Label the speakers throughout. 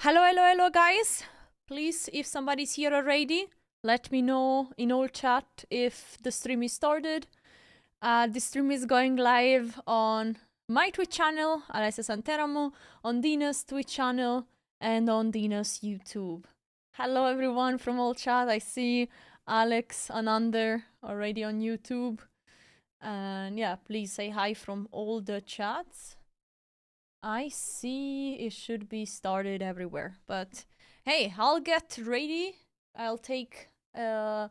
Speaker 1: Hello, hello, hello, guys. Please, if somebody's here already, let me know in all chat if the stream is started. The stream is going live on my Twitch channel, Alessia Santeramo, on Dina's Twitch channel, and on Dina's YouTube. Hello, everyone from all chat. I see Alex Anandar already on YouTube. And yeah, please say hi from all the chats. I see it should be started everywhere, but hey, I'll get ready. I'll take my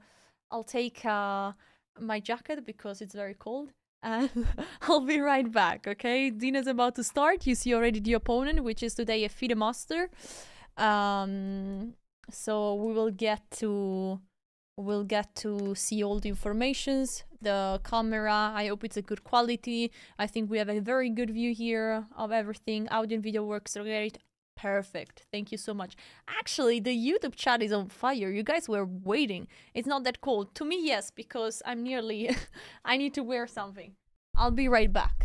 Speaker 1: jacket because it's very cold, and I'll be right back. Okay, Dina's about to start. You see already the opponent, which is today a FIDE master. So we'll get to see all the informations, the camera. I hope it's a good quality. I think we have a very good view here of everything. Audio and video works great. Perfect. Thank you so much. Actually, the YouTube chat is on fire. You guys were waiting. It's not that cold. To me, yes, because I'm nearly... I need to wear something. I'll be right back.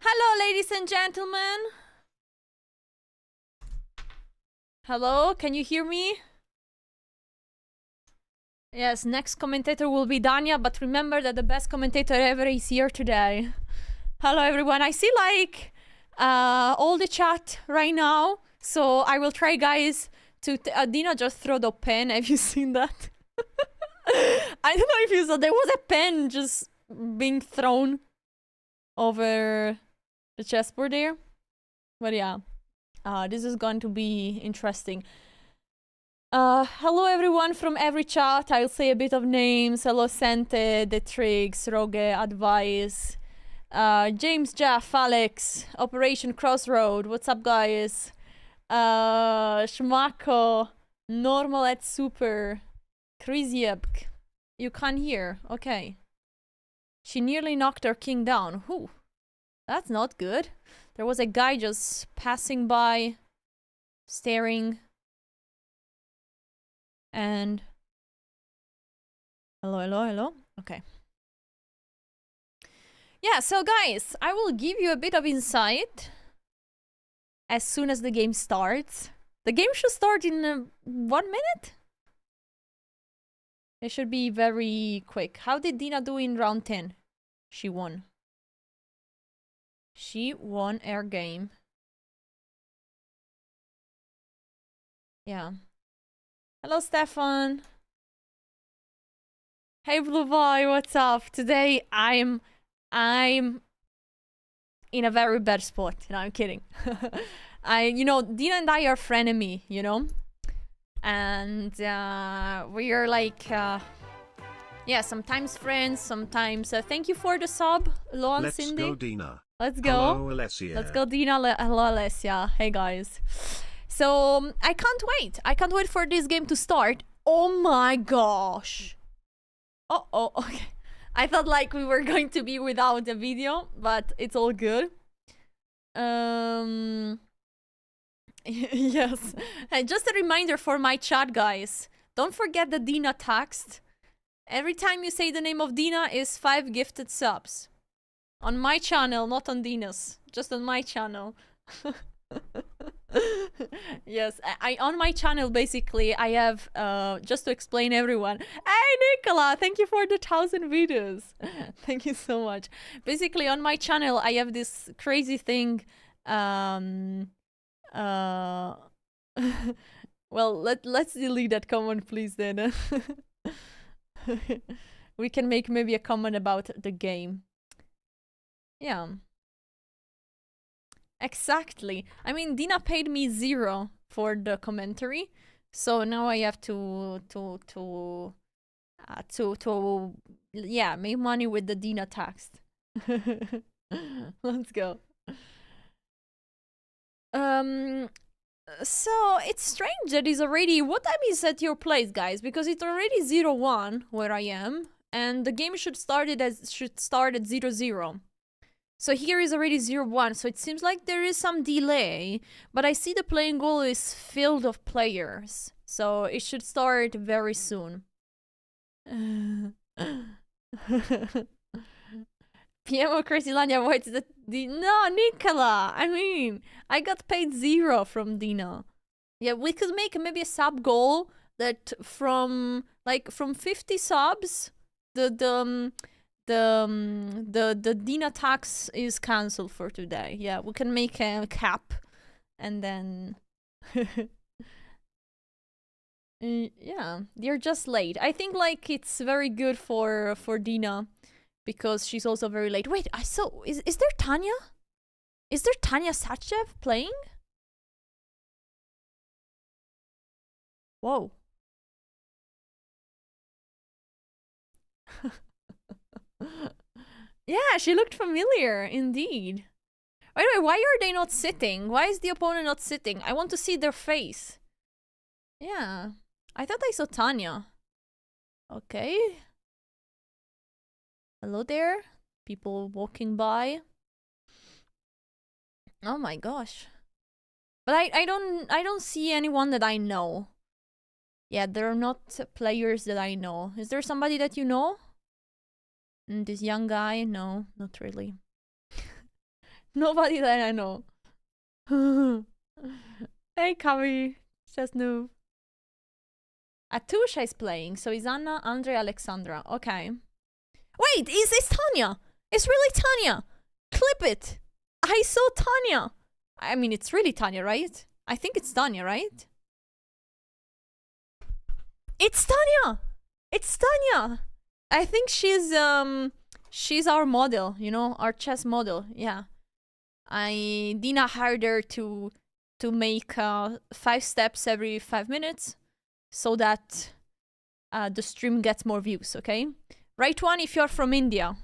Speaker 1: Hello, ladies and gentlemen. Hello, can you hear me? Yes, next commentator will be Dania, but remember that the best commentator ever is here today. Hello, everyone. I see, like, all the chat right now, so I will try, guys, to... Dina just threw the pen. Have you seen that? I don't know if you saw. There was a pen just being thrown over the chessboard there. But yeah, this is going to be interesting. Hello everyone from every chat. I'll say a bit of names. Hello Sente, The Tricks, Roge, Advice, James, Jeff, Alex, Operation Crossroad. What's up, guys? Schmacko, Normal at Super, Kriziebk. You can't hear. Okay. She nearly knocked her king down. Whew. That's not good. There was a guy just passing by, staring. And... Hello, hello, hello. Okay. Yeah, so guys, I will give you a bit of insight as soon as the game starts. The game should start in 1 minute? It should be very quick. How did Dina do in round 10? She won. She won her game. Yeah. Hello, Stefan. Hey, Blue Boy, what's up? Today, I'm in a very bad spot. No, I'm kidding. You know, Dina and I are frenemy, you know? And we are like, yeah, sometimes friends, sometimes... thank you for the sub, Loan Cindy.
Speaker 2: Let's go, Dina.
Speaker 1: Let's go.
Speaker 2: Hello, Alessia.
Speaker 1: Let's go, Dina. Hello, Alessia. Hey, guys. So, I can't wait. I can't wait for this game to start. Oh my gosh. Uh-oh, okay. I thought like we were going to be without a video, but it's all good. Yes. And just a reminder for my chat, guys. Don't forget the Dina text. Every time you say the name of Dina is 5 gifted subs. On my channel, not on Dina's. Just on my channel. Yes, on my channel, basically, I have, just to explain everyone. Hey, Nicola, thank you for the 1,000 videos. Thank you so much. Basically, on my channel, I have this crazy thing, Well, let's delete that comment, please, then. We can make maybe a comment about the game. Yeah. Exactly. I mean, Dina paid me 0 for the commentary, so now I have to yeah, make money with the Dina tax. Let's go. So it's strange that it's already, what time is at your place, guys? Because it's already 0-1 where I am, and the game should start at 0-0. So here is already 0-1, so it seems like there is some delay, but I see the playing goal is filled of players, so it should start very soon. PMO Crazylania, what's the no, Nicola! I mean, I got paid 0 from Dina. Yeah, we could make maybe a sub goal that from 50 subs, the Dina tax is cancelled for today. Yeah, we can make a cap, and then yeah, you're just late. I think like it's very good for Dina because she's also very late. Wait, I saw is there Tanya? Is there Tanya Sachev playing? Whoa. Yeah, she looked familiar, indeed. By the way, why are they not sitting? Why is the opponent not sitting? I want to see their face. Yeah, I thought I saw Tanya. Okay. Hello there. People walking by. Oh my gosh. But I don't see anyone that I know. Yeah, there are not players that I know. Is there somebody that you know? This young guy? No, not really. Nobody that I know. Hey, Kavi. Just new. Atusha is playing, so is Anna, Andre, Alexandra. Okay. Wait, is this Tanya? It's really Tanya. Clip it. I saw Tanya. I mean, it's really Tanya, right? I think it's Tanya, right? It's Tanya. It's Tanya. I think she's our model, you know, our chess model. Yeah. Dina hired her to make 5 steps every 5 minutes so that the stream gets more views, okay? Write one if you're from India.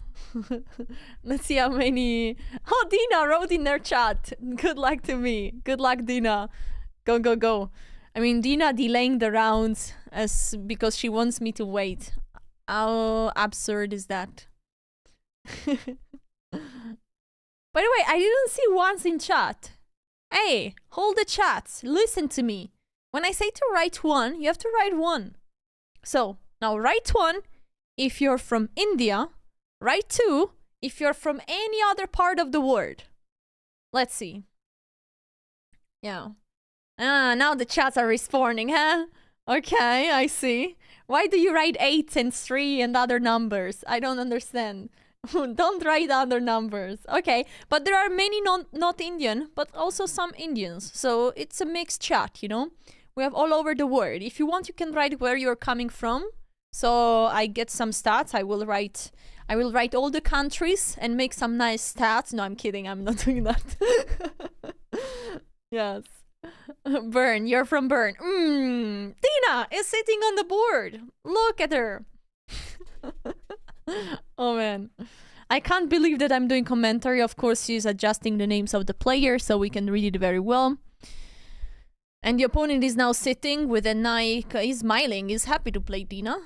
Speaker 1: Let's see how many. Oh, Dina wrote in their chat. Good luck to me. Good luck, Dina. Go, go, go. I mean, Dina delaying the rounds because she wants me to wait. How absurd is that? By the way, I didn't see once in chat. Hey, hold the chats. Listen to me. When I say to write one, you have to write one. So, now write one if you're from India. Write two if you're from any other part of the world. Let's see. Yeah. Now the chats are respawning, huh? Okay, I see. Why do you write 8 and 3 and other numbers? I don't understand. Don't write other numbers. Okay, but there are many not Indian, but also some Indians. So it's a mixed chat, you know? We have all over the world. If you want, you can write where you're coming from. So I get some stats. I will write all the countries and make some nice stats. No, I'm kidding. I'm not doing that. Yes. Bern, you're from Bern. Dina is sitting on the board. Look at her. Oh man. I can't believe that I'm doing commentary. Of course, she's adjusting the names of the players so we can read it very well. And the opponent is now sitting with a knight. He's smiling. He's happy to play Dina.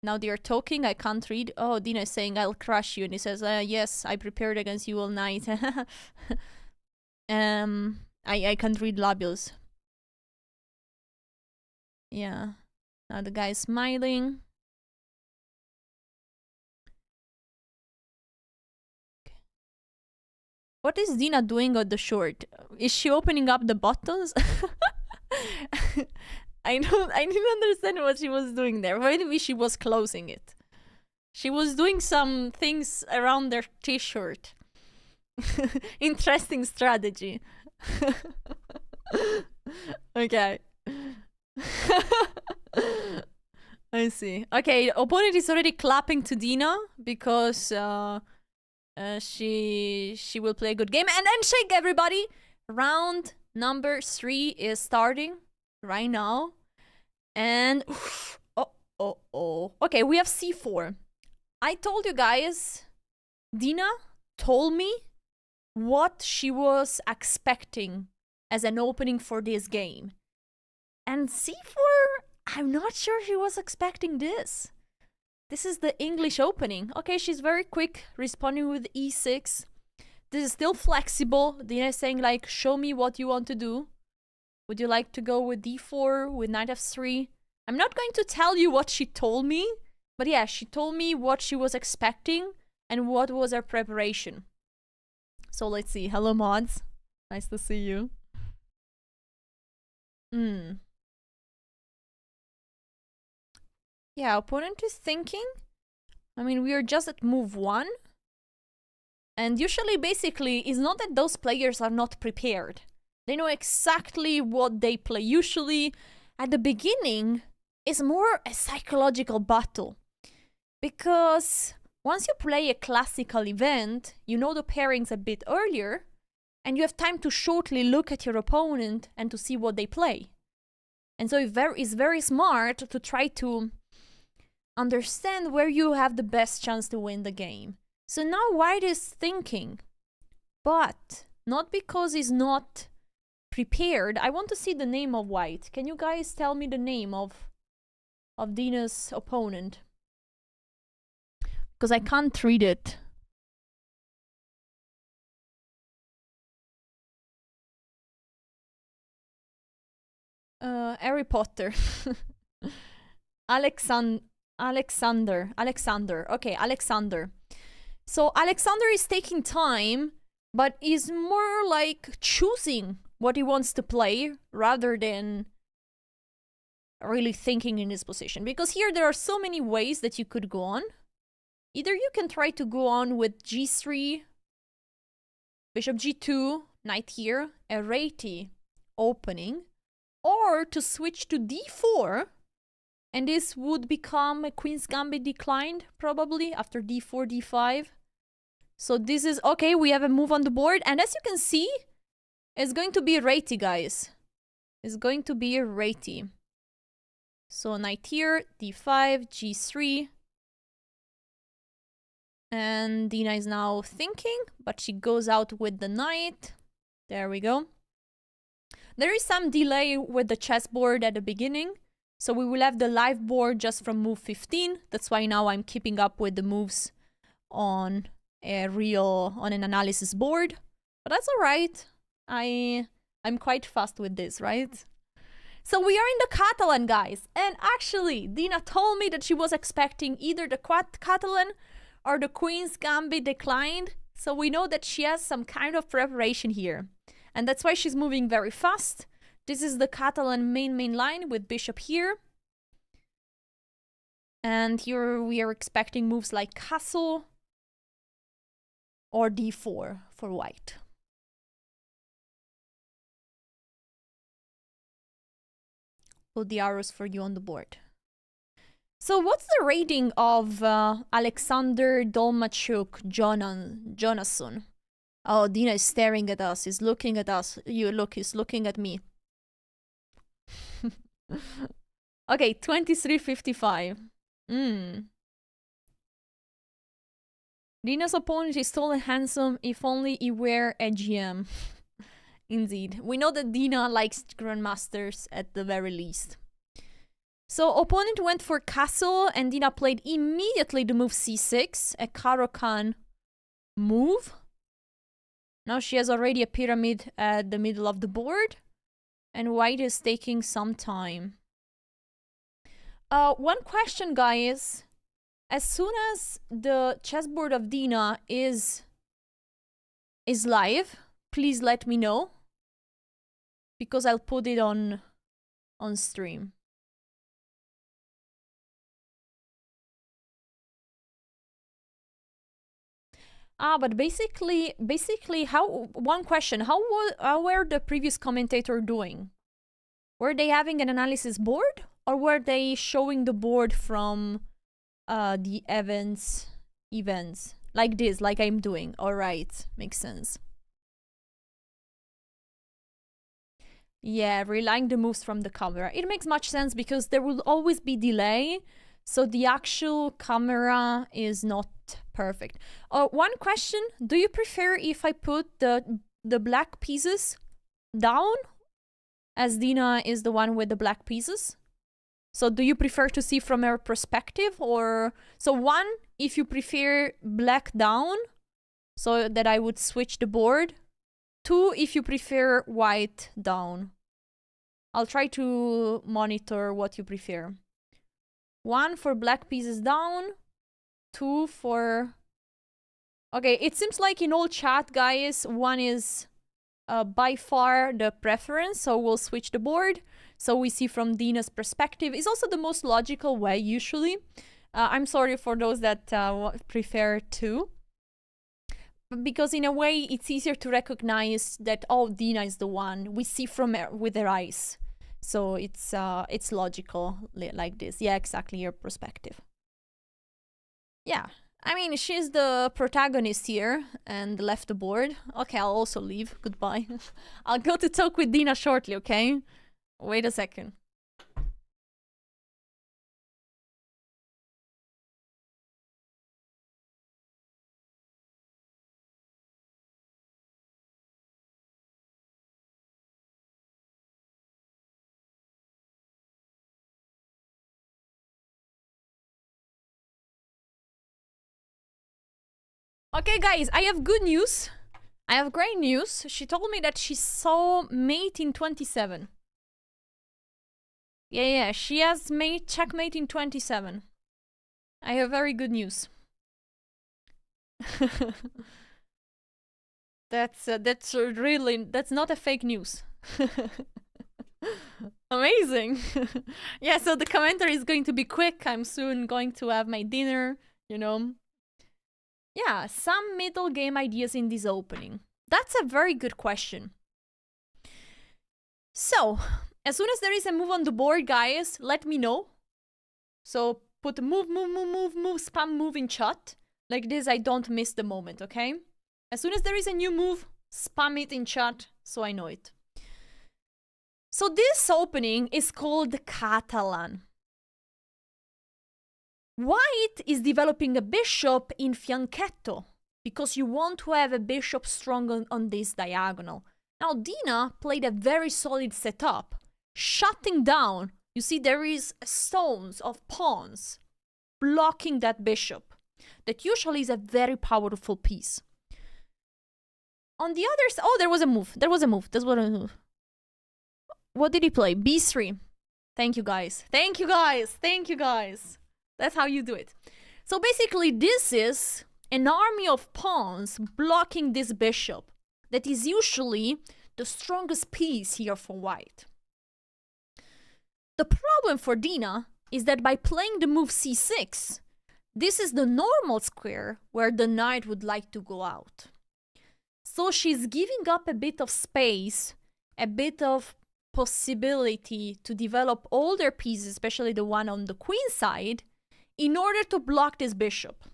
Speaker 1: Now they are talking. I can't read. Oh, Dina is saying, I'll crush you. And he says, yes, I prepared against you all night. I can't read labials. Yeah. Now the guy is smiling. What is Dina doing on the short? Is she opening up the buttons? I didn't understand what she was doing there. Maybe she was closing it. She was doing some things around their t-shirt. Interesting strategy. Okay. I see. Okay, opponent is already clapping to Dina because she will play a good game. And shake everybody. Round number 3 is starting right now. And oh. Okay, we have c4. I told you guys, Dina told me what she was expecting as an opening for this game. And c4, I'm not sure she was expecting this. This is the English opening. Okay, she's very quick, responding with e6. This is still flexible. Dina is saying like, show me what you want to do. Would you like to go with d4, with knight f3? I'm not going to tell you what she told me, but yeah, she told me what she was expecting and what was her preparation. So let's see. Hello, mods. Nice to see you. Yeah, opponent is thinking. I mean, we are just at move 1. And usually, basically, it's not that those players are not prepared. They know exactly what they play. Usually, at the beginning, it's more a psychological battle. Because once you play a classical event, you know the pairings a bit earlier, and you have time to shortly look at your opponent and to see what they play. And so it's very smart to try to understand where you have the best chance to win the game. So now white is thinking, but not because he's not prepared. I want to see the name of white. Can you guys tell me the name of Dina's opponent? Because I can't read it. Harry Potter. Alexander. Okay, Alexander. So Alexander is taking time, but is more like choosing what he wants to play rather than really thinking in his position. Because here there are so many ways that you could go on. Either you can try to go on with g3, bishop g2, knight here, a Reyti opening, or to switch to d4, and this would become a queen's gambit declined, probably, after d4, d5. So this is, okay, we have a move on the board, and as you can see, it's going to be a Reyti, guys. It's going to be a Reyti. So knight here, d5, g3. And Dina is now thinking, but she goes out with the knight. There we go. There is some delay with the chessboard at the beginning, so we will have the live board just from move 15. That's why now I'm keeping up with the moves on an analysis board. But that's alright. I'm quite fast with this, right? So we are in the Catalan, guys. And actually, Dina told me that she was expecting either the Catalan or the Queen's Gambit declined. So we know that she has some kind of preparation here. And that's why she's moving very fast. This is the Catalan main line with bishop here. And here we are expecting moves like castle or d4 for white. Put the arrows for you on the board. So what's the rating of Alexander Domalchuk Jonasson? Oh, Dina is staring at us. He's looking at us. He's looking at me. Okay, 2355. Dina's opponent is tall and handsome. If only he were a GM. Indeed. We know that Dina likes grandmasters at the very least. So opponent went for castle and Dina played immediately the move c6, a Caro-Kann move. Now she has already a pyramid at the middle of the board. And white is taking some time. One question, guys. As soon as the chessboard of Dina is live, please let me know. Because I'll put it on stream. But basically, one question: how were the previous commentator doing? Were they having an analysis board, or were they showing the board from the events like this, like I'm doing? All right, makes sense. Yeah, relying the moves from the camera. It makes much sense because there will always be delay, so the actual camera is not perfect. One question, do you prefer if I put the black pieces down, as Dina is the one with the black pieces? So do you prefer to see from her perspective, or... So one, if you prefer black down, so that I would switch the board. Two, if you prefer white down. I'll try to monitor what you prefer. One for black pieces down. Two for... Okay, it seems like in all chat, guys, one is by far the preference, so we'll switch the board. So we see from Dina's perspective. It's also the most logical way, usually. I'm sorry for those that prefer two. Because in a way, it's easier to recognize that, oh, Dina is the one. We see from her with her eyes. So it's logical like this. Yeah, exactly, your perspective. Yeah, I mean, she's the protagonist here and left the board. Okay, I'll also leave. Goodbye. I'll go to talk with Dina shortly, okay? Wait a second. Okay, guys, I have good news. I have great news. She told me that she saw mate in 27. Yeah, she has made checkmate in 27. I have very good news. That's not a fake news. Amazing. Yeah, so the commentary is going to be quick. I'm soon going to have my dinner, you know. Yeah, some middle game ideas in this opening. That's a very good question. So, as soon as there is a move on the board, guys, let me know. So, put move, spam move in chat. Like this, I don't miss the moment, okay? As soon as there is a new move, spam it in chat so I know it. So this opening is called Catalan. White is developing a bishop in fianchetto because you want to have a bishop strong on this diagonal. Now Dina played a very solid setup, shutting down. You see there is stones of pawns blocking that bishop. That usually is a very powerful piece. On the other side, oh, there was a move. That's what I move. What did he play? B3. Thank you guys. That's how you do it. So basically, this is an army of pawns blocking this bishop. That is usually the strongest piece here for white. The problem for Dina is that by playing the move c6, this is the normal square where the knight would like to go out. So she's giving up a bit of space, a bit of possibility to develop all their pieces, especially the one on the queen side, in order to block this bishop.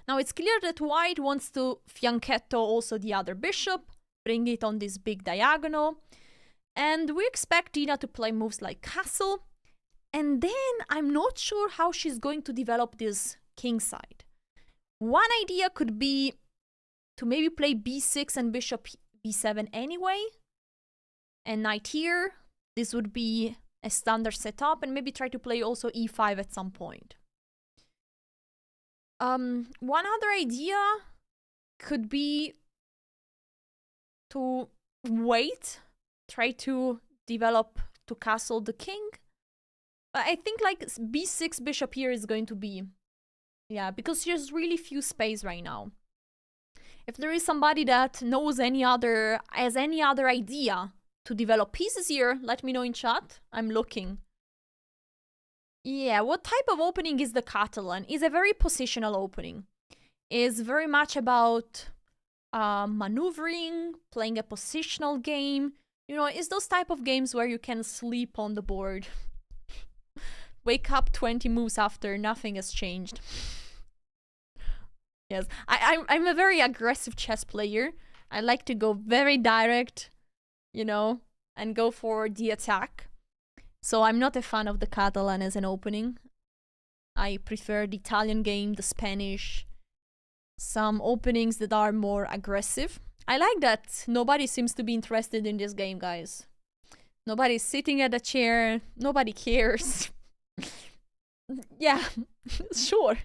Speaker 1: Now it's clear that white wants to fianchetto also the other bishop, bring it on this big diagonal, and we expect Dina to play moves like castle, and then I'm not sure how she's going to develop this king side. One idea could be to maybe play b6 and bishop b7 anyway, and knight here. This would be a standard setup, and maybe try to play also e5 at some point. One other idea could be to wait, try to develop to castle the king. But I think like b6 bishop here is going to be, yeah, because there's really few space right now. If there is somebody that knows has any other idea to develop pieces here, let me know in chat. I'm looking. Yeah, what type of opening is the Catalan? It's a very positional opening. It's very much about maneuvering, playing a positional game, You know, it's those type of games where you can sleep on the board. Wake up 20 moves after, nothing has changed. Yes, I'm a very aggressive chess player. I like to go very direct, you know, and go for the attack. So I'm not a fan of the Catalan as an opening. I prefer the Italian game, the Spanish, some openings that are more aggressive. I like that nobody seems to be interested in this game, guys. Nobody's sitting at a chair, nobody cares. Yeah, sure.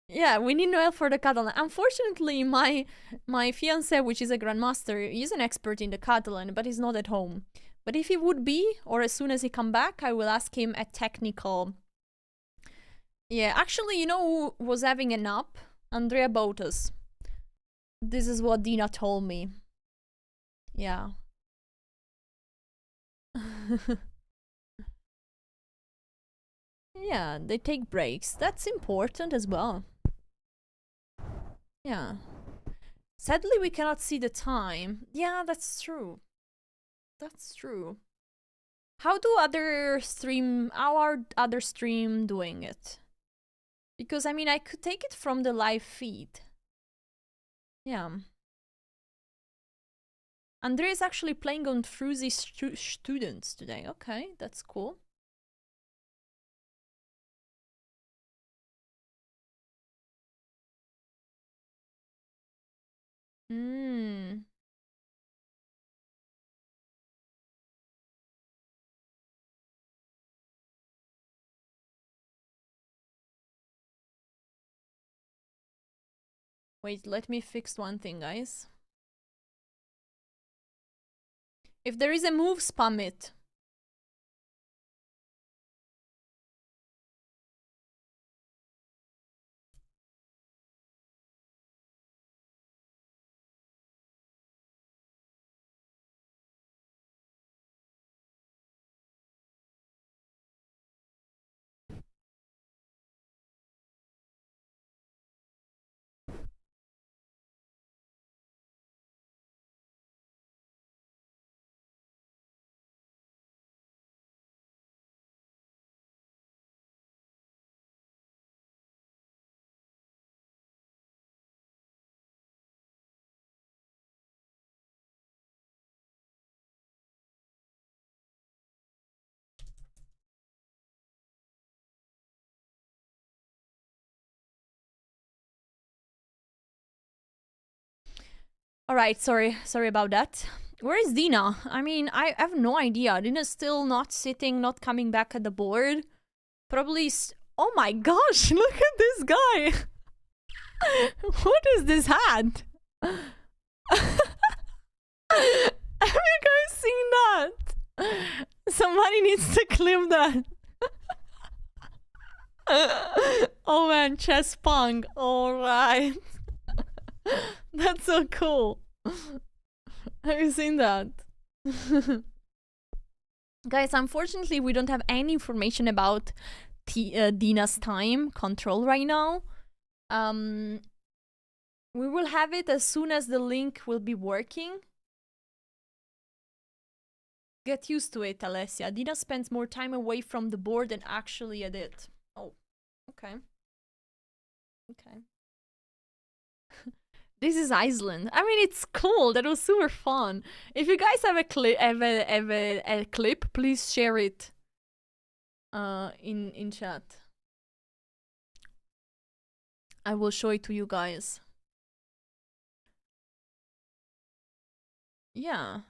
Speaker 1: Yeah, we need Noel for the Catalan. Unfortunately, my fiancé, which is a grandmaster, is an expert in the Catalan, but he's not at home. But if he would be, or as soon as he come back, I will ask him a technical. Yeah, actually, you know who was having a nap? Andrea Botas. This is what Dina told me. Yeah. Yeah, they take breaks. That's important as well. Yeah. Sadly, we cannot see the time. Yeah, that's true. That's true. How are other stream doing it? Because, I mean, I could take it from the live feed. Yeah. Andrea is actually playing on Fruzy students today. Okay, that's cool. Wait, let me fix one thing, guys. If there is a move, spam it. Alright, sorry about that. Where is Dina? I mean, I have no idea. Dina's still not sitting, not coming back at the board. Probably. Oh my gosh, look at this guy! What is this hat? Have you guys seen that? Somebody needs to clip that. Oh man, chess punk. Alright. That's so cool. Have you seen that? Guys, unfortunately, we don't have any information about Dina's time control right now. We will have it as soon as the link will be working. Get used to it, Alessia. Dina spends more time away from the board than actually at it. Oh, okay. Okay. This is Iceland. I mean, it's cool. That was super fun. If you guys have a clip, please share it in chat. I will show it to you guys. Yeah.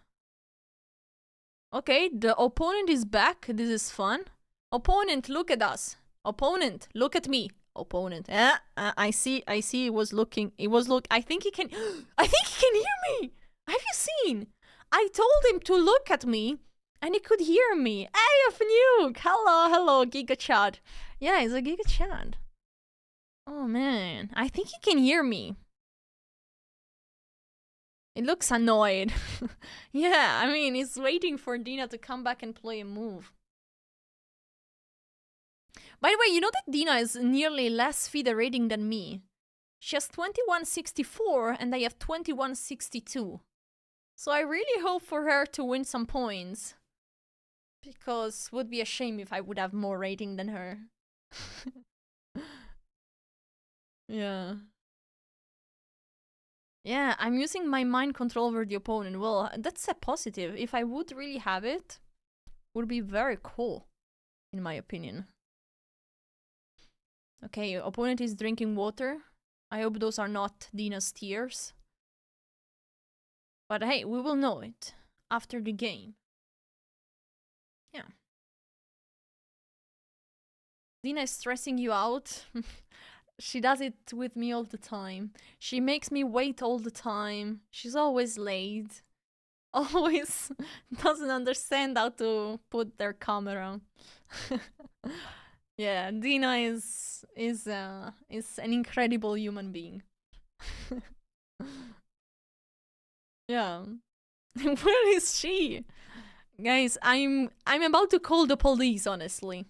Speaker 1: Okay, the opponent is back. This is fun. Opponent, look at us. Opponent, look at me. Opponent. I see he was looking. I think he can hear me. Have you seen? I told him to look at me and he could hear me. Hey, Nuke. Hello, Giga Chad. Yeah, he's a Giga Chad. Oh man, I think he can hear me. It looks annoyed. Yeah, I mean, he's waiting for Dina to come back and play a move. By the way, you know that Dina is nearly less FIDE rating than me. She has 2164 and I have 2162. So I really hope for her to win some points. Because would be a shame if I would have more rating than her. Yeah. Yeah, I'm using my mind control over the opponent. Well, that's a positive. If I would really have it, would be very cool, in my opinion. Okay, opponent is drinking water. I hope those are not Dina's tears. But hey, we will know it after the game. Yeah. Dina is stressing you out. She does it with me all the time. She makes me wait all the time. She's always late. Always doesn't understand how to put their camera. Yeah, Dina is an incredible human being. Yeah. Where is she? Guys, I'm about to call the police, honestly.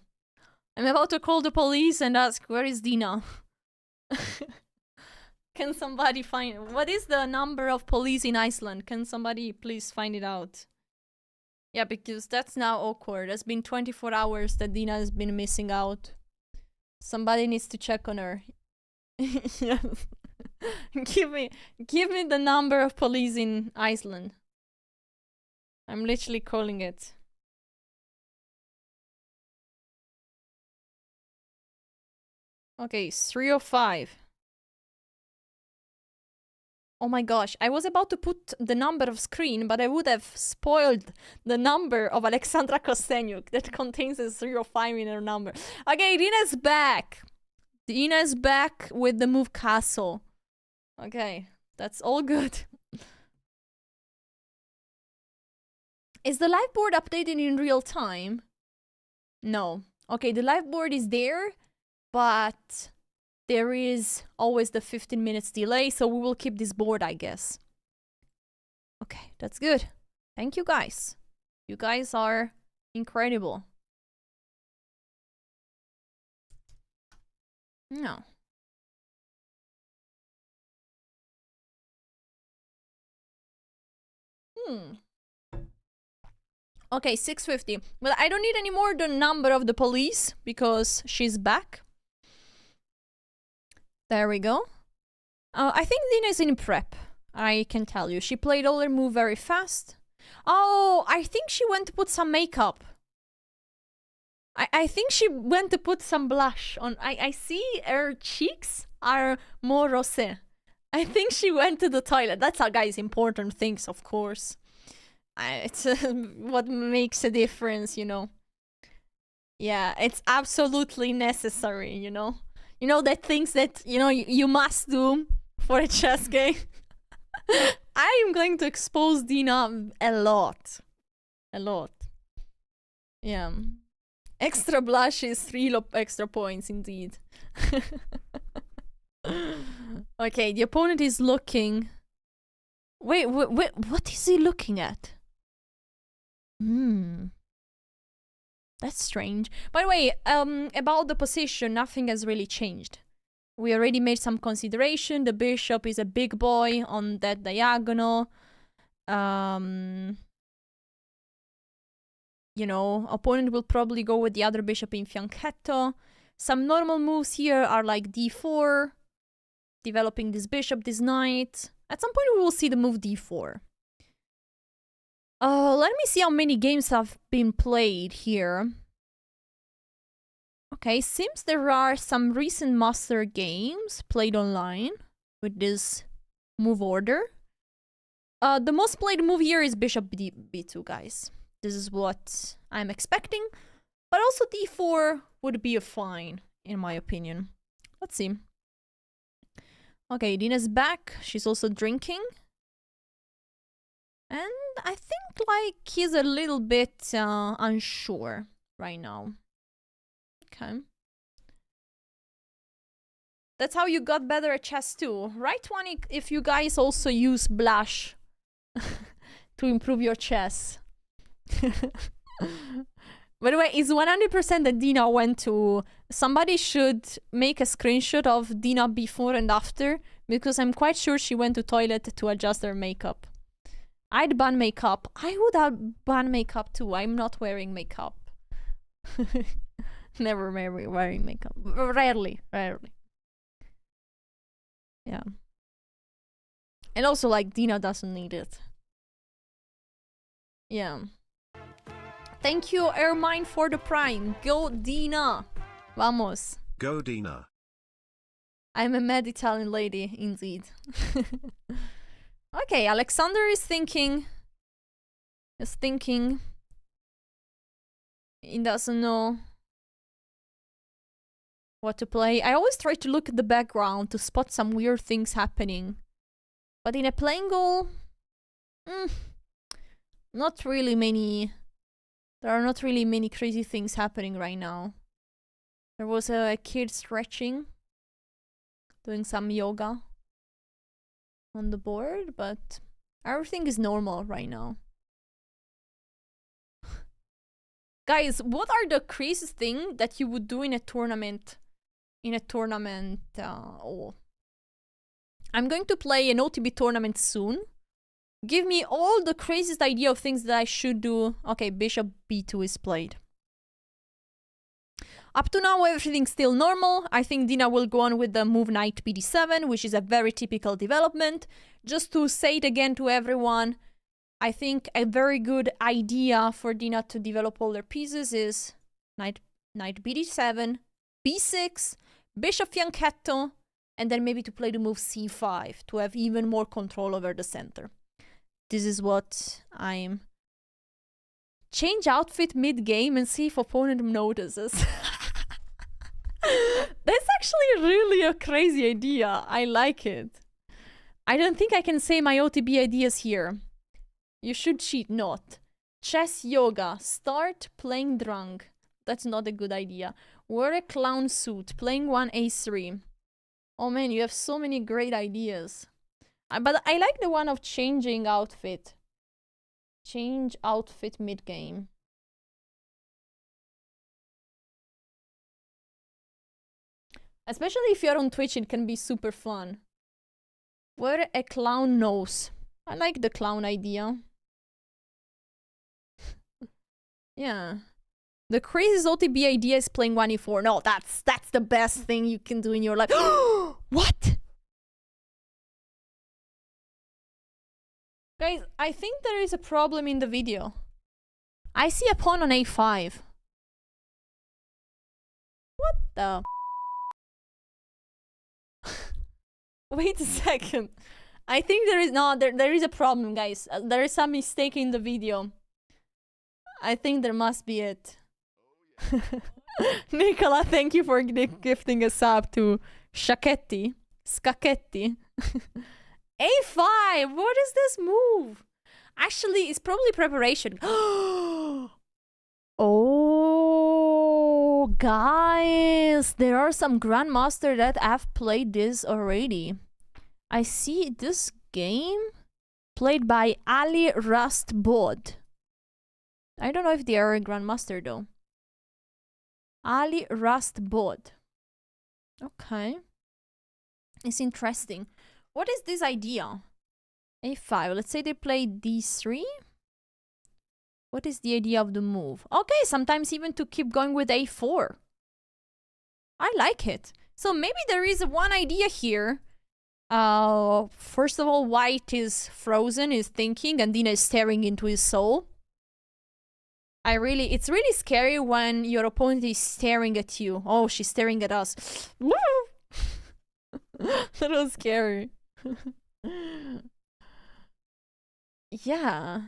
Speaker 1: I'm about to call the police and ask, where is Dina? Can somebody find... What is the number of police in Iceland? Can somebody please find it out? Yeah, because that's now awkward. It's been 24 hours that Dina has been missing out. Somebody needs to check on her. Yes. Give me the number of police in Iceland. I'm literally calling it. Okay, 305. Oh my gosh, I was about to put the number of screen, but I would have spoiled the number of Alexandra Kostenyuk that contains a 305 in her number. Okay, Dina's back. Dina's back with the move castle. Okay, that's all good. Is the live board updated in real time? No. Okay, the live board is there, but there is always the 15 minutes delay, so we will keep this board, I guess. Okay, that's good. Thank you guys. You guys are incredible. No. Okay, 650. Well, I don't need any more the number of the police because she's back. There we go. I think Dina is in prep. I can tell you. She played all her move very fast. Oh, I think she went to put some makeup. I think she went to put some blush on. I see her cheeks are more rosé. I think she went to the toilet. That's how guys important things, of course. It's what makes a difference, you know. Yeah, it's absolutely necessary, you know. You know, that things that, you know, you must do for a chess game. I am going to expose Dina a lot. A lot. Yeah. Extra blush is 3 extra points, indeed. Okay, the opponent is looking... Wait, what is he looking at? That's strange. By the way, about the position, nothing has really changed. We already made some consideration. The bishop is a big boy on that diagonal. You know, opponent will probably go with the other bishop in fianchetto. Some normal moves here are like d4, developing this bishop, this knight. At some point we will see the move d4. Let me see how many games have been played here. Okay, seems there are some recent master games played online with this move order. The most played move here is bishop b2, guys. This is what I'm expecting. But also d4 would be a fine, in my opinion. Let's see. Okay, Dina's back. She's also drinking. And I think, like, he's a little bit unsure right now. Okay. That's how you got better at chess too. Right one if you guys also use blush to improve your chess. By the way, it's 100% that Dina went to... Somebody should make a screenshot of Dina before and after, because I'm quite sure she went to toilet to adjust her makeup. I'd ban makeup. I would ban makeup too. I'm not wearing makeup. Never wearing makeup. Rarely. Yeah. And also, like, Dina doesn't need it. Yeah. Thank you, Ermine, for the prime. Go, Dina. Vamos.
Speaker 2: Go, Dina.
Speaker 1: I'm a mad Italian lady, indeed. Okay, Alexander is thinking. He doesn't know what to play. I always try to look at the background to spot some weird things happening. But in a playing goal, not really many. There are not really many crazy things happening right now. There was a kid stretching, doing some yoga on the board, but everything is normal right now. Guys, what are the craziest thing that you would do in a tournament? Oh. I'm going to play an OTB tournament soon. Give me all the craziest idea of things that I should do. Okay, bishop b2 is played. Up to now, everything's still normal. I think Dina will go on with the move knight bd7, which is a very typical development. Just to say it again to everyone, I think a very good idea for Dina to develop all their pieces is knight bd7, b6, bishop fianchetto, and then maybe to play the move c5 to have even more control over the center. This is what I'm... Change outfit mid-game and see if opponent notices. That's actually really a crazy idea. I like it. I don't think I can say my OTB ideas here. You should cheat, not. Chess yoga. Start playing drunk. That's not a good idea. Wear a clown suit. Playing 1a3. Oh man, you have so many great ideas. But I like the one of changing outfit. Change outfit mid-game. Especially if you're on Twitch, it can be super fun. Wear a clown nose. I like the clown idea. Yeah. The craziest OTB idea is playing 1e4. No, that's the best thing you can do in your life. What? Guys, I think there is a problem in the video. I see a pawn on a5. What the... Wait a second. I think there is... No, there is a problem, guys. There is some mistake in the video. I think there must be it. Nicola, thank you for gifting a sub to Scacchetti. A5! What is this move? Actually, it's probably preparation. Oh, guys. There are some grandmasters that have played this already. I see this game played by Ali Rustbod. I don't know if they are a grandmaster though. Ali Rustbod. Okay. It's interesting. What is this idea? A5. Let's say they play d3. What is the idea of the move? Okay, sometimes even to keep going with a4. I like it. So maybe there is one idea here. First of all, white is frozen, is thinking, and Dina is staring into his soul. It's really scary when your opponent is staring at you. Oh, she's staring at us. That was scary. Yeah.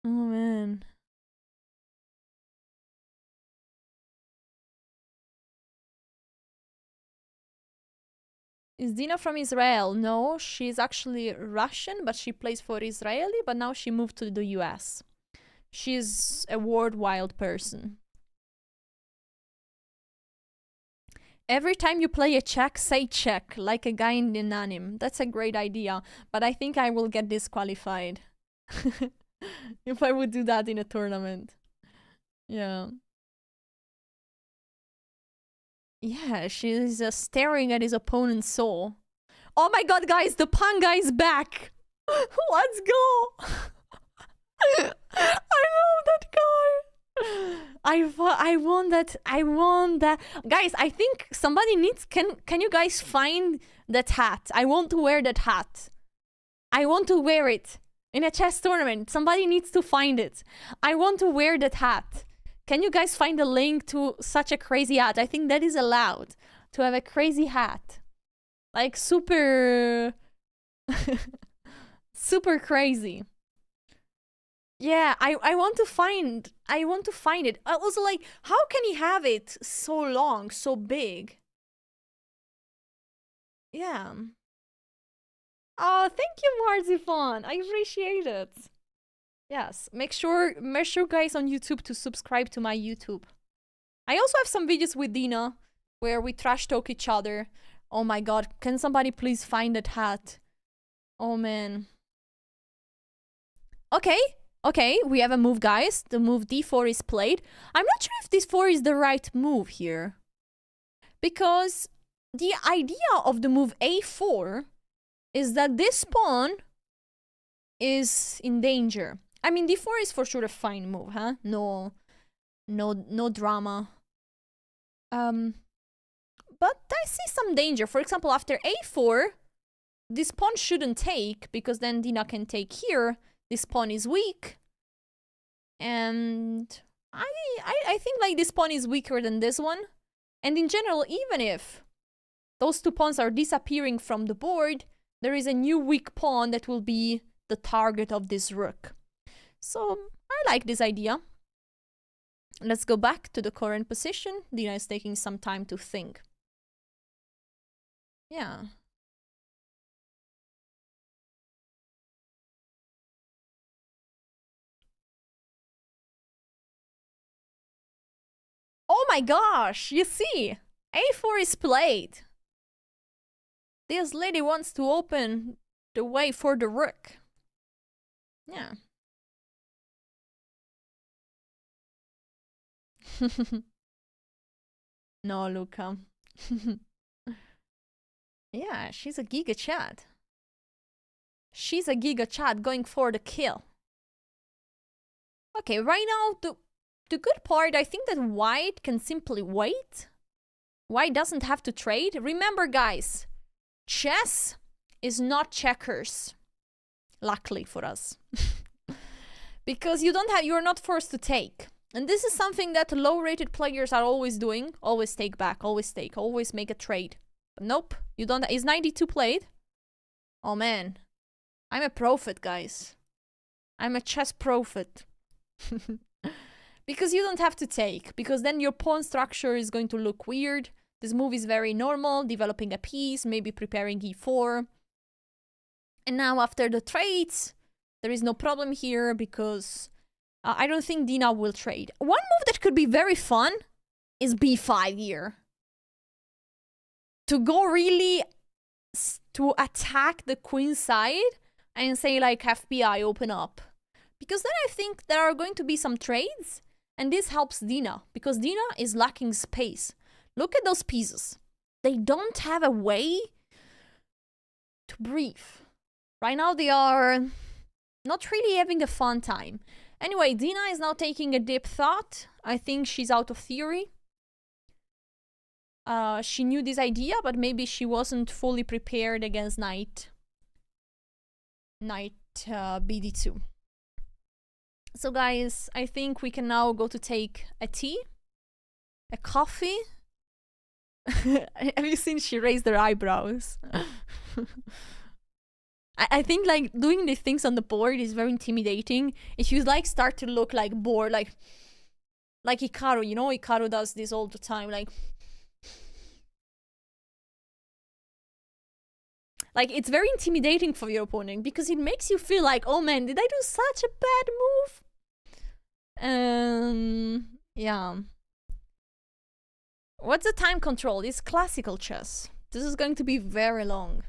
Speaker 1: Oh man. Is Dina from Israel? No, she's actually Russian, but she plays for Israeli, but now she moved to the US. She's a worldwide person. Every time you play a check, say check, like a guy in the anime. That's a great idea, but I think I will get disqualified if I would do that in a tournament. Yeah. Yeah, she's staring at his opponent's soul. Oh my god, guys, the pun guy is back. Let's go. I love that guy. I want that. I want that. Guys, I think somebody needs... Can you guys find that hat? I want to wear that hat. I want to wear it in a chess tournament. Somebody needs to find it. I want to wear that hat. Can you guys find a link to such a crazy hat? I think that is allowed, to have a crazy hat. Like super... super crazy. Yeah, I want to find it. Also, like, how can he have it so long, so big? Yeah. Oh, thank you, Marzifon. I appreciate it. Yes, make sure guys on YouTube to subscribe to my YouTube. I also have some videos with Dina where we trash talk each other. Oh my god, can somebody please find that hat? Oh man. Okay, we have a move, guys. The move d4 is played. I'm not sure if this 4 is the right move here. Because the idea of the move a4 is that this pawn is in danger. I mean, d4 is for sure a fine move, huh? No drama. But I see some danger. For example, after a4, this pawn shouldn't take, because then Dina can take here. This pawn is weak. And I think like this pawn is weaker than this one. And in general, even if those two pawns are disappearing from the board, there is a new weak pawn that will be the target of this rook. So I like this idea. Let's go back to the current position. Dina is taking some time to think. Yeah. Oh my gosh, you see, a4 is played. This lady wants to open the way for the rook. Yeah. No, Luca. Yeah, she's a giga chat. She's a giga chat going for the kill. Okay, right now, the good part, I think that white can simply wait. White doesn't have to trade. Remember, guys, chess is not checkers. Luckily for us. Because you're not forced to take. And this is something that low-rated players are always doing. Always take back, always take, always make a trade. But nope, you don't. Is 92 played? Oh man. I'm a prophet, guys. I'm a chess prophet. Because you don't have to take. Because then your pawn structure is going to look weird. This move is very normal. Developing a piece, maybe preparing e4. And now after the trades, there is no problem here because I don't think Dina will trade. One move that could be very fun is b5 here. To go really to attack the queen side and say like FBI, open up. Because then I think there are going to be some trades and this helps Dina because Dina is lacking space. Look at those pieces. They don't have a way to breathe. Right now they are not really having a fun time. Anyway, Dina is now taking a deep thought. I think she's out of theory. She knew this idea, but maybe she wasn't fully prepared against knight bd2. So guys, I think we can now go to take a tea, a coffee. Have you seen she raised her eyebrows? I think like doing these things on the board is very intimidating. If you like start to look like bored, like Hikaru, you know, Hikaru does this all the time, like it's very intimidating for your opponent because it makes you feel like, oh man, did I do such a bad move? Yeah. What's the time control? It's classical chess. This is going to be very long.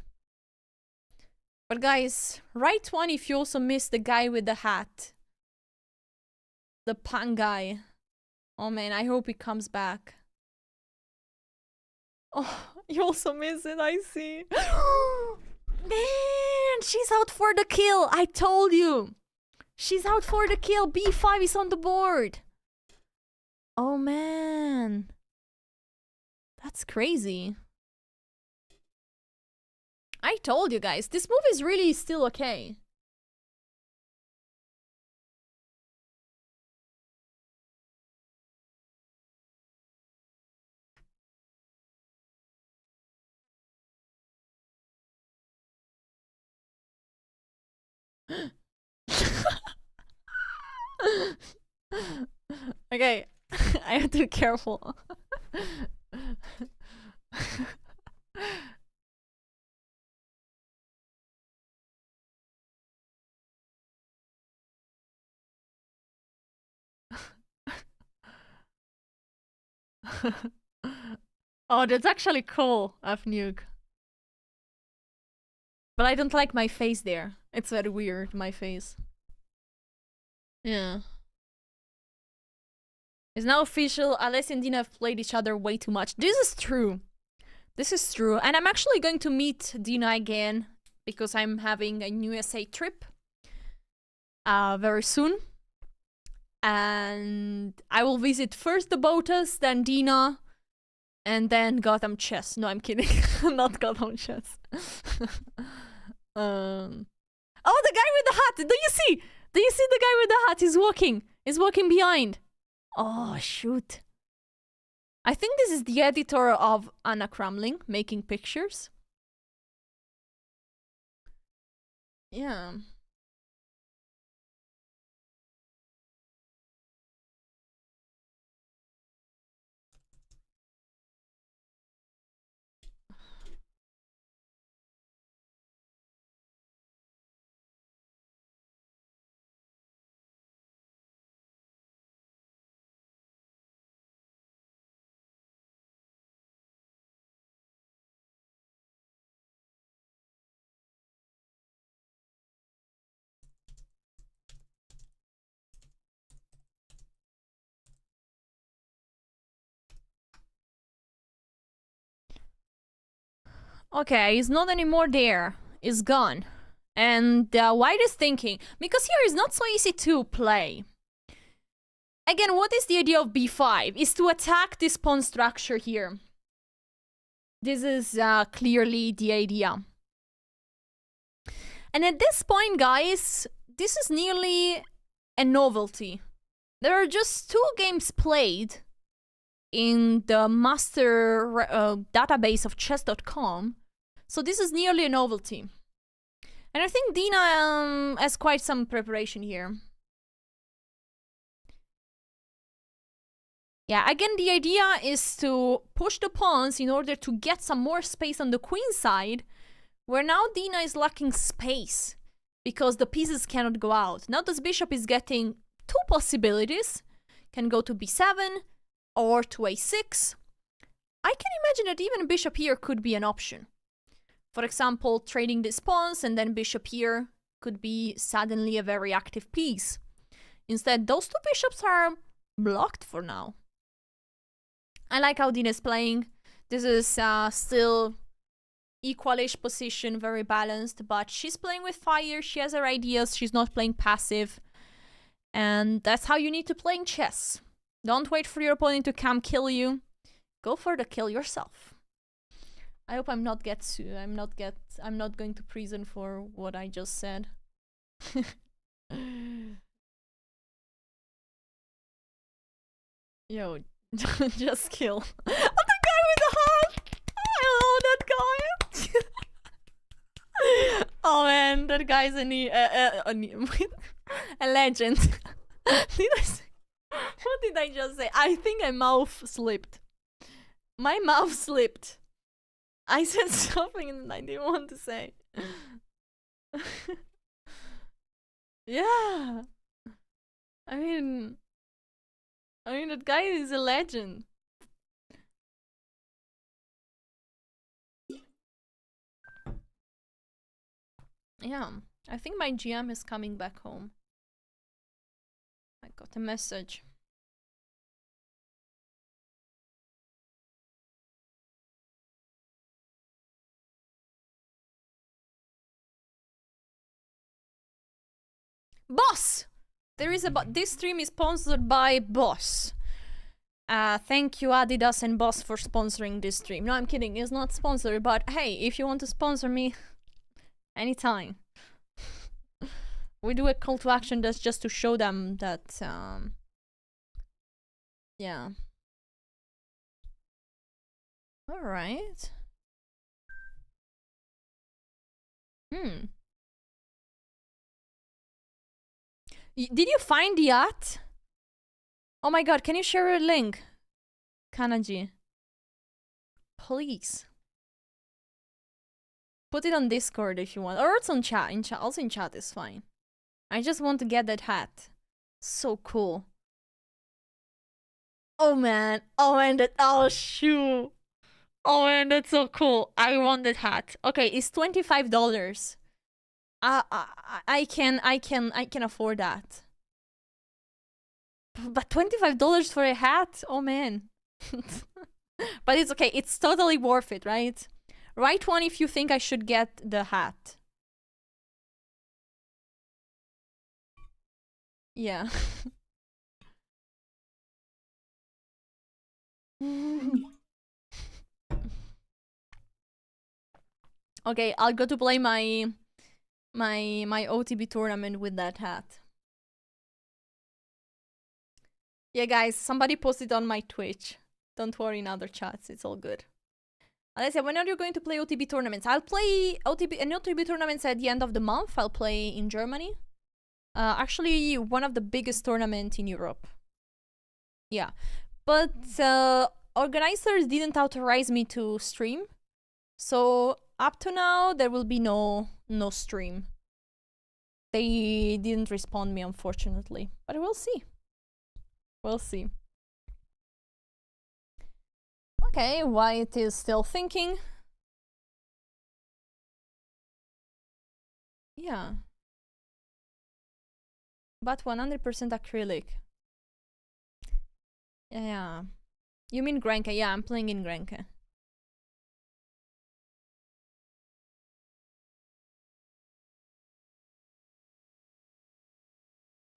Speaker 1: But guys, right one if you also miss the guy with the hat. The pun guy. Oh man, I hope he comes back. Oh, you also miss it, I see. Man, she's out for the kill. I told you. She's out for the kill. B5 is on the board. Oh, man. That's crazy. I told you guys, this move is really still okay. Okay, I have to be careful. Oh, that's actually cool, F-Nuke. But I don't like my face there. It's very weird, my face. Yeah. It's now official. Alessia and Dina have played each other way too much. This is true. This is true. And I'm actually going to meet Dina again because I'm having a USA trip very soon. And I will visit first the Botas, then Dina, and then Gotham Chess. No, I'm kidding. Not Gotham Chess. Oh, the guy with the hat! Do you see? Do you see the guy with the hat? He's walking. He's walking behind. Oh, shoot. I think this is the editor of Anna Cramling making pictures. Yeah. Okay, he's not anymore there. He's gone. And White is thinking, because here is not so easy to play. Again, what is the idea of b5? Is to attack this pawn structure here. This is clearly the idea. And at this point, guys, this is nearly a novelty. There are just 2 games played in the master database of chess.com. So this is nearly a novelty. And I think Dina has quite some preparation here. Yeah, again, the idea is to push the pawns in order to get some more space on the queen side, where now Dina is lacking space because the pieces cannot go out. Now this bishop is getting 2 possibilities. Can go to b7 or to a6. I can imagine that even bishop here could be an option. For example, trading these pawns and then bishop here could be suddenly a very active piece. Instead, those 2 bishops are blocked for now. I like how Dina is playing. This is still equalish position, very balanced, but she's playing with fire, she has her ideas, she's not playing passive. And that's how you need to play in chess. Don't wait for your opponent to come kill you. Go for the kill yourself. I hope I'm not going to prison for what I just said. Yo, just kill. Oh, the guy with the hat! I love that guy! Oh man, that guy's a legend. What did I just say? I think my mouth slipped. My mouth slipped. I said something that I didn't want to say. Yeah. I mean, that guy is a legend. Yeah, I think my GM is coming back home. I got a message. Boss! There is this stream is sponsored by Boss. Thank you Adidas and Boss for sponsoring this stream. No, I'm kidding, it's not sponsored, but hey, if you want to sponsor me, anytime. We do a call to action that's just to show them that, yeah. Alright. Did you find the yacht? Oh my god, can you share a link? Kanaji. Please. Put it on Discord if you want. Or it's on chat. Also in chat is fine. I just want to get that hat. So cool. Oh man. Oh man, shoe. Oh man, that's so cool. I want that hat. Okay, it's $25. I can afford that. But $25 for a hat? Oh man. But it's okay, it's totally worth it, right? Write one if you think I should get the hat. Yeah. Okay, I'll go to play my OTB tournament with that hat. Yeah, guys, somebody posted on my Twitch. Don't worry in other chats, it's all good. Alessia, when are you going to play OTB tournaments? I'll play OTB tournaments at the end of the month. I'll play in Germany. Actually, one of the biggest tournaments in Europe. Yeah. But organizers didn't authorize me to stream. So up to now, there will be no stream. They didn't respond me, unfortunately. But we'll see. We'll see. Okay, White is still thinking. Yeah. But 100% acrylic. Yeah. You mean Grenke? Yeah, I'm playing in Grenke.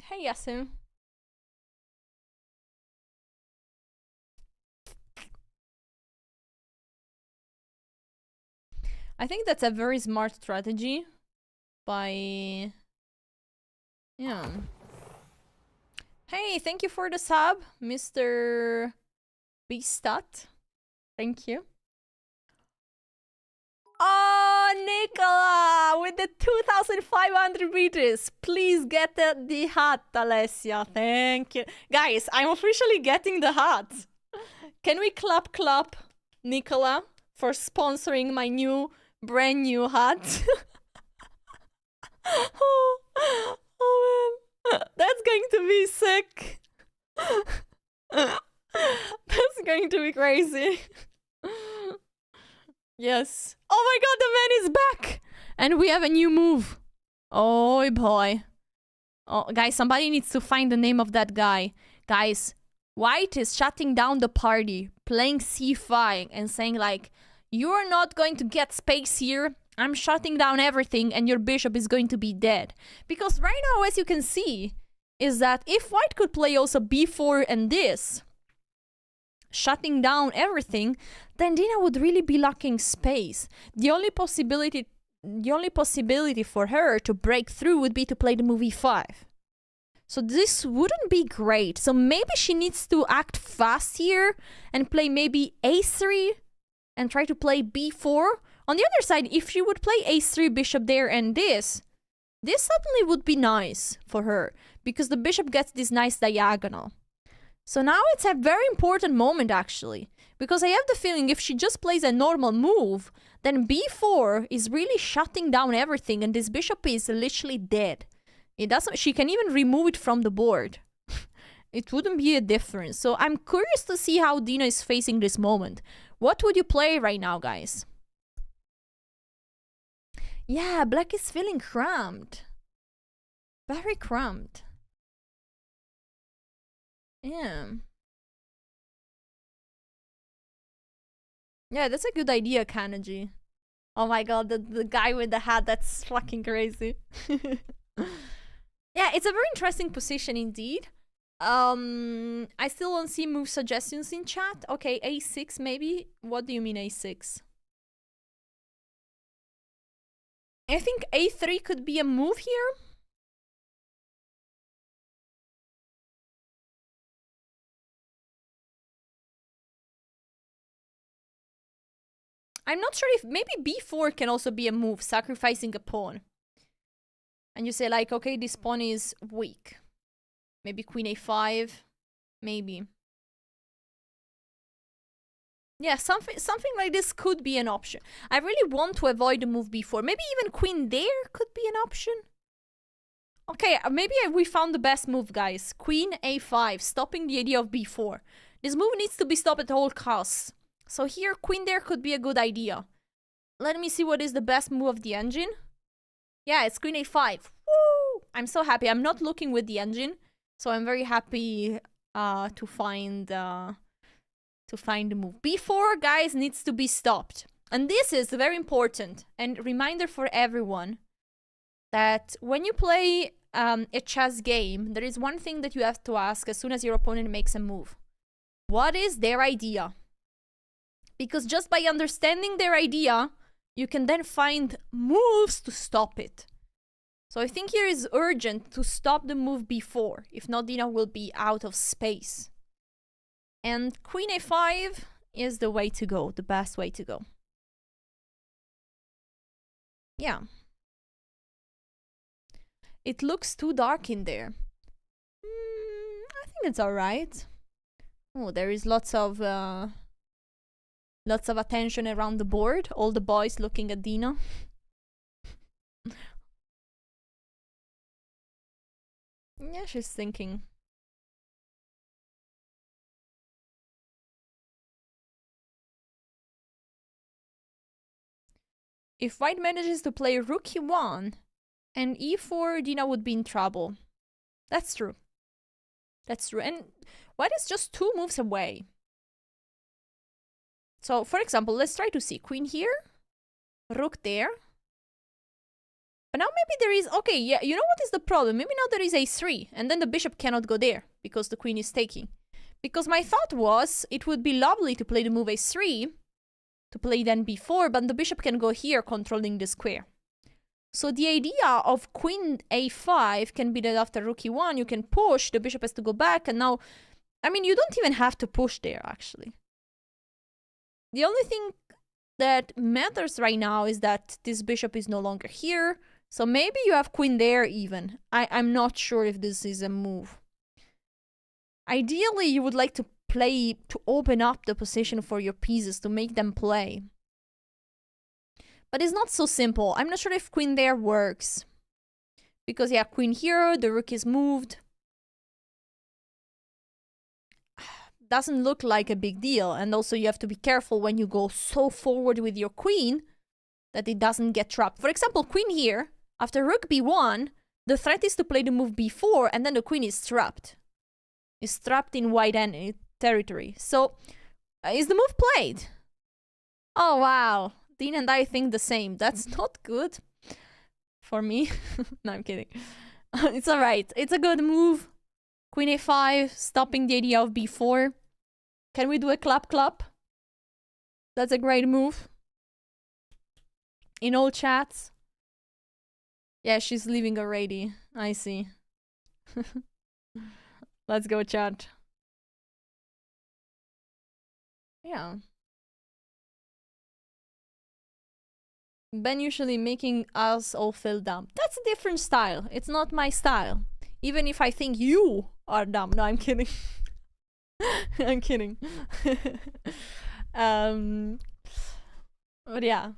Speaker 1: Hey, Yasu. I think that's a very smart strategy by... Yeah. Hey, thank you for the sub, Mr. Beastat. Thank you. Oh, Nicola, with the 2,500 meters. Please get the hat, Alessia. Thank you. Guys, I'm officially getting the hat. Can we clap, Nicola, for sponsoring my brand new hat? Oh man, that's going to be sick. That's going to be crazy. Yes. Oh my god, the man is back! And we have a new move. Oh boy. Oh, guys, somebody needs to find the name of that guy. Guys, White is shutting down the party, playing c5 and saying like, you're not going to get space here. I'm shutting down everything and your bishop is going to be dead. Because right now, as you can see, is that if White could play also b4 and this, shutting down everything, then Dina would really be lacking space. The only possibility for her to break through would be to play the move e5. So this wouldn't be great. So maybe she needs to act fast here and play maybe a3 and try to play b4. On the other side, if she would play a3 bishop there and this suddenly would be nice for her because the bishop gets this nice diagonal. So now it's a very important moment actually, because I have the feeling if she just plays a normal move, then b4 is really shutting down everything and this bishop is literally dead. She can even remove it from the board. It wouldn't be a difference. So I'm curious to see how Dina is facing this moment. What would you play right now, guys? Yeah, black is feeling cramped. Very cramped. Yeah. Yeah, that's a good idea, Kanaji. Oh my god, the guy with the hat, that's fucking crazy. Yeah, it's a very interesting position indeed. I still don't see move suggestions in chat. Okay, a6 maybe. What do you mean a6? I think a3 could be a move here. I'm not sure if maybe b4 can also be a move, sacrificing a pawn. And you say like, okay, this pawn is weak. Maybe queen a5, maybe. Yeah, something like this could be an option. I really want to avoid the move b4. Maybe even queen there could be an option. Okay, maybe we found the best move, guys. Queen a5, stopping the idea of b4. This move needs to be stopped at all costs. So here, queen there could be a good idea. Let me see what is the best move of the engine. Yeah, it's queen a5. Woo! I'm so happy. I'm not looking with the engine, so I'm very happy to find the move. b4, guys, needs to be stopped. And this is very important. And reminder for everyone that when you play a chess game, there is one thing that you have to ask as soon as your opponent makes a move. What is their idea? Because just by understanding their idea, you can then find moves to stop it. So I think here is urgent to stop the move b4. If not, Dina will be out of space. And queen a5 is the way to go, the best way to go. Yeah. It looks too dark in there. I think it's alright. Oh, there is lots of attention around the board. All the boys looking at Dina. Yeah, she's thinking. If white manages to play rook e1 and e4, Dina would be in trouble. That's true. That's true. And white is just 2 moves away. So, for example, let's try to see. Queen here, rook there. But now maybe there is... Okay, yeah, you know what is the problem? Maybe now there is a3, and then the bishop cannot go there, because the queen is taking. Because my thought was, it would be lovely to play the move a3, to play then b4, but the bishop can go here, controlling the square. So the idea of queen a5 can be that after rook e1, you can push, the bishop has to go back, and now... I mean, you don't even have to push there, actually. The only thing that matters right now is that this bishop is no longer here. So maybe you have queen there even. I'm not sure if this is a move. Ideally, you would like to play, to open up the position for your pieces, to make them play. But it's not so simple. I'm not sure if queen there works. Because yeah, queen here, the rook is moved. Doesn't look like a big deal, and also you have to be careful when you go so forward with your queen that it doesn't get trapped. For example, queen here, after rook b1, the threat is to play the move b4, and then the queen is trapped. Is trapped in white territory. So, is the move played? Oh wow, Dina and I think the same. That's not good for me. No, I'm kidding. It's alright. It's a good move. Queen a5, stopping the idea of b4. Can we do a clap clap? That's a great move. In all chats. Yeah, she's leaving already. I see. Let's go, chat. Yeah. Ben usually making us all feel dumb. That's a different style. It's not my style. Even if I think you are dumb. No, I'm kidding. I'm kidding. But yeah.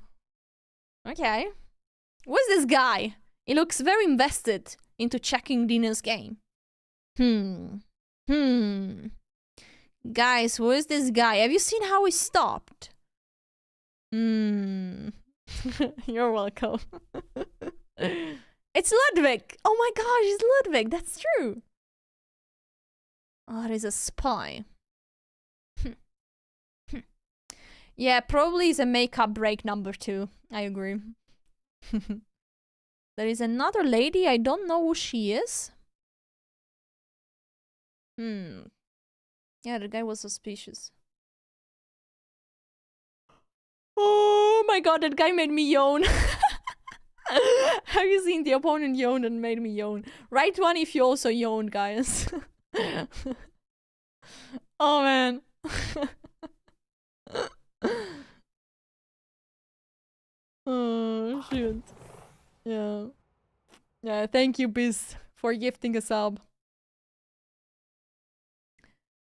Speaker 1: Okay. Who's this guy? He looks very invested into checking Dina's game. Guys, who is this guy? Have you seen how he stopped? You're welcome. It's Ludwig! Oh my gosh, it's Ludwig! That's true! Oh, he's a spy. Yeah, probably is a makeup break number 2. I agree. There is another lady. I don't know who she is. Yeah, the guy was suspicious. Oh my god, that guy made me yawn. Have you seen the opponent yawn and made me yawn? Write one if you also yawn, guys. Oh man. Oh shoot. Yeah. Yeah, thank you, Biz, for gifting a sub.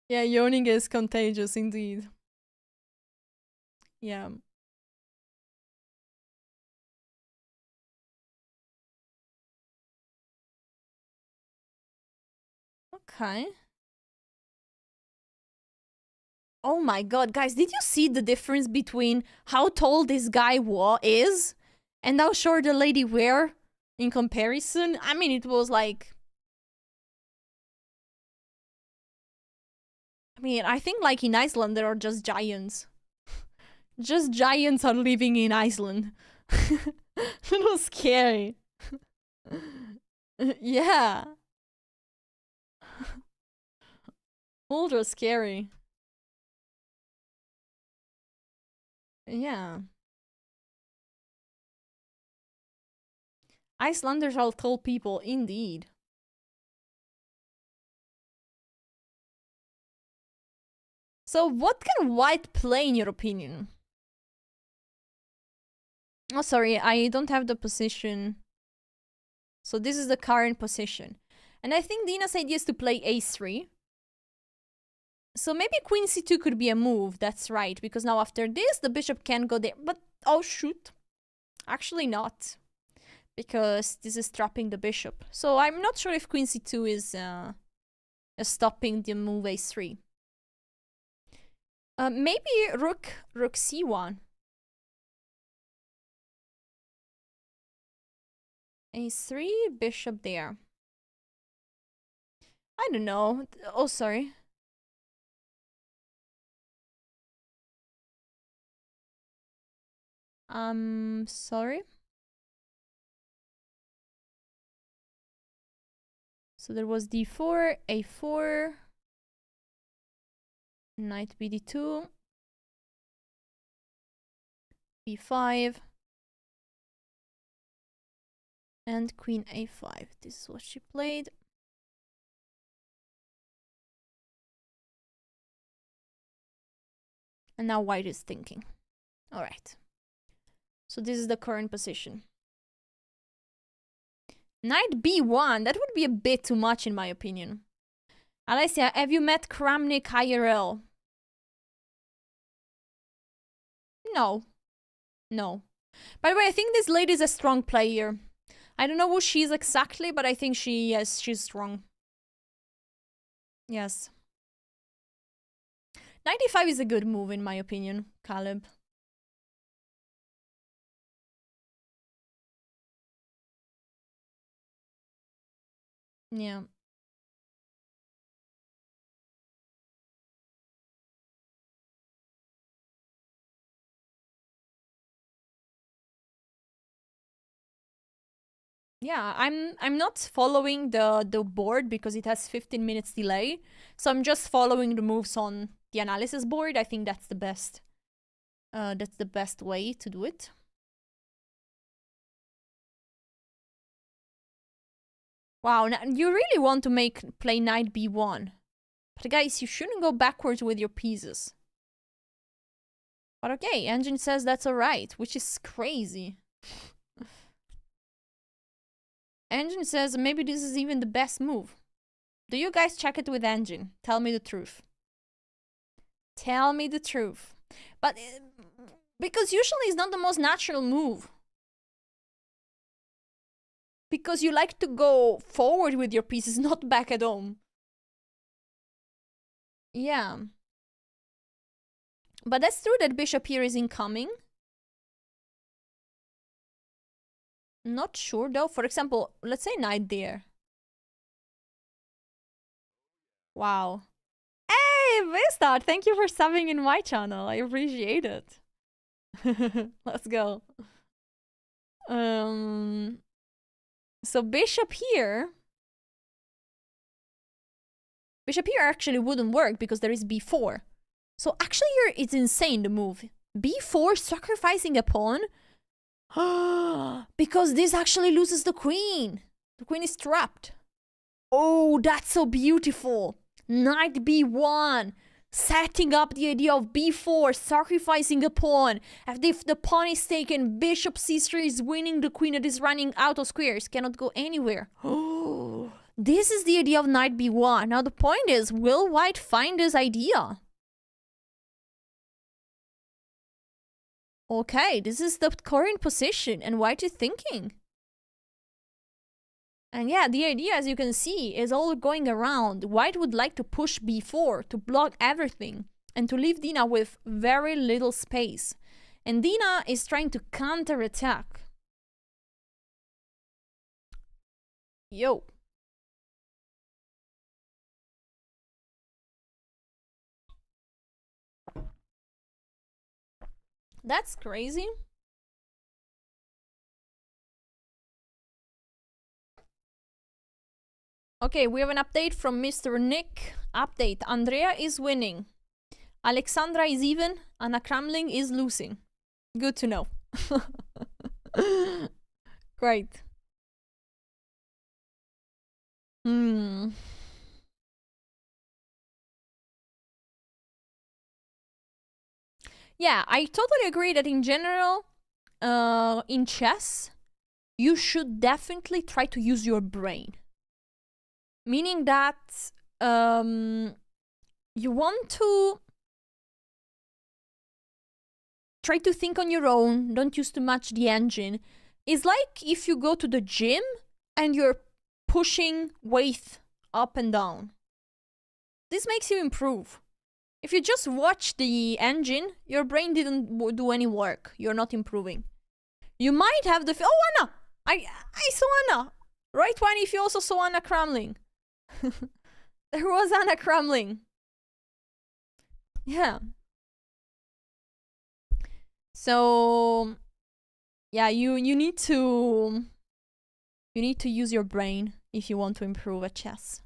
Speaker 1: Yeah, yawning is contagious indeed. Yeah. Okay. Oh my god, guys, did you see the difference between how tall this guy is and how short the lady were in comparison? I mean, it was like... I mean, I think like in Iceland there are just giants. Just giants are living in Iceland. That was scary. Yeah. Ultra scary. Yeah. Icelanders are tall people, indeed. So what can white play in your opinion? Oh, sorry, I don't have the position. So this is the current position. And I think Dina's idea is to play a3. So maybe queen c2 could be a move, that's right. Because now after this, the bishop can go there. But, oh shoot. Actually not. Because this is trapping the bishop. So I'm not sure if queen c2 is stopping the move a3. Maybe rook c1. a3, bishop there. I don't know. Oh, sorry. Sorry. So there was d4, a4, knight bd2, b5, and queen a5. This is what she played. And now white is thinking. All right. So this is the current position. Knight b1, that would be a bit too much in my opinion. Alessia, have you met Kramnik IRL? No. No. By the way, I think this lady is a strong player. I don't know who she is exactly, but I think she's strong. Yes. 95 is a good move in my opinion, Caleb. Yeah. Yeah, I'm not following the board because it has 15 minutes delay. So I'm just following the moves on the analysis board. I think that's the best way to do it. Wow, now you really want to play knight b1. But guys, you shouldn't go backwards with your pieces. But okay, Engine says that's alright, which is crazy. Engine says maybe this is even the best move. Do you guys check it with Engine? Tell me the truth. Tell me the truth. But because usually it's not the most natural move. Because you like to go forward with your pieces, not back at home. Yeah. But that's true that bishop here is incoming. Not sure though. For example, let's say knight there. Wow. Hey, Vistart, thank you for subbing in my channel. I appreciate it. Let's go. So bishop here actually wouldn't work because there is b4. So actually here it's insane, the move. b4, sacrificing a pawn. Because this actually loses the queen. The queen is trapped. Oh, that's so beautiful. Knight b1. Setting up the idea of b4, sacrificing a pawn. As if the pawn is taken, bishop c3 is winning, the queen that is running out of squares. Cannot go anywhere. Oh, this is the idea of knight b1. Now the point is, will white find this idea? Okay, this is the current position, and white is thinking. And yeah, the idea, as you can see, is all going around. White would like to push b4 to block everything and to leave Dina with very little space. And Dina is trying to counterattack. Yo. That's crazy. Okay, we have an update from Mr. Nick. Update. Andrea is winning. Alexandra is even. Anna Kramling is losing. Good to know. Great. Yeah, I totally agree that in general, in chess, you should definitely try to use your brain. Meaning that you want to try to think on your own, don't use too much the engine. It's like if you go to the gym and you're pushing weight up and down. This makes you improve. If you just watch the engine, your brain didn't do any work. You're not improving. You might have the... Oh, Anna! I saw Anna! Right one if you also saw Anna Kramling. There was Anna Kramling. Yeah. So yeah, you need to use your brain if you want to improve at chess.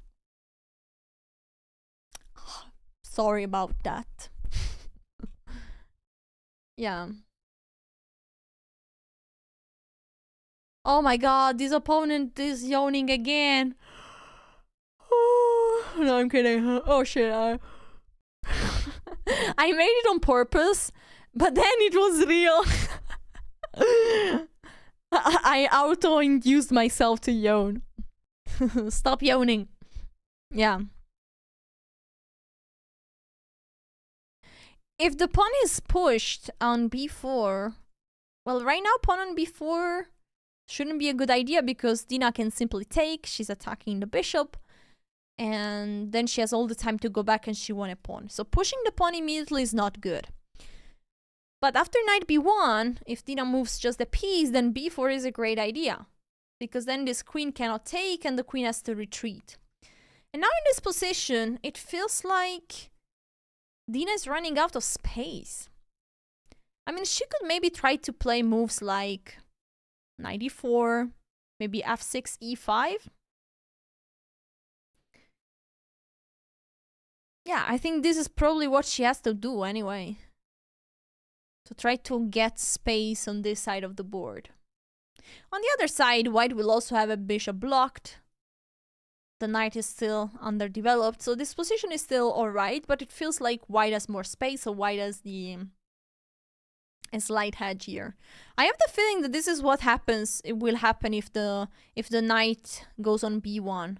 Speaker 1: Sorry about that. Yeah. Oh my god, this opponent is yawning again. No, I'm kidding. Oh shit. I made it on purpose, but then it was real. I auto-induced myself to yawn. Stop yawning. Yeah. If the pawn is pushed on b4, well, right now pawn on b4 shouldn't be a good idea because Dina can simply take. She's attacking the bishop. And then she has all the time to go back and she won a pawn. So pushing the pawn immediately is not good. But after knight b1, if Dina moves just a piece, then b4 is a great idea. Because then this queen cannot take and the queen has to retreat. And now in this position, it feels like Dina is running out of space. I mean, she could maybe try to play moves like knight e4, maybe f6, e5. Yeah, I think this is probably what she has to do anyway. To try to get space on this side of the board. On the other side, white will also have a bishop blocked. The knight is still underdeveloped, so this position is still alright, but it feels like white has more space, so white has a slight hedge here. I have the feeling that this is what happens. It will happen if the knight goes on b1.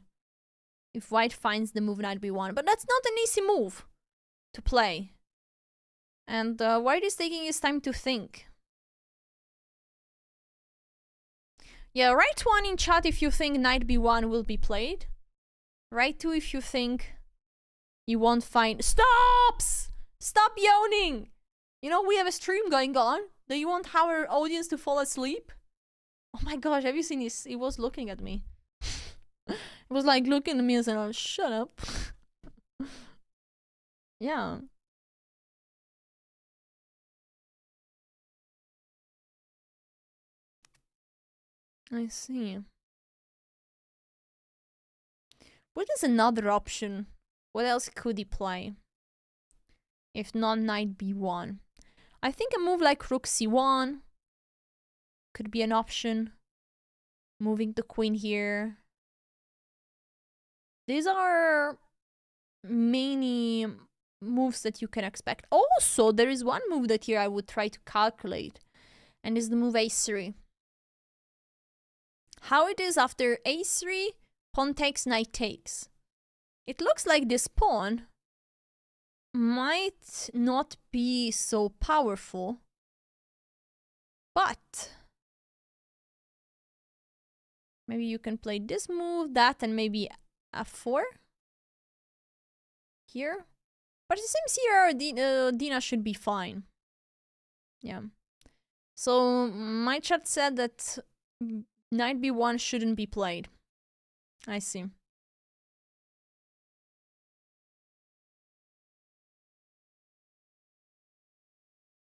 Speaker 1: If white finds the move knight b1. But that's not an easy move to play. And white is taking his time to think. Yeah, write 1 in chat if you think knight b1 will be played. Write 2 if you think you won't find... Stops! Stop yawning! You know, we have a stream going on. Do you want our audience to fall asleep? Oh my gosh, have you seen this? He was looking at me. It was like looking at me and saying, oh, shut up. Yeah. I see. What is another option? What else could he play? If not knight b1. I think a move like rook c1 could be an option. Moving the queen here. These are many moves that you can expect. Also, there is one move that here I would try to calculate. And is the move a3. How it is after a3, pawn takes, knight takes. It looks like this pawn might not be so powerful, but maybe you can play this move, that, and maybe f4 here. But it seems here Dina should be fine. Yeah. So my chat said that knight b1 shouldn't be played. I see.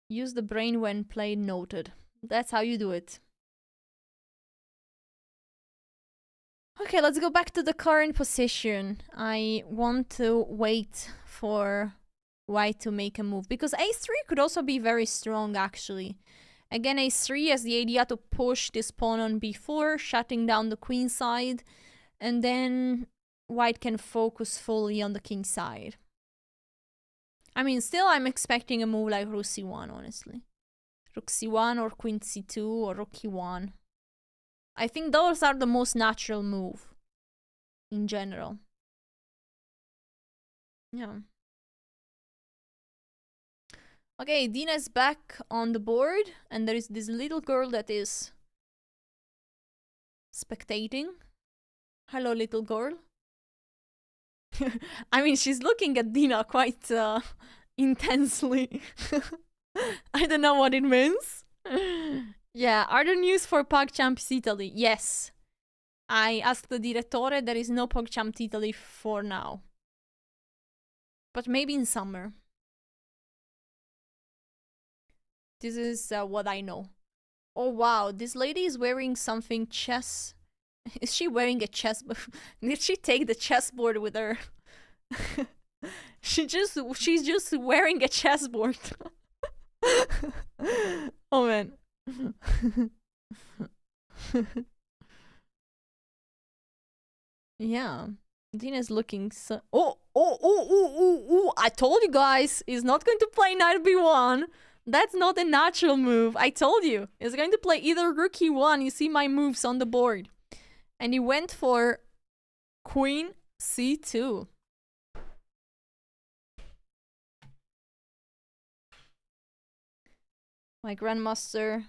Speaker 1: Use the brain when played, noted. That's how you do it. Okay, let's go back to the current position. I want to wait for white to make a move, because a3 could also be very strong, actually. Again, a3 has the idea to push this pawn on b4, shutting down the queen side, and then white can focus fully on the king side. I mean, still I'm expecting a move like rook c1, honestly. Rook c1 or queen c2 or rook e1. I think those are the most natural move in general. Yeah. Okay, Dina is back on the board, and there is this little girl that is spectating. Hello, little girl. I mean, she's looking at Dina quite intensely. I don't know what it means. Yeah, are there news for PogChamps Italy? Yes. I asked the direttore, there is no PogChamps Italy for now. But maybe in summer. This is what I know. Oh wow, this lady is wearing something chess. Is she wearing a chess? Did she take the chessboard with her? She's just wearing a chessboard. Oh man. Yeah. Dina's looking so... Oh, I told you guys, he's not going to play knight b1. That's not a natural move. I told you. He's going to play either rook e1. You see my moves on the board. And he went for queen c2. My grandmaster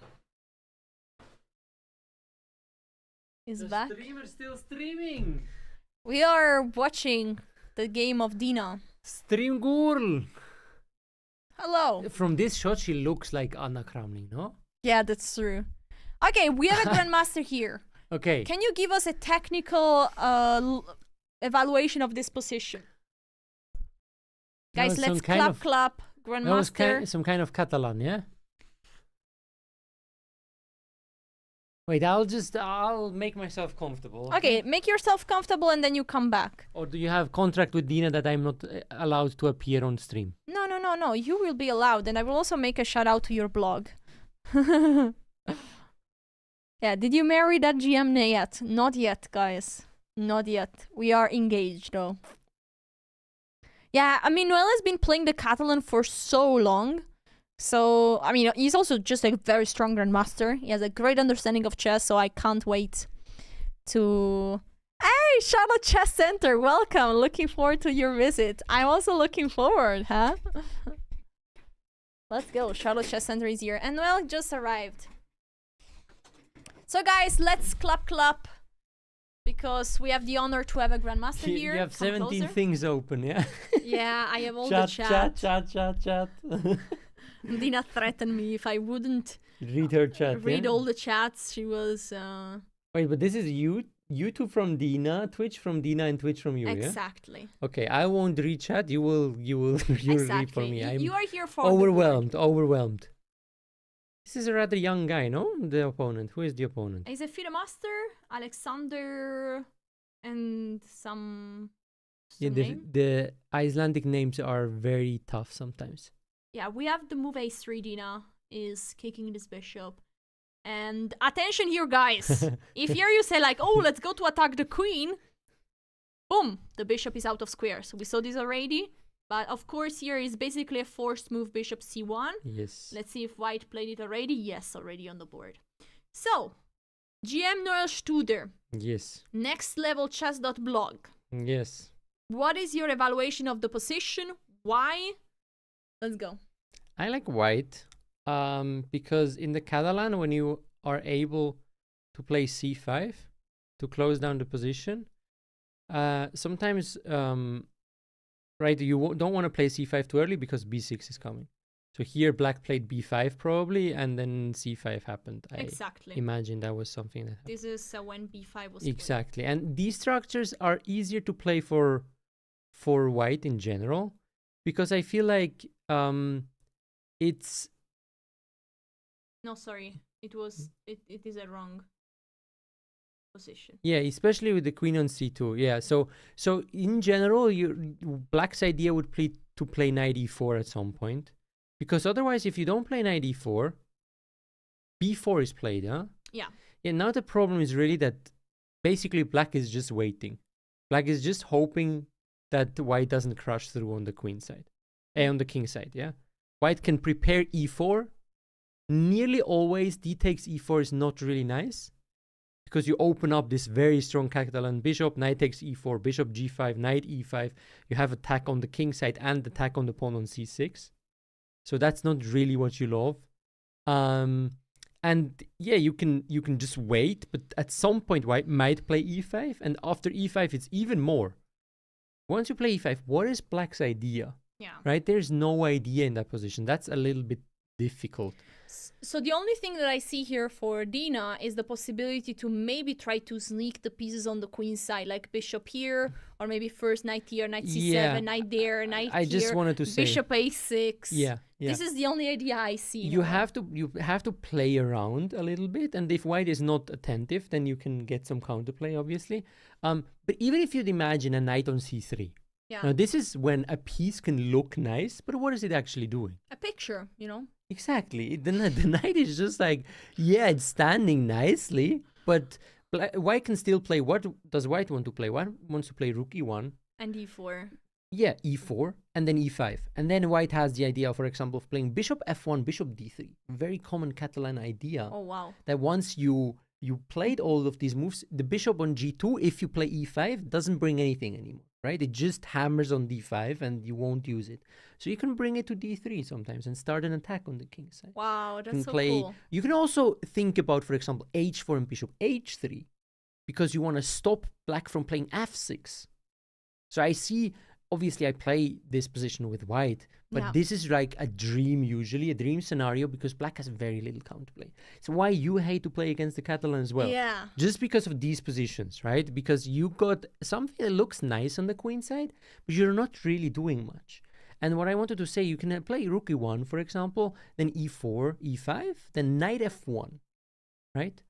Speaker 1: is back.
Speaker 2: The streamer's still streaming.
Speaker 1: We are watching the game of Dina.
Speaker 2: Stream girl.
Speaker 1: Hello.
Speaker 2: From this shot, she looks like Anna Kramling, no?
Speaker 1: Yeah, that's true. Okay, we have a grandmaster here.
Speaker 2: Okay.
Speaker 1: Can you give us a technical evaluation of this position? Guys, let's clap. Grandmaster.
Speaker 2: That was some kind of Catalan, yeah? Wait, I'll make myself comfortable.
Speaker 1: Okay, make yourself comfortable and then you come back.
Speaker 2: Or do you have contract with Dina that I'm not allowed to appear on stream?
Speaker 1: No. You will be allowed, and I will also make a shout out to your blog. Yeah, did you marry that GM yet? Not yet, guys. Not yet. We are engaged, though. Yeah, I mean, Noel has been playing the Catalan for so long. So, I mean, he's also just a very strong grandmaster. He has a great understanding of chess, so I can't wait to... Hey, Charlotte Chess Center, welcome. Looking forward to your visit. I'm also looking forward, huh? Let's go. Charlotte Chess Center is here. And Noel just arrived. So, guys, let's clap. Because we have the honor to have a grandmaster here.
Speaker 2: You have 17 things open, yeah?
Speaker 1: Yeah, I have all the chat.
Speaker 2: Chat.
Speaker 1: Dina threatened me if I wouldn't
Speaker 2: read her chat.
Speaker 1: Read all the chats. She was...
Speaker 2: Wait, but this is YouTube from Dina, Twitch from Dina, and Twitch from you,
Speaker 1: exactly.
Speaker 2: Yeah? Okay, I won't read chat. You will read for me.
Speaker 1: You are here for
Speaker 2: overwhelmed. This is a rather young guy, no? The opponent. Who is the opponent?
Speaker 1: He's a FIDE master, Alexander and some
Speaker 2: Yeah,
Speaker 1: name.
Speaker 2: the Icelandic names are very tough sometimes.
Speaker 1: Yeah, we have the move a3. Dina is kicking this bishop. And attention here, guys. If here you say like, oh, let's go to attack the queen, boom, the bishop is out of square. So we saw this already. But of course here is basically a forced move, bishop c1.
Speaker 2: Yes.
Speaker 1: Let's see if white played it already. Yes, already on the board. So, GM Noel Studer.
Speaker 2: Yes.
Speaker 1: Next level chess.blog.
Speaker 2: Yes.
Speaker 1: What is your evaluation of the position? Why? Let's go.
Speaker 2: I like white because in the Catalan, when you are able to play c5 to close down the position, sometimes, right, you don't want to play c5 too early because b6 is coming. So here black played b5 probably, and then c5 happened.
Speaker 1: Exactly.
Speaker 2: I imagine that was something that happened.
Speaker 1: This is when b5 was
Speaker 2: Exactly. And these structures are easier to play for white in general, because I feel like it's...
Speaker 1: No, sorry. It is a wrong position.
Speaker 2: Yeah, especially with the queen on c2. Yeah, so in general, black's idea would be to play knight e4 at some point, because otherwise, if you don't play knight e4, b4 is played, huh?
Speaker 1: Yeah.
Speaker 2: Yeah, now the problem is really that basically black is just waiting. Black is just hoping that white doesn't crush through on the queen side. On the king side, yeah? White can prepare e4. Nearly always d takes e4 is not really nice, because you open up this very strong Catalan bishop, knight takes e4, bishop g5, knight e5. You have attack on the king side and attack on the pawn on c6. So that's not really what you love. And yeah, you can just wait, but at some point white might play e5, and after e5 it's even more. Once you play e5, what is black's idea?
Speaker 1: Yeah.
Speaker 2: Right? There's no idea in that position. That's a little bit difficult.
Speaker 1: So the only thing that I see here for Dina is the possibility to maybe try to sneak the pieces on the queen side, like bishop here, or maybe first knight here, knight c7,
Speaker 2: Yeah.
Speaker 1: knight there, knight here.
Speaker 2: I just wanted to say
Speaker 1: bishop a6.
Speaker 2: Yeah.
Speaker 1: This is the only idea I see.
Speaker 2: You have to play around a little bit, and if white is not attentive, then you can get some counterplay, obviously. But even if you'd imagine a knight on c3, now this is when a piece can look nice, but what is it actually doing?
Speaker 1: A picture, you know.
Speaker 2: Exactly. The knight is just like, yeah, it's standing nicely, but white can still play. What does white want to play? White wants to play rook e1.
Speaker 1: And e4.
Speaker 2: Yeah, e4, and then e5. And then white has the idea, for example, of playing bishop f1, bishop d3. Very common Catalan idea.
Speaker 1: Oh, wow.
Speaker 2: That once you played all of these moves, the bishop on g2, if you play e5, doesn't bring anything anymore, right? It just hammers on d5 and you won't use it. So you can bring it to d3 sometimes and start an attack on the king side.
Speaker 1: Wow, that's so cool.
Speaker 2: You can also think about, for example, h4 and bishop h3, because you want to stop black from playing f6. So I see... Obviously, I play this position with white, but this is like a dream, usually a dream scenario, because black has very little counterplay. So why you hate to play against the Catalan as well?
Speaker 1: Yeah.
Speaker 2: Just because of these positions, right? Because you got something that looks nice on the queen side, but you're not really doing much. And what I wanted to say, you can play rook e1, for example, then e4, e5, then knight f1, right?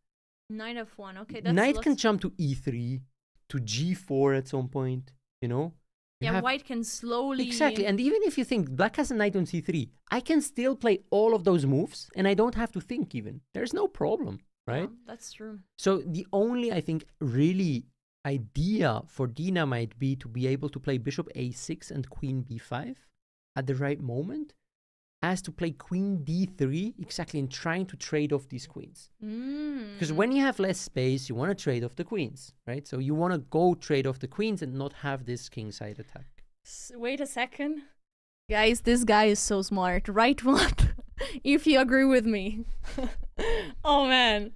Speaker 1: Knight f1, okay. That's
Speaker 2: knight can jump to e3, to g4 at some point, you know?
Speaker 1: Yeah, white can slowly...
Speaker 2: Exactly, and even if you think black has a knight on c3, I can still play all of those moves, and I don't have to think even. There's no problem, right?
Speaker 1: Yeah, that's true.
Speaker 2: So the only, I think, really idea for Dina might be to be able to play bishop a6 and queen b5 at the right moment, as to play queen d3, exactly, and trying to trade off these queens. Because when you have less space, you want to trade off the queens, right? So you want to go trade off the queens and not have this king side attack.
Speaker 1: Wait a second. Guys, this guy is so smart. Write one if you agree with me. Oh man,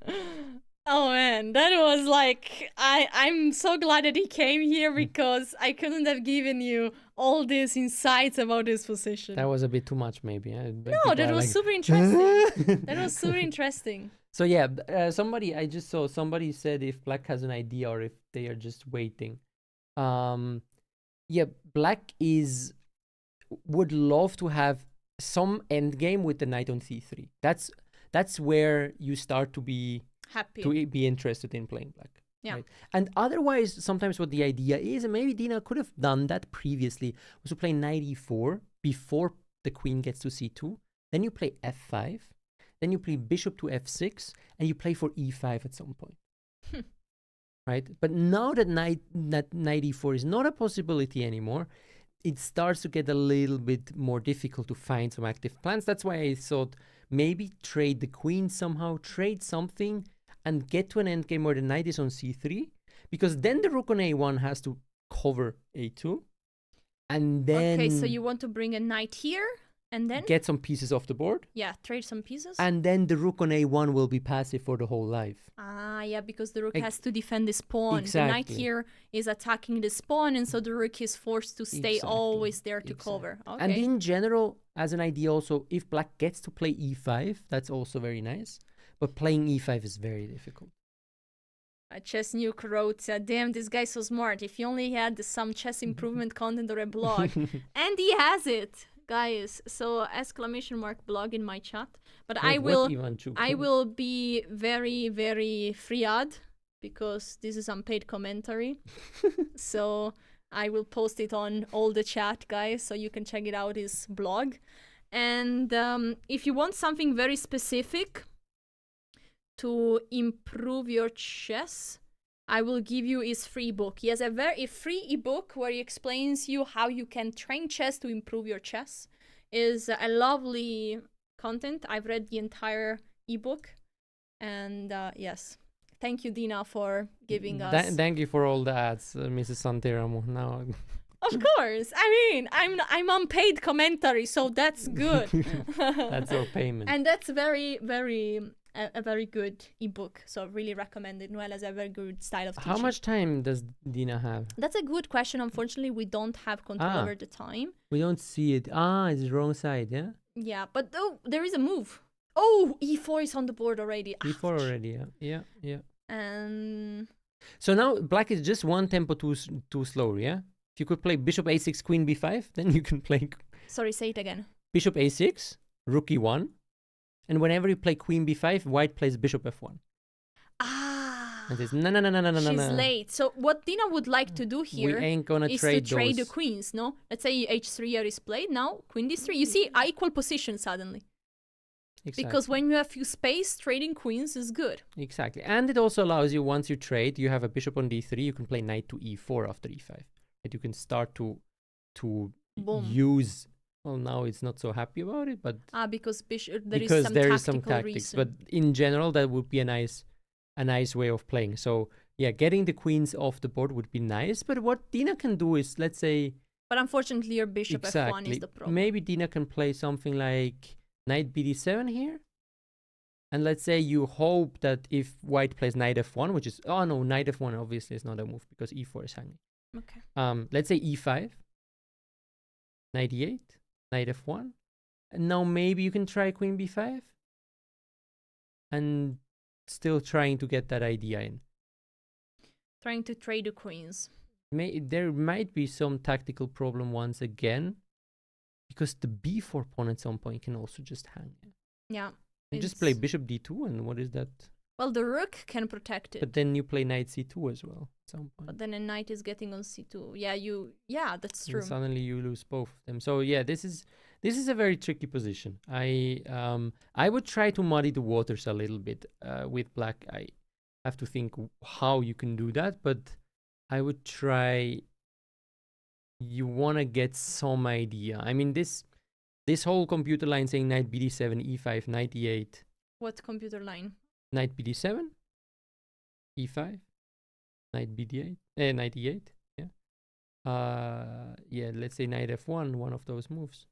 Speaker 1: that was like, I'm so glad that he came here, because I couldn't have given you all these insights about this position.
Speaker 2: That was a bit too much, maybe.
Speaker 1: No, that was super interesting. That was super interesting.
Speaker 2: So yeah, I just saw somebody said if black has an idea or if they are just waiting. Yeah, black would love to have some endgame with the knight on c3. That's where you start to be
Speaker 1: happy,
Speaker 2: to be interested in playing black.
Speaker 1: Yeah.
Speaker 2: Right? And otherwise, sometimes what the idea is, and maybe Dina could have done that previously, was to play knight e4 before the queen gets to c2. Then you play f5. Then you play bishop to f6, and you play for e5 at some point. Right? But now that knight e4 is not a possibility anymore, it starts to get a little bit more difficult to find some active plans. That's why I thought maybe trade the queen somehow, trade something, and get to an endgame where the knight is on c3, because then the rook on a1 has to cover a2, and then
Speaker 1: Okay, so you want to bring a knight here, and then
Speaker 2: get some pieces off the board,
Speaker 1: trade some pieces.
Speaker 2: and then the rook on a1 will be passive for the whole life.
Speaker 1: Yeah, because the rook has to defend this pawn.
Speaker 2: Exactly.
Speaker 1: The knight here is attacking this pawn, and so the rook is forced to stay always there to cover. Okay.
Speaker 2: And in general, as an idea also, if black gets to play e5, that's also very nice. But playing e5 is very difficult.
Speaker 1: Chess Nuke wrote, damn, this guy's so smart. If he only had some chess improvement content or a blog. And he has it, guys. So !blog in my chat. But I will be very, very free-ad, because this is unpaid commentary. So I will post it on all the chat, guys, so you can check it out, his blog. And if you want something very specific to improve your chess, I will give you his free book. He has a very free ebook where he explains you how you can train chess to improve your chess. Is a lovely content. I've read the entire ebook, and yes, thank you, Dina, for giving us.
Speaker 2: Thank you for all the ads, Mrs. Santeramo. Now,
Speaker 1: of course. I mean, I'm unpaid commentary, so that's good.
Speaker 2: That's our payment,
Speaker 1: and that's very, very. A very good ebook, so really recommend it. Noel has a very good style of teaching.
Speaker 2: How much time does Dina have?
Speaker 1: That's a good question. Unfortunately, we don't have control over the time.
Speaker 2: We don't see it. It's the wrong side, yeah?
Speaker 1: Yeah, but there is a move. Oh, e4 is on the board already.
Speaker 2: e4 already, yeah. So now black is just one tempo too slow, yeah? If you could play bishop a6, queen b5, then you can play...
Speaker 1: Sorry, say it again.
Speaker 2: Bishop a6, rook e1. And whenever you play queen b5, white plays bishop f1. And says, no.
Speaker 1: She's late. So what Dina would like to do here
Speaker 2: we ain't gonna
Speaker 1: is
Speaker 2: trade
Speaker 1: to trade
Speaker 2: those.
Speaker 1: the queens, no? Let's say h3 here is played, now queen d3. You see, equal position suddenly.
Speaker 2: Exactly.
Speaker 1: Because when you have few space, trading queens is good.
Speaker 2: Exactly. And it also allows you, once you trade, you have a bishop on d3, you can play knight to e4 after e5. Right? You can start to use... Well, now it's not so happy about it, but
Speaker 1: because
Speaker 2: there is some tactics.
Speaker 1: reason.
Speaker 2: But in general, that would be a nice way of playing. So yeah, getting the queens off the board would be nice. But what Dina can do is, let's say,
Speaker 1: but unfortunately, your bishop f1 is the problem.
Speaker 2: Maybe Dina can play something like knight bd7 here, and let's say you hope that if white plays knight f1, which is knight f1 obviously is not a move because e4 is hanging.
Speaker 1: Okay.
Speaker 2: Let's say e5, knight e8. Knight f1, and now maybe you can try queen b5, and still trying to get that idea in.
Speaker 1: Trying to trade the queens.
Speaker 2: There might be some tactical problem once again, because the b4 pawn at some point can also just hang.
Speaker 1: Yeah.
Speaker 2: You just play bishop d2, and what is that?
Speaker 1: Well, the rook can protect it.
Speaker 2: But then you play knight c2 as well at some point.
Speaker 1: But then a knight is getting on c2. Yeah, that's true.
Speaker 2: And suddenly you lose both of them. So yeah, this is a very tricky position. I would try to muddy the waters a little bit with black. I have to think how you can do that, but I would try. You want to get some idea. I mean, this whole computer line saying knight bd7, e5, knight e8.
Speaker 1: What computer line?
Speaker 2: Knight bd7, e5, knight bd8, knight e8, yeah. Let's say knight f1, one of those moves.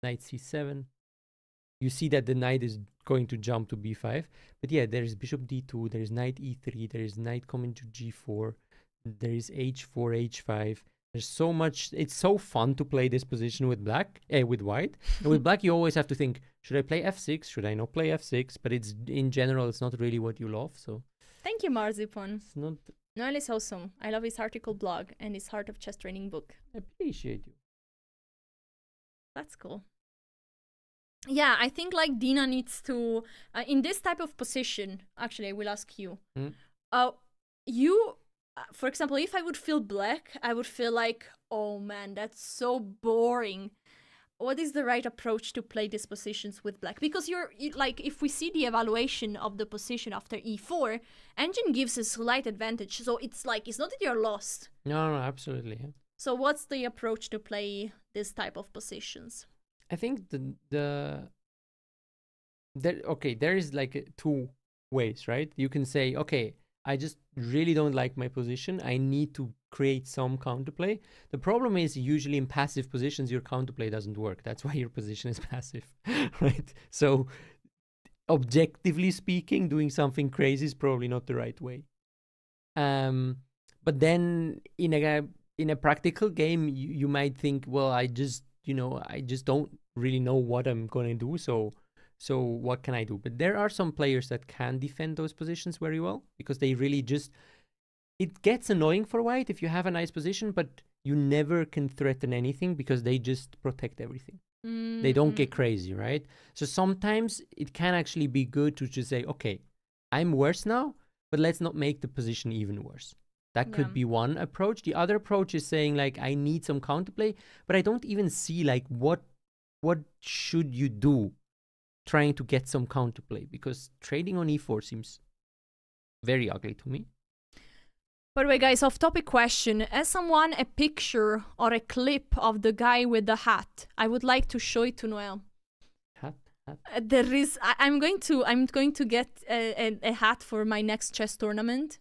Speaker 2: Knight c7. You see that the knight is going to jump to b5. But yeah, there is bishop d2, there is knight e3, there is knight coming to g4, there is h4, h5. There's so much. It's so fun to play this position with with white. And with black, you always have to think, should I play f6? Should I not play f6? But it's in general, it's not really what you love. So
Speaker 1: thank you, Marzipan.
Speaker 2: It's not.
Speaker 1: Noel is awesome. I love his article blog and his Heart of Chess training book.
Speaker 2: I appreciate you.
Speaker 1: That's cool. Yeah, I think like Dina needs to in this type of position. Actually, I will ask you. for example, if I would feel black, I would feel like, oh man, that's so boring. What is the right approach to play these positions with black? Because like, if we see the evaluation of the position after e4, engine gives a slight advantage. So it's like, it's not that you're lost.
Speaker 2: No, absolutely. Yeah.
Speaker 1: So what's the approach to play this type of positions?
Speaker 2: I think there is like two ways, right? You can say, okay, I just really don't like my position. I need to create some counterplay. The problem is usually in passive positions, your counterplay doesn't work. That's why your position is passive, right? So objectively speaking, doing something crazy is probably not the right way. But then in a practical game, you might think, well, I just don't really know what I'm gonna do. So what can I do? But there are some players that can defend those positions very well, because they really it gets annoying for white if you have a nice position, but you never can threaten anything because they just protect everything. Mm-hmm. They don't get crazy, right? So sometimes it can actually be good to just say, okay, I'm worse now, but let's not make the position even worse. That could be one approach. The other approach is saying, like, I need some counterplay, but I don't even see, like, what should you do trying to get some counterplay, because trading on e4 seems very ugly to me.
Speaker 1: By the way, guys, off-topic question. Has someone a picture or a clip of the guy with the hat? I would like to show it to Noel.
Speaker 2: Hat?
Speaker 1: There is. I'm going to get a hat for my next chess tournament,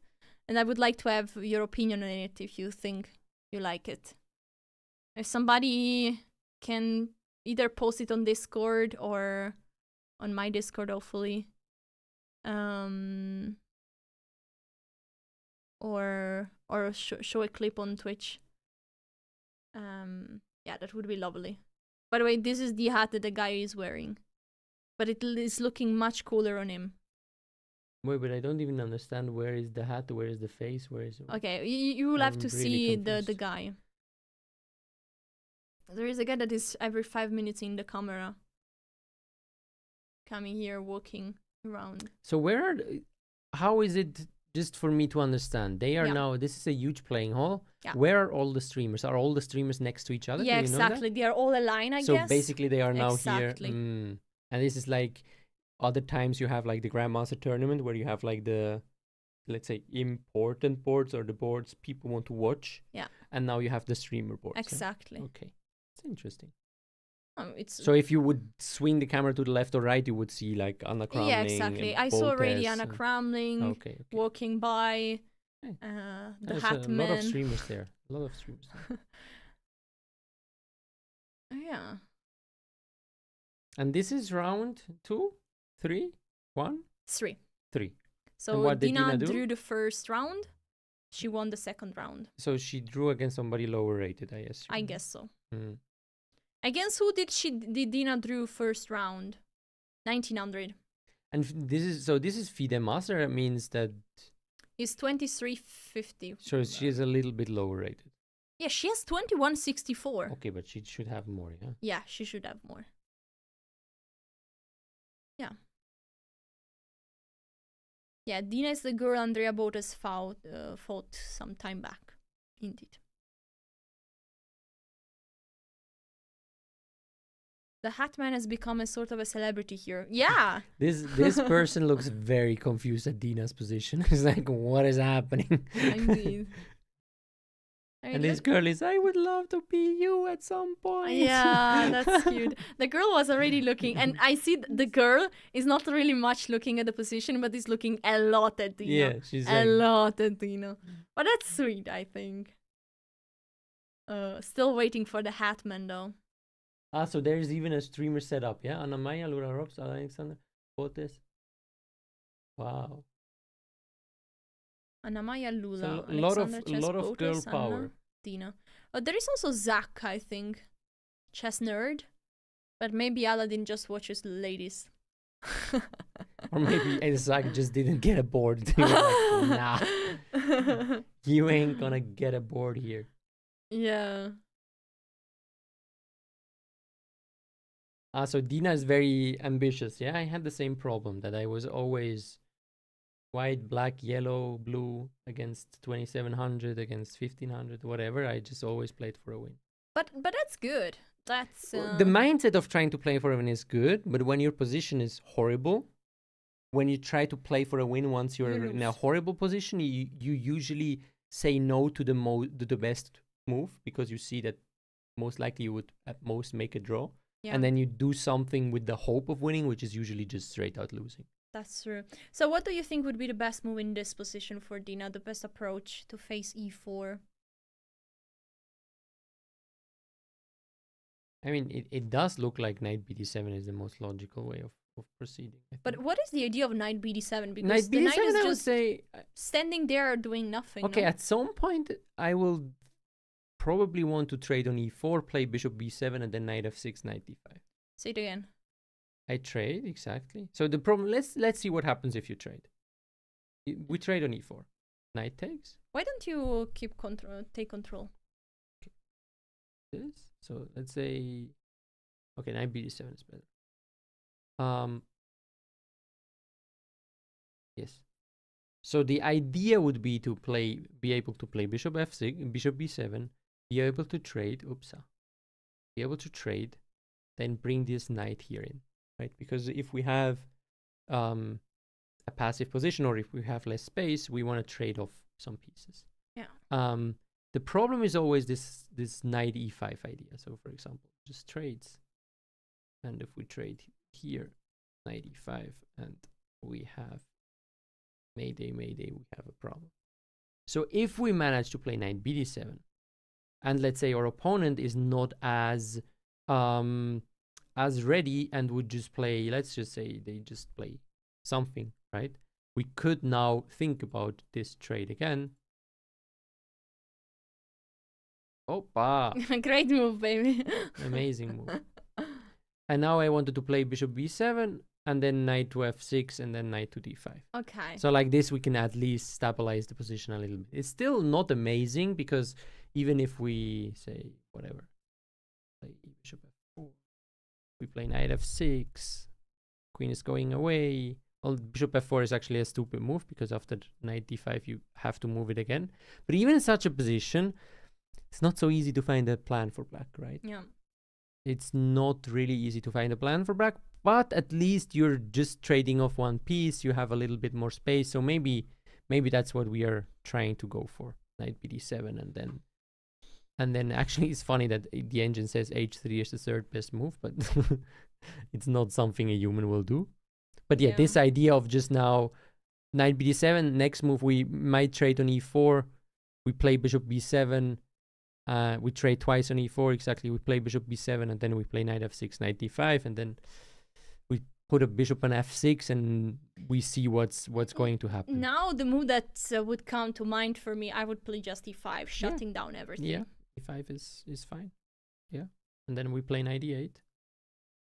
Speaker 1: and I would like to have your opinion on it if you think you like it. If somebody can either post it on Discord or on my Discord, hopefully. Or show a clip on Twitch. Yeah, that would be lovely. By the way, this is the hat that the guy is wearing, but it is looking much cooler on him.
Speaker 2: Wait, but I don't even understand. Where is the hat? Where is the face? Where is?
Speaker 1: Okay, you will have to really see the guy. There is a guy that is every 5 minutes in the camera, coming here, walking around.
Speaker 2: So how is it? Just for me to understand, they are now, this is a huge playing hall. Yeah. Where are all the streamers? Are all the streamers next to each other?
Speaker 1: Yeah, exactly. They are all aligned, I guess.
Speaker 2: So basically they are now here. And this is like, other times you have like the Grandmaster tournament where you have like the, let's say, important boards, or the boards people want to watch.
Speaker 1: Yeah.
Speaker 2: And now you have the streamer boards.
Speaker 1: Exactly.
Speaker 2: Yeah? Okay. It's interesting.
Speaker 1: So
Speaker 2: if you would swing the camera to the left or right, you would see like Anna Kramling.
Speaker 1: Yeah, exactly. I saw already Anna Kramling walking by. The Hatman.
Speaker 2: A lot of streamers there.
Speaker 1: Yeah.
Speaker 2: And this is round 2, 3, 1?
Speaker 1: 3.
Speaker 2: 3.
Speaker 1: So what did Dina drew the first round. She won the second round.
Speaker 2: So she drew against somebody lower rated, I assume.
Speaker 1: I guess so. Against who did Dina drew first round? 1900. And
Speaker 2: this is FIDE Master. It means that
Speaker 1: he's 2350.
Speaker 2: So she is a little bit lower rated.
Speaker 1: Yeah, she has 2164.
Speaker 2: Okay, but she should have more, yeah?
Speaker 1: Yeah, she should have more. Yeah. Yeah, Dina is the girl Andrea Botes fought some time back. Indeed. The Hatman has become a sort of a celebrity here. Yeah.
Speaker 2: This person looks very confused at Dina's position. It's like, what is happening?
Speaker 1: Indeed.
Speaker 2: And this girl is, I would love to be you at some point.
Speaker 1: Yeah, that's cute. The girl was already looking, and I see the girl is not really much looking at the position, but is looking a lot at Dina.
Speaker 2: Yeah, she's
Speaker 1: a lot at Dina. But that's sweet, I think. Still waiting for the Hatman, though.
Speaker 2: So there's even a streamer set up, yeah? Anna Maya, Laura Robs, Alexander, Botes. Wow.
Speaker 1: Anna Maya, Lula,
Speaker 2: so a lot of girl
Speaker 1: Botes,
Speaker 2: power.
Speaker 1: Anna, Dina. There is also Zach, I think. Chess nerd. But maybe Aladdin just watches ladies.
Speaker 2: Or maybe Zach just didn't get a board. He was like, nah. You ain't gonna get a board here.
Speaker 1: Yeah.
Speaker 2: So Dina is very ambitious. Yeah, I had the same problem that I was always white, black, yellow, blue against 2700, against 1500, whatever. I just always played for a win.
Speaker 1: But that's good. That's
Speaker 2: The mindset of trying to play for a win is good, but when your position is horrible, when you try to play for a win once you're
Speaker 1: You
Speaker 2: in a
Speaker 1: lose.
Speaker 2: horrible position, you usually say no to the best move because you see that most likely you would at most make a draw.
Speaker 1: yeah.
Speaker 2: And then you do something with the hope of winning, which is usually just straight out losing.
Speaker 1: That's true. So what do you think would be the best move in this position for Dina? The best approach to face e4?
Speaker 2: I mean, it does look like knight bd7 is the most logical way of proceeding. I
Speaker 1: But
Speaker 2: think.
Speaker 1: what is the idea of knight bd7? Because
Speaker 2: Knight
Speaker 1: the
Speaker 2: bd7,
Speaker 1: knight is
Speaker 2: I would
Speaker 1: just
Speaker 2: say...
Speaker 1: standing there doing nothing.
Speaker 2: Okay,
Speaker 1: no?
Speaker 2: at some point, I will probably want to trade on e4, play bishop b7, and then knight f6, knight d5.
Speaker 1: Say it again.
Speaker 2: I trade, exactly. So the problem, let's see what happens if you trade. We trade on e4. Knight takes.
Speaker 1: Why don't you take control?
Speaker 2: This. So let's say, okay, knight bd7 is better. Yes. So the idea would be to be able to play bishop f6, bishop b7, be able to trade, be able to trade, then bring this knight here in, right? Because if we have a passive position or if we have less space, we want to trade off some pieces.
Speaker 1: Yeah.
Speaker 2: The problem is always this knight e5 idea. So for example, just trades. And if we trade here, knight e5, and we have mayday, mayday, we have a problem. So if we manage to play knight bd7, and let's say our opponent is not as ready and would just play, let's just say they just play something, right? We could now think about this trade again. Opa!
Speaker 1: Great move, baby.
Speaker 2: Amazing move. And now I wanted to play bishop b7 and then knight to f6 and then knight to d5.
Speaker 1: Okay.
Speaker 2: So like this, we can at least stabilize the position a little bit. It's still not amazing because even if we say whatever, play bishop f4, we play knight f6, queen is going away. Well, bishop f4 is actually a stupid move because after knight d5 you have to move it again. But even in such a position, it's not so easy to find a plan for black, right?
Speaker 1: Yeah.
Speaker 2: It's not really easy to find a plan for black, but at least you're just trading off one piece. You have a little bit more space, so maybe that's what we are trying to go for. Knight bd7, and then actually it's funny that the engine says h3 is the third best move, but it's not something a human will do. But yeah, this idea of just now knight bd7, next move we might trade on e4, we play bishop b7. We trade twice on e4, exactly. We play bishop b7 and then we play knight f6, knight d5, and then we put a bishop on f6 and we see what's going to happen.
Speaker 1: Now the move that would come to mind for me, I would play just e5, shutting down everything.
Speaker 2: Yeah, e5 is fine. Yeah, and then we play knight e8.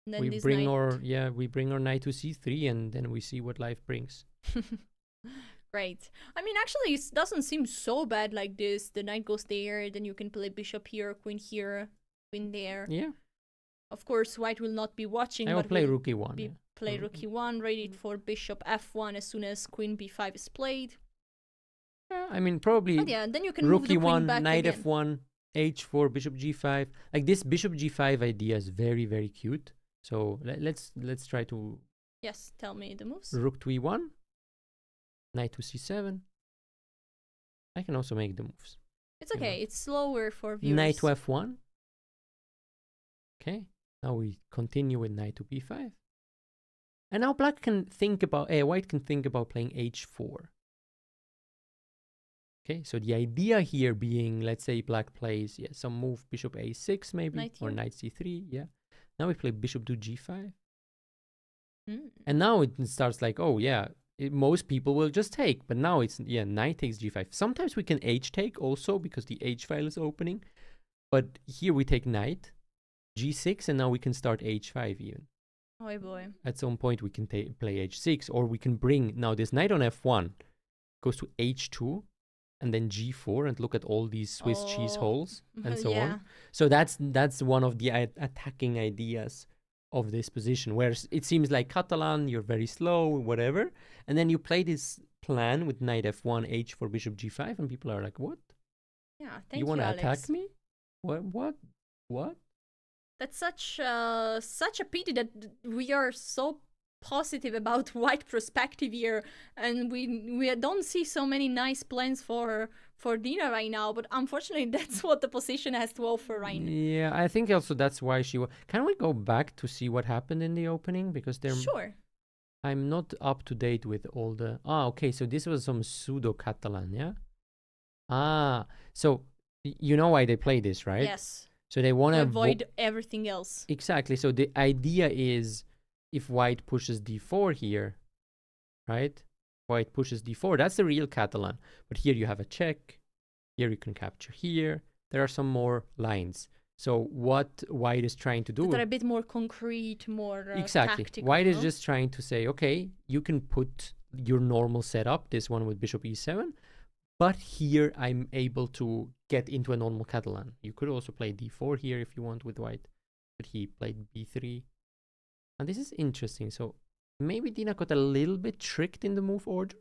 Speaker 1: And then
Speaker 2: We
Speaker 1: this
Speaker 2: bring
Speaker 1: knight...
Speaker 2: we bring our knight to c3 and then we see what life brings.
Speaker 1: Great. I mean, actually, it doesn't seem so bad like this. The knight goes there, then you can play bishop here, queen there.
Speaker 2: Yeah,
Speaker 1: Of course, white will not be watching.
Speaker 2: I will
Speaker 1: but
Speaker 2: play
Speaker 1: will
Speaker 2: rook e1.
Speaker 1: play rook e1, ready for bishop f1 as soon as queen b5 is played.
Speaker 2: Yeah, I mean probably.
Speaker 1: But yeah, then you can
Speaker 2: rook
Speaker 1: move the queen
Speaker 2: e1,
Speaker 1: back
Speaker 2: knight
Speaker 1: again.
Speaker 2: f1, h4, bishop g5. Like this bishop g5 idea is very, very cute. So let's try to
Speaker 1: Yes, tell me the moves.
Speaker 2: rook to e1, knight to c7. I can also make the moves.
Speaker 1: It's okay. It's slower for viewers.
Speaker 2: Knight to f1. Okay. Now we continue with knight to b5. And now white can think about playing h4. Okay, so the idea here being, let's say black plays some move, bishop a6 maybe,
Speaker 1: Knight
Speaker 2: or
Speaker 1: here.
Speaker 2: knight c3, yeah. Now we play bishop to g5.
Speaker 1: Mm.
Speaker 2: And now it starts like, oh yeah, most people will just take, but now it's, knight takes g5. Sometimes we can h take also because the h file is opening, but here we take knight, g6, and now we can start h5 even.
Speaker 1: Oh boy.
Speaker 2: At some point we can play h6, or we can bring, now this knight on f1 goes to h2, and then g4, and look at all these Swiss cheese holes, and so on. So that's one of the attacking ideas of this position, where it seems like Catalan, you're very slow, whatever, and then you play this plan with knight f1, h4, bishop g5, and people are like, what?
Speaker 1: Yeah, thank
Speaker 2: You
Speaker 1: you,
Speaker 2: want to
Speaker 1: Alex.
Speaker 2: attack me? What?
Speaker 1: That's such a pity that we are so positive about white perspective here, and we don't see so many nice plans for Dina right now. But unfortunately, that's what the position has to offer right now.
Speaker 2: Yeah, I think also that's why she. Can we go back to see what happened in the opening? Because
Speaker 1: Sure.
Speaker 2: I'm not up to date with all the. Okay. So this was some pseudo Catalan, yeah. So you know why they play this, right?
Speaker 1: Yes.
Speaker 2: So they want
Speaker 1: To
Speaker 2: to
Speaker 1: avoid everything else.
Speaker 2: Exactly. So the idea is, if white pushes d4 here, right? White pushes d4. That's the real Catalan. But here you have a check. Here you can capture here. There are some more lines. So what white is trying to do...
Speaker 1: That are a bit more concrete, more
Speaker 2: exactly.
Speaker 1: tactical.
Speaker 2: White is just trying to say, okay, you can put your normal setup, this one with bishop e7, but here I'm able to get into a normal Catalan. You could also play d4 here if you want with white, but he played b3. And this is interesting. So maybe Dina got a little bit tricked in the move order.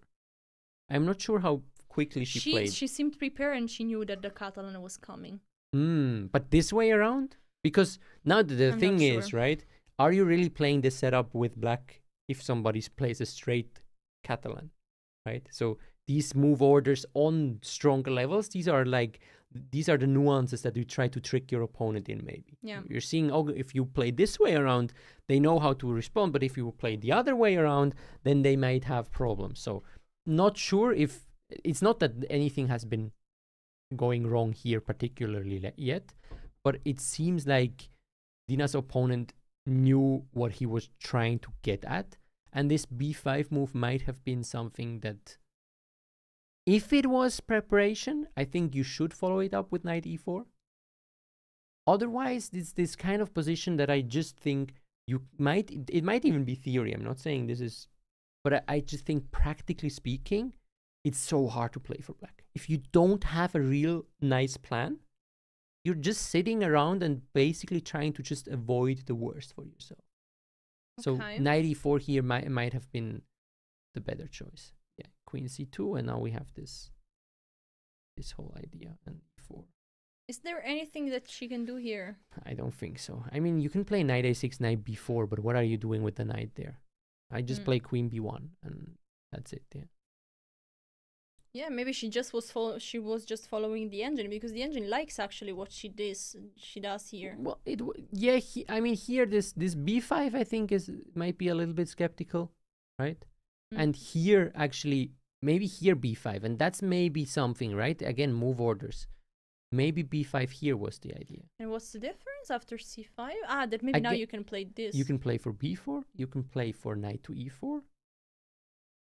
Speaker 2: I'm not sure how quickly she played.
Speaker 1: She seemed prepared and she knew that the Catalan was coming.
Speaker 2: But this way around? Because now the thing is, right? Are you really playing this setup with black if somebody plays a straight Catalan, right? So these move orders on stronger levels, these are the nuances that you try to trick your opponent in, maybe.
Speaker 1: Yeah.
Speaker 2: You're seeing, oh, if you play this way around, they know how to respond, but if you play the other way around, then they might have problems. So not sure if... It's not that anything has been going wrong here particularly yet, but it seems like Dina's opponent knew what he was trying to get at, and this b5 move might have been something that, if it was preparation, I think you should follow it up with knight e4. Otherwise, it's this kind of position that I just think it might even be theory. I'm not saying this is, but I just think practically speaking, it's so hard to play for black. If you don't have a real nice plan, you're just sitting around and basically trying to just avoid the worst for yourself. So knight e4 here might have been the better choice. Yeah, queen c2, and now we have this whole idea, and e4.
Speaker 1: Is there anything that she can do here?
Speaker 2: I don't think so. I mean, you can play knight a6, knight b4, but what are you doing with the knight there? I just play queen b1, and that's it. Yeah.
Speaker 1: Yeah, maybe she was just following the engine, because the engine likes actually what she does here.
Speaker 2: Well, I mean, here this b5 I think might be a little bit skeptical, right? And here actually maybe here b5, and that's maybe something, right? Again, move orders. Maybe b5 here was the idea.
Speaker 1: And what's the difference after c5? That maybe now you can play this.
Speaker 2: You can play for b4. You can play for knight to e4.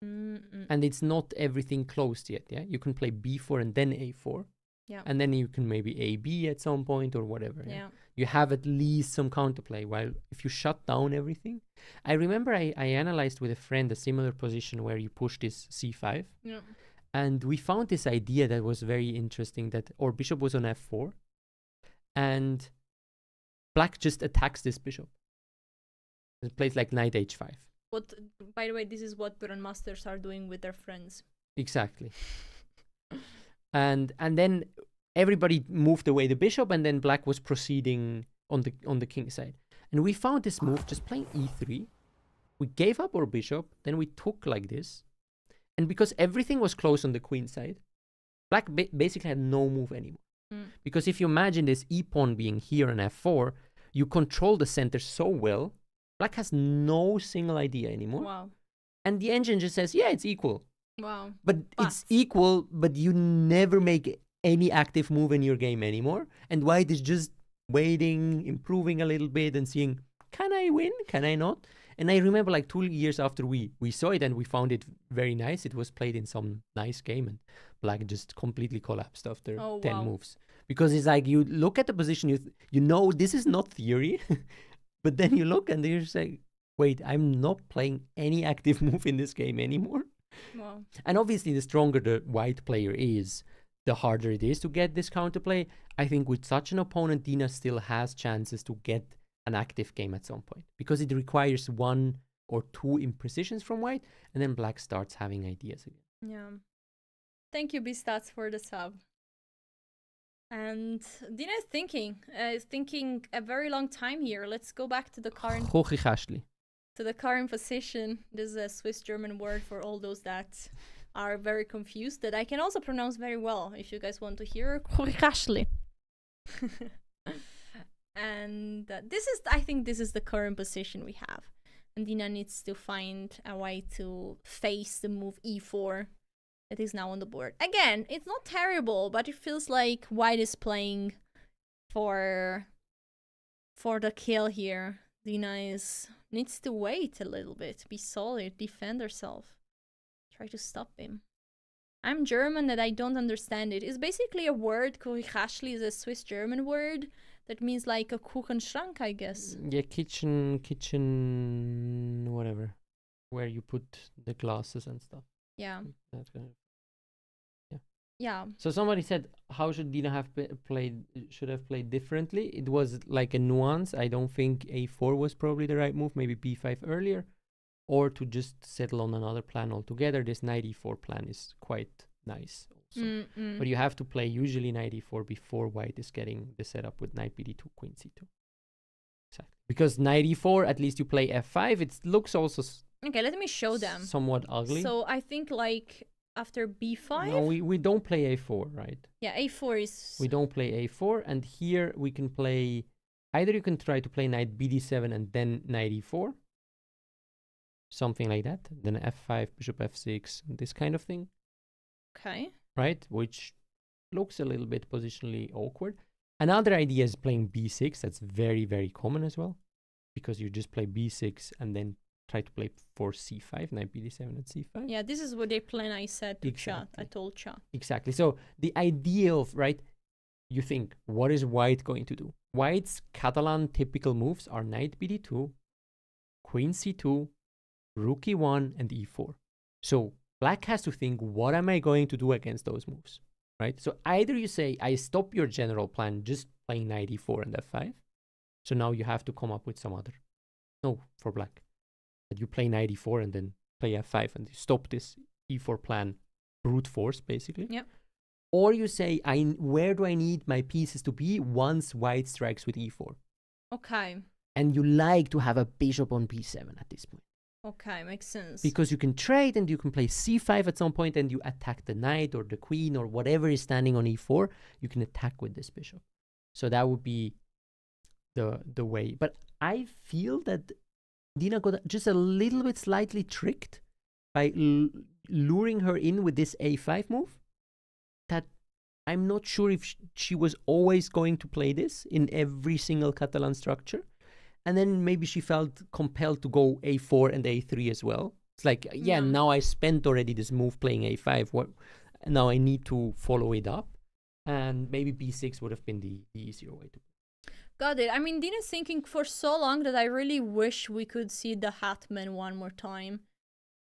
Speaker 2: And it's not everything closed yet, yeah? You can play b4 and then a4.
Speaker 1: Yeah.
Speaker 2: And then you can maybe ab at some point or whatever.
Speaker 1: Yeah.
Speaker 2: You have at least some counterplay, while if you shut down everything... I remember I analyzed with a friend a similar position where you push this c5.
Speaker 1: Yeah. And
Speaker 2: we found this idea that was very interesting, that our bishop was on f4. And black just attacks this bishop. It plays like knight h5.
Speaker 1: By the way, this is what grandmasters are doing with their friends.
Speaker 2: Exactly. and then everybody moved away the bishop, and then black was proceeding on the king side. And we found this move just playing e3. We gave up our bishop, then we took like this. And because everything was close on the queen side, black basically had no move anymore. Because if you imagine this e-pawn being here on f4, you control the center so well, black has no single idea anymore.
Speaker 1: Wow.
Speaker 2: And the engine just says, yeah, it's equal.
Speaker 1: Wow.
Speaker 2: But it's equal, but you never make any active move in your game anymore. And white is just waiting, improving a little bit and seeing, can I win? Can I not? And I remember like 2 years after we saw it and we found it very nice. It was played in some nice game, and black just completely collapsed after 10 moves. Because it's like, you look at the position, you know this is not theory. But then you look and you're saying, wait, I'm not playing any active move in this game anymore.
Speaker 1: Wow.
Speaker 2: And obviously, the stronger the white player is, the harder it is to get this counterplay. I think with such an opponent, Dina still has chances to get an active game at some point, because it requires 1 or 2 imprecisions from white, and then black starts having ideas again.
Speaker 1: Yeah. Thank you, Bistats, for the sub. And Dina is thinking a very long time here. Let's go back to the current position. This is a Swiss-German word for all those that are very confused that I can also pronounce very well if you guys want to hear. And I think this is the current position we have. And Dina needs to find a way to face the move e4 that is now on the board. Again, it's not terrible, but it feels like white is playing for the kill here. Dina needs to wait a little bit, be solid, defend herself, try to stop him. I'm German that I don't understand it. It's basically a word. Kuchashli is a Swiss German word that means like a Kuchenschrank, I guess.
Speaker 2: Yeah, kitchen, whatever, where you put the glasses and stuff.
Speaker 1: Yeah.
Speaker 2: That's kind of, yeah.
Speaker 1: Yeah.
Speaker 2: So somebody said, how should Dina have played? Should have played differently. It was like a nuance. I don't think a4 was probably the right move. Maybe b5 earlier, or to just settle on another plan altogether. This knight e4 plan is quite nice also. But you have to play usually knight e4 before white is getting the setup with knight bd2, queen c2. Exactly. Because knight e4, at least you play f5. It looks also
Speaker 1: okay, let me show them.
Speaker 2: Somewhat ugly.
Speaker 1: So I think like after b5.
Speaker 2: No, we don't play a4, right?
Speaker 1: Yeah, a4 is.
Speaker 2: We don't play a4, and here we can play. Either you can try to play knight bd7 and then knight e4. Something like that. Then f5, bishop f6, this kind of thing.
Speaker 1: Okay.
Speaker 2: Right? Which looks a little bit positionally awkward. Another idea is playing b6. That's very, very common as well. Because you just play b6 and then try to play for c5, knight bd7 and c5.
Speaker 1: Yeah, this is what they plan. I said to chat. I told chat.
Speaker 2: Exactly. So the idea of, right, you think, what is white going to do? White's Catalan typical moves are knight bd2, queen c2, rook e1, and e4. So black has to think, what am I going to do against those moves? Right? So either you say, I stop your general plan just playing knight e4 and f5. So now you have to come up with some other. No, for black. That you play knight e4 and then play f5 and you stop this e4 plan, brute force basically.
Speaker 1: Yeah.
Speaker 2: Or you say, where do I need my pieces to be once white strikes with e4?
Speaker 1: Okay.
Speaker 2: And you like to have a bishop on b7 at this point.
Speaker 1: Okay, makes sense.
Speaker 2: Because you can trade and you can play c5 at some point and you attack the knight or the queen or whatever is standing on e4. You can attack with this bishop. So that would be the way. But I feel that Dina got just a little bit slightly tricked by luring her in with this a5 move. That I'm not sure if she was always going to play this in every single Catalan structure. And then maybe she felt compelled to go a4 and a3 as well. It's like, yeah, now I spent already this move playing a5. What? Now I need to follow it up. And maybe b6 would have been the easier way to play.
Speaker 1: Got it. I mean, Dina's thinking for so long that I really wish we could see the Hatman one more time.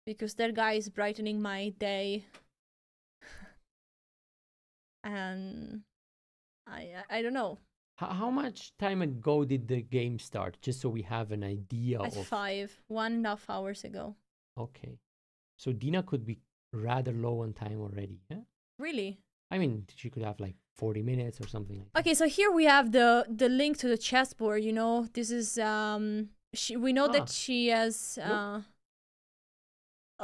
Speaker 1: Because that guy is brightening my day. And I don't know.
Speaker 2: How much time ago did the game start? Just so we have an idea
Speaker 1: At 1.5 hours ago.
Speaker 2: Okay. So Dina could be rather low on time already, yeah?
Speaker 1: Really?
Speaker 2: I mean, she could have like 40 minutes or something like that.
Speaker 1: Okay, so here we have the link to the chessboard, you know. This is, we know that she has,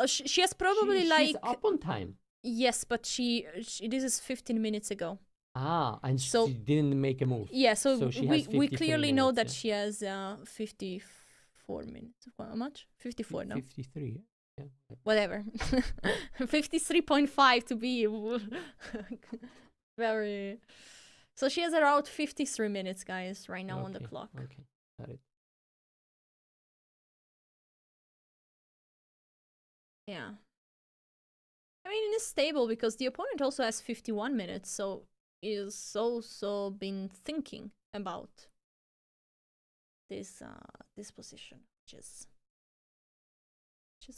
Speaker 1: she has probably
Speaker 2: she's up on time.
Speaker 1: Yes, but this is 15 minutes ago.
Speaker 2: And so she didn't make a move.
Speaker 1: Yeah, so we clearly know that
Speaker 2: yeah.
Speaker 1: she has 54 minutes. How much? 54, no?
Speaker 2: 53, yeah.
Speaker 1: Whatever. 53.5 to be very... So she has around 53 minutes, guys, right now on the clock.
Speaker 2: Okay, got it.
Speaker 1: Yeah. I mean, it's stable because the opponent also has 51 minutes, so is also been thinking about this position, which is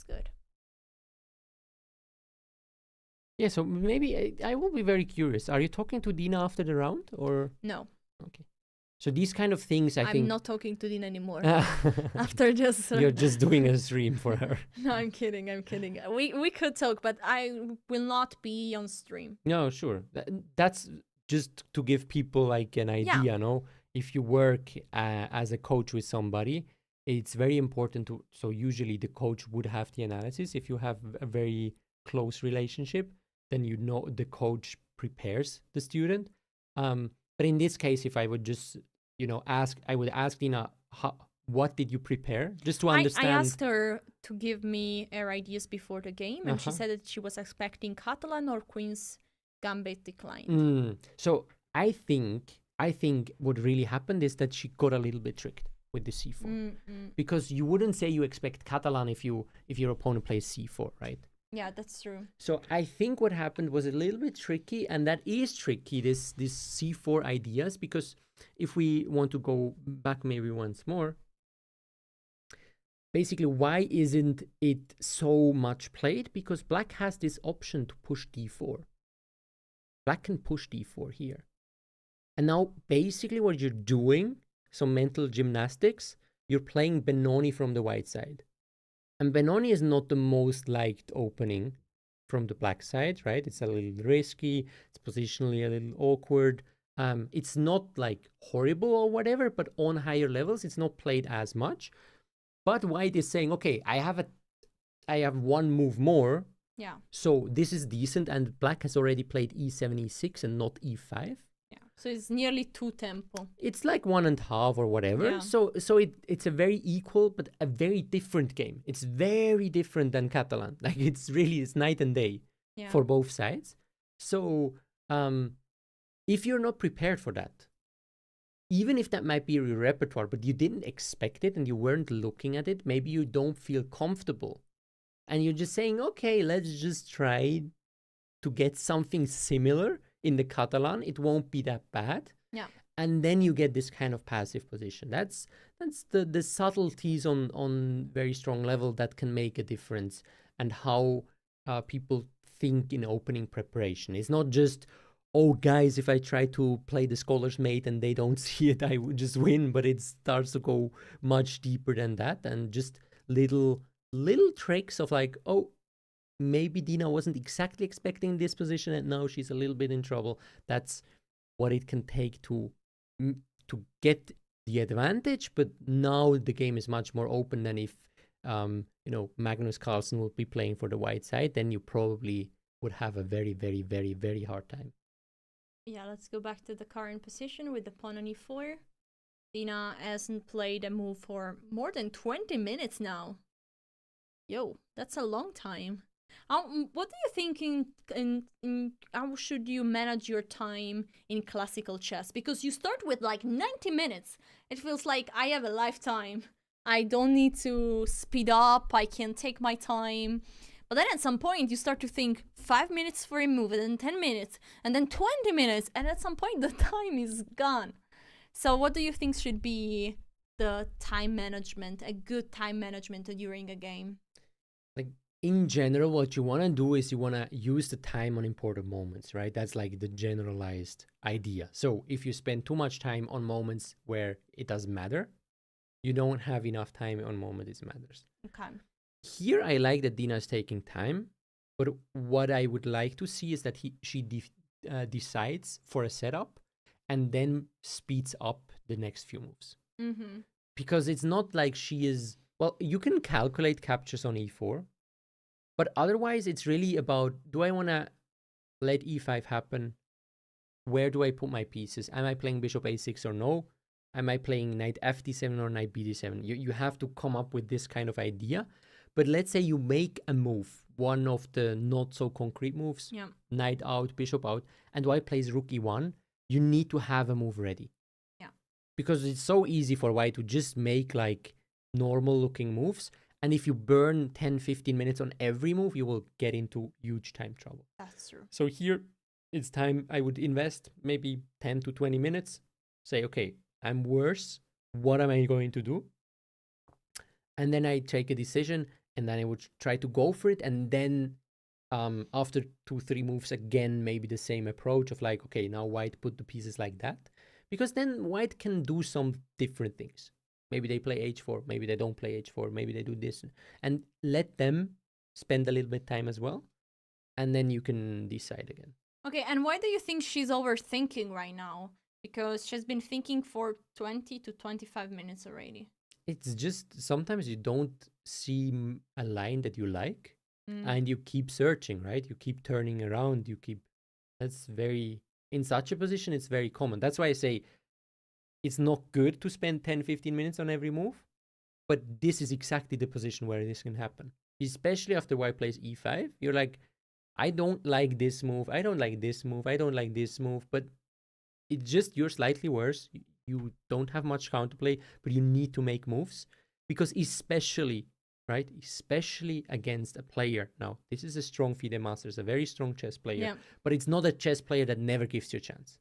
Speaker 1: good.
Speaker 2: Yeah, so maybe I will be very curious. Are you talking to Dina after the round or
Speaker 1: no?
Speaker 2: Okay. So these kind of things, I
Speaker 1: I'm
Speaker 2: think...
Speaker 1: not talking to Dina anymore. After just...
Speaker 2: You're just doing a stream for her.
Speaker 1: No, I'm kidding. We could talk, but I will not be on stream.
Speaker 2: No, sure. That's just to give people like an idea, no? If you work as a coach with somebody, it's very important to... So usually the coach would have the analysis. If you have a very close relationship, then you know the coach prepares the student. But in this case, if I would just, I would ask Dina, what did you prepare? Just to understand.
Speaker 1: I asked her to give me her ideas before the game, and she said that she was expecting Catalan or Queen's Gambit declined.
Speaker 2: So I think what really happened is that she got a little bit tricked with the c4. Because you wouldn't say you expect Catalan if your opponent plays c4, right?
Speaker 1: Yeah, that's true.
Speaker 2: So I think what happened was a little bit tricky, and that is tricky, this c4 ideas, because if we want to go back maybe once more, basically, why isn't it so much played? Because black has this option to push d4. Black can push d4 here. And now basically what you're doing, some mental gymnastics, you're playing Benoni from the white side. And Benoni is not the most liked opening from the black side, right? It's a little risky, it's positionally a little awkward. It's not like horrible or whatever, but on higher levels, it's not played as much. But white is saying, okay, I have one move more.
Speaker 1: Yeah.
Speaker 2: So this is decent, and black has already played e7, e6, and not e5.
Speaker 1: Yeah. So it's nearly 2 tempo.
Speaker 2: It's like 1.5 or whatever.
Speaker 1: Yeah.
Speaker 2: So it's a very equal, but a very different game. It's very different than Catalan. Like it's night and day for both sides. So if you're not prepared for that, even if that might be your repertoire, but you didn't expect it and you weren't looking at it, maybe you don't feel comfortable. And you're just saying, okay, let's just try to get something similar in the Catalan. It won't be that bad.
Speaker 1: Yeah.
Speaker 2: And then you get this kind of passive position. That's the subtleties on very strong level that can make a difference, and how people think in opening preparation. It's not just, oh, guys, if I try to play the scholar's mate and they don't see it, I would just win. But it starts to go much deeper than that, and just little tricks of like, oh, maybe Dina wasn't exactly expecting this position and now she's a little bit in trouble. That's what it can take to get the advantage. But now the game is much more open than if Magnus Carlsen would be playing for the white side. Then you probably would have a very, very, very, very hard time.
Speaker 1: Yeah, let's go back to the current position with the pawn on e4. Dina hasn't played a move for more than 20 minutes now. Yo, that's a long time. What do you think in how should you manage your time in classical chess? Because you start with like 90 minutes. It feels like I have a lifetime. I don't need to speed up. I can take my time. But then at some point you start to think 5 minutes for a move, and then 10 minutes, and then 20 minutes, and at some point the time is gone. So what do you think should be the time management, a good time management during a game?
Speaker 2: Like in general, what you want to do is you want to use the time on important moments, right? That's like the generalized idea. So if you spend too much time on moments where it doesn't matter, you don't have enough time on moments it matters.
Speaker 1: Okay.
Speaker 2: Here, I like that Dina is taking time, but what I would like to see is that she decides for a setup and then speeds up the next few moves.
Speaker 1: Mm-hmm.
Speaker 2: Because it's not like she is... Well, you can calculate captures on e4, but otherwise it's really about, do I want to let e5 happen? Where do I put my pieces? Am I playing bishop a6 or no? Am I playing knight fd7 or knight bd7? You have to come up with this kind of idea. But let's say you make a move, one of the not so concrete moves, knight out, bishop out, and white plays rook e1, you need to have a move ready.
Speaker 1: Yeah.
Speaker 2: Because it's so easy for white to just make like normal looking moves. And if you burn 10, 15 minutes on every move, you will get into huge time trouble.
Speaker 1: That's true.
Speaker 2: So here it's time I would invest maybe 10 to 20 minutes. Say, okay, I'm worse. What am I going to do? And then I take a decision, and then I would try to go for it. And then after 2-3 moves, again, maybe the same approach of like, okay, now white put the pieces like that. Because then white can do some different things. Maybe they play h4, maybe they don't play h4, maybe they do this. And let them spend a little bit time as well. And then you can decide again.
Speaker 1: Okay, and why do you think she's overthinking right now? Because she's been thinking for 20 to 25 minutes already.
Speaker 2: It's just sometimes you don't see a line that you like and you keep searching, right? You keep turning around, that's very, in such a position, it's very common. That's why I say it's not good to spend 10, 15 minutes on every move, but this is exactly the position where this can happen. Especially after white plays e5, you're like, I don't like this move, I don't like this move, I don't like this move, but it's just you're slightly worse. You don't have much counterplay, but you need to make moves because especially against a player. Now, this is a strong FIDE master, it's a very strong chess player, but it's not a chess player that never gives you a chance.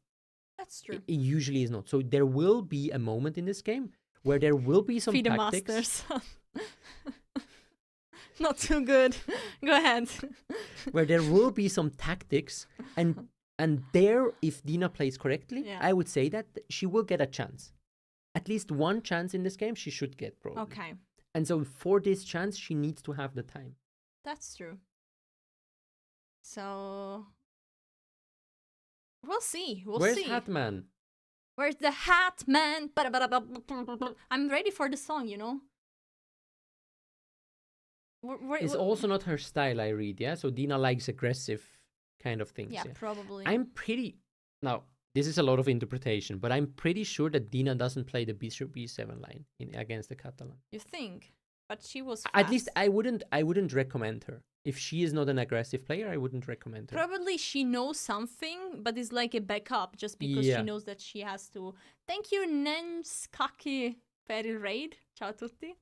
Speaker 1: That's true.
Speaker 2: It usually is not. So there will be a moment in this game where there will be some
Speaker 1: FIDE
Speaker 2: tactics.
Speaker 1: masters. Not too good. Go ahead.
Speaker 2: Where there will be some tactics and there, if Dina plays correctly, I would say that she will get a chance. At least one chance in this game she should get, probably.
Speaker 1: Okay.
Speaker 2: And so for this chance, she needs to have the time.
Speaker 1: That's true. So we'll see.
Speaker 2: Where's Hatman?
Speaker 1: Where's the Hatman? I'm ready for the song, you know?
Speaker 2: It's also not her style, I read, yeah? So Dina likes aggressive kind of things.
Speaker 1: Yeah, probably.
Speaker 2: Now, this is a lot of interpretation, but I'm pretty sure that Dina doesn't play the bishop b7 line against the Catalan.
Speaker 1: You think? But she was fast.
Speaker 2: At least I wouldn't recommend her. If she is not an aggressive player, I wouldn't recommend her.
Speaker 1: Probably she knows something, but it's like a backup just because she knows that she has to. Thank you, Nenskaki, per il raid. Ciao a tutti.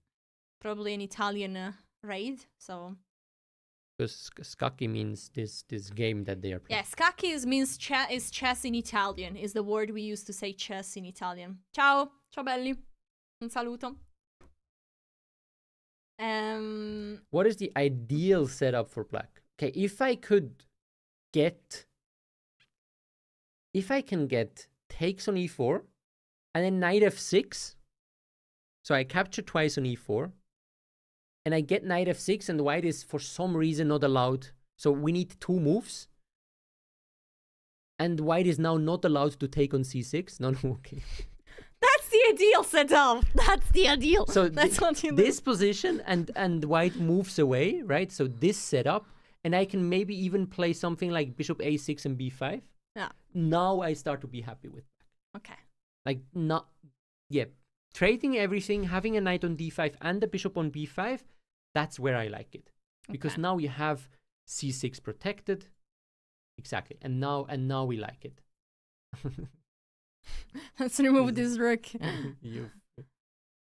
Speaker 1: Probably an Italian raid, so.
Speaker 2: Because scacchi means this game that they are playing.
Speaker 1: Yeah, scacchi means is chess in Italian. Is the word we use to say chess in Italian. Ciao, ciao belli. Un saluto.
Speaker 2: What is the ideal setup for black? Okay, if I can get takes on e4 and then knight f6, so I capture twice on e4, and I get knight f6 and white is for some reason not allowed. So we need two moves. And white is now not allowed to take on c6. No, okay.
Speaker 1: That's the ideal setup. That's the ideal.
Speaker 2: So
Speaker 1: that's what you do.
Speaker 2: This position and white moves away, right? So this setup, and I can maybe even play something like bishop a6 and b5.
Speaker 1: Yeah.
Speaker 2: Now I start to be happy with black.
Speaker 1: Okay.
Speaker 2: Like trading everything, having a knight on d5 and the bishop on b5, that's where I like it. Because now you have c6 protected. Exactly. And now we like it.
Speaker 1: Let's remove this rook.
Speaker 2: You've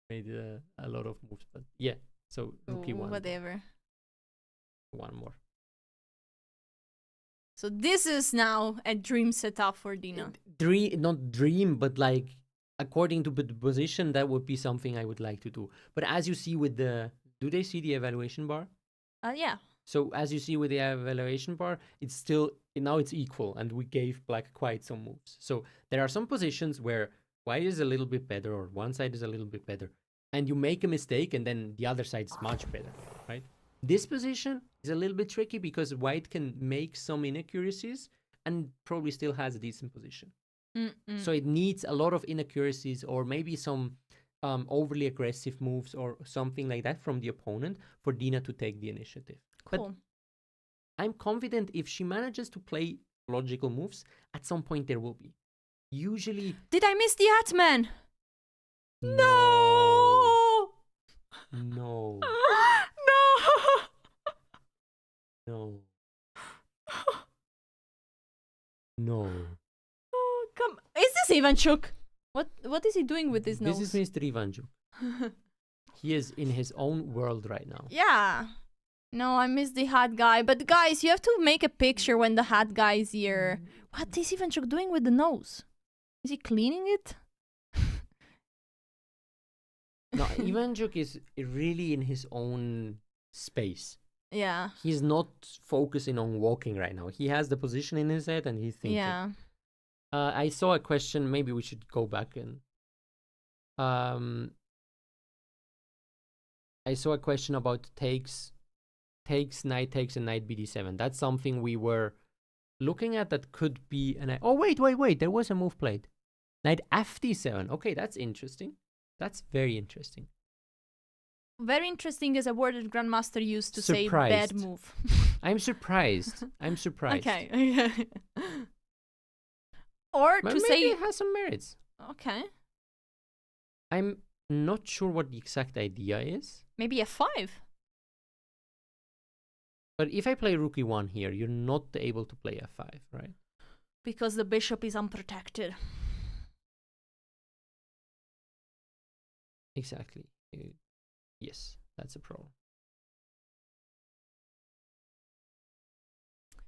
Speaker 2: made a lot of moves, but yeah. So rook e1.
Speaker 1: Whatever.
Speaker 2: One more.
Speaker 1: So this is now a dream setup for Dina.
Speaker 2: Not dream, but like according to the position, that would be something I would like to do. But as you see with do they see the evaluation bar?
Speaker 1: Yeah.
Speaker 2: So as you see with the evaluation bar, it's still, now it's equal, and we gave black quite some moves. So there are some positions where white is a little bit better, or one side is a little bit better, and you make a mistake, and then the other side is much better, right? This position is a little bit tricky because white can make some inaccuracies and probably still has a decent position. So it needs a lot of inaccuracies or maybe some overly aggressive moves or something like that from the opponent for Dina to take the initiative.
Speaker 1: Cool.
Speaker 2: But I'm confident if she manages to play logical moves, at some point there will be. Usually...
Speaker 1: Did I miss the Atman?
Speaker 2: No! No. No. No.
Speaker 1: Oh, come. Is this Ivanchuk? What is he doing with his nose?
Speaker 2: This is Mr. Ivanchuk. He is in his own world right now.
Speaker 1: Yeah. No, I miss the hat guy. But guys, you have to make a picture when the hat guy is here. What is Ivanchuk doing with the nose? Is he cleaning it?
Speaker 2: No, Ivanchuk is really in his own space.
Speaker 1: Yeah.
Speaker 2: He's not focusing on walking right now. He has the position in his head and he's thinking.
Speaker 1: Yeah.
Speaker 2: I saw a question. Maybe we should go back and. I saw a question about takes, knight takes, and knight bd7. That's something we were looking at. That could be oh wait. There was a move played. Knight fd7. Okay, that's interesting. That's very interesting.
Speaker 1: Very interesting is a word that Grandmaster used to say
Speaker 2: Surprised.
Speaker 1: bad move.
Speaker 2: I'm surprised.
Speaker 1: Okay. Or
Speaker 2: but
Speaker 1: to
Speaker 2: maybe
Speaker 1: say
Speaker 2: it has some merits.
Speaker 1: okay.
Speaker 2: I'm not sure what the exact idea is.
Speaker 1: Maybe f5.
Speaker 2: But if I play rook e1 here, you're not able to play f5, right?
Speaker 1: Because the bishop is unprotected.
Speaker 2: Exactly. Yes, that's a problem.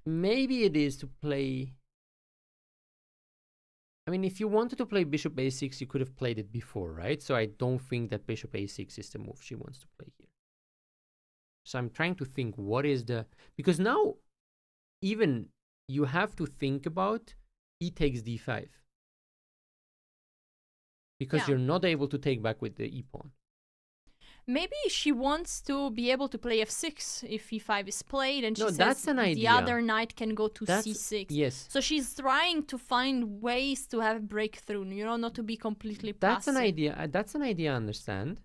Speaker 2: Maybe it is to play... I mean, if you wanted to play bishop a6, you could have played it before, right? So I don't think that bishop a6 is the move she wants to play here. So I'm trying to think what is the... Because now, even you have to think about e takes d5. Because you're not able to take back with the e-pawn.
Speaker 1: Maybe she wants to be able to play f6 if e5 is played, and she says
Speaker 2: that's an idea.
Speaker 1: The other knight can go to c6.
Speaker 2: Yes.
Speaker 1: So she's trying to find ways to have breakthrough, not to be completely passive.
Speaker 2: That's an idea. That's an idea I understand.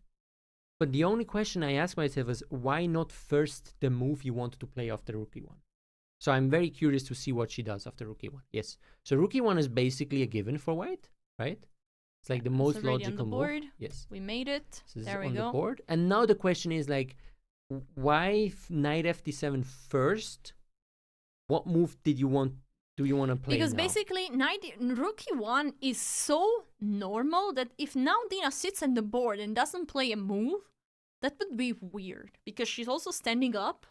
Speaker 2: But the only question I ask myself is, why not first the move you wanted to play after rook e1? So I'm very curious to see what she does after rook e1. Yes. So rook e1 is basically a given for white, right? It's like the most logical
Speaker 1: board.
Speaker 2: move. Yes.
Speaker 1: We made it.
Speaker 2: So
Speaker 1: there we
Speaker 2: on
Speaker 1: go.
Speaker 2: The board. And now the question is like, why knight fd7 first? What move do you want to play
Speaker 1: Because
Speaker 2: now?
Speaker 1: basically, rook e1 is so normal that if now Dina sits on the board and doesn't play a move, that would be weird. Because she's also standing up.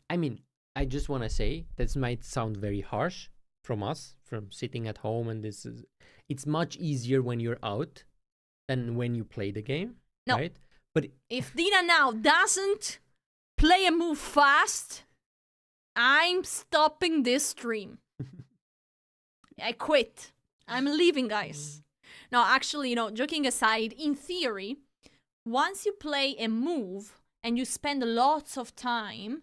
Speaker 2: I mean, I just want to say, this might sound very harsh from us, from sitting at home, and it's much easier when you're out than when you play the game, right? But
Speaker 1: if Dina now doesn't play a move fast, I'm stopping this stream. I quit. I'm leaving, guys. No, actually, joking aside, in theory, once you play a move and you spend lots of time,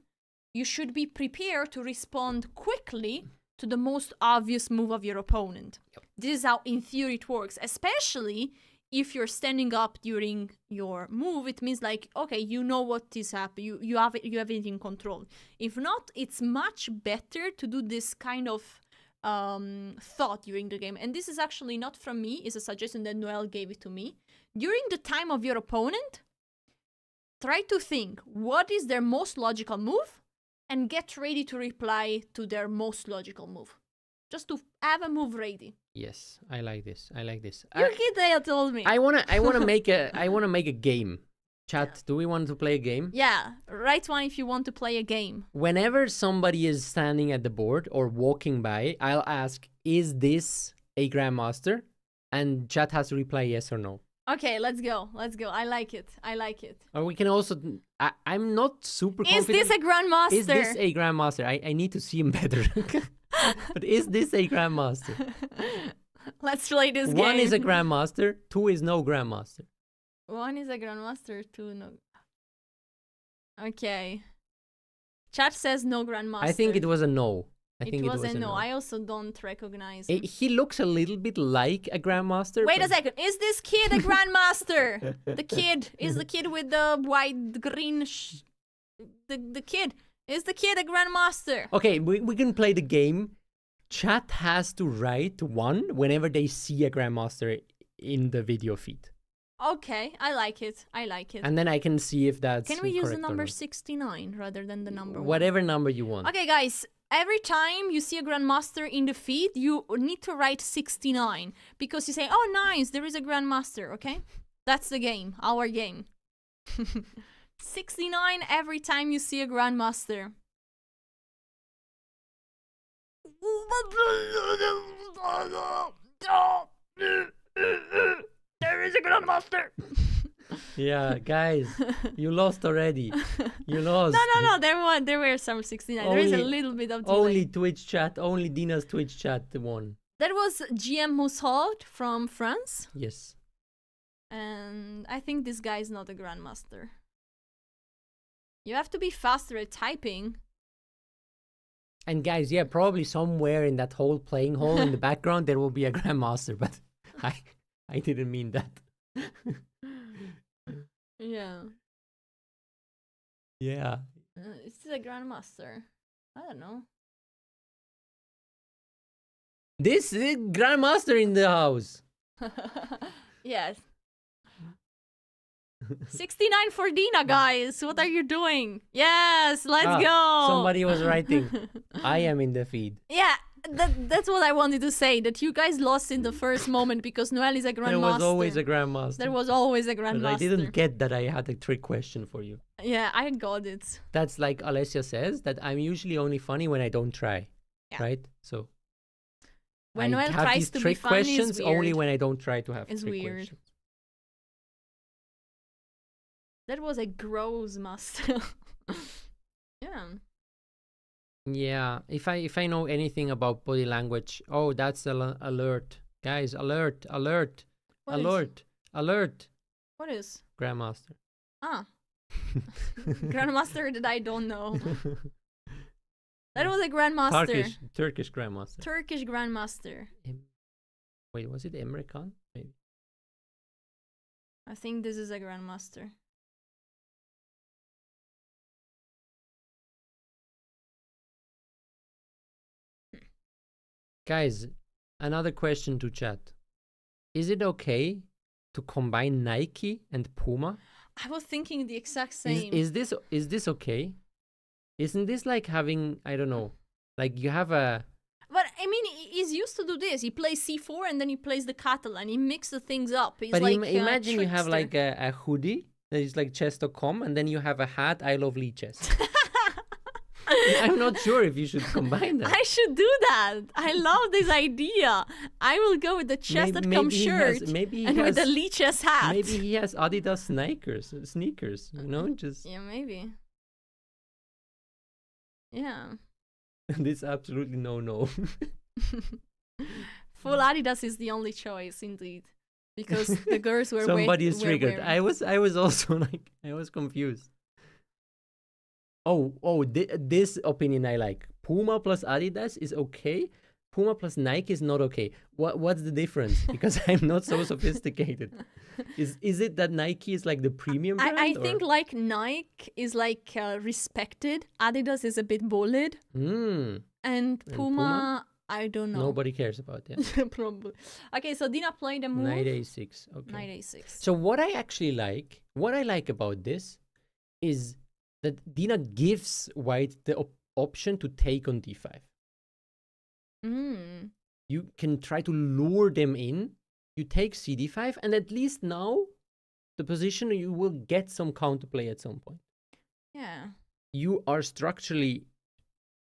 Speaker 1: you should be prepared to respond quickly to the most obvious move of your opponent.
Speaker 2: Yep.
Speaker 1: This is how, in theory, it works, especially if you're standing up during your move. It means like, okay, you know what is happening. You have it in control. If not, it's much better to do this kind of thought during the game. And this is actually not from me. It's a suggestion that Noel gave it to me. During the time of your opponent, try to think what is their most logical move and get ready to reply to their most logical move. Just to have a move ready.
Speaker 2: yes, I like this.
Speaker 1: Your kid told me.
Speaker 2: I wanna make a game. Chat, do we want to play a game?
Speaker 1: Yeah, write one if you want to play a game.
Speaker 2: Whenever somebody is standing at the board or walking by, I'll ask, is this a grandmaster? And chat has to reply yes or no.
Speaker 1: Okay, let's go. I like it.
Speaker 2: Or we can also... I'm not super confident.
Speaker 1: Is this a grandmaster?
Speaker 2: Is this a grandmaster? I need to see him better. But is this a grandmaster?
Speaker 1: Let's play this game.
Speaker 2: One is a grandmaster, two is no grandmaster.
Speaker 1: One is a grandmaster, two no. Okay. Chat says no grandmaster.
Speaker 2: I think it was a no.
Speaker 1: It was a no. I also don't recognize him.
Speaker 2: He looks a little bit like a grandmaster.
Speaker 1: Wait a second. Is this kid a grandmaster? The kid with the white green. The kid. Is the kid a grandmaster?
Speaker 2: Okay, we can play the game. Chat has to write one whenever they see a grandmaster in the video feed.
Speaker 1: Okay, I like it.
Speaker 2: And then I can see if that's
Speaker 1: Can we use the
Speaker 2: correct or
Speaker 1: number
Speaker 2: not.
Speaker 1: 69 rather than the number 1?
Speaker 2: Whatever number you want.
Speaker 1: Okay, guys. Every time you see a grandmaster in the feed, you need to write 69. Because you say, oh, nice, there is a grandmaster, okay? That's the game, our game. 69 every time you see a grandmaster. There is a grandmaster.
Speaker 2: Yeah, guys, you lost already. You lost.
Speaker 1: No. There were some 69. There is a little bit of delay.
Speaker 2: Only Twitch chat. Only Dina's Twitch chat won.
Speaker 1: That was GM Moussaud from France.
Speaker 2: Yes.
Speaker 1: And I think this guy is not a grandmaster. You have to be faster at typing.
Speaker 2: And guys, yeah, probably somewhere in that whole playing hall in the background there will be a grandmaster, but I didn't mean that.
Speaker 1: Yeah.
Speaker 2: Yeah.
Speaker 1: Is this a grandmaster? I don't know.
Speaker 2: This is grandmaster in the house.
Speaker 1: Yes. 69 for Dina, guys. What are you doing? Yes, let's go.
Speaker 2: Somebody was writing. I am in the feed.
Speaker 1: Yeah, that's what I wanted to say. That you guys lost in the first moment because Noel is a grandmaster.
Speaker 2: There was always a grandmaster.
Speaker 1: There was always a
Speaker 2: But
Speaker 1: grandmaster.
Speaker 2: I didn't get that I had a trick question for you.
Speaker 1: Yeah, I got it.
Speaker 2: That's like Alessia says, that I'm usually only funny when I don't try.
Speaker 1: Yeah.
Speaker 2: Right? So
Speaker 1: when
Speaker 2: I
Speaker 1: Noel
Speaker 2: have
Speaker 1: tries
Speaker 2: these
Speaker 1: to be
Speaker 2: trick
Speaker 1: funny,
Speaker 2: questions
Speaker 1: it's weird.
Speaker 2: only when I don't try to have
Speaker 1: It's
Speaker 2: trick
Speaker 1: weird.
Speaker 2: questions.
Speaker 1: That was a gross master. Yeah.
Speaker 2: Yeah, if I know anything about body language, oh, that's alert. Guys, alert. Alert.
Speaker 1: What is?
Speaker 2: Grandmaster.
Speaker 1: Ah. Grandmaster that I don't know. That was a grandmaster.
Speaker 2: Turkish grandmaster.
Speaker 1: Turkish grandmaster.
Speaker 2: Wait, was it Emre Khan? Maybe.
Speaker 1: I think this is a grandmaster.
Speaker 2: Guys, another question to chat. Is it okay to combine Nike and Puma?
Speaker 1: I was thinking the exact same.
Speaker 2: Is this okay? Isn't this like having, I don't know, like you have a...
Speaker 1: But I mean, he's used to do this. He plays C4 and then he plays the Catalan. He mixes things up. He's
Speaker 2: But
Speaker 1: like
Speaker 2: imagine you have
Speaker 1: trickster.
Speaker 2: like a hoodie that is like chess.com and then you have a hat, I love Lee Chess. I'm not sure if you should combine that.
Speaker 1: I should do that. I love this idea. I will go with the chess.com shirt and with the Lee Chess hat.
Speaker 2: Maybe he has Adidas sneakers, you know, just...
Speaker 1: Yeah, maybe. Yeah.
Speaker 2: This absolutely no.
Speaker 1: Full Adidas is the only choice, indeed. Because the girls were
Speaker 2: Somebody is triggered.
Speaker 1: wearing...
Speaker 2: I was also like, I was confused. This opinion I like. Puma plus Adidas is okay. Puma plus Nike is not okay. What's the difference? Because I'm not so sophisticated. Is it that Nike is like the premium brand?
Speaker 1: I think like Nike is like respected. Adidas is a bit bullied. And Puma, I don't know.
Speaker 2: Nobody cares about that.
Speaker 1: Probably. Okay, so Dina played a move.
Speaker 2: Knight a6. Okay.
Speaker 1: Knight a6.
Speaker 2: So what I like about this is that Dina gives White the option to take on d5. You can try to lure them in. You take cd5, and at least now, the position you will get some counterplay at some point.
Speaker 1: Yeah. You
Speaker 2: are structurally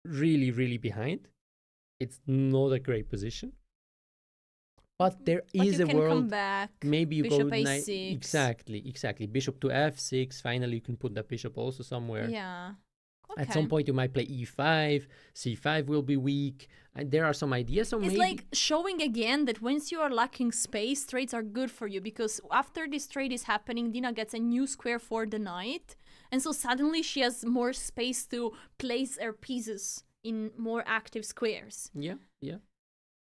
Speaker 2: really, really behind. It's not a great position. But there is a world.
Speaker 1: Come back.
Speaker 2: Maybe you
Speaker 1: bishop
Speaker 2: go
Speaker 1: a6.
Speaker 2: Exactly. Bishop to f6. Finally, you can put that bishop also somewhere.
Speaker 1: Yeah. Okay.
Speaker 2: At some point, you might play e5. c5 will be weak. And there are some ideas. So
Speaker 1: it's
Speaker 2: maybe...
Speaker 1: like showing again that once you are lacking space, trades are good for you, because after this trade is happening, Dina gets a new square for the knight, and so suddenly she has more space to place her pieces in more active squares.
Speaker 2: Yeah.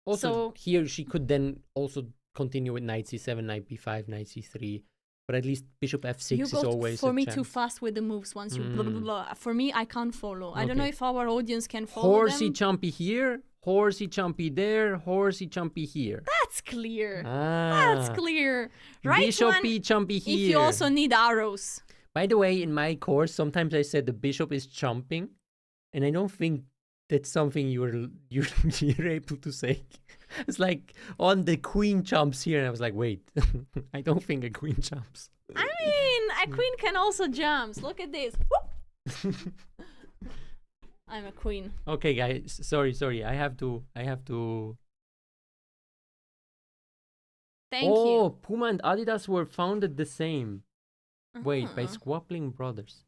Speaker 2: Also, here she could then also continue with knight c7, knight b5, knight c3. But at least bishop f6 is always
Speaker 1: for me
Speaker 2: chance.
Speaker 1: too fast with the moves once you blah, blah, blah. For me, I can't follow. Okay. I don't know if our audience can follow
Speaker 2: Horsey
Speaker 1: them.
Speaker 2: chumpy here, horsey chumpy there, horsey chumpy here.
Speaker 1: That's clear. That's clear. Right,
Speaker 2: bishopy chumpy here.
Speaker 1: If you also need arrows.
Speaker 2: By the way, in my course, sometimes I said the bishop is chumping, and I don't think that's something you're able to say. It's like on the queen chumps here, and I was like, wait, I don't think a queen jumps.
Speaker 1: I mean, a queen can also jump. Look at this. I'm a queen.
Speaker 2: Okay, guys. Sorry. I have to.
Speaker 1: Thank you.
Speaker 2: Oh, Puma and Adidas were founded the same. Wait, by Squabbling Brothers.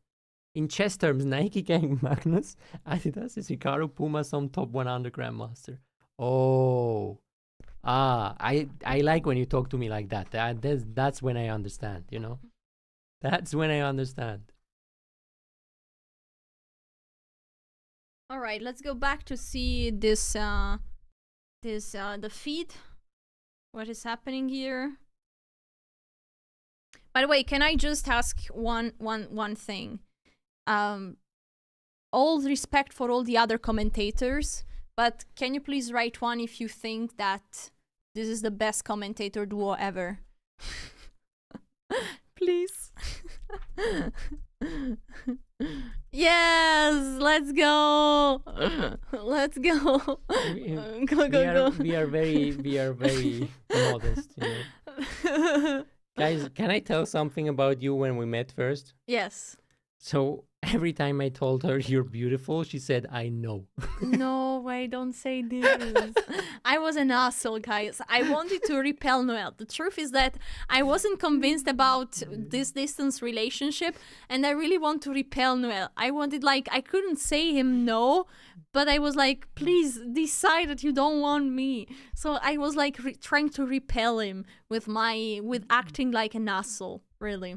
Speaker 2: In chess terms, Nike Gang Magnus, Adidas is Hikaru, Puma some top 100 grandmaster. Oh, I like when you talk to me like that. That's when I understand, you know? That's when I understand.
Speaker 1: All right, let's go back to see this the feed. What is happening here? By the way, can I just ask one thing? All respect for all the other commentators, but can you please write one if you think that this is the best commentator duo ever? Please. Yes, let's go. Let's go. Go.
Speaker 2: We are very modest, you know. Guys, can I tell something about you when we met first?
Speaker 1: Yes.
Speaker 2: So every time I told her you're beautiful, she said, I know.
Speaker 1: No way, don't say this. I was an asshole, guys. I wanted to repel Noel. The truth is that I wasn't convinced about this distance relationship, and I really want to repel Noel. I wanted, like, I couldn't say him no, but I was like, please decide that you don't want me. So I was like trying to repel him with acting like an asshole, really.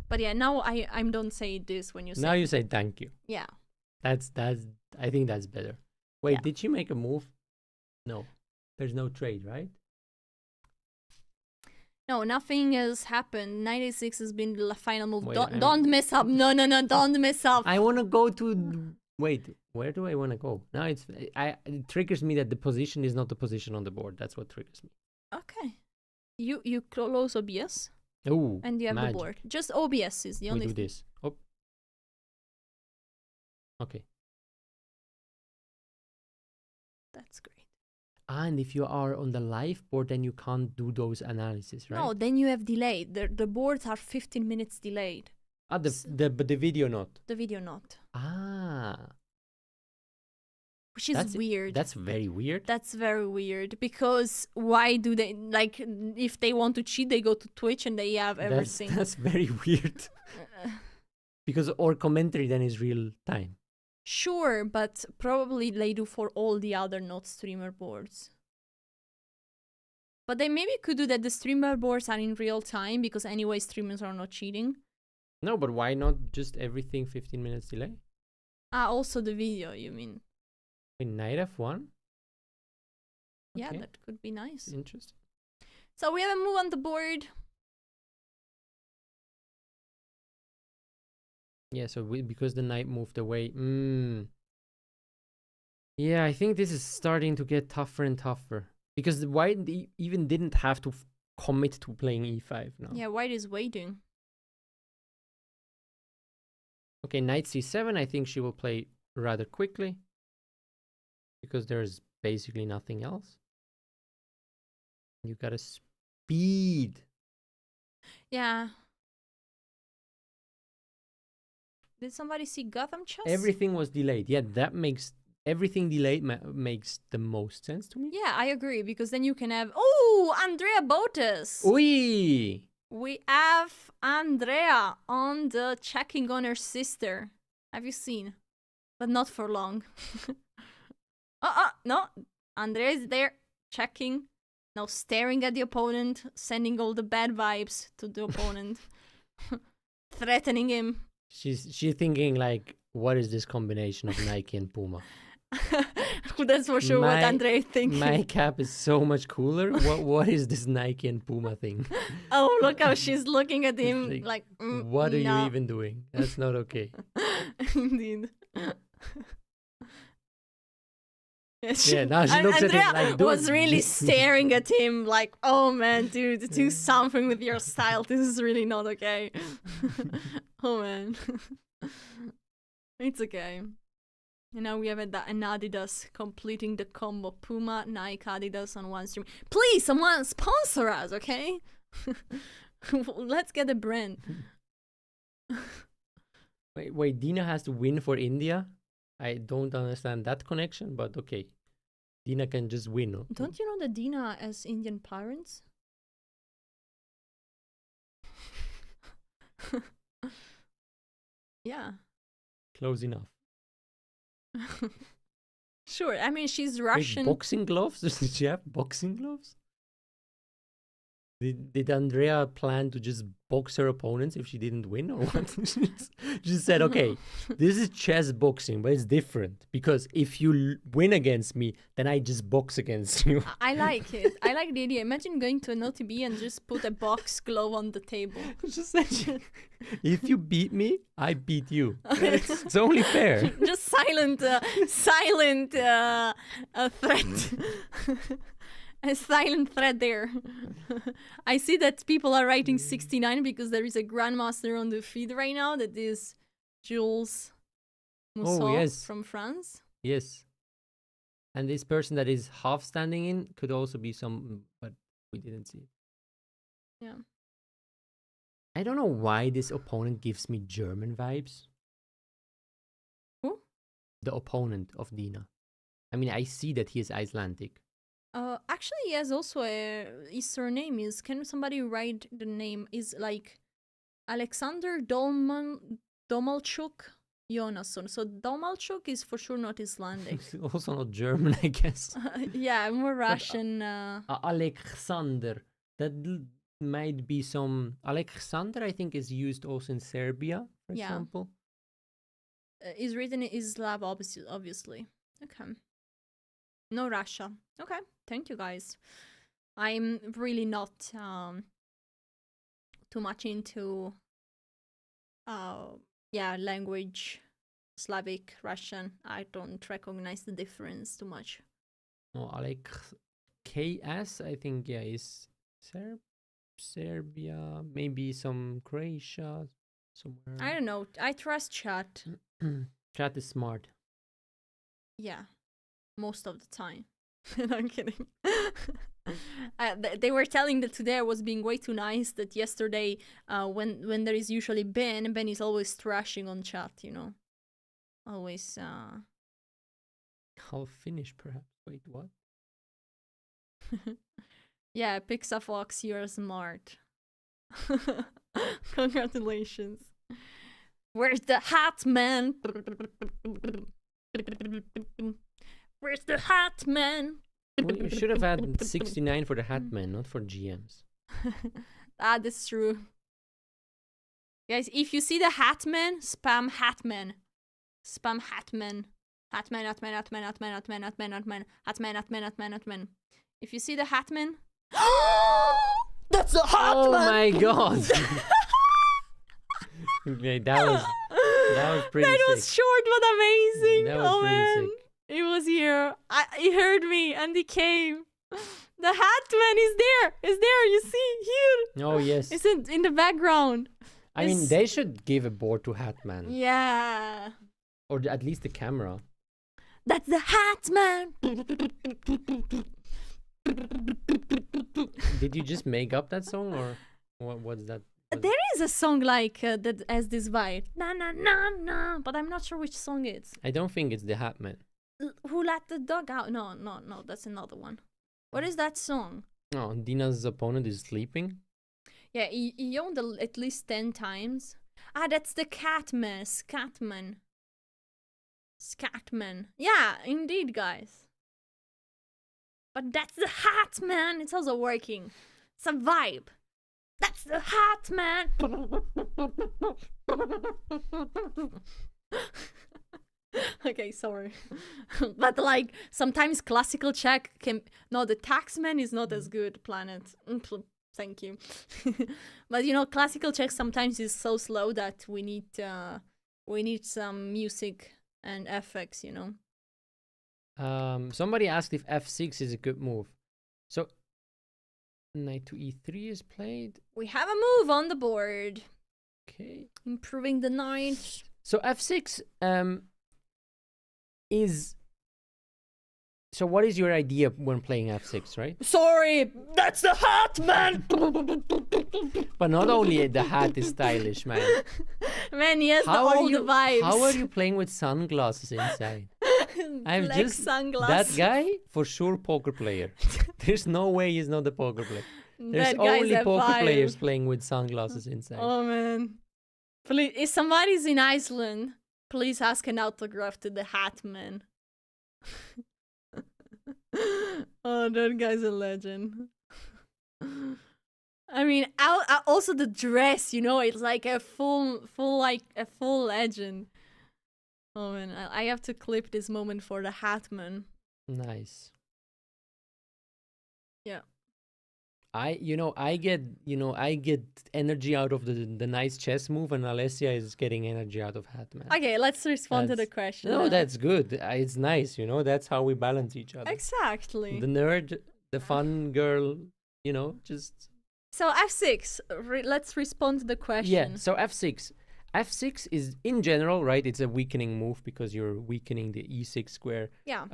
Speaker 1: But yeah, now I don't say this when you say.
Speaker 2: Now you say thank you.
Speaker 1: Yeah.
Speaker 2: That's I think that's better. Wait,
Speaker 1: Yeah.
Speaker 2: did she make a move? No. There's no trade, right?
Speaker 1: No, nothing has happened. 96 has been the final move.
Speaker 2: Wait,
Speaker 1: Don't mess up. No, don't mess up.
Speaker 2: I want to go to. Wait, where do I want to go? Now it triggers me that the position is not the position on the board. That's what triggers me.
Speaker 1: Okay. You close OBS
Speaker 2: Oh,
Speaker 1: and you have
Speaker 2: magic.
Speaker 1: the board. Just OBS is the
Speaker 2: We
Speaker 1: only
Speaker 2: do
Speaker 1: thing.
Speaker 2: this. Oh. Okay.
Speaker 1: That's great.
Speaker 2: And if you are on the live board, then you can't do those analyses, right?
Speaker 1: No, then you have delayed. The boards are 15 minutes delayed.
Speaker 2: But the video not.
Speaker 1: The video not.
Speaker 2: Ah.
Speaker 1: Which is weird.
Speaker 2: That's very weird.
Speaker 1: That's very weird, because why do they, like, if they want to cheat, they go to Twitch and they have everything.
Speaker 2: That's very weird. Because our commentary then is real time.
Speaker 1: Sure, but probably they do for all the other not streamer boards. But they maybe could do that the streamer boards are in real time, because anyway streamers are not cheating.
Speaker 2: No, but why not just everything 15 minutes delay?
Speaker 1: Also the video, you mean?
Speaker 2: In Night F1?
Speaker 1: Yeah,
Speaker 2: Okay.
Speaker 1: that could be nice.
Speaker 2: Interesting.
Speaker 1: So we have a move on the board.
Speaker 2: Yeah, so because the knight moved away. Yeah, I think this is starting to get tougher and tougher. Because the white even didn't have to commit to playing e5 now.
Speaker 1: Yeah, white is waiting.
Speaker 2: Okay, knight c7, I think she will play rather quickly. Because there's basically nothing else. You gotta speed.
Speaker 1: Yeah. Did somebody see Gotham chess?
Speaker 2: Everything was delayed. Yeah, that makes everything delayed makes the most sense to me.
Speaker 1: Yeah, I agree, because then you can have... Oh, Andrea Botas!
Speaker 2: Oi!
Speaker 1: We have Andrea on the checking on her sister. Have you seen? But not for long. No. Andrea is there, checking. Now staring at the opponent, sending all the bad vibes to the opponent. Threatening him.
Speaker 2: She's thinking like, what is this combination of Nike and Puma?
Speaker 1: That's for sure what Andrea is thinking.
Speaker 2: My cap is so much cooler. What is this Nike and Puma thing?
Speaker 1: Oh, look how she's looking at him like
Speaker 2: what are you even doing? That's not okay.
Speaker 1: Indeed.
Speaker 2: Yeah, now she looks
Speaker 1: Andrea
Speaker 2: at him like, dude,
Speaker 1: was really staring at him like, oh man, dude, do something with your style. This is really not okay. Oh man. It's okay. And now we have an Adidas completing the combo. Puma, Nike, Adidas on one stream. Please, someone sponsor us, okay? Let's get a brand.
Speaker 2: Wait, Dina has to win for India? I don't understand that connection, but okay. Dina can just win. No?
Speaker 1: Don't you know that Dina has Indian parents? Yeah.
Speaker 2: Close enough.
Speaker 1: Sure, I mean, she's
Speaker 2: Wait,
Speaker 1: Russian.
Speaker 2: boxing gloves? Does she have boxing gloves? Did Andrea plan to just box her opponents if she didn't win, or what? She just said, okay, this is chess boxing, but it's different because if you win against me, then I just box against you.
Speaker 1: I like it. I like the idea. Imagine going to an OTB and just put a box glove on the table.
Speaker 2: Just say, if you beat me, I beat you. It's only fair.
Speaker 1: Just silent threat. A silent thread there. I see that people are writing 69 because there is a grandmaster on the feed right now that is Jules Mousseau from France.
Speaker 2: Yes. And this person that is half standing in could also be some, but we didn't see it.
Speaker 1: Yeah.
Speaker 2: I don't know why this opponent gives me German vibes.
Speaker 1: Who?
Speaker 2: The opponent of Dina. I mean, I see that he is Icelandic.
Speaker 1: Actually, he has also his surname is. Can somebody write the name? Is like Alexander Domalchuk Jonasson. So Domalchuk is for sure not Icelandic.
Speaker 2: Also not German, I guess.
Speaker 1: Yeah, more Russian.
Speaker 2: Alexander. That might be some. Alexander, I think, is used also in Serbia, for example.
Speaker 1: Is written in Slav, obviously. Okay. No Russia. Okay, thank you guys. I'm really not too much into language, Slavic, Russian. I don't recognize the difference too much.
Speaker 2: No, Alex KS, I think, is Serbia, maybe some Croatia, somewhere.
Speaker 1: I don't know. I trust chat.
Speaker 2: Chat is smart.
Speaker 1: Yeah. Most of the time. No, I'm kidding. They were telling that today I was being way too nice, that yesterday when there is usually Ben is always trashing on chat, you know. Always
Speaker 2: Half Finnish perhaps. Wait, what?
Speaker 1: Yeah, Pixafox, you're smart. Congratulations. Where's the hat, man? Where's the hat, man?
Speaker 2: Well, you should have had 69 for the hat man, not for GMs.
Speaker 1: That's true. Guys, if you see the Hatman, spam Hatman. Spam Hatman. Hatman, Hatman, Hatman, Hatman, Hatman, Hatman, Hatman, Hatman, Hatman, Hatman, Hatman. If you see the Hatman... That's the Hatman!
Speaker 2: Oh my god! Okay, that was pretty sick.
Speaker 1: That was short but amazing.
Speaker 2: That was pretty sick.
Speaker 1: He was here. He heard me and he came. The Hatman is there. Is there. You see here.
Speaker 2: Oh yes.
Speaker 1: It's in the background.
Speaker 2: I mean, they should give a board to Hatman.
Speaker 1: Yeah.
Speaker 2: Or at least the camera.
Speaker 1: That's the Hatman.
Speaker 2: Did you just make up that song, or what's that?
Speaker 1: There is a song like that has this vibe. Na na na na. But I'm not sure which song it's.
Speaker 2: I don't think it's the Hatman.
Speaker 1: Who let the dog out? No, that's another one. What is that song?
Speaker 2: Oh, Dina's opponent is sleeping.
Speaker 1: Yeah, he yawned at least 10 times. Ah, that's the Catman. Scatman. Yeah, indeed, guys. But that's the Hatman. It's also working. It's a vibe. That's the Hatman. Okay, sorry. But like sometimes classical Czech can the taxman is not as good, Planet. Thank you. But you know, classical Czech sometimes is so slow that we need some music and effects, you know.
Speaker 2: Somebody asked if f6 is a good move. So knight to e3 is played.
Speaker 1: We have a move on the board.
Speaker 2: Okay.
Speaker 1: Improving the knight.
Speaker 2: So f6 is... So what is your idea when playing f6, right?
Speaker 1: Sorry, that's the hat, man!
Speaker 2: But not only the hat is stylish, man.
Speaker 1: Man, yes, the old vibes.
Speaker 2: How are you playing with sunglasses inside? I'm
Speaker 1: Black
Speaker 2: just
Speaker 1: sunglasses.
Speaker 2: That guy for sure poker player. There's no way he's not a poker player. There's
Speaker 1: That guy's
Speaker 2: only
Speaker 1: a
Speaker 2: poker
Speaker 1: vibe.
Speaker 2: players playing with sunglasses inside.
Speaker 1: Oh man, please! If somebody's in Iceland, please ask an autograph to the hat man. Oh, that guy's a legend. I mean, also the dress, you know, it's like a full legend. Oh man, I have to clip this moment for the Hatman.
Speaker 2: Nice.
Speaker 1: Yeah.
Speaker 2: I get energy out of the nice chess move, and Alessia is getting energy out of Hatman.
Speaker 1: Okay, let's respond to the
Speaker 2: That's-
Speaker 1: question.
Speaker 2: No,
Speaker 1: now.
Speaker 2: that's good. It's nice, that's how we balance each other.
Speaker 1: Exactly.
Speaker 2: The nerd, the fun girl, just...
Speaker 1: So F6, let's respond to the question.
Speaker 2: Yeah, so F6. F6 is, in general, right, it's a weakening move because you're weakening the E6 square.
Speaker 1: Yeah.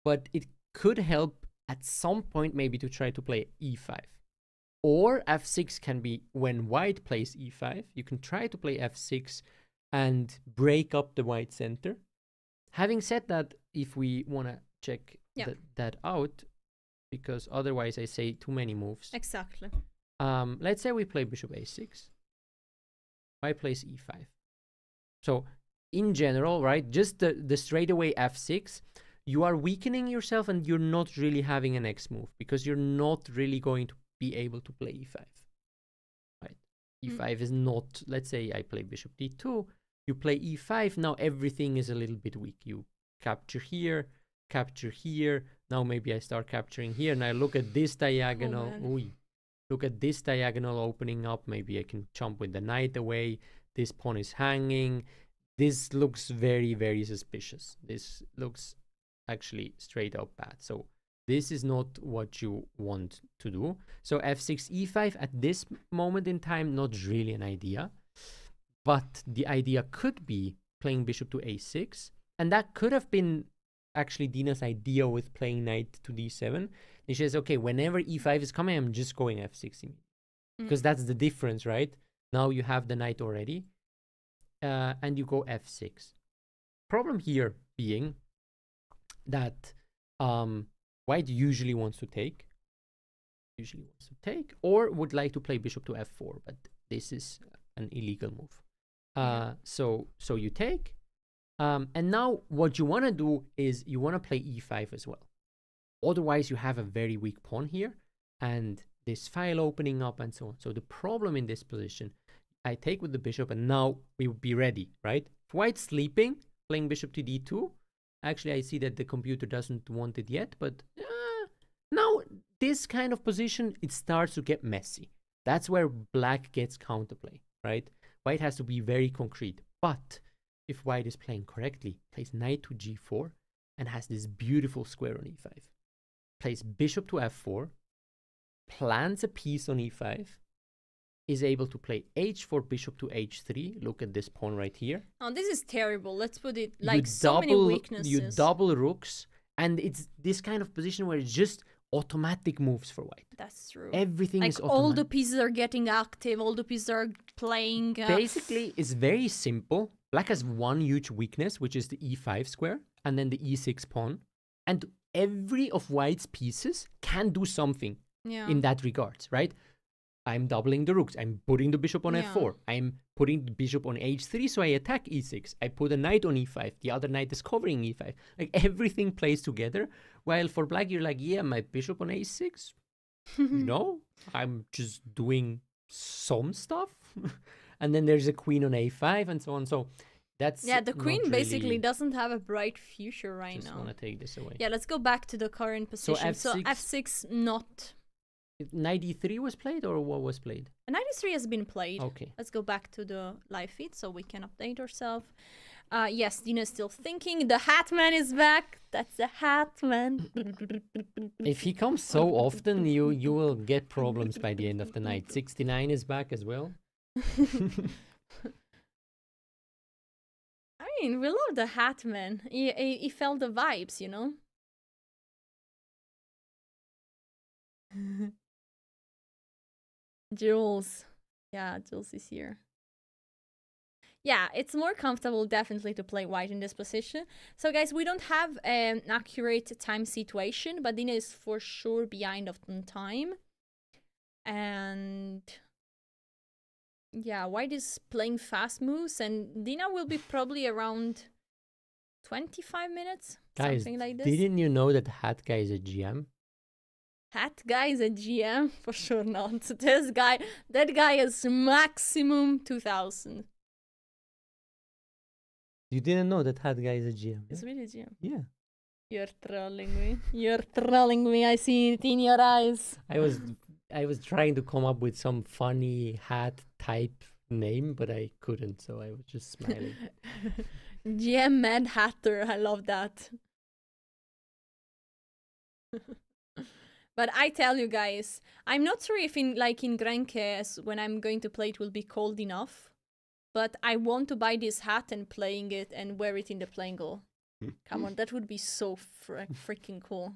Speaker 2: But it could help at some point maybe to try to play E5. Or F6 can be when white plays E5, you can try to play F6 and break up the white center. Having said that, if we want to check that out, because otherwise I say too many moves.
Speaker 1: Exactly.
Speaker 2: Let's say we play bishop A6. White plays E5. So in general, right, just the straightaway F6, you are weakening yourself and you're not really having a next move because you're not really going to be able to play E5. Right? E5 is not, let's say I play bishop D2, you play E5, now everything is a little bit weak. You capture here, now maybe I start capturing here, and I look at this diagonal. Look at this diagonal opening up. Maybe I can jump with the knight away. This pawn is hanging. This looks very, very suspicious. This looks actually straight up bad. So this is not what you want to do. So F6, E5 at this moment in time, not really an idea. But the idea could be playing bishop to A6. And that could have been actually Dina's idea with playing knight to D7. And she says, okay, whenever E5 is coming, I'm just going F6 because that's the difference, right? Now you have the knight already, and you go F6. Problem here being that white usually wants to take, or would like to play bishop to F4, but this is an illegal move. So you take, and now what you want to do is you want to play E5 as well. Otherwise, you have a very weak pawn here, and this file opening up and so on. So the problem in this position, I take with the bishop, and now we will be ready, right? If white's sleeping, playing bishop to D2, actually I see that the computer doesn't want it yet, but now this kind of position, it starts to get messy. That's where black gets counterplay, right? White has to be very concrete. But if white is playing correctly, plays knight to G4, and has this beautiful square on E5. Plays bishop to F4, plants a piece on E5, is able to play H4, bishop to H3. Look at this pawn right here.
Speaker 1: Oh, this is terrible. Let's put it like so many weaknesses.
Speaker 2: You double rooks, and it's this kind of position where it's just automatic moves for white.
Speaker 1: That's true.
Speaker 2: Everything is automatic.
Speaker 1: All the pieces are getting active, all the pieces are playing.
Speaker 2: Basically, it's very simple. Black has one huge weakness, which is the E5 square, and then the E6 pawn. And every of white's pieces can do something in that regards, right? I'm doubling the rooks. I'm putting the bishop on F4. I'm putting the bishop on H3, so I attack E6. I put a knight on E5. The other knight is covering E5. Like, everything plays together. While for black, you're like, yeah, my bishop on A6. No, I'm just doing some stuff. And then there's a queen on A5 and so on. So that's
Speaker 1: the queen basically doesn't have a bright future right now.
Speaker 2: Just want to take this away.
Speaker 1: Yeah, let's go back to the current position. So F6 not.
Speaker 2: Knight E3 was played, or what was played?
Speaker 1: Knight E3 has been played.
Speaker 2: Okay.
Speaker 1: Let's go back to the live feed so we can update ourselves. Yes, Dina's still thinking. The Hatman is back. That's the Hatman.
Speaker 2: If he comes so often, you will get problems by the end of the night. 69 is back as well.
Speaker 1: I mean, we love the Hatman. He felt the vibes, you know? Jules. Yeah, Jules is here. Yeah, it's more comfortable definitely to play white in this position. So guys, we don't have an accurate time situation, but Dina is for sure behind on time. And yeah, white is playing fast moves, and Dina will be probably around 25 minutes,
Speaker 2: guys,
Speaker 1: something like this.
Speaker 2: Didn't you know that Hat Guy is a GM?
Speaker 1: Hat guy is a GM? For sure not. That guy is maximum 2000.
Speaker 2: You didn't know that Hat Guy is a GM?
Speaker 1: It's really a GM.
Speaker 2: Yeah.
Speaker 1: You're trolling me. You're trolling me. I see it in your eyes.
Speaker 2: I was trying to come up with some funny hat type name, but I couldn't, so I was just smiling.
Speaker 1: GM Mad Hatter. I love that. But I tell you guys, I'm not sure if in Grenke, when I'm going to play, it will be cold enough. But I want to buy this hat and playing it and wear it in the playing goal. Come on, that would be so freaking cool.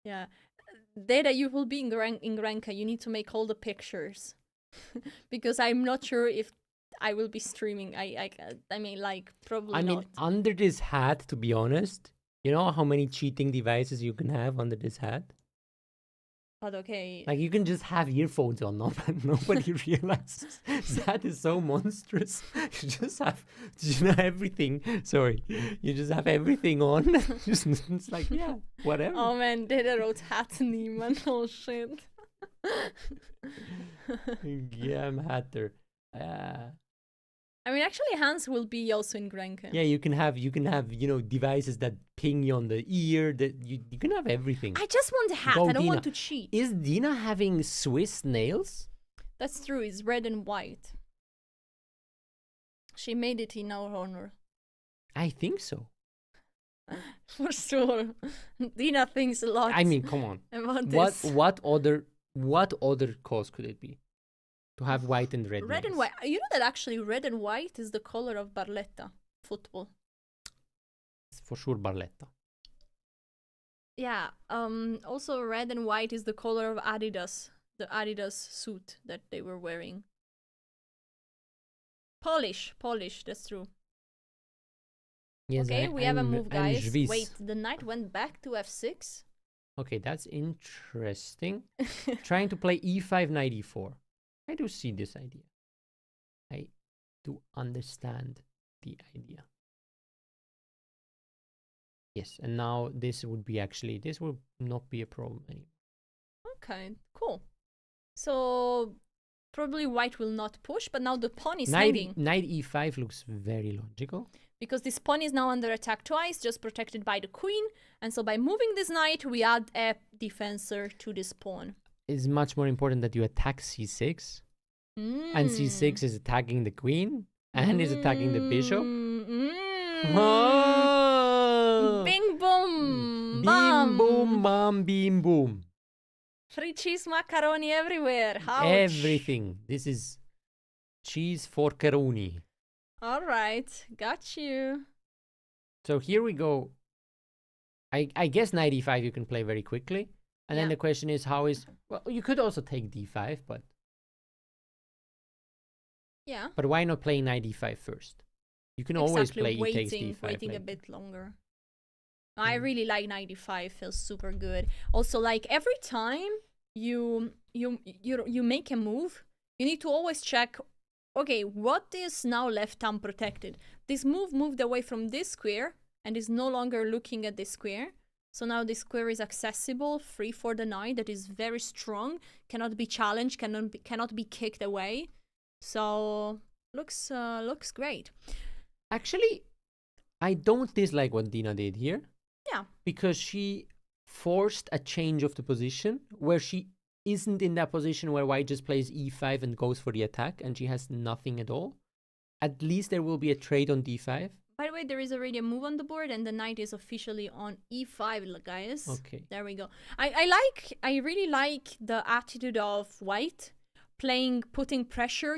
Speaker 1: Yeah. Data, you will be in Grenka. You need to make all the pictures. Because I'm not sure if I will be streaming. I mean, like, probably not.
Speaker 2: Under this hat, to be honest, you know how many cheating devices you can have under this hat?
Speaker 1: But okay.
Speaker 2: Like, you can just have earphones on, nobody realizes. That is so monstrous. You just have, everything. Sorry. You just have everything on. It's like, yeah, whatever.
Speaker 1: Oh man, Data wrote hat Neiman. Oh shit.
Speaker 2: Yeah, I'm Hatter.
Speaker 1: I mean, actually, Hans will be also in Grenke.
Speaker 2: Yeah, you can have, devices that ping you on the ear. That you can have everything.
Speaker 1: I just want a hat. I don't want to cheat.
Speaker 2: Is Dina having Swiss nails?
Speaker 1: That's true. It's red and white. She made it in our honor.
Speaker 2: I think so.
Speaker 1: For sure. Dina thinks a lot.
Speaker 2: I mean, come on.
Speaker 1: About this.
Speaker 2: What other cause could it be? To have white and red.
Speaker 1: Red
Speaker 2: nails.
Speaker 1: and white. You know that actually red and white is the color of Barletta football.
Speaker 2: It's for sure Barletta.
Speaker 1: Yeah. Also, red and white is the color of Adidas, the Adidas suit that they were wearing. Polish. That's true.
Speaker 2: Yes,
Speaker 1: okay, we have a move, guys.
Speaker 2: Swiss.
Speaker 1: Wait, the knight went back to f6.
Speaker 2: Okay, that's interesting. Trying to play e5, knight e4. I do see this idea. I do understand the idea. Yes, and now this would not be a problem anymore.
Speaker 1: Okay, cool. So probably white will not push, but now the pawn is
Speaker 2: Knight
Speaker 1: leaving.
Speaker 2: Knight e5 looks very logical.
Speaker 1: Because this pawn is now under attack twice, just protected by the queen. And so by moving this knight, we add a defensor to this pawn.
Speaker 2: It's much more important that you attack c6. And c6 is attacking the queen and is attacking the bishop. Oh!
Speaker 1: Bing boom!
Speaker 2: Beam
Speaker 1: Bam!
Speaker 2: boom bam beam boom.
Speaker 1: Free cheese macaroni everywhere. Ouch.
Speaker 2: Everything. This is cheese for caroni.
Speaker 1: Alright, got you.
Speaker 2: So here we go. I guess knight e5 you can play very quickly. And then the question is well, you could also take d5, but...
Speaker 1: Yeah.
Speaker 2: But why not play knight e5 first? You can always play e takes d5.
Speaker 1: Waiting a bit longer. I really like 95. Feels super good. Also, like every time you make a move, you need to always check. Okay, what is now left unprotected? This move moved away from this square and is no longer looking at this square. So now this square is accessible, free for the knight. That is very strong. Cannot be challenged. Cannot be kicked away. So looks great.
Speaker 2: Actually, I don't dislike what Dina did here.
Speaker 1: Yeah.
Speaker 2: Because she forced a change of the position where she isn't in that position where white just plays e5 and goes for the attack and she has nothing at all. At least there will be a trade on d5.
Speaker 1: By the way, there is already a move on the board and the knight is officially on e5, guys.
Speaker 2: Okay.
Speaker 1: There we go. I really like the attitude of white. Putting pressure,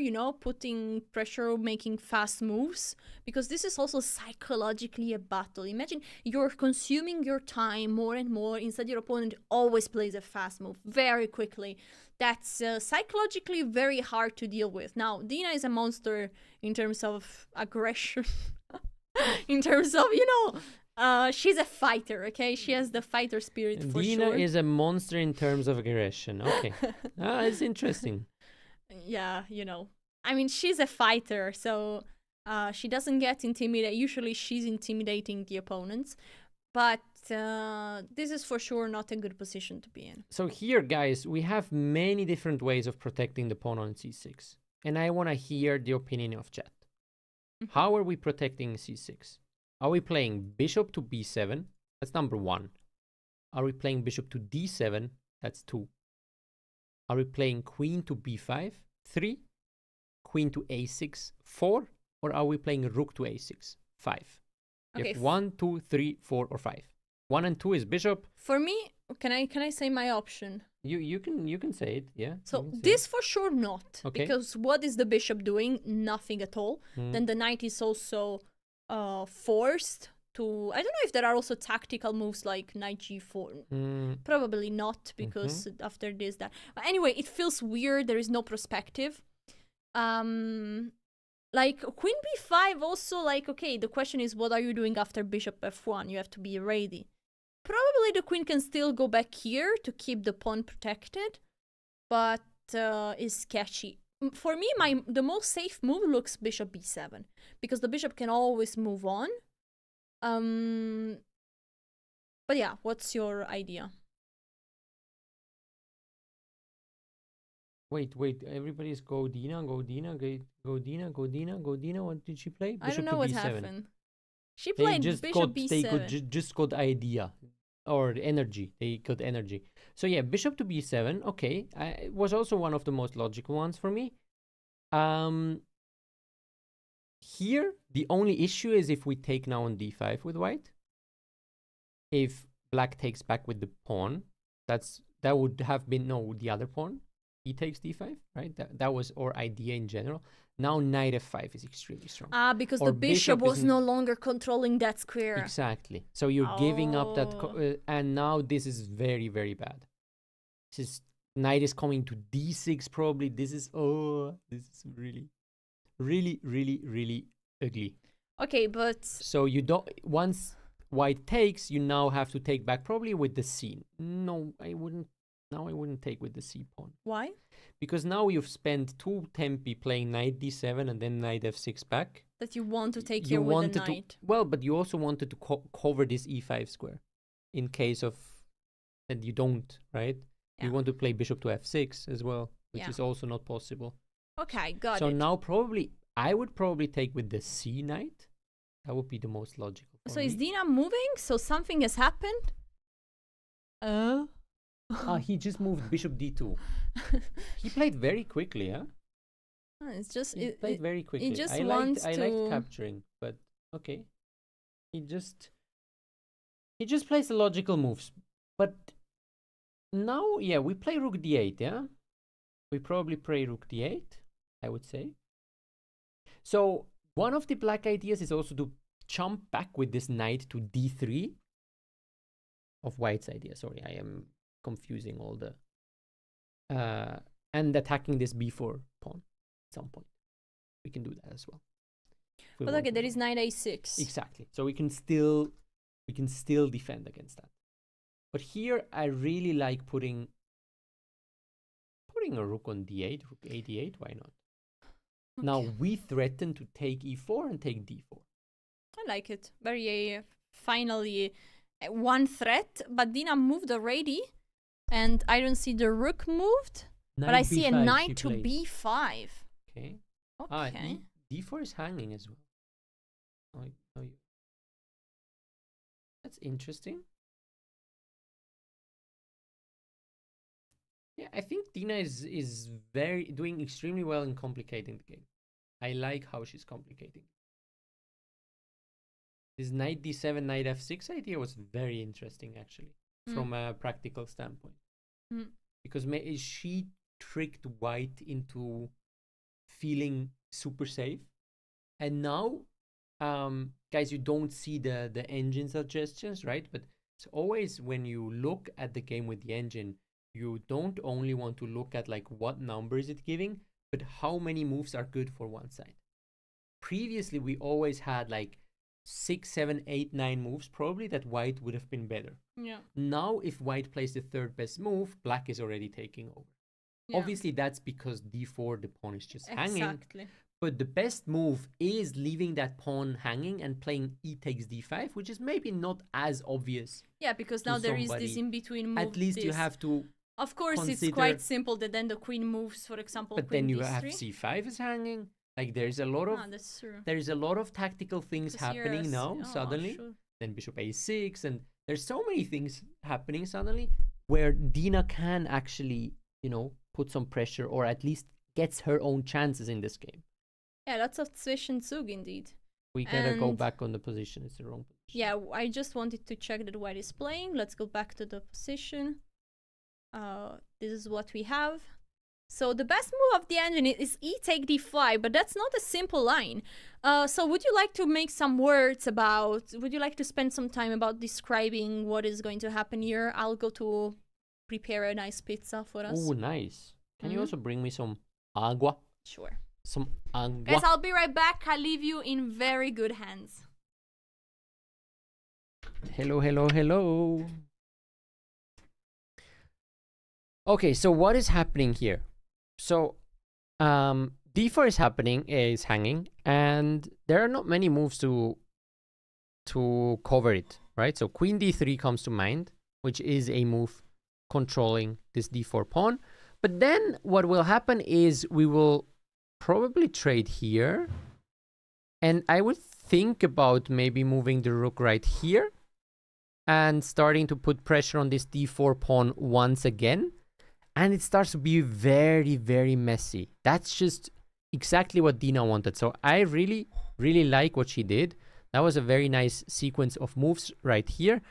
Speaker 1: making fast moves, because this is also psychologically a battle. Imagine you're consuming your time more and more, instead your opponent always plays a fast move very quickly. That's psychologically very hard to deal with. Now, Dina is a monster in terms of aggression, in terms of, she's a fighter, okay? She has the fighter spirit for
Speaker 2: Dina
Speaker 1: sure.
Speaker 2: is a monster in terms of aggression, okay. It's interesting.
Speaker 1: Yeah, I mean, she's a fighter, so She doesn't get intimidated. Usually she's intimidating the opponents. But this is for sure not a good position to be in.
Speaker 2: So here, guys, we have many different ways of protecting the pawn on c6. And I want to hear the opinion of chat. How are we protecting c6? Are we playing bishop to b7? That's number 1. Are we playing bishop to d7? That's 2. Are we playing queen to b5? 3. Queen to a6? 4. Or are we playing rook to a6? 5. You
Speaker 1: Okay.
Speaker 2: have 1, 2, 3, 4, or 5. 1 and 2 is bishop.
Speaker 1: For me, can I say my option?
Speaker 2: You can say it, yeah.
Speaker 1: So this for sure not.
Speaker 2: Okay.
Speaker 1: Because what is the bishop doing? Nothing at all. Then the knight is also forced to... I don't know if there are also tactical moves like knight g4. Probably not, because after this, that... But anyway, it feels weird. There is no perspective. Like, queen b5 also, like, okay, the question is, what are you doing after bishop f1? You have to be ready. Probably the queen can still go back here to keep the pawn protected, but is sketchy. For me, the most safe move looks bishop b7, because the bishop can always move on. But yeah, what's your idea?
Speaker 2: Wait, everybody's go Dina. What did she play?
Speaker 1: I don't know
Speaker 2: to
Speaker 1: what
Speaker 2: b7.
Speaker 1: happened. She played bishop b7.
Speaker 2: They just got idea or energy. They got energy. So yeah, bishop to b7. Okay, it was also one of the most logical ones for me. Here the only issue is if we take now on d5 with white. If black takes back with the pawn, that would have been the other pawn. He takes d5, right? That was our idea in general. Now knight f5 is extremely strong.
Speaker 1: Because the bishop was no longer controlling that square.
Speaker 2: Exactly. So you're giving up that, and now this is very, very bad. This is knight is coming to d6 probably. This is really, really, really, really ugly.
Speaker 1: Okay, but
Speaker 2: so you don't once white takes, you now have to take back probably with the c. No, I wouldn't. Now I wouldn't take with the c pawn.
Speaker 1: Why?
Speaker 2: Because now you've spent 2 tempi playing knight d7 and then knight f6 back.
Speaker 1: That you want to take here with the knight.
Speaker 2: But you also wanted to cover this e5 square in case of that you don't, right? Yeah. You want to play bishop to f6 as well, which is also not possible.
Speaker 1: Okay, got it.
Speaker 2: So now I would probably take with the c knight. That would be the most logical for me.
Speaker 1: Is Dina moving? So something has happened?
Speaker 2: He just moved bishop d2. He played very quickly, huh?
Speaker 1: It's just
Speaker 2: he played very quickly. I liked capturing, but okay. He just plays the logical moves. But now, yeah, we play rook d8, yeah? We probably play rook d8, I would say. So one of the black ideas is also to jump back with this knight to d3 of white's idea. Sorry, I am confusing all the and attacking this b4 pawn at some point. We can do that as well.
Speaker 1: But okay, there is knight a6.
Speaker 2: Exactly. So we can still defend against that. But here I really like putting a rook on d8, rook a8. Why not? Okay. Now we threaten to take e4 and take d4.
Speaker 1: I like it. Very finally one threat, but Dina moved already. And I don't see the rook moved, but I see a knight to b5.
Speaker 2: Okay.
Speaker 1: Okay.
Speaker 2: D4 is hanging as well. That's interesting. Yeah, I think Dina is doing extremely well in complicating the game. I like how she's complicating. This knight d7, knight f6 idea was very interesting, actually. From a practical standpoint, because she tricked white into feeling super safe, and now, guys, you don't see the engine suggestions, right? But it's always when you look at the game with the engine, you don't only want to look at like what number is it giving, but how many moves are good for one side. Previously, we always had like 6, 7, 8, 9 moves probably that white would have been better.
Speaker 1: Yeah.
Speaker 2: Now, if white plays the third best move, black is already taking over. Yeah. Obviously, that's because d4, the pawn is just hanging.
Speaker 1: Exactly.
Speaker 2: But the best move is leaving that pawn hanging and playing e takes d5, which is maybe not as obvious.
Speaker 1: Yeah, because now there is this in-between move.
Speaker 2: At least you have to.
Speaker 1: Of course, it's quite simple that then the queen moves, for example,
Speaker 2: but then you have c5 is hanging. Like there's a lot of
Speaker 1: that's true.
Speaker 2: There's a lot of tactical things happening now suddenly.
Speaker 1: Sure.
Speaker 2: Then bishop a6, and there's so many things happening suddenly where Dina can actually, put some pressure or at least gets her own chances in this game.
Speaker 1: Yeah, lots of Zwischenzug indeed.
Speaker 2: We gotta go back on the position. It's the wrong position.
Speaker 1: Yeah, I just wanted to check that white is playing. Let's go back to the position. This is what we have. So the best move of the engine is e take d5, but that's not a simple line. So would you like to make some words would you like to spend some time about describing what is going to happen here? I'll go to prepare a nice pizza for us.
Speaker 2: Oh, nice. Can you also bring me some agua?
Speaker 1: Sure.
Speaker 2: Some agua.
Speaker 1: Guys, I'll be right back. I leave you in very good hands.
Speaker 2: Hello, hello, hello. Okay, so what is happening here? So, d4 is hanging, and there are not many moves to cover it, right? So queen d3 comes to mind, which is a move controlling this d4 pawn. But then what will happen is we will probably trade here, and I would think about maybe moving the rook right here and starting to put pressure on this d4 pawn once again. And it starts to be very, very messy. That's just exactly what Dina wanted. So I really, really like what she did. That was a very nice sequence of moves right here.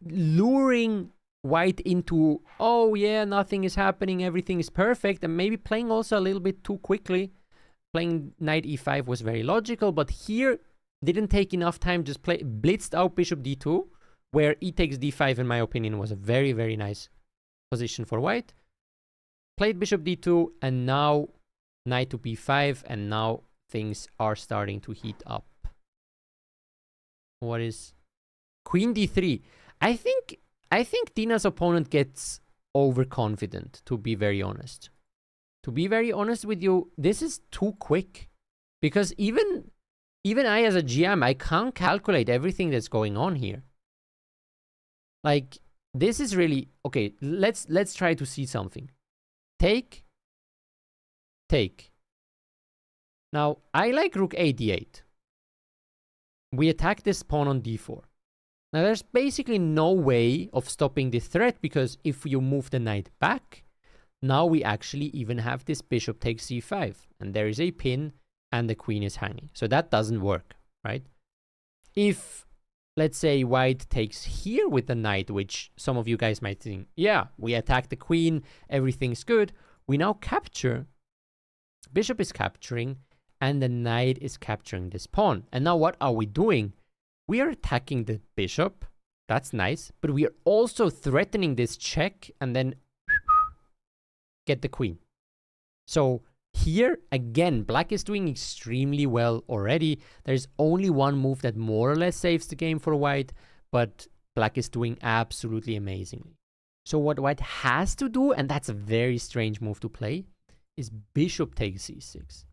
Speaker 2: Luring white into, oh yeah, nothing is happening, everything is perfect. And maybe playing also a little bit too quickly. Playing knight e5 was very logical. But here, didn't take enough time, just blitzed out bishop d2. Where e takes d5, in my opinion, was a very, very nice position for white. Played bishop d2, and now knight to b5, and now things are starting to heat up. What is queen d3? I think Dina's opponent gets overconfident, to be very honest. To be very honest with you, this is too quick. Because even I, as a GM, I can't calculate everything that's going on here. Like, this is really... Okay, let's try to see something. Take. Now, I like rook a d8. We attack this pawn on d4. Now, there's basically no way of stopping this threat, because if you move the knight back, now we actually even have this bishop takes c5. And there is a pin, and the queen is hanging. So that doesn't work, right? If... let's say white takes here with the knight, which some of you guys might think, yeah, we attack the queen, everything's good. We now capture, bishop is capturing, and the knight is capturing this pawn. And now what are we doing? We are attacking the bishop. That's nice. But we are also threatening this check and then get the queen. So here, again, black is doing extremely well already. There's only one move that more or less saves the game for white, but black is doing absolutely amazingly. So what white has to do, and that's a very strange move to play, is bishop takes c6.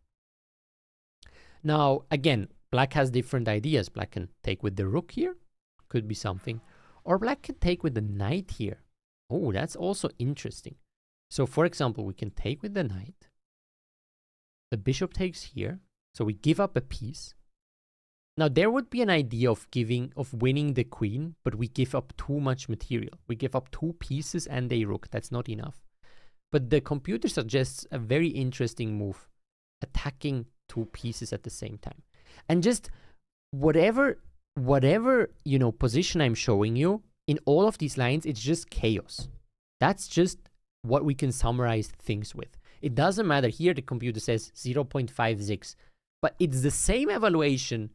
Speaker 2: Now, again, black has different ideas. Black can take with the rook here, could be something. Or black can take with the knight here. Oh, that's also interesting. So, for example, we can take with the knight. The bishop takes here, so we give up a piece. Now, there would be an idea of winning the queen, but we give up too much material. We give up 2 pieces and a rook. That's not enough. But the computer suggests a very interesting move, attacking 2 pieces at the same time. And just whatever position I'm showing you, in all of these lines, it's just chaos. That's just what we can summarize things with. It doesn't matter. Here the computer says 0.56, but it's the same evaluation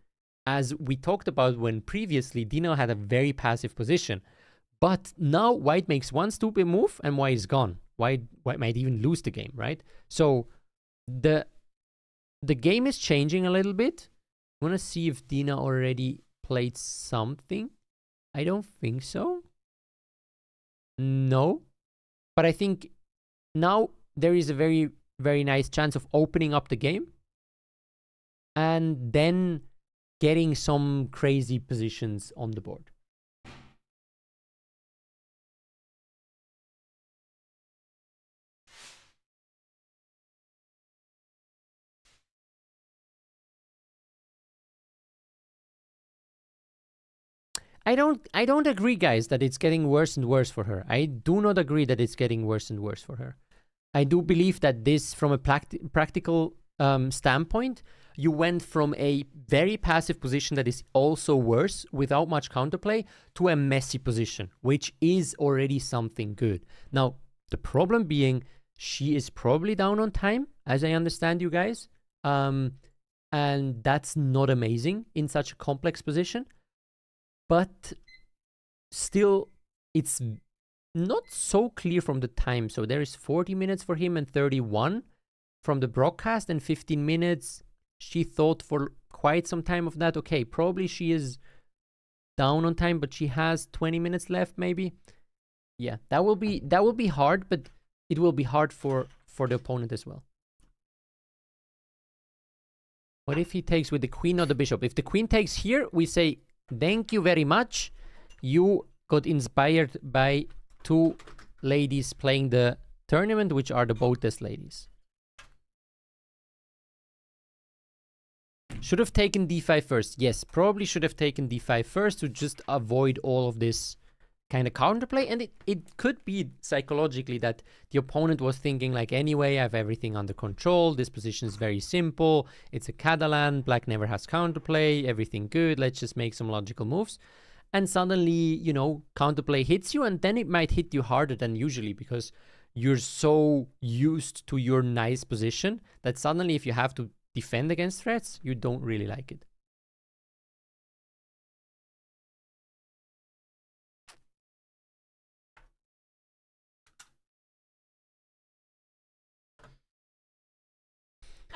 Speaker 2: as we talked about when previously Dina had a very passive position. But now white makes one stupid move and white is gone. White might even lose the game, right? So the game is changing a little bit. I want to see if Dina already played something. I don't think so. No. But I think now there is a very, very nice chance of opening up the game and then getting some crazy positions on the board. I don't agree, guys, that it's getting worse and worse for her. I do not agree that it's getting worse and worse for her. I do believe that this, from a practical standpoint, you went from a very passive position that is also worse without much counterplay to a messy position, which is already something good. Now, the problem being she is probably down on time, as I understand you guys. And that's not amazing in such a complex position. But still, it's not so clear from the time. So there is 40 minutes for him and 31 from the broadcast, and 15 minutes. She thought for quite some time of that. Okay, probably she is down on time, but she has 20 minutes left, maybe. Yeah, that will be hard, but it will be hard for the opponent as well. What if he takes with the queen or the bishop? If the queen takes here, we say, thank you very much. You got inspired by two ladies playing the tournament, which are the Botes ladies. Should have taken d5 first. Yes, probably should have taken d5 first to just avoid all of this kind of counterplay. And it could be psychologically that the opponent was thinking like, anyway, I have everything under control. This position is very simple. It's a Catalan. Black never has counterplay. Everything good. Let's just make some logical moves. And suddenly, you know, counterplay hits you, and then it might hit you harder than usually because you're so used to your nice position that suddenly if you have to defend against threats, you don't really like it.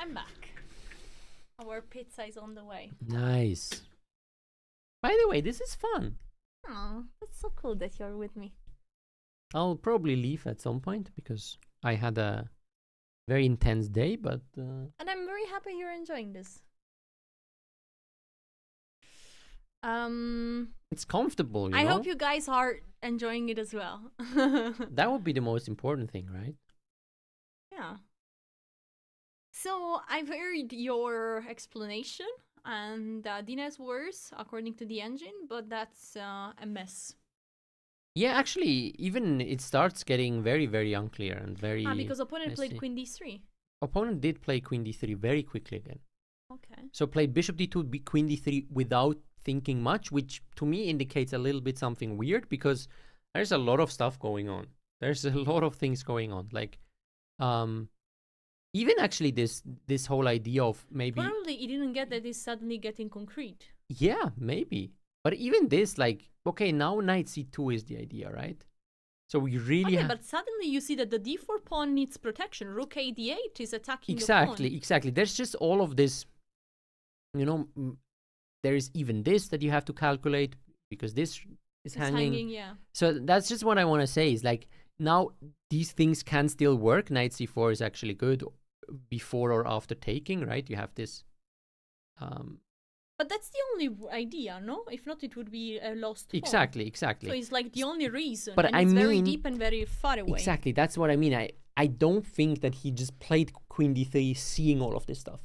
Speaker 1: I'm back. Our pizza is on the way.
Speaker 2: Nice. By the way, this is fun.
Speaker 1: Oh, that's so cool that you're with me.
Speaker 2: I'll probably leave at some point because I had a very intense day, but...
Speaker 1: And I'm very happy you're enjoying this.
Speaker 2: It's comfortable,
Speaker 1: I hope you guys are enjoying it as well.
Speaker 2: That would be the most important thing, right?
Speaker 1: Yeah. So I've heard your explanation and Dina's words according to the engine, but that's a mess.
Speaker 2: Yeah, actually, even it starts getting very, very unclear and very
Speaker 1: because opponent
Speaker 2: messy.
Speaker 1: played queen d3.
Speaker 2: Opponent did play queen d3 very quickly again.
Speaker 1: Okay.
Speaker 2: So played bishop d2, queen d3 without thinking much, which to me indicates a little bit something weird because there's a lot of stuff going on. There's a lot of things going on. Like, even actually this whole idea of maybe...
Speaker 1: Probably he didn't get that it's suddenly getting concrete.
Speaker 2: Yeah, maybe. But even this, like, okay, now knight c2 is the idea, right? So we really...
Speaker 1: Okay, but suddenly you see that the d4 pawn needs protection. Rook a d8 is attacking the pawn.
Speaker 2: Exactly. There's just all of this, you know, there is even this that you have to calculate because this is hanging.
Speaker 1: Yeah.
Speaker 2: So that's just what I want to say is like, now these things can still work. Knight c4 is actually good before or after taking, right? You have this...
Speaker 1: But that's the only idea, no? If not, it would be a lost pawn.
Speaker 2: Exactly.
Speaker 1: So it's like the only reason.
Speaker 2: But
Speaker 1: and
Speaker 2: I
Speaker 1: it's
Speaker 2: mean,
Speaker 1: very deep and very far away.
Speaker 2: Exactly, that's what I mean. I don't think that he just played queen d3 seeing all of this stuff.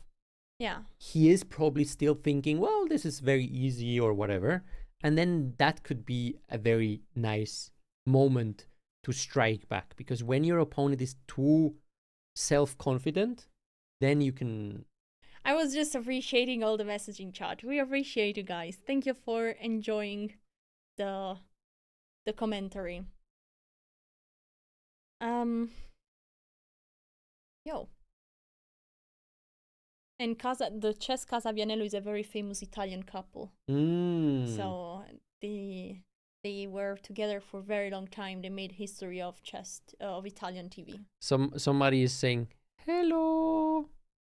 Speaker 1: Yeah.
Speaker 2: He is probably still thinking, well, this is very easy or whatever. And then that could be a very nice moment to strike back. Because when your opponent is too self-confident, then you can...
Speaker 1: I was just appreciating all the messaging chat. We appreciate you guys. Thank you for enjoying the commentary. Yo. And the Chess Casa Vianello is a very famous Italian couple. So they were together for a very long time. They made history of chess, of Italian TV.
Speaker 2: Somebody is saying, hello.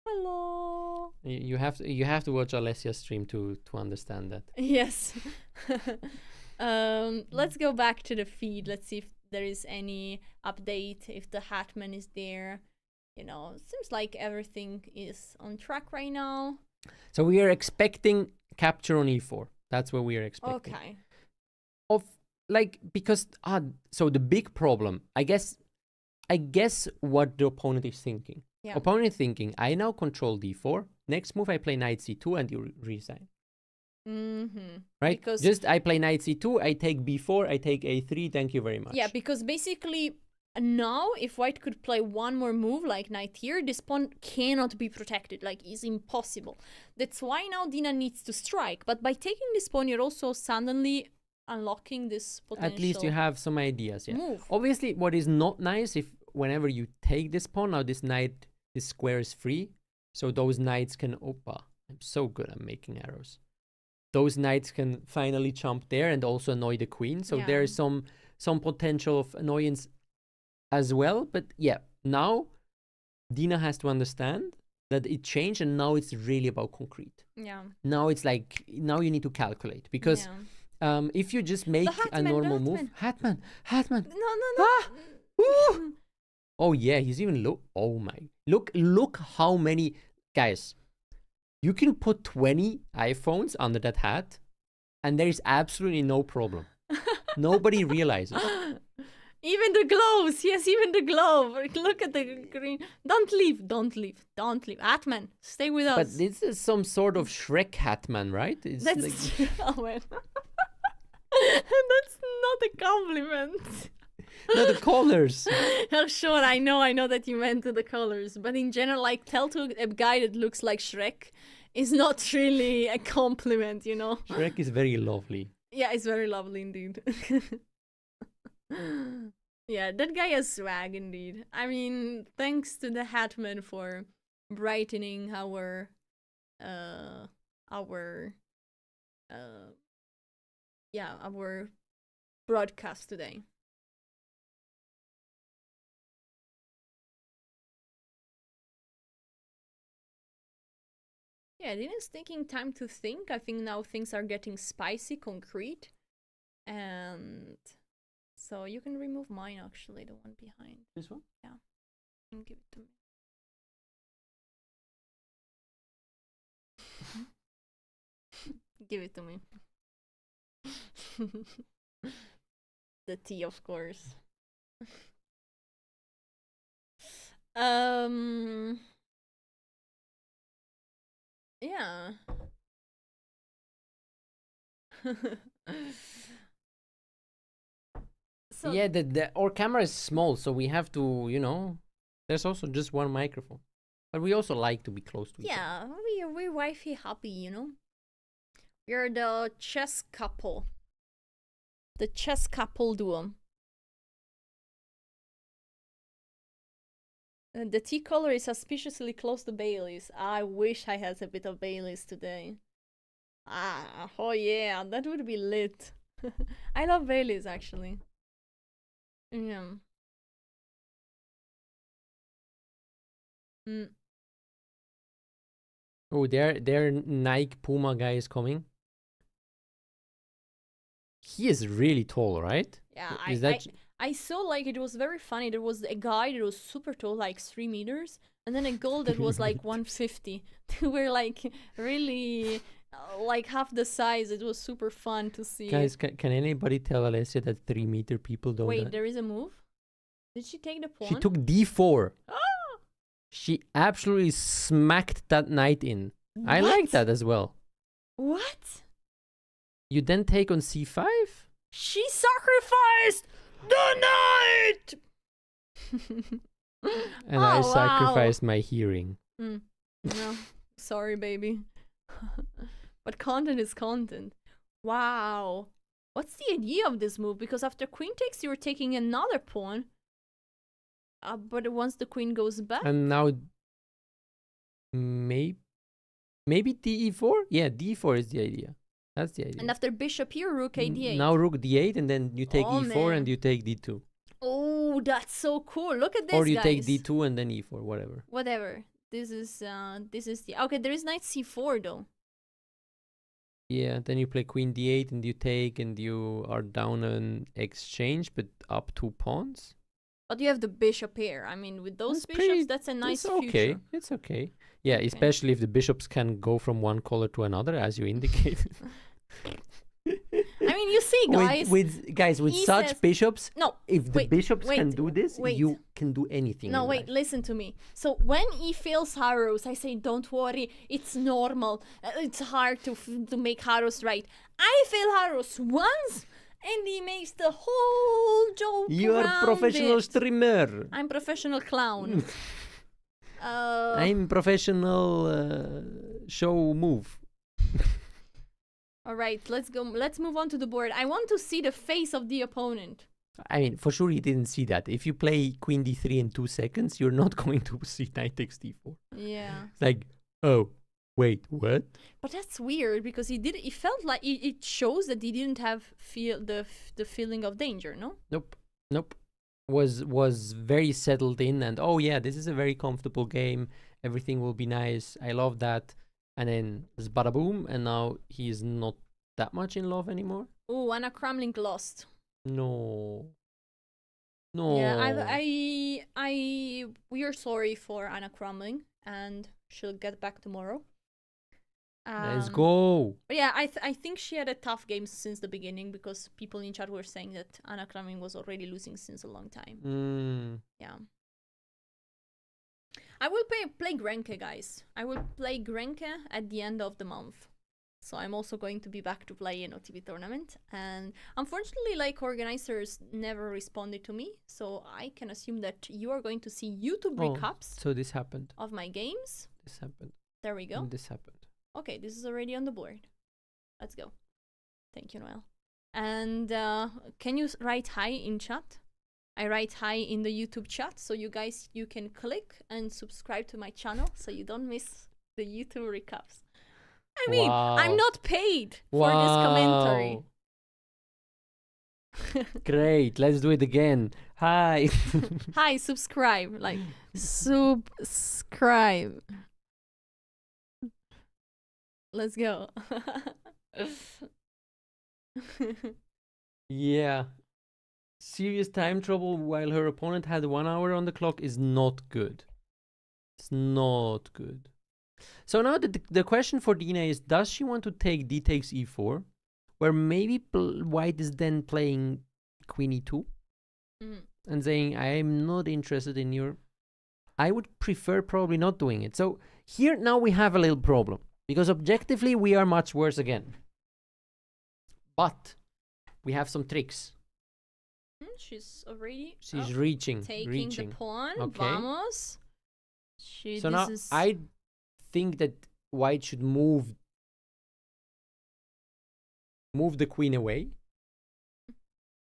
Speaker 1: Hello.
Speaker 2: You have to watch Alessia's stream to understand that.
Speaker 1: Yes. Let's go back to the feed. Let's see if there is any update. If the Hatman is there. you know, it seems like everything is on track right now.
Speaker 2: So we are expecting capture on e4. That's what we are expecting.
Speaker 1: Okay.
Speaker 2: Because so the big problem, I guess what the opponent is thinking.
Speaker 1: Yeah.
Speaker 2: Opponent is thinking, I now control d4. Next move, I play knight c2 and you resign. Right?
Speaker 1: Because
Speaker 2: just I play knight c2, I take b4, I take a3, thank you very much.
Speaker 1: Yeah, because basically now if white could play one more move like knight here, this pawn cannot be protected, like it's impossible. That's why now Dina needs to strike, but by taking this pawn you're also suddenly unlocking this potential.
Speaker 2: At least you have some ideas, yeah.
Speaker 1: Move.
Speaker 2: Obviously, what is not nice, if whenever you take this pawn, now this knight, this square is free, so those knights can, I'm so good at making arrows. Those knights can finally jump there and also annoy the queen, so there is some potential of annoyance as well. But yeah, now Dina has to understand that it changed and now it's really about concrete.
Speaker 1: Yeah.
Speaker 2: Now it's like, now you need to calculate, because if you just make a normal move, Hetman. No. Oh yeah, he's even look how many guys. You can put 20 iPhones under that hat, and there is absolutely no problem. Nobody realizes.
Speaker 1: Even the gloves, yes, even the glove. Look at the green. Don't leave. Atman, stay with us.
Speaker 2: But this is some sort of Shrek Hatman, right? It's
Speaker 1: That's oh man. That's not a compliment.
Speaker 2: No, the colors.
Speaker 1: Oh, sure, I know that you meant the colors, but in general, like, tell to a guy that looks like Shrek is not really a compliment, you know?
Speaker 2: Shrek is very lovely.
Speaker 1: Yeah, it's very lovely indeed. Yeah, that guy has swag indeed. I mean, thanks to the Hatman for brightening our broadcast today. Yeah, Dina's taking time to think. I think now things are getting spicy, concrete. And so you can remove mine, actually, the one behind.
Speaker 2: This one?
Speaker 1: Yeah. And give it to me. Give it to me. The tea, of course. Yeah. So
Speaker 2: yeah, our camera is small, so we have to, you know, there's also just one microphone. But we also like to be close to each other.
Speaker 1: Yeah, we're wifey happy, you know? We're the chess couple. The chess couple duo. The tea color is suspiciously close to Bailey's. I wish I had a bit of Bailey's today. Oh yeah, that would be lit. I love Bailey's, actually. Yeah.
Speaker 2: Oh, their Nike Puma guy is coming. He is really tall, right?
Speaker 1: Yeah,
Speaker 2: Is
Speaker 1: I saw, like, it was very funny. There was a guy that was super tall, like 3 meters, and then a girl that was like 150. They were like really like half the size. It was super fun to see.
Speaker 2: Guys, can anybody tell Alessia that 3-meter people don't?
Speaker 1: Wait, there is a move? Did she take the pawn?
Speaker 2: She took d4. She absolutely smacked that knight in.
Speaker 1: What?
Speaker 2: I like that as well.
Speaker 1: What?
Speaker 2: You then take on c5?
Speaker 1: She sacrificed the knight!
Speaker 2: And I sacrificed my hearing.
Speaker 1: No, sorry, baby. But content is content. Wow. What's the idea of this move? Because after queen takes, you're taking another pawn. But once the queen goes back...
Speaker 2: And now... Maybe d4? Yeah, d4 is the idea. That's the idea.
Speaker 1: And after bishop here, rook a8.
Speaker 2: Now rook d8, and then you take e4
Speaker 1: man.
Speaker 2: and you take d2.
Speaker 1: Oh, that's so cool. Look at this,
Speaker 2: or you
Speaker 1: guys.
Speaker 2: take d2 and then e4, whatever.
Speaker 1: Whatever. This is the... Okay, there is knight c4, though.
Speaker 2: Yeah, then you play queen d8 and you take and you are down an exchange, but up 2 pawns.
Speaker 1: But you have the bishop here. I mean, with those
Speaker 2: It's
Speaker 1: bishops,
Speaker 2: pretty-
Speaker 1: that's a nice
Speaker 2: it's okay.
Speaker 1: future.
Speaker 2: It's okay. Yeah,
Speaker 1: Okay.
Speaker 2: especially if the bishops can go from one color to another, as you indicated.
Speaker 1: I mean, you see, guys.
Speaker 2: With
Speaker 1: he
Speaker 2: such
Speaker 1: says-
Speaker 2: bishops,
Speaker 1: No,
Speaker 2: if the
Speaker 1: wait,
Speaker 2: bishops can
Speaker 1: wait,
Speaker 2: do this,
Speaker 1: wait.
Speaker 2: you can do anything.
Speaker 1: No,
Speaker 2: in
Speaker 1: wait,
Speaker 2: life.
Speaker 1: listen to me. So when he fails arrows, I say, don't worry, it's normal. It's hard to make arrows right. I fail arrows once, and he makes the whole joke
Speaker 2: You're a
Speaker 1: around
Speaker 2: professional
Speaker 1: it.
Speaker 2: streamer.
Speaker 1: I'm professional clown.
Speaker 2: I'm professional show move.
Speaker 1: All right, let's go. Let's move on to the board. I want to see the face of the opponent.
Speaker 2: I mean, for sure he didn't see that. If you play queen d3 in 2 seconds, you're not going to see knight takes d4.
Speaker 1: Yeah.
Speaker 2: It's like, oh, wait, what?
Speaker 1: But that's weird because he felt like it shows that he didn't have the feeling of danger, no?
Speaker 2: Nope. Was very settled in, and oh yeah, this is a very comfortable game. Everything will be nice. I love that. And then it's bada boom, and now he is not that much in love anymore.
Speaker 1: Oh, Anna Kramling lost.
Speaker 2: No.
Speaker 1: Yeah, we are sorry for Anna Kramling, and she'll get back tomorrow.
Speaker 2: Let's go.
Speaker 1: But yeah, I think she had a tough game since the beginning because people in chat were saying that Anna Kramling was already losing since a long time. Yeah. I will play Grenke, guys. I will play Grenke at the end of the month. So I'm also going to be back to play an OTB tournament. And unfortunately, like, organizers never responded to me. So I can assume that you are going to see YouTube recaps
Speaker 2: So this happened.
Speaker 1: of my games.
Speaker 2: This happened.
Speaker 1: There we go.
Speaker 2: And this happened.
Speaker 1: Okay, this is already on the board. Let's go. Thank you, Noel. And can you write hi in chat? I write hi in the YouTube chat, so you guys, you can click and subscribe to my channel so you don't miss the YouTube recaps. I mean, I'm not paid for this commentary.
Speaker 2: Great, let's do it again. Hi.
Speaker 1: Hi, subscribe. Like, subscribe. Let's go.
Speaker 2: Yeah. Serious time trouble while her opponent had 1 hour on the clock is not good. It's not good. So now the question for Dina is, does she want to take d takes e4, where maybe white is then playing queen e2 and saying, I am not interested in your... I would prefer probably not doing it. So here now we have a little problem, because objectively we are much worse again. But we have some tricks.
Speaker 1: She's already
Speaker 2: reaching.
Speaker 1: taking the pawn.
Speaker 2: Okay.
Speaker 1: Vamos.
Speaker 2: So now I think that white should move the queen away.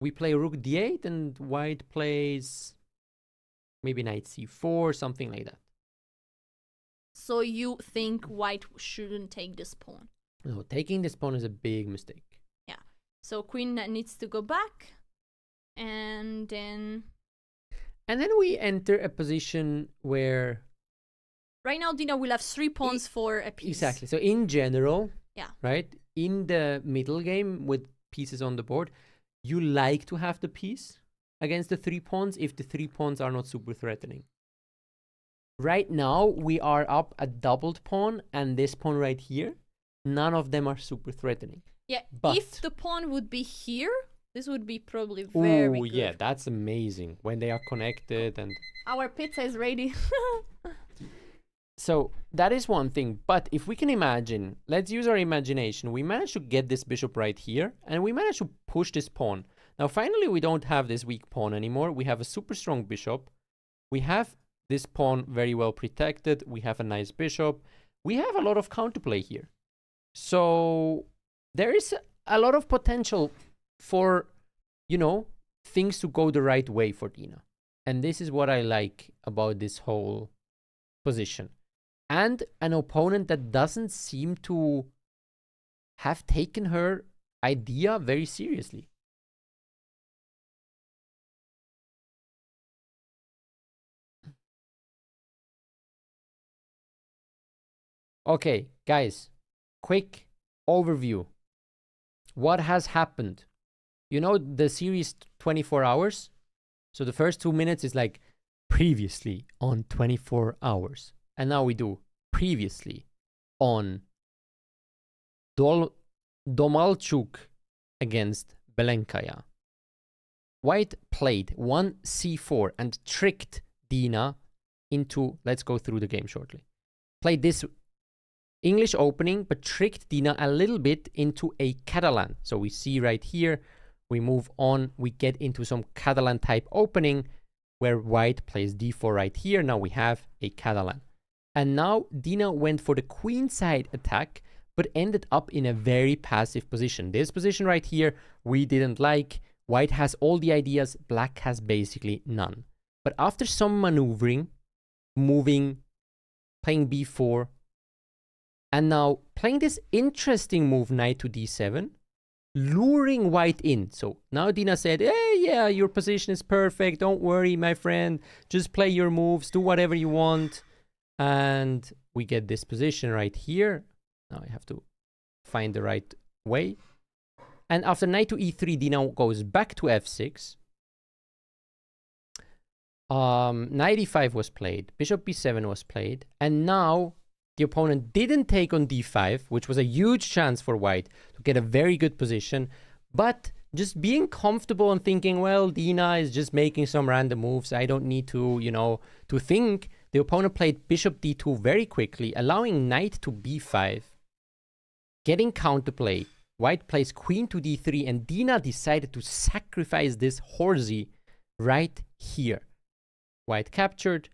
Speaker 2: We play rook d8 and white plays maybe knight c4, something like that.
Speaker 1: So you think white shouldn't take this pawn?
Speaker 2: No, taking this pawn is a big mistake.
Speaker 1: Yeah. So queen needs to go back. And then we enter a position where right now Dina will have 3 pawns for a piece.
Speaker 2: Exactly. So in general,
Speaker 1: yeah,
Speaker 2: right, in the middle game with pieces on the board, you like to have the piece against the 3 pawns if the 3 pawns are not super threatening. Right now we are up a doubled pawn and this pawn right here. None of them are super threatening.
Speaker 1: Yeah,
Speaker 2: but
Speaker 1: if the pawn would be here, this would be probably very good.
Speaker 2: Yeah, that's amazing when they are connected. And
Speaker 1: our pizza is ready.
Speaker 2: so that is one thing. But if we can imagine, let's use our imagination. We managed to get this bishop right here and we managed to push this pawn. Now finally we don't have this weak pawn anymore. We have a super strong bishop. We have this pawn very well protected. We have a nice bishop. We have a lot of counterplay here. So there is a lot of potential for, you know, things to go the right way for Dina. And this is what I like about this whole position. And an opponent that doesn't seem to have taken her idea very seriously. Okay, guys, quick overview. What has happened? You know the series 24 hours? So the first 2 minutes is like previously on 24 hours. And now we do previously on Domalchuk against Belenkaya. White played 1 c4 and tricked Dina into, let's go through the game shortly. Played this English opening, but tricked Dina a little bit into a Catalan. So we see right here, we move on, we get into some Catalan type opening where white plays d4 right here. Now we have a Catalan. And now Dina went for the queenside attack, but ended up in a very passive position. This position right here, we didn't like. White has all the ideas, black has basically none. But after some maneuvering, moving, playing b4, and now playing this interesting move, knight to d7, luring white in. So now Dina said, hey, yeah, your position is perfect. Don't worry, my friend. Just play your moves, do whatever you want. And we get this position right here. Now I have to find the right way. And after knight to e3, Dina goes back to f6. Knight e5 was played. Bishop b7 was played. And now the opponent didn't take on d5, which was a huge chance for white to get a very good position. But just being comfortable and thinking, well, Dina is just making some random moves. I don't need to, to think. The opponent played bishop d2 very quickly, allowing knight to b5. Getting counterplay. White plays queen to d3, and Dina decided to sacrifice this horsey right here. White captured.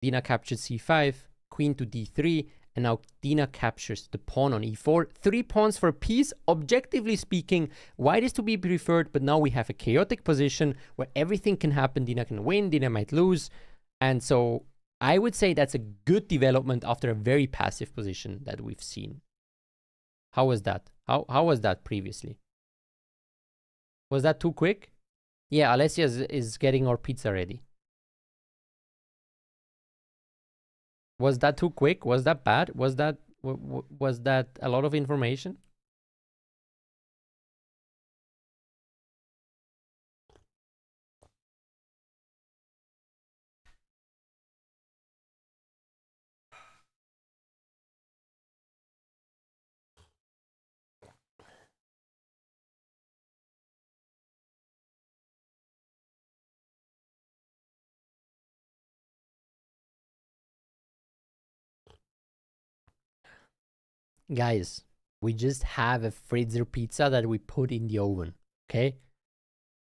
Speaker 2: Dina captured c5. Queen to d3, and now Dina captures the pawn on e4. 3 pawns for peace. Objectively speaking, white is to be preferred, but now we have a chaotic position where everything can happen. Dina can win, Dina might lose. And so I would say that's a good development after a very passive position that we've seen. How was that? How was that previously? Was that too quick? Yeah, Alessia is getting our pizza ready. Was that too quick? Was that bad? Was that a lot of information? Guys, we just have a Fritzer pizza that we put in the oven, okay?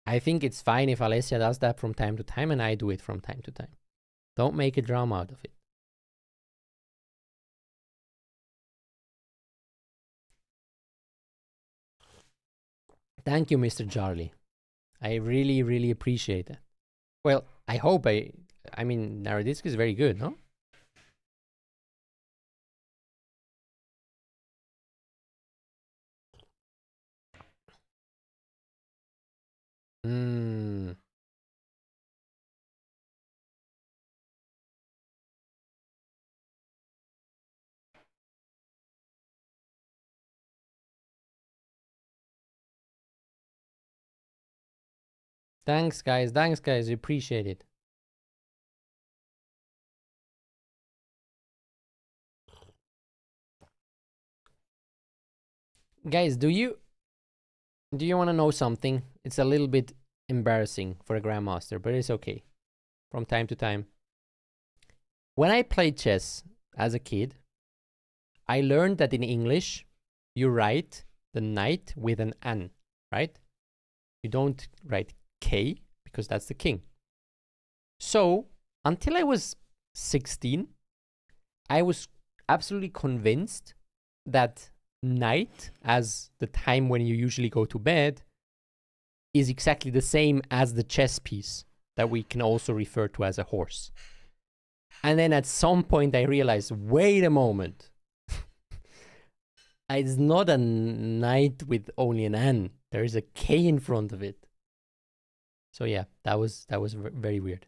Speaker 2: I think it's fine if Alessia does that from time to time and I do it from time to time. Don't make a drama out of it. Thank you, Mr. Charlie. I really, really appreciate it. Well, I hope I mean, Naradisk is very good, no? Thanks, guys. Thanks, guys. We appreciate it. Guys, do you want to know something? It's a little bit embarrassing for a grandmaster, but it's okay. From time to time. When I played chess as a kid, I learned that in English, you write the knight with an N, right? You don't write K because that's the king. So, until I was 16, I was absolutely convinced that night, as the time when you usually go to bed, is exactly the same as the chess piece that we can also refer to as a horse. And then at some point I realized, wait a moment. It's not a knight with only an N. There is a K in front of it. So yeah, that was very weird.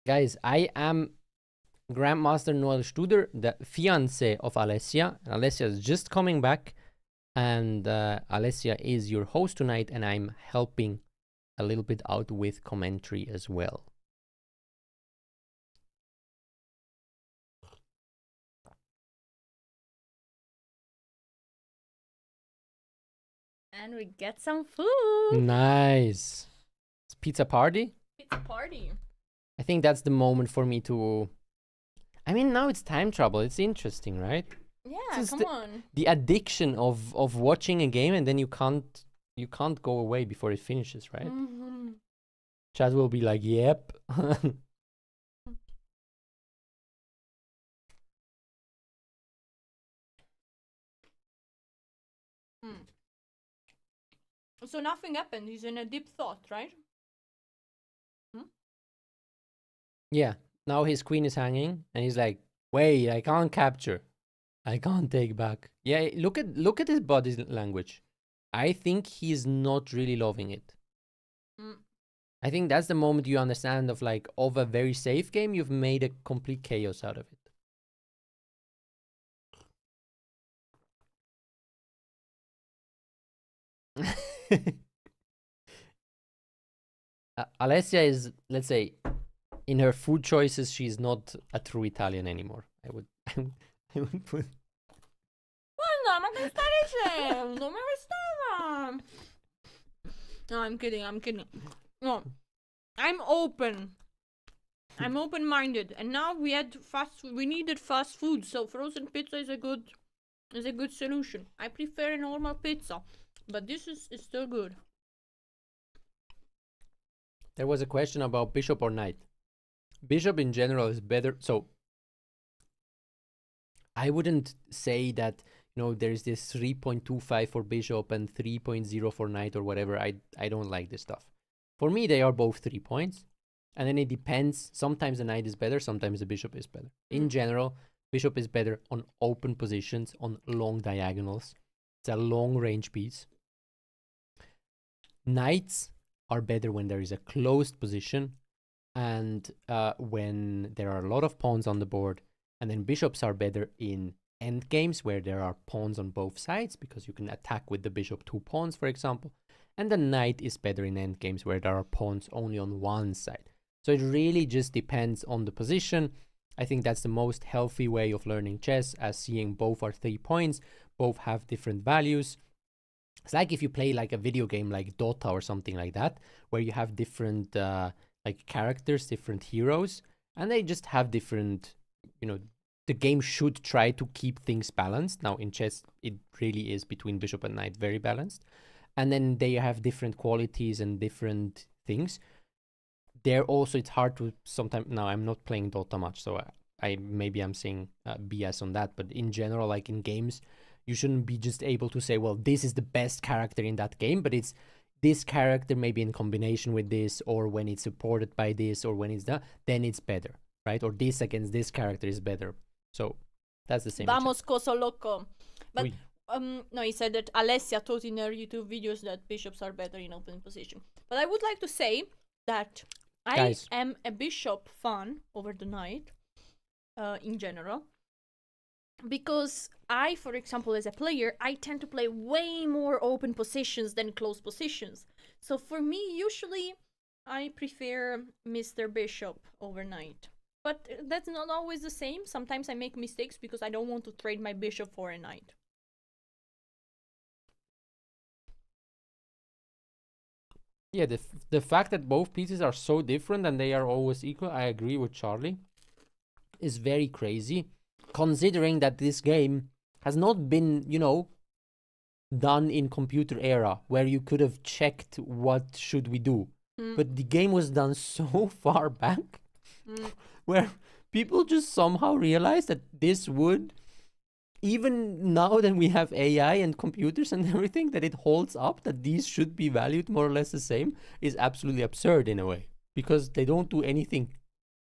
Speaker 2: Guys, I am Grandmaster Noel Studer, the fiance of Alessia. Alessia is just coming back, and Alessia is your host tonight, and I'm helping a little bit out with commentary as well.
Speaker 1: And we get some food.
Speaker 2: Nice. It's pizza party?
Speaker 1: Pizza party.
Speaker 2: I think that's the moment for me to... I mean, now it's time travel. It's interesting, right?
Speaker 1: Yeah, come on.
Speaker 2: The addiction of watching a game, and then you can't go away before it finishes, right?
Speaker 1: Mm-hmm.
Speaker 2: Chad will be like, yep.
Speaker 1: So nothing happened. He's in a deep thought, right?
Speaker 2: Yeah. Now his queen is hanging, and he's like, wait, I can't capture. I can't take back. Yeah, look at his body language. I think he's not really loving it. I think that's the moment you understand of a very safe game, you've made a complete chaos out of it. Alessia is, let's say, in her food choices, she's not a true Italian anymore. I would put.
Speaker 1: Ma che stai dicendo? Ma che stai? No, I'm kidding. No, I'm open. I'm open-minded, and now we had fast food. We needed fast food, so frozen pizza is a good solution. I prefer a normal pizza, but this is still good.
Speaker 2: There was a question about bishop or knight. Bishop in general is better. So I wouldn't say that, there's this 3.25 for bishop and 3.0 for knight or whatever. I don't like this stuff. For me, they are both 3 points. And then it depends. Sometimes the knight is better, sometimes the bishop is better. In general, bishop is better on open positions, on long diagonals. It's a long range piece. Knights are better when there is a closed position and when there are a lot of pawns on the board. And then bishops are better in endgames where there are pawns on both sides, because you can attack with the bishop 2 pawns, for example. And the knight is better in endgames where there are pawns only on one side. So it really just depends on the position. I think that's the most healthy way of learning chess, as seeing both are 3 points, both have different values. It's like if you play like a video game like Dota or something like that, where you have different characters, different heroes, and they just have different, the game should try to keep things balanced. Now in chess, it really is between bishop and knight very balanced. And then they have different qualities and different things. There also, it's hard to sometimes, now I'm not playing Dota much, so maybe I'm saying BS on that, but in general, like in games, you shouldn't be just able to say, well, this is the best character in that game, but it's this character maybe in combination with this, or when it's supported by this, or when it's done, then it's better, right? Or this against this character is better. So that's the same.
Speaker 1: Vamos, coso loco. But no, he said that Alessia taught in her YouTube videos that bishops are better in open position. But I would like to say that I am a bishop fan over the knight in general. Because I, for example, as a player, I tend to play way more open positions than closed positions. So for me, usually, I prefer Mr. Bishop over knight. But that's not always the same. Sometimes I make mistakes because I don't want to trade my bishop for a knight.
Speaker 2: Yeah, the fact that both pieces are so different and they are always equal, I agree with Charlie, is very crazy. Considering that this game has not been, done in computer era where you could have checked what should we do. But the game was done so far back where people just somehow realized that this would, even now that we have AI and computers and everything, that it holds up, that these should be valued more or less the same, is absolutely absurd in a way. Because they don't do anything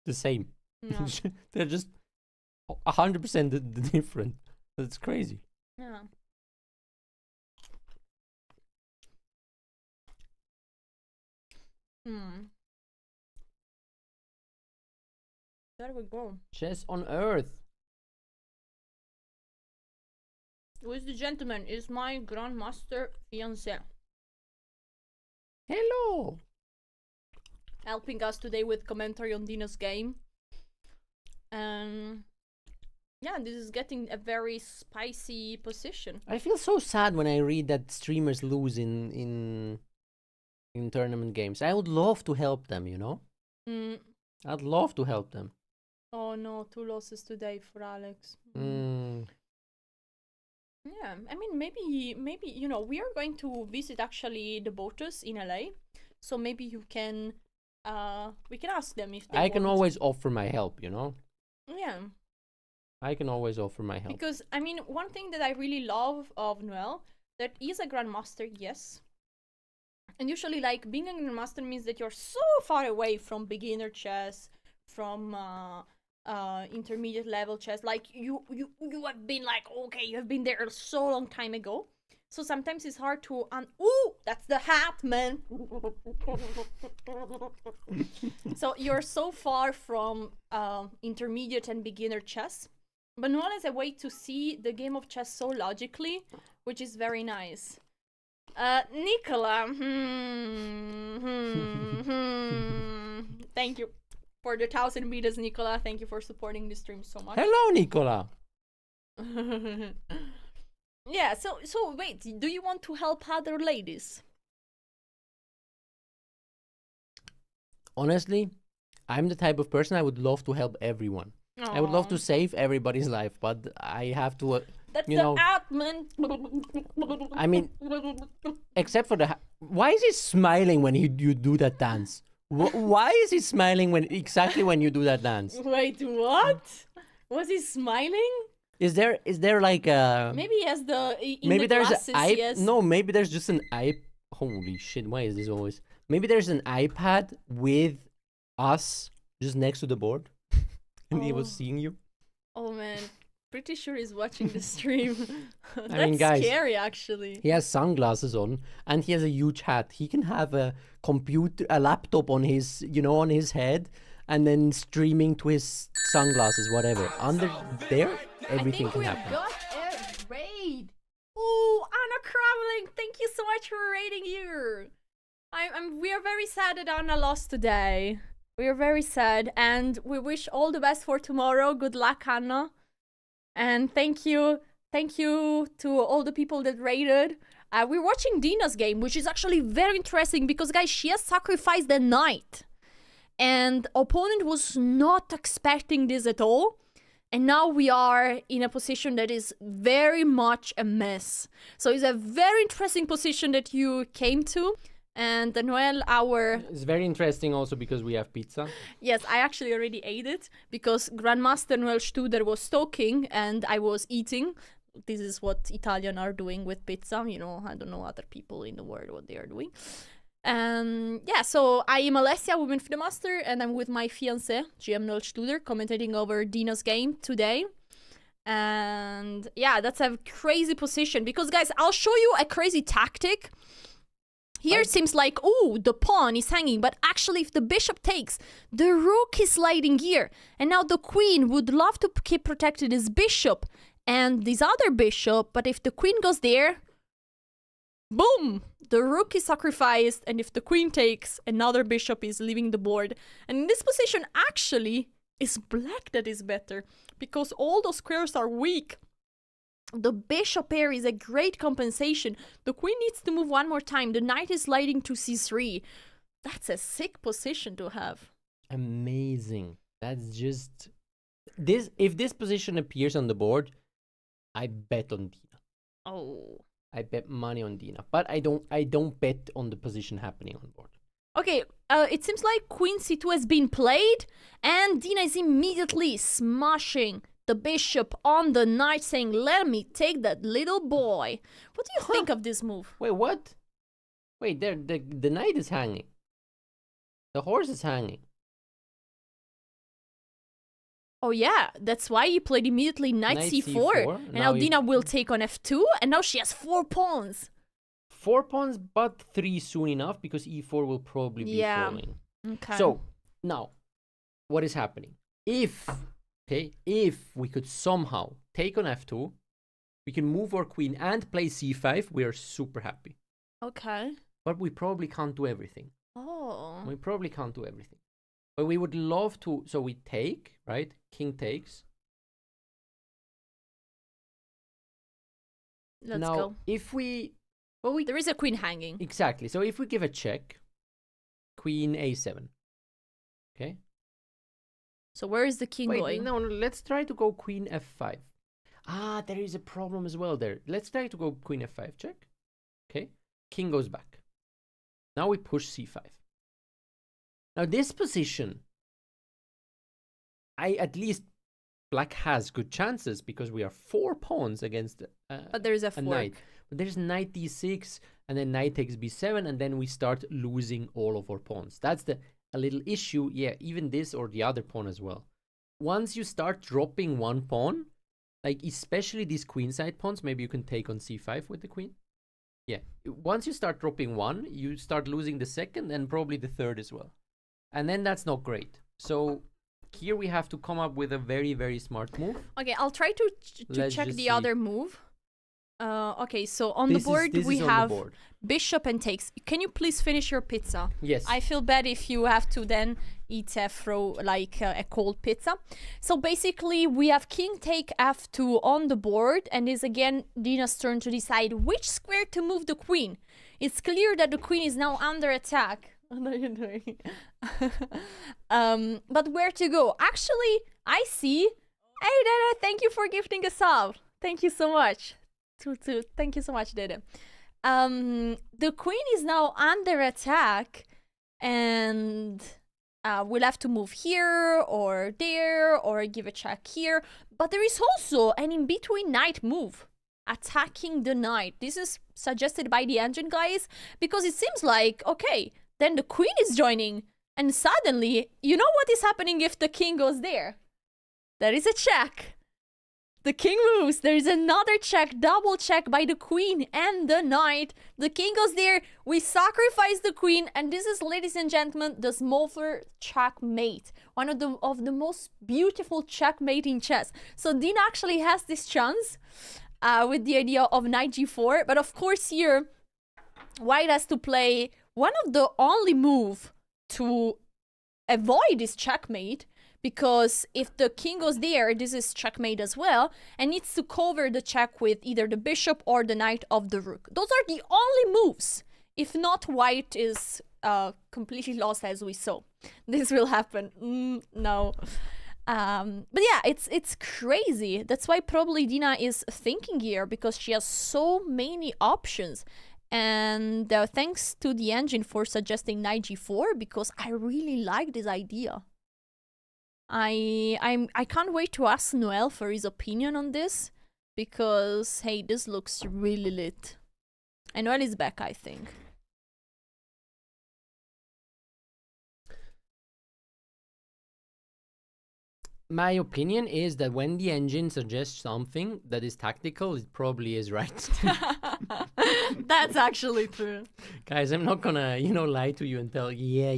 Speaker 2: the same. No. They're just 100% different. That's crazy.
Speaker 1: Yeah. There we go.
Speaker 2: Chess on Earth.
Speaker 1: Who is the gentleman? Is my grandmaster fiance.
Speaker 2: Hello.
Speaker 1: Helping us today with commentary on Dina's game. Yeah, this is getting a very spicy position.
Speaker 2: I feel so sad when I read that streamers lose in tournament games. I would love to help them, you know? I'd love to help them.
Speaker 1: Oh no, 2 losses today for Alex. Yeah, I mean, maybe you know, we are going to visit actually the Botus in LA, so maybe you can, we can ask them if they
Speaker 2: I can
Speaker 1: want.
Speaker 2: always offer my help, you know?
Speaker 1: Yeah.
Speaker 2: I can always offer my help.
Speaker 1: Because, I mean, one thing that I really love of Noel, that he's a grandmaster, yes. And usually, like, being a grandmaster means that you're so far away from beginner chess, from intermediate level chess. Like, you have been like, okay, you have been there so long time ago. So sometimes it's hard to, ooh, that's the hat, man. So you're so far from intermediate and beginner chess. But Noel has a way to see the game of chess so logically, which is very nice. Nicola. Thank you for the 1,000 meters, Nicola. Thank you for supporting the stream so much.
Speaker 2: Hello, Nicola.
Speaker 1: Yeah, so wait, do you want to help other ladies?
Speaker 2: Honestly, I'm the type of person I would love to help everyone.
Speaker 1: Aww.
Speaker 2: I would love to save everybody's life, but I have to,
Speaker 1: That's
Speaker 2: you
Speaker 1: the
Speaker 2: know,
Speaker 1: admin.
Speaker 2: I mean, except for the... Why is he smiling when you do that dance? Why is he smiling exactly when you do that dance?
Speaker 1: Wait, what? Was he smiling?
Speaker 2: Is there like a...
Speaker 1: Maybe he has
Speaker 2: maybe there's
Speaker 1: glasses,
Speaker 2: an iPad.
Speaker 1: yes.
Speaker 2: No, maybe there's just an iPad. Holy shit! Why is this always? Maybe there's an iPad with us just next to the board, and he was seeing you.
Speaker 1: Oh man, pretty sure he's watching the stream. That's
Speaker 2: I mean, guys,
Speaker 1: scary, actually.
Speaker 2: He has sunglasses on, and he has a huge hat. He can have a laptop on his, on his head, and then streaming to his sunglasses, whatever. Under there, everything can happen.
Speaker 1: I think we got a raid. Ooh, Anna Kravling, thank you so much for raiding here. We are very sad that Anna lost today. We are very sad, and we wish all the best for tomorrow. Good luck, Anna. And thank you to all the people that raided. We're watching Dina's game, which is actually very interesting because, guys, she has sacrificed the knight. And opponent was not expecting this at all. And now we are in a position that is very much a mess. So it's a very interesting position that you came to. And Noel,
Speaker 2: It's very interesting also because we have pizza.
Speaker 1: Yes, I actually already ate it because Grandmaster Noel Studer was talking and I was eating. This is what Italians are doing with pizza. You know, I don't know other people in the world what they are doing. Yeah, so I am Alessia, Women for the Master, and I'm with my fiancé, GM Noel Studer, commentating over Dina's game today. And yeah, that's a crazy position because, guys, I'll show you a crazy tactic. Here it seems like, oh, the pawn is hanging, but actually if the bishop takes, the rook is sliding here. And now the queen would love to keep protected his bishop and this other bishop, but if the queen goes there, boom, the rook is sacrificed, and if the queen takes, another bishop is leaving the board. And in this position, actually, it's black that is better, because all those squares are weak. The bishop pair is a great compensation. The queen needs to move one more time. The knight is sliding to c3. That's a sick position to have.
Speaker 2: Amazing. That's just... If this position appears on the board, I bet on Dina.
Speaker 1: Oh.
Speaker 2: I bet money on Dina. But I don't bet on the position happening on board.
Speaker 1: Okay, it seems like queen c2 has been played, and Dina is immediately smashing the bishop on the knight, saying, let me take that little boy. What do you think of this move?
Speaker 2: Wait, what? Wait, the knight is hanging. The horse is hanging.
Speaker 1: Oh yeah, that's why he played immediately knight c4. And now Dina will take on f2, and now she has 4 pawns.
Speaker 2: 4 pawns, but 3 soon enough, because e4 will probably be falling.
Speaker 1: Okay.
Speaker 2: So, now, what is happening? If we could somehow take on f2, we can move our queen and play c5, we are super happy.
Speaker 1: Okay.
Speaker 2: But we probably can't do everything.
Speaker 1: Oh.
Speaker 2: We probably can't do everything. But we would love to. So we take, right? King takes.
Speaker 1: Let's
Speaker 2: now,
Speaker 1: go.
Speaker 2: If we...
Speaker 1: There is a queen hanging.
Speaker 2: Exactly. So if we give a check, queen a7. Okay?
Speaker 1: So where is the king going?
Speaker 2: No, let's try to go queen f5. Ah, there is a problem as well there. Let's try to go queen f5, check. Okay? King goes back. Now we push c5. Now this position, at least black has good chances because we are 4 pawns against
Speaker 1: but there is a
Speaker 2: knight. But there's knight d6 and then knight takes b7 and then we start losing all of our pawns. That's a little issue. Yeah, even this or the other pawn as well. Once you start dropping one pawn, like especially these queenside pawns, maybe you can take on c5 with the queen. Yeah, once you start dropping one, you start losing the second and probably the third as well. And then that's not great. So here we have to come up with a very, very smart move.
Speaker 1: Okay, I'll try to check the other move. Okay, so on the board we have bishop and takes. Can you please finish your pizza?
Speaker 2: Yes.
Speaker 1: I feel bad if you have to then eat a cold pizza. So basically we have king take f2 on the board, and it's again Dina's turn to decide which square to move the queen. It's clear that the queen is now under attack. What are you doing? But where to go? Actually, I see. Hey, Dada, thank you for gifting a sub. Thank you so much. Thank you so much, Dada. The queen is now under attack, and we'll have to move here or there or give a check here. But there is also an in-between knight move, attacking the knight. This is suggested by the engine guys because it seems like, okay, then the queen is joining, and suddenly, you know what is happening if the king goes there? There is a check. The king moves. There is another check, double check by the queen and the knight. The king goes there. We sacrifice the queen, and this is, ladies and gentlemen, the Smolfer checkmate. One of the most beautiful checkmate in chess. So Dina actually has this chance with the idea of knight g4, but of course here, white has to play one of the only move to avoid this checkmate, because if the king goes there, this is checkmate as well, and needs to cover the check with either the bishop or the knight of the rook. Those are the only moves. If not, white is completely lost, as we saw. This will happen. No. But yeah, it's crazy. That's why probably Dina is thinking here, because she has so many options. And thanks to the engine for suggesting knight g4, because I really like this idea. I can't wait to ask Noel for his opinion on this, because hey, this looks really lit. And Noel is back, I think.
Speaker 2: My opinion is that when the engine suggests something that is tactical, it probably is right.
Speaker 1: That's actually true.
Speaker 2: Guys, I'm not gonna, lie to you and tell, yeah,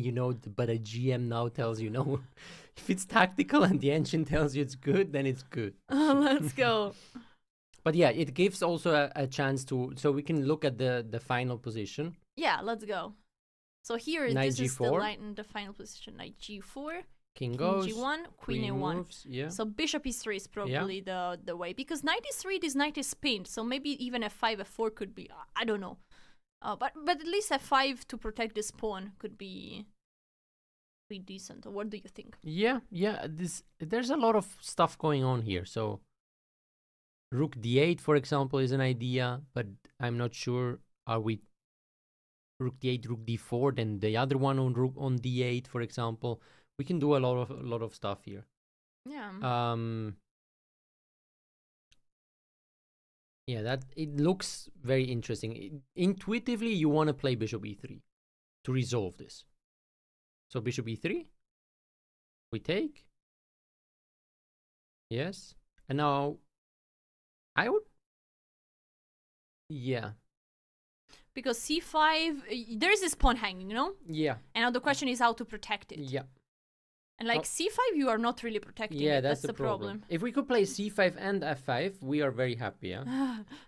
Speaker 2: but a GM now tells you no. If it's tactical and the engine tells you it's good, then it's good.
Speaker 1: Let's go.
Speaker 2: But yeah, it gives also a chance to, so we can look at the final position.
Speaker 1: Yeah, let's go. So here,
Speaker 2: knight
Speaker 1: this
Speaker 2: G4.
Speaker 1: Is the line in the final position. Knight g4.
Speaker 2: King goes,
Speaker 1: g1, queen a1.
Speaker 2: Moves, yeah.
Speaker 1: So bishop e3 is probably the way, because knight e3, this knight is pinned, so maybe even f5, f4 could be, I don't know. But at least f5 to protect this pawn could be decent. Or what do you think?
Speaker 2: Yeah. There's a lot of stuff going on here. So rook d8, for example, is an idea, but I'm not sure. Are we rook d8, rook d4, then the other one on rook on d8, for example? We can do a lot of stuff here.
Speaker 1: Yeah.
Speaker 2: Yeah, that it looks very interesting. Intuitively, you want to play bishop e3 to resolve this. So bishop e3, we take. Yes, and now I would. Yeah.
Speaker 1: Because c5, there is this pawn hanging,
Speaker 2: Yeah.
Speaker 1: And now the question is how to protect it.
Speaker 2: Yeah.
Speaker 1: And like c5, you are not really protecting
Speaker 2: Yeah,
Speaker 1: it.
Speaker 2: that's
Speaker 1: the
Speaker 2: the problem. If we could play c5 and f5, we are very happy, yeah?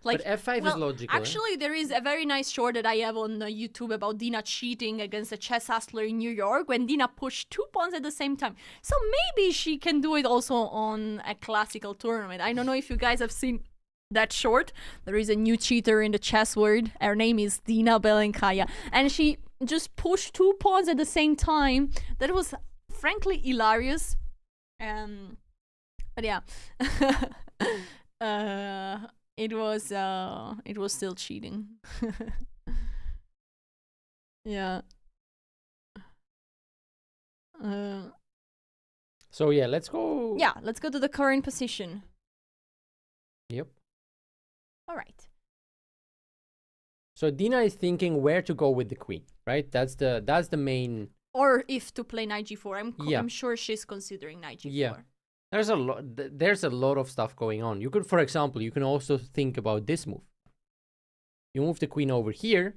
Speaker 1: Like,
Speaker 2: but f5 is logical.
Speaker 1: Actually, there is a very nice short that I have on YouTube about Dina cheating against a chess hustler in New York when Dina pushed 2 pawns at the same time. So maybe she can do it also on a classical tournament. I don't know if you guys have seen that short. There is a new cheater in the chess world. Her name is Dina Belenkaya. And she just pushed 2 pawns at the same time. That was frankly hilarious. But yeah. It was still cheating. Yeah.
Speaker 2: So yeah, let's go.
Speaker 1: Yeah, let's go to the current position.
Speaker 2: Yep.
Speaker 1: All right.
Speaker 2: So Dina is thinking where to go with the queen, right? That's the main.
Speaker 1: Or if to play knight g4.
Speaker 2: Yeah.
Speaker 1: I'm sure she's considering knight g4.
Speaker 2: Yeah. There's a lot of stuff going on. You could, for example, you can also think about this move. You move the queen over here,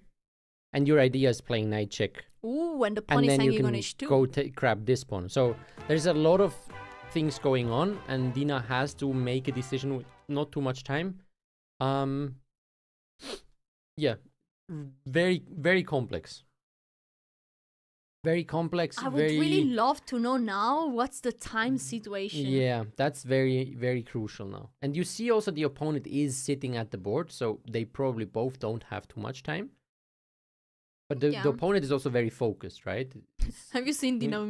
Speaker 2: and your idea is playing knight check.
Speaker 1: Ooh, and the pawn is hanging on h2.
Speaker 2: And then you can go grab this pawn. So there's a lot of things going on, and Dina has to make a decision with not too much time. Yeah, very, very complex. Very complex.
Speaker 1: I would really love to know now what's the time situation.
Speaker 2: Yeah, that's very, very crucial now. And you see also the opponent is sitting at the board, so they probably both don't have too much time. But the opponent is also very focused, right?
Speaker 1: Have you seen Dina?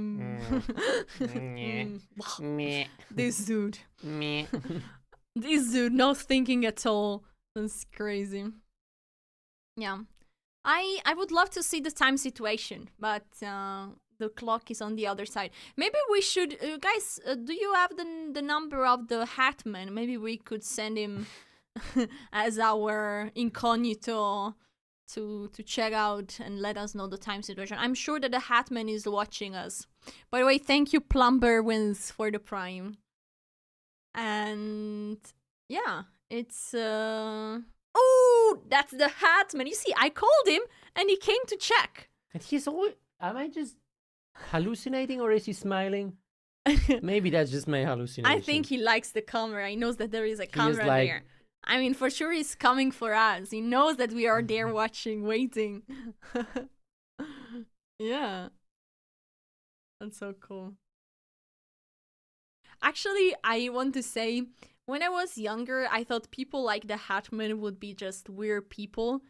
Speaker 1: This dude. This dude not thinking at all. That's crazy. Yeah. I would love to see the time situation, but the clock is on the other side. Maybe we should, guys. Do you have the number of the Hatman? Maybe we could send him as our incognito to check out and let us know the time situation. I'm sure that the Hatman is watching us. By the way, thank you, Plumber Wins, for the Prime. And yeah, it's oh, that's the Hatman. You see, I called him and he came to check.
Speaker 2: And he's always... Am I just hallucinating or is he smiling? Maybe that's just my hallucination.
Speaker 1: I think he likes the camera. He knows that there is a camera there. I mean, for sure he's coming for us. He knows that we are there watching, waiting. Yeah. That's so cool. Actually, I want to say, when I was younger, I thought people like the Hatman would be just weird people.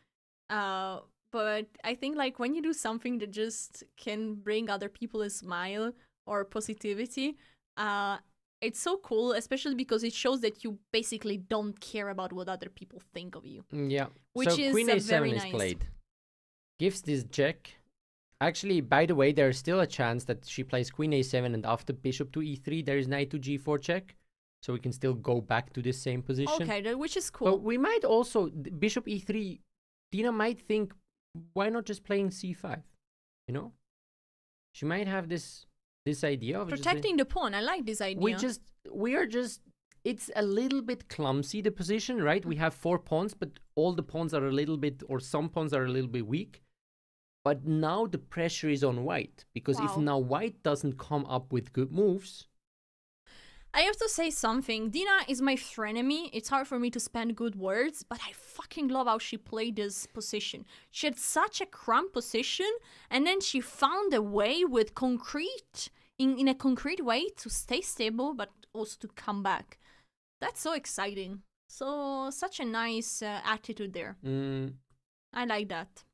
Speaker 1: But I think like when you do something that just can bring other people a smile or positivity, it's so cool, especially because it shows that you basically don't care about what other people think of you.
Speaker 2: Yeah.
Speaker 1: Which
Speaker 2: so
Speaker 1: is
Speaker 2: Queen A7
Speaker 1: very
Speaker 2: is
Speaker 1: nice.
Speaker 2: played. Gives this check. Actually, by the way, there is still a chance that she plays Queen A7 and after Bishop to E3, there is Knight to G4 check. So we can still go back to the same position.
Speaker 1: Okay, which is cool.
Speaker 2: But we might also, Bishop E3, Dina might think, why not just playing C5? You know? She might have this idea of
Speaker 1: protecting the pawn. I like this idea.
Speaker 2: We are just, it's a little bit clumsy, the position, right? We have 4 pawns, but all the pawns are a little bit, or some pawns are a little bit weak. But now the pressure is on white, because if now white doesn't come up with good moves...
Speaker 1: I have to say something. Dina is my frenemy. It's hard for me to spend good words, but I fucking love how she played this position. She had such a cramped position, and then she found a way with concrete, in a concrete way to stay stable, but also to come back. That's so exciting. So, such a nice attitude there. I like that.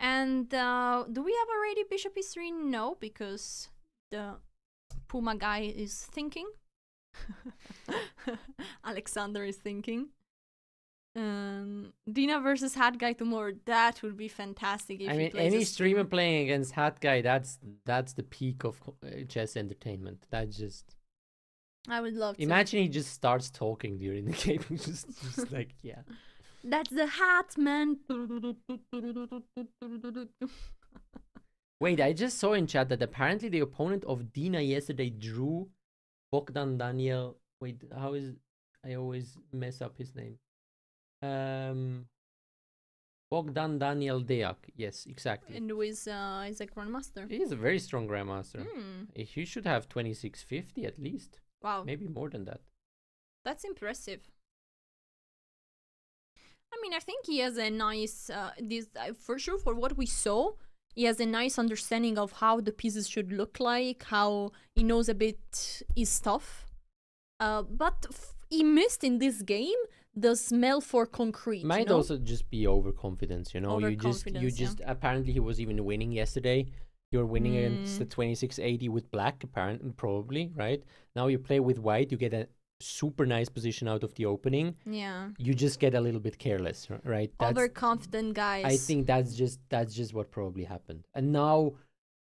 Speaker 1: And do we have already Bishop E3? No, because the Puma guy is thinking. Alexander is thinking. Dina versus Hat Guy tomorrow. That would be fantastic. If
Speaker 2: I mean, any streamer playing against Hat Guy, that's the peak of chess entertainment. That's just...
Speaker 1: I would love to.
Speaker 2: Imagine he just starts talking during the game. just like, yeah.
Speaker 1: That's the hat, man.
Speaker 2: Wait, I just saw in chat that apparently the opponent of Dina yesterday drew Bogdan Daniel. Wait, how is... I always mess up his name. Bogdan Daniel Deak. Yes, exactly.
Speaker 1: And who is a grandmaster.
Speaker 2: He is a very strong grandmaster.
Speaker 1: Hmm.
Speaker 2: He should have 2650 at least.
Speaker 1: Wow,
Speaker 2: Maybe more than that.
Speaker 1: that's impressive. I mean, I think he has a nice, for sure, for what we saw, he has a nice understanding of how the pieces should look like, how he knows a bit his stuff. But he missed in this game the smell for concrete.
Speaker 2: Might also just be overconfidence, you know. You
Speaker 1: Overconfidence,
Speaker 2: just apparently he was even winning yesterday. You're winning against the 2680 with black, apparently, probably, right? Now you play with white, you get a super nice position out of the opening.
Speaker 1: Yeah.
Speaker 2: You just get a little bit careless, right?
Speaker 1: Overconfident guys.
Speaker 2: I think that's just what probably happened. And now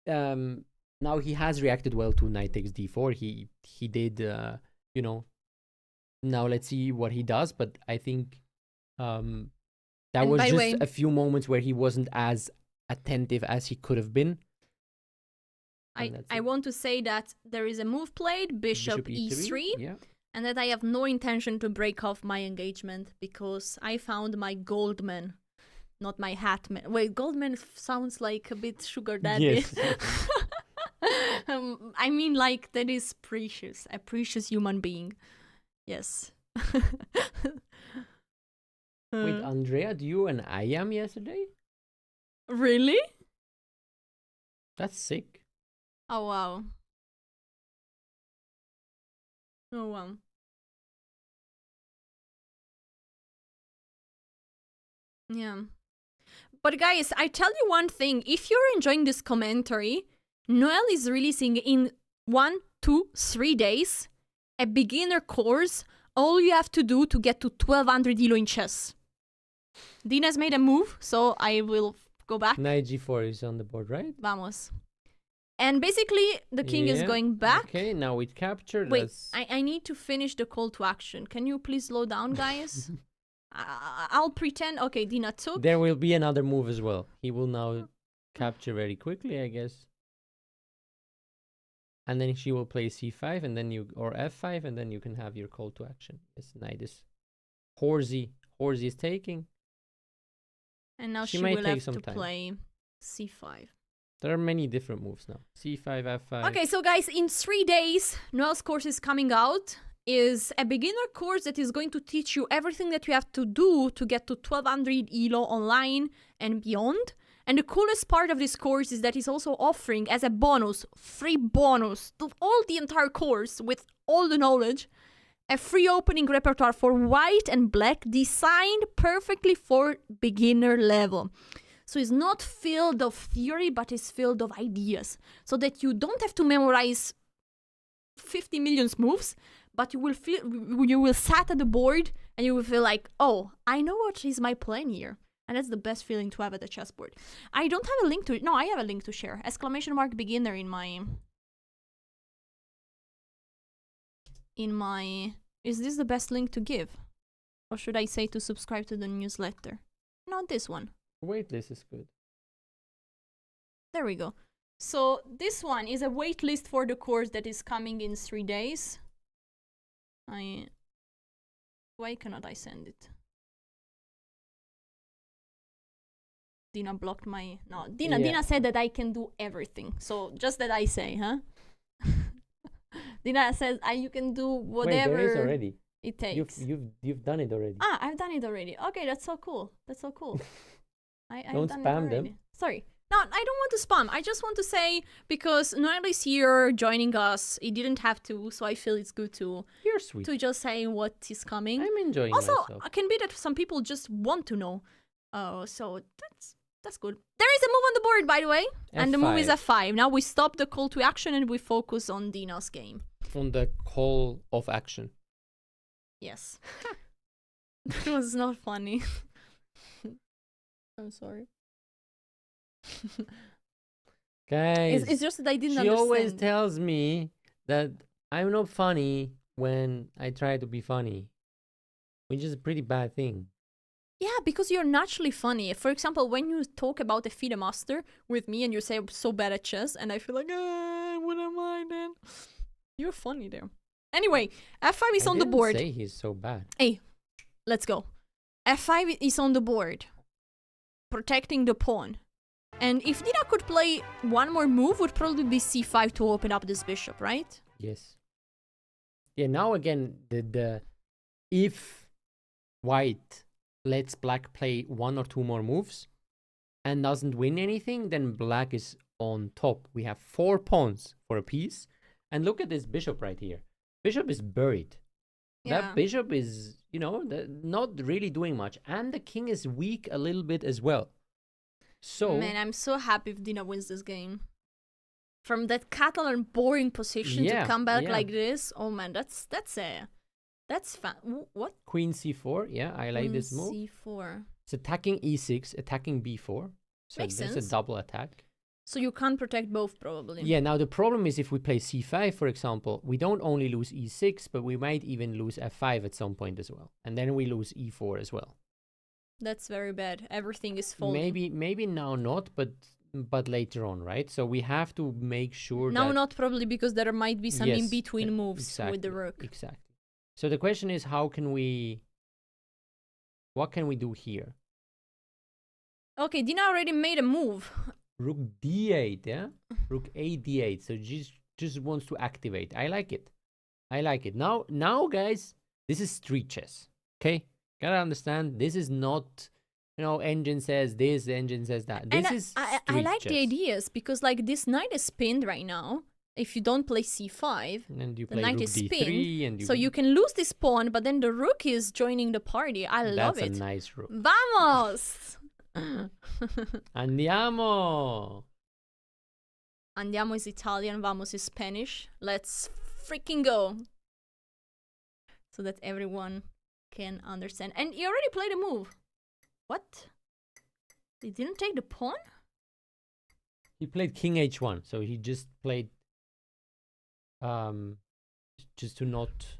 Speaker 2: he has reacted well to knight takes d4. He did you know. Now let's see what he does, but I think that was just a few moments where he wasn't as attentive as he could have been.
Speaker 1: I want to say that there is a move played, bishop e3,
Speaker 2: yeah.
Speaker 1: and that I have no intention to break off my engagement because I found my goldman, not my hatman. Wait, goldman sounds like a bit sugar daddy.
Speaker 2: Yes.
Speaker 1: I mean, like, that is precious, a precious human being. Yes.
Speaker 2: Wait, Andrea, do you and I am yesterday?
Speaker 1: Really?
Speaker 2: That's sick.
Speaker 1: Oh, wow. Oh, wow. Yeah. But guys, I tell you one thing. If you're enjoying this commentary, Noel is releasing in 1, 2, 3 days a beginner course. All you have to do to get to 1200 elo in chess. Dina's made a move, so I will go back.
Speaker 2: Knight g4 is on the board, right?
Speaker 1: Vamos. And basically, the king is going back.
Speaker 2: Okay, now it captured.
Speaker 1: Wait, I need to finish the call to action. Can you please slow down, guys? I'll pretend. Okay, Dina took.
Speaker 2: There will be another move as well. He will now capture very quickly, I guess. And then she will play c5, and then or f5, and then you can have your call to action. Yes, knight is Horsey is taking.
Speaker 1: And now she will have to play c5.
Speaker 2: There are many different moves now. c5, f5.
Speaker 1: Okay, so guys, in 3 days, Noel's course is coming out. Is a beginner course that is going to teach you everything that you have to do to get to 1200 elo online and beyond. And the coolest part of this course is that he's also offering as a bonus, free bonus to all the entire course with all the knowledge, a free opening repertoire for white and black designed perfectly for beginner level. So it's not filled of theory, but it's filled of ideas. So that you don't have to memorize 50 million moves, but you will sat at the board and you will feel like, oh, I know what is my plan here. And that's the best feeling to have at the chessboard. I don't have a link to... No, I have a link to share. ! beginner in my... Is this the best link to give? Or should I say to subscribe to the newsletter? Not this one.
Speaker 2: Waitlist is good.
Speaker 1: There we go. So this one is a waitlist for the course that is coming in 3 days. Why cannot I send it? Dina blocked my... No, Dina said that I can do everything. So just that I say, huh? Dina says you can do whatever.
Speaker 2: Wait, there is already.
Speaker 1: It takes.
Speaker 2: You've done it already.
Speaker 1: Ah, I've done it already. Okay, that's so cool. That's so cool.
Speaker 2: Don't spam them.
Speaker 1: Sorry. No, I don't want to spam. I just want to say, because Noel is here joining us, he didn't have to, so I feel it's good to...
Speaker 2: You're sweet.
Speaker 1: To just say what is coming.
Speaker 2: I'm enjoying
Speaker 1: also,
Speaker 2: myself.
Speaker 1: It can be that some people just want to know. So that's good. There is a move on the board, by the way.
Speaker 2: F5.
Speaker 1: And the move is f5. Now we stop the call to action and we focus on Dina's game.
Speaker 2: On the call of action.
Speaker 1: Yes. That was not funny. I'm sorry.
Speaker 2: Guys,
Speaker 1: it's just that I didn't
Speaker 2: she
Speaker 1: understand.
Speaker 2: always tells me that I'm not funny when I try to be funny, which is a pretty bad thing.
Speaker 1: Yeah, because you're naturally funny. For example, when you talk about a FIDE master with me and you say I'm so bad at chess, and I feel like, what am I then? You're funny there. Anyway, f5 is on the board.
Speaker 2: I didn't say he's so bad.
Speaker 1: Hey, let's go. f5 is on the board. protecting the pawn. And if Dina could play one more move, would probably be c5 to open up this bishop, right?
Speaker 2: Yes. Yeah, now again, the if white lets black play one or two more moves and doesn't win anything, then black is on top. We have 4 pawns for a piece. And look at this bishop right here. Bishop is buried.
Speaker 1: Yeah.
Speaker 2: That bishop is, you know, not really doing much. And the king is weak a little bit as well. So,
Speaker 1: man, I'm so happy if Dina wins this game. From that Catalan boring position to come back like this, oh man, that's fun. What?
Speaker 2: Queen c4, yeah, I like this move.
Speaker 1: c4.
Speaker 2: It's attacking e6, attacking b4. So
Speaker 1: Makes
Speaker 2: there's
Speaker 1: sense.
Speaker 2: a double attack.
Speaker 1: So you can't protect both, probably.
Speaker 2: Yeah, now the problem is if we play c5, for example, we don't only lose e6, but we might even lose f5 at some point as well. And then we lose e4 as well.
Speaker 1: That's very bad. Everything is falling.
Speaker 2: Maybe now not, but later on, right? So we have to make sure
Speaker 1: now
Speaker 2: that...
Speaker 1: not probably, because there might be some in-between moves with the rook.
Speaker 2: Exactly. So the question is, what can we do here?
Speaker 1: Okay, Dina already made a move.
Speaker 2: Rook d8, yeah? Rook a d8. So just wants to activate. I like it. Now, guys, this is street chess, okay? Gotta understand, this is not, engine says this, engine says that. This is
Speaker 1: I like
Speaker 2: chess.
Speaker 1: the ideas, because like this knight is pinned right now. If you don't play c5,
Speaker 2: and you
Speaker 1: the
Speaker 2: play
Speaker 1: knight
Speaker 2: rook
Speaker 1: is
Speaker 2: d3,
Speaker 1: pinned, so you can lose this pawn, but then the rook is joining the party. I love it.
Speaker 2: That's a nice rook.
Speaker 1: Vamos!
Speaker 2: Andiamo!
Speaker 1: Andiamo is Italian, vamos is Spanish. Let's freaking go! So that everyone can understand. And he already played a move. What? He didn't take the pawn?
Speaker 2: He played king h1, so he just played just to not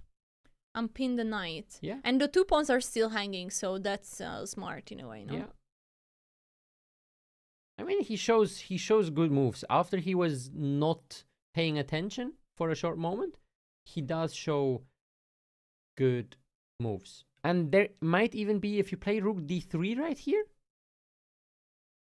Speaker 1: unpin the knight.
Speaker 2: Yeah.
Speaker 1: And the 2 pawns are still hanging, so that's smart in a way, no?
Speaker 2: Yeah. I mean, he shows good moves. After he was not paying attention for a short moment, he does show good moves. And there might even be, if you play rook d3 right here,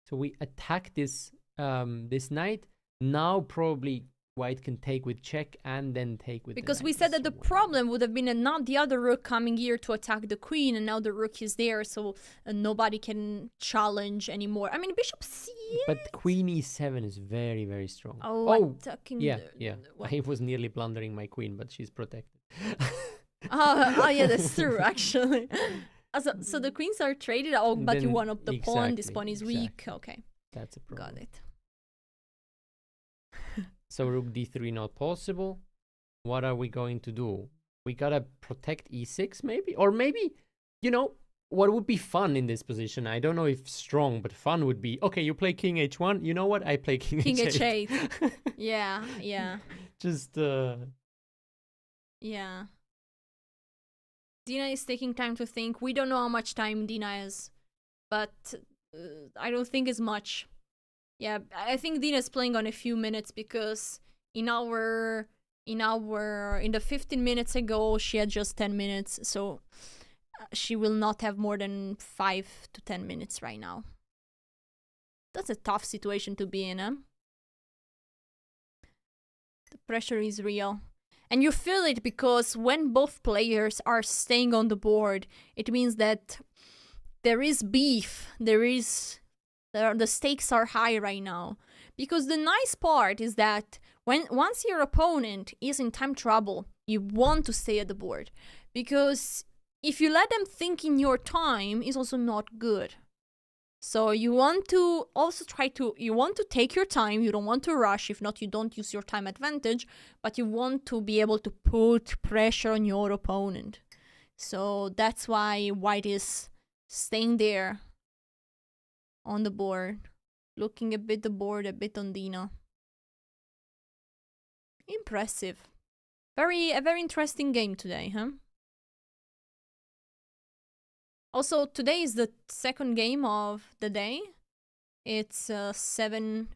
Speaker 2: so we attack this this knight. Now probably white can take with check and then take with
Speaker 1: because
Speaker 2: the
Speaker 1: we
Speaker 2: knight.
Speaker 1: said that the problem would have been not the other rook coming here to attack the queen, and now the rook is there, so nobody can challenge anymore. I mean, bishop c8.
Speaker 2: But queen e7 is very, very strong.
Speaker 1: Attacking
Speaker 2: yeah. I was nearly blundering my queen, but she's protected.
Speaker 1: Oh yeah, that's true actually. So the queens are traded. But
Speaker 2: Then
Speaker 1: you won up the pawn. This
Speaker 2: exactly,
Speaker 1: pawn is weak. Okay,
Speaker 2: that's a problem.
Speaker 1: got it.
Speaker 2: So rook d3 not possible. What are we going to do? We gotta protect e6 maybe? Or maybe, what would be fun in this position? I don't know if strong, but fun would be, okay, you play king h1. You know what? I play king h8.
Speaker 1: h8. Yeah.
Speaker 2: Just,
Speaker 1: Yeah. Dina is taking time to think. We don't know how much time Dina has, but I don't think it's much. Yeah, I think Dina's playing on a few minutes, because in the 15 minutes ago she had just 10 minutes, so she will not have more than 5 to 10 minutes right now. That's a tough situation to be in, huh? The pressure is real. And you feel it, because when both players are staying on the board, it means that there is beef, the stakes are high right now. Because the nice part is that once your opponent is in time trouble, you want to stay at the board. Because if you let them think in your time, it's also not good. So you want to also you want to take your time, you don't want to rush, if not you don't use your time advantage, but you want to be able to put pressure on your opponent. So that's why white is staying there on the board, looking a bit the board, a bit on Dina. Impressive. A very interesting game today, huh? Also, today is the second game of the day. It's 7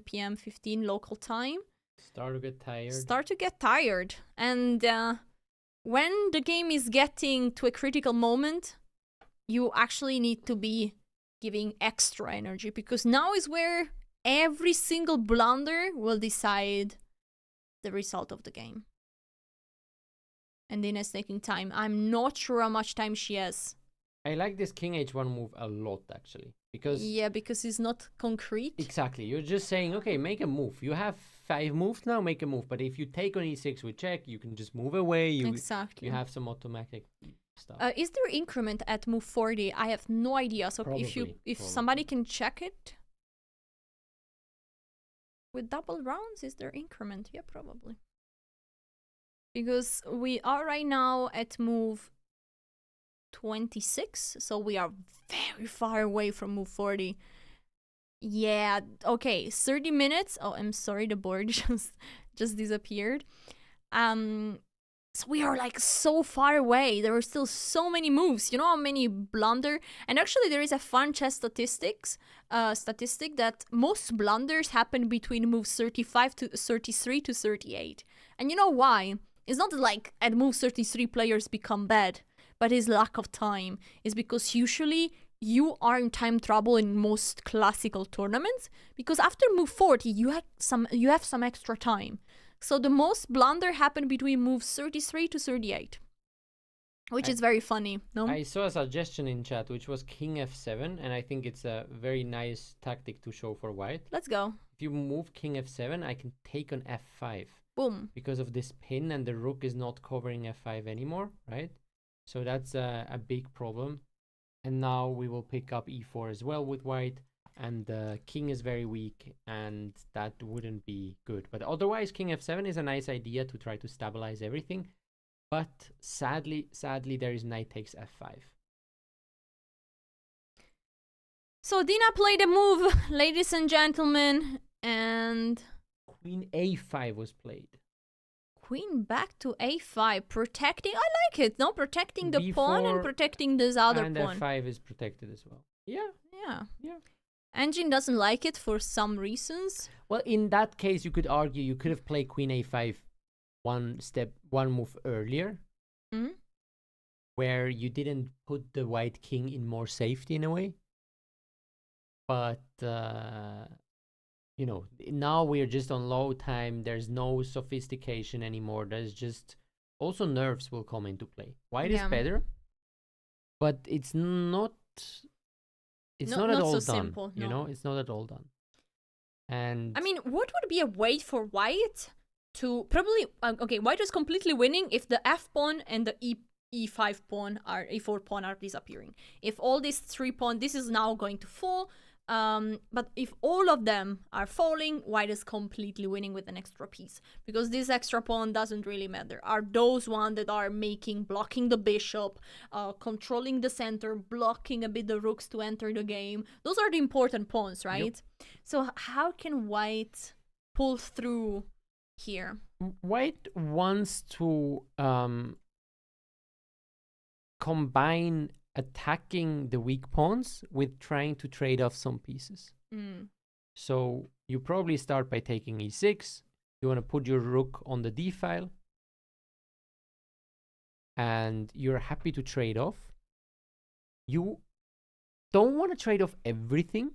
Speaker 1: p.m. 15 local time.
Speaker 2: Start to get
Speaker 1: tired. And when the game is getting to a critical moment, you actually need to be giving extra energy, because now is where every single blunder will decide the result of the game. And Dina's taking time. I'm not sure how much time she has.
Speaker 2: I like this king h1 move a lot, actually. Because
Speaker 1: it's not concrete.
Speaker 2: Exactly. You're just saying, okay, make a move. You have 5 moves now, make a move. But if you take on e6 with check, you can just move away.
Speaker 1: Exactly.
Speaker 2: You have some automatic stuff.
Speaker 1: Is there increment at move 40? I have no idea. So
Speaker 2: Probably.
Speaker 1: if somebody can check it with double rounds, is there increment? Yeah, probably. Because we are right now at move 26, so we are very far away from move 40. Yeah, okay, 30 minutes. Oh, I'm sorry, the board just disappeared. So we are like so far away. There are still so many moves. You know how many blunder? And actually, there is a fun chess statistic that most blunders happen between moves 35 to 33 to 38. And you know why? It's not like at move 33 players become bad, but it's lack of time. It's because usually you are in time trouble in most classical tournaments, because after move 40 you have some extra time. So the most blunder happened between moves 33 to 38, which is very funny. No,
Speaker 2: I saw a suggestion in chat which was king f7, and I think it's a very nice tactic to show for white.
Speaker 1: Let's go.
Speaker 2: If you move king f7, I can take on f5.
Speaker 1: Boom.
Speaker 2: Because of this pin, and the rook is not covering f5 anymore, right? So that's a big problem. And now we will pick up e4 as well with white, and the king is very weak, and that wouldn't be good. But otherwise, king f7 is a nice idea to try to stabilize everything. But sadly, there is knight takes f5.
Speaker 1: So Dina played a move, ladies and gentlemen, and
Speaker 2: queen a5 was played.
Speaker 1: Queen back to a5, protecting. I like it. No, protecting the
Speaker 2: B4
Speaker 1: pawn and protecting this other
Speaker 2: and
Speaker 1: pawn.
Speaker 2: f5 is protected as well. Yeah.
Speaker 1: Engine doesn't like it for some reasons.
Speaker 2: Well, in that case, you could argue you could have played queen a5 one move earlier, where you didn't put the white king in more safety in a way. But you know, now we're just on low time. There's no sophistication anymore. There's just also nerves will come into play. White is better, but it's not. It's not at all
Speaker 1: so
Speaker 2: done.
Speaker 1: Simple, no.
Speaker 2: You know, it's not at all done. And
Speaker 1: I mean, what would be a way for white to probably okay? White is completely winning if the f pawn and the e5 pawn are e4 pawn are disappearing. If all these 3 pawns, this is now going to fall. But if all of them are falling, white is completely winning with an extra piece, because this extra pawn doesn't really matter. Are those ones that are blocking the bishop, controlling the center, blocking a bit the rooks to enter the game. Those are the important pawns, right? Yep. So how can white pull through here?
Speaker 2: White wants to combine attacking the weak pawns with trying to trade off some pieces. So you probably start by taking e6. You want to put your rook on the d file, and you're happy to trade off. You don't want to trade off everything.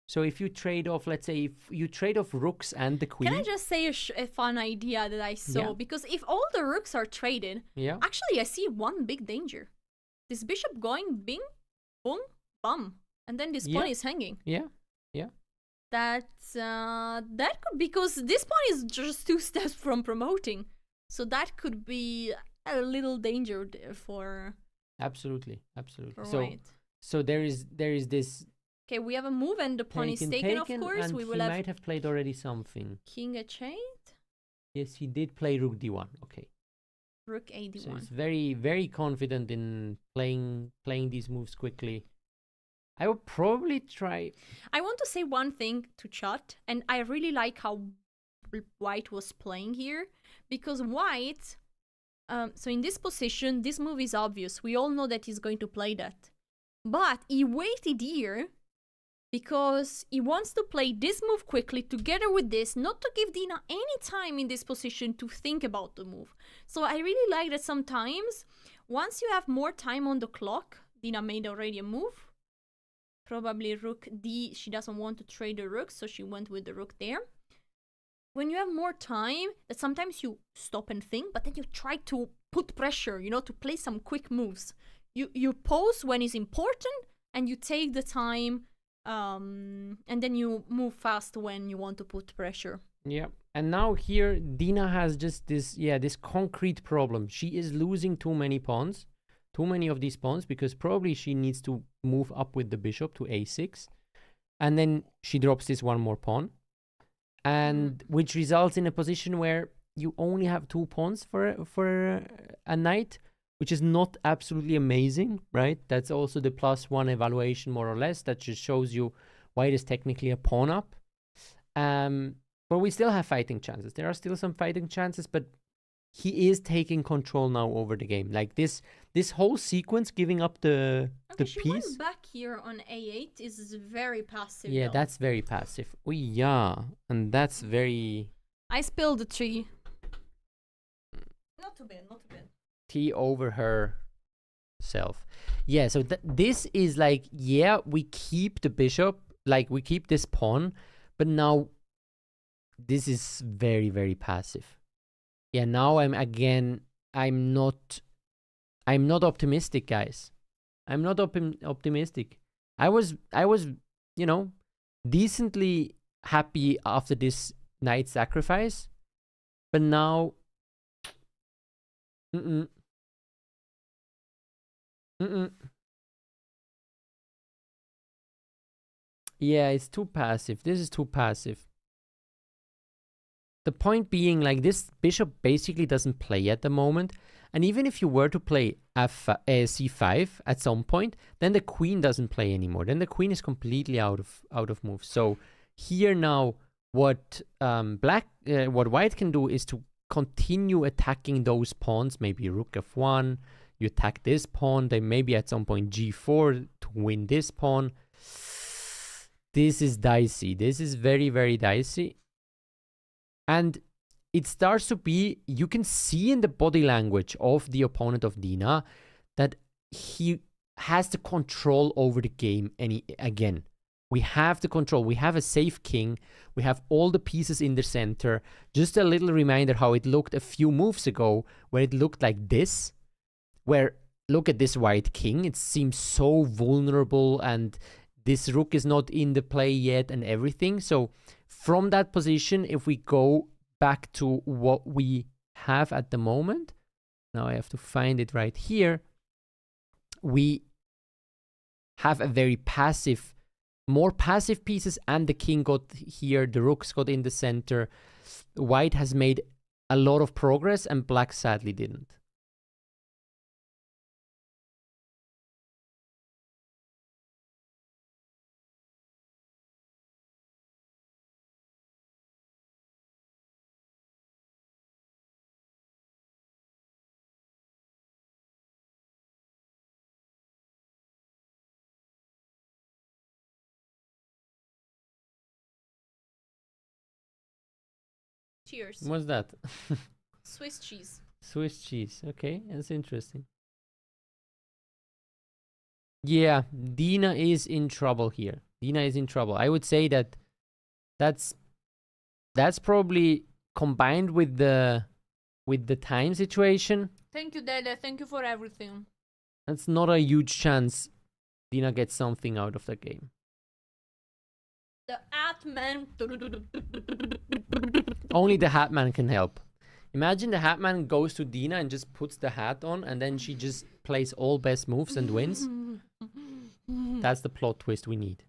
Speaker 2: So if you trade off, let's say if you trade off rooks and the queen.
Speaker 1: Can I just say a fun idea that I saw? Because if all the rooks are traded, actually I see one big danger. This bishop going bing, boom, bum, and then this pawn is hanging. That could, because this pawn is just 2 steps from promoting, so that could be a little danger there for.
Speaker 2: Absolutely.
Speaker 1: Right.
Speaker 2: So there is this.
Speaker 1: Okay, we have a move and the pawn is taken. Of course,
Speaker 2: and
Speaker 1: we will
Speaker 2: he
Speaker 1: have.
Speaker 2: Might have played already something.
Speaker 1: King h8.
Speaker 2: Yes, he did play rook d1. Okay.
Speaker 1: Rook a d1.
Speaker 2: So he's very, very confident in playing these moves quickly. I would probably try.
Speaker 1: I want to say one thing to chat, and I really like how white was playing here, because white. So in this position, this move is obvious. We all know that he's going to play that, but he waited here because he wants to play this move quickly together with this, not to give Dina any time in this position to think about the move. So I really like that sometimes, once you have more time on the clock, Dina made already a move, probably rook d. She doesn't want to trade the rook, so she went with the rook there. When you have more time, that sometimes you stop and think, but then you try to put pressure, you know, to play some quick moves. You pause when it's important, and you take the time, and then you move fast when you want to put pressure.
Speaker 2: Yeah. And now here, Dina has just this concrete problem. She is losing too many pawns, too many of these pawns, because probably she needs to move up with the bishop to a6. And then she drops this one more pawn. And which results in a position where you only have 2 pawns for a knight, which is not absolutely amazing, right? That's also the +1 evaluation, more or less. That just shows you white is technically a pawn up. But we still have fighting chances. There are still some fighting chances, but he is taking control now over the game. Like this whole sequence, giving up the piece.
Speaker 1: She went back here on a8 is very passive.
Speaker 2: Yeah,
Speaker 1: though.
Speaker 2: that's very passive. Oh yeah, and that's very.
Speaker 1: I spilled the tea. Not too bad, not too bad.
Speaker 2: Tea over herself. Yeah, so this is like, yeah, we keep the bishop, like we keep this pawn, but now this is very, very passive. Yeah, now I'm not optimistic, guys. I'm not optimistic. I was, you know, decently happy after this knight sacrifice, but now, yeah, it's too passive. This is too passive. The point being, like, this bishop basically doesn't play at the moment. And even if you were to play c5 at some point, then the queen doesn't play anymore. Then the queen is completely out of move. So here now, what white can do is to continue attacking those pawns. Maybe rook f1. You attack this pawn. Then maybe at some point g4 to win this pawn. This is dicey. This is very, very dicey. And it starts to be, you can see in the body language of the opponent of Dina that he has the control over the game. Again, we have the control. We have a safe king. We have all the pieces in the center. Just a little reminder how it looked a few moves ago, where it looked like this, where look at this white king. It seems so vulnerable, and this rook is not in the play yet and everything. So from that position, if we go back to what we have at the moment, now I have to find it right here, we have a very passive, more passive pieces, and the king got here, the rooks got in the center. White has made a lot of progress, and black sadly didn't.
Speaker 1: Cheers.
Speaker 2: What's that?
Speaker 1: Swiss cheese.
Speaker 2: Swiss cheese. Okay, that's interesting. Yeah, Dina is in trouble here. Dina is in trouble. I would say that's probably combined with the time situation.
Speaker 1: Thank you, Dede. Thank you for everything.
Speaker 2: That's not a huge chance Dina gets something out of the game.
Speaker 1: The Atman.
Speaker 2: Only the Hatman can help. Imagine the Hatman goes to Dina and just puts the hat on, and then she just plays all best moves and wins. That's the plot twist we need.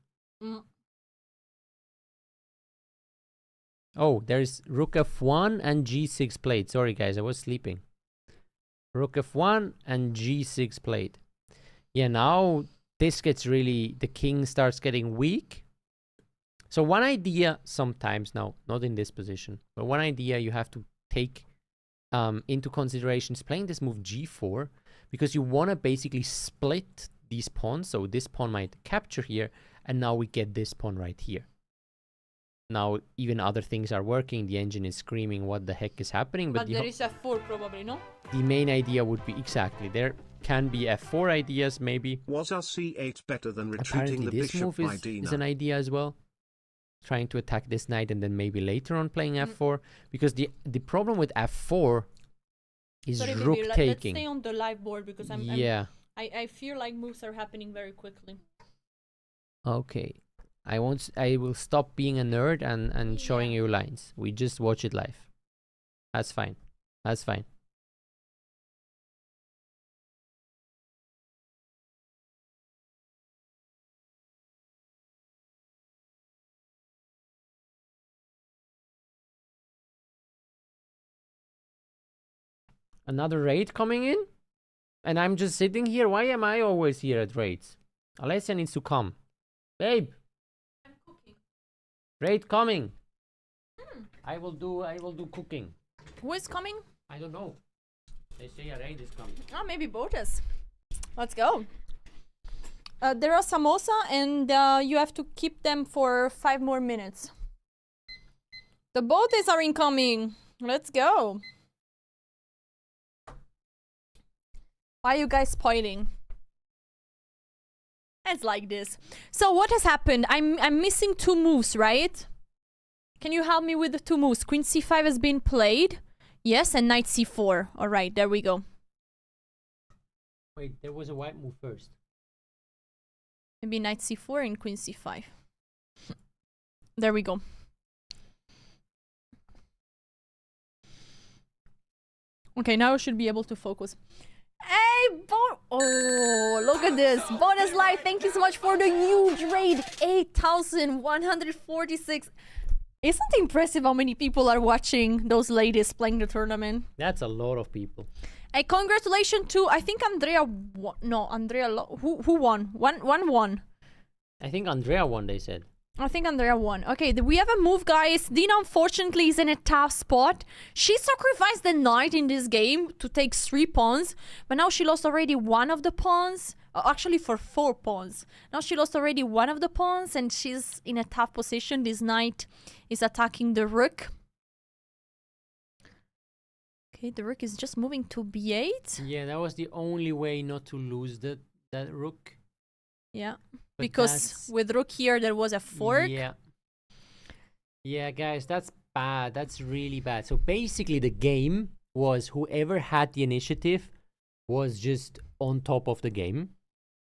Speaker 2: Oh, there's rook f1 and g6 played. Sorry guys, I was sleeping. Rook f1 and g6 played. Yeah, now this gets really, the king starts getting weak. So one idea sometimes, now not in this position, but one idea you have to take into consideration is playing this move g4, because you want to basically split these pawns. So this pawn might capture here, and now we get this pawn right here. now even other things are working. The engine is screaming, what the heck is happening?
Speaker 1: But there is F4 probably, no?
Speaker 2: The main idea would be exactly there can be F4 ideas maybe.
Speaker 3: Was our C8 better than retreating
Speaker 2: Apparently
Speaker 3: the
Speaker 2: this
Speaker 3: bishop
Speaker 2: move
Speaker 3: by
Speaker 2: is
Speaker 3: Dina?
Speaker 2: an idea as well. Trying to attack this knight and then maybe later on playing F4, because the problem with F4 is
Speaker 1: Sorry,
Speaker 2: rook
Speaker 1: baby,
Speaker 2: taking.
Speaker 1: Let's stay on the live board because I feel like moves are happening very quickly.
Speaker 2: Okay. I will stop being a nerd and showing you lines. We just watch it live. That's fine. That's fine. Another raid coming in? And I'm just sitting here? Why am I always here at raids? Alessia needs to come. Babe!
Speaker 1: I'm cooking.
Speaker 2: Raid coming! I will do cooking.
Speaker 1: Who is coming?
Speaker 2: I don't know. They say a raid is coming.
Speaker 1: Oh, maybe Botas. Let's go. There are samosa and you have to keep them for 5 more minutes. The Botas are incoming. Let's go. Why are you guys spoiling? It's like this. So what has happened? I'm missing 2 moves, right? Can you help me with the 2 moves? Queen c5 has been played. Yes, and knight c4. All right, there we go.
Speaker 2: Wait, there was a white move first.
Speaker 1: Maybe knight c4 and queen c5. There we go. Okay, now I should be able to focus. Hey, oh, look at this. Bonus live, thank you so much for the huge raid. 8,146. Isn't it impressive how many people are watching those ladies playing the tournament?
Speaker 2: That's a lot of people.
Speaker 1: Hey, congratulations to, I think Andrea won. No, Andrea, who won? One won.
Speaker 2: I think Andrea won, they said.
Speaker 1: I think Andrea won. Okay, we have a move, guys. Dina, unfortunately, is in a tough spot. She sacrificed the knight in this game to take 3 pawns, but now she lost already 1 of the pawns. Actually, for 4 pawns. Now she lost already 1 of the pawns, and she's in a tough position. This knight is attacking the rook. Okay, the rook is just moving to b8.
Speaker 2: Yeah, that was the only way not to lose that rook.
Speaker 1: Yeah.
Speaker 2: But
Speaker 1: because with rook here, there was a fork.
Speaker 2: Yeah. Yeah, guys, that's bad. That's really bad. So basically, the game was whoever had the initiative was just on top of the game.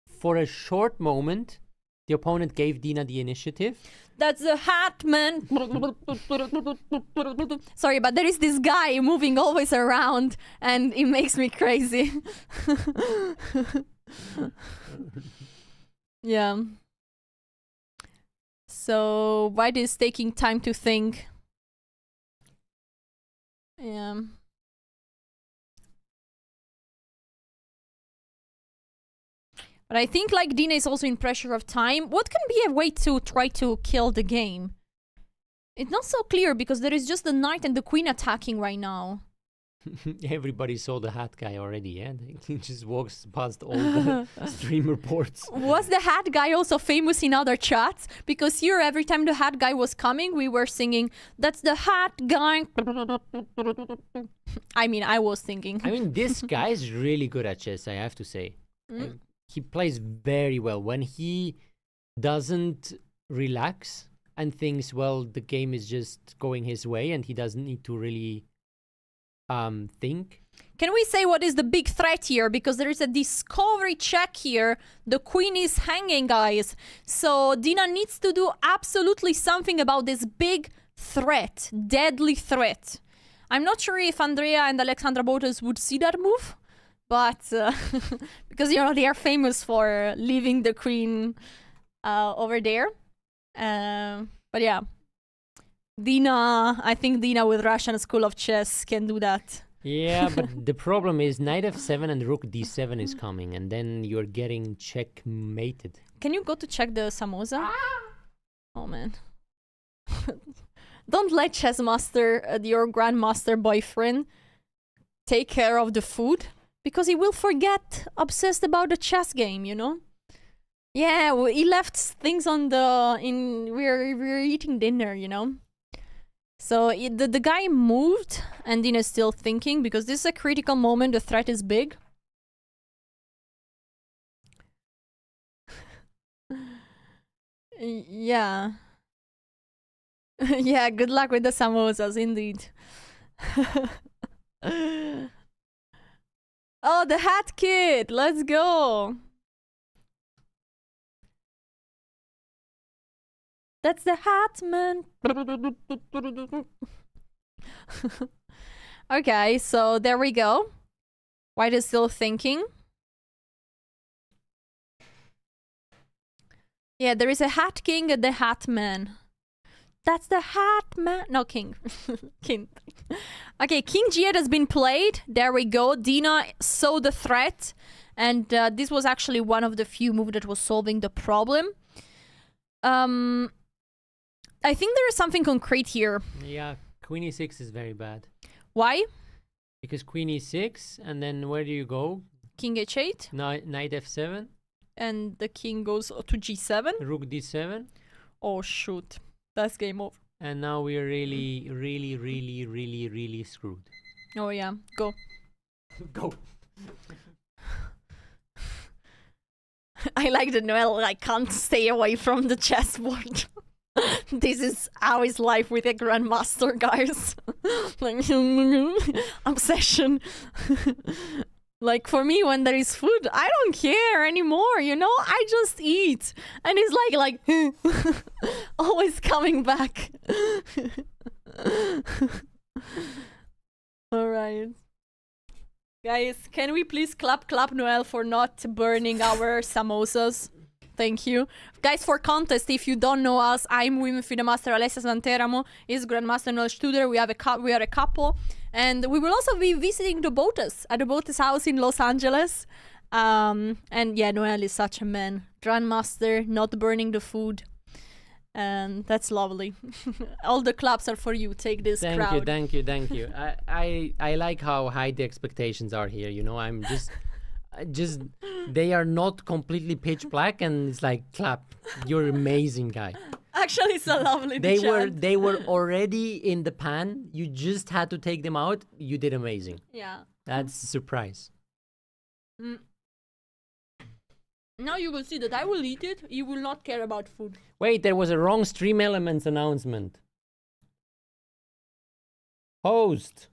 Speaker 2: For a short moment, the opponent gave Dina the initiative.
Speaker 1: That's the hat, man. Sorry, but there is this guy moving always around, and it makes me crazy. Yeah. So White is taking time to think. Yeah. But I think like Dina is also in pressure of time. What can be a way to try to kill the game? It's not so clear because there is just the knight and the queen attacking right now.
Speaker 2: Everybody saw the hat guy already, yeah? He just walks past all the stream reports.
Speaker 1: Was the hat guy also famous in other chats? Because here, every time the hat guy was coming, we were singing, "That's the hat guy." I mean, I was thinking.
Speaker 2: I mean, this guy is really good at chess, I have to say. He plays very well. When he doesn't relax and thinks, well, the game is just going his way and he doesn't need to really think.
Speaker 1: Can we say what is the big threat here? Because there is a discovery check here. The queen is hanging, guys. So Dina needs to do absolutely something about this big threat, deadly threat. I'm not sure if Andrea and Alexandra Botas would see that move, but because, you know, they are famous for leaving the queen over there. But yeah. Dina, I think Dina with Russian School of Chess can do that.
Speaker 2: Yeah, but the problem is knight f7 and rook d7 is coming, and then you're getting checkmated.
Speaker 1: Can you go to check the samosa? Oh man. Don't let chess master, your grandmaster boyfriend, take care of the food, because he will forget, obsessed about the chess game, you know? Yeah, well, he left things on the we're eating dinner, you know. So the guy moved, and Dina's still thinking because this is a critical moment. The threat is big. Yeah. Yeah, good luck with the samosas, indeed. Oh, the hat kid! Let's go! That's the hat man! Okay, so there we go. White is still thinking. Yeah, there is a hat king and the hat man. That's the hat man. No, king. King. Okay, King G8 has been played. There we go. Dina saw the threat. And this was actually one of the few moves that was solving the problem. I think there is something concrete here.
Speaker 2: Yeah, queen e6 is very bad.
Speaker 1: Why?
Speaker 2: Because queen e6, and then where do you go?
Speaker 1: King h8.
Speaker 2: Knight f7.
Speaker 1: And the king goes to g7.
Speaker 2: Rook d7.
Speaker 1: Oh, shoot. That's game over.
Speaker 2: And now we are really screwed.
Speaker 1: Oh, yeah. Go.
Speaker 2: Go.
Speaker 1: I like that Noel can't stay away from the chessboard. This is how is life with a grandmaster, guys. Like, obsession. Like, for me, when there is food, I don't care anymore, you know? I just eat. And it's like always coming back. All right. Guys, can we please clap Noel for not burning our samosas? Thank you. Guys, for contest, if you don't know us, I'm Women Freedom Master Alessia Santeramo, is Grandmaster Noel Studer. We are a couple. And we will also be visiting the Botas at the Botas house in Los Angeles. And yeah, Noel is such a man. Grandmaster, not burning the food. And that's lovely. All the claps are for you. Take this crowd.
Speaker 2: Thank you. I like how high the expectations are here. You know, I'm just they are not completely pitch black, and it's like clap. You're amazing, guy.
Speaker 1: Actually, it's a lovely.
Speaker 2: They were already in the pan. You just had to take them out. You did amazing.
Speaker 1: Yeah.
Speaker 2: That's a surprise.
Speaker 1: Now you will see that I will eat it. You will not care about food.
Speaker 2: Wait, there was a wrong Stream Elements announcement. Host.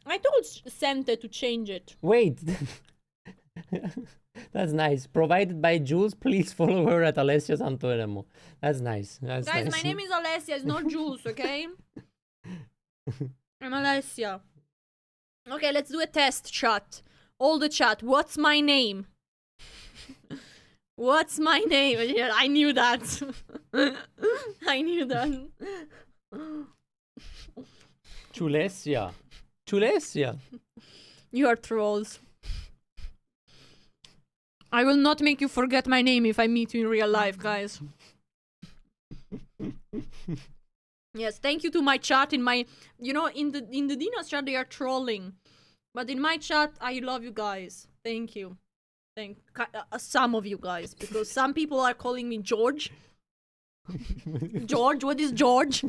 Speaker 1: I told Santa to change it.
Speaker 2: Wait. That's nice. Provided by Jules, please follow her at Alessia Santeramo. That's nice. That's
Speaker 1: Guys,
Speaker 2: nice.
Speaker 1: my name is Alessia. It's not Jules, okay? I'm Alessia. Okay, let's do a test chat. All the chat. What's my name? What's my name? Yeah, I knew that. I knew that.
Speaker 2: Chulesia. Chulesia.
Speaker 1: You are trolls. I will not make you forget my name if I meet you in real life, guys. Yes, thank you to my chat in my, you know, in the Dina's chat they are trolling, but in my chat I love you guys. Thank you. Some of you guys, because some people are calling me George. George, what is George?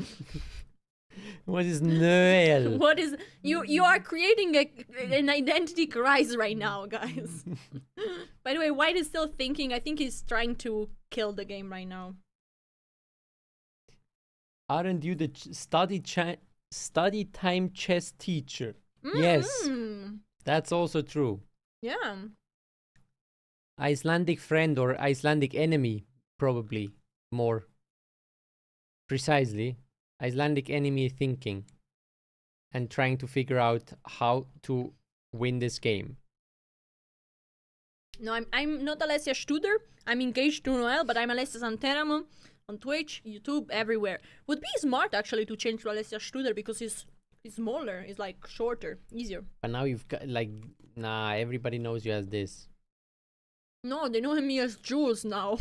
Speaker 2: What is Noel?
Speaker 1: What is you are creating an identity crisis right now, guys. By the way, White is still thinking. I think he's trying to kill the game right now.
Speaker 2: Aren't you the study time chess teacher? Yes, that's also true.
Speaker 1: Yeah.
Speaker 2: Icelandic friend or Icelandic enemy, probably more precisely. Icelandic enemy thinking and trying to figure out how to win this game.
Speaker 1: No, I'm not Alessia Studer. I'm engaged to Noel, but I'm Alessia Santeramo on Twitch, YouTube, everywhere. Would be smart actually to change to Alessia Studer because he's smaller, he's like shorter, easier.
Speaker 2: But now you've got like, nah, everybody knows you as this.
Speaker 1: No, they know me as Jules now.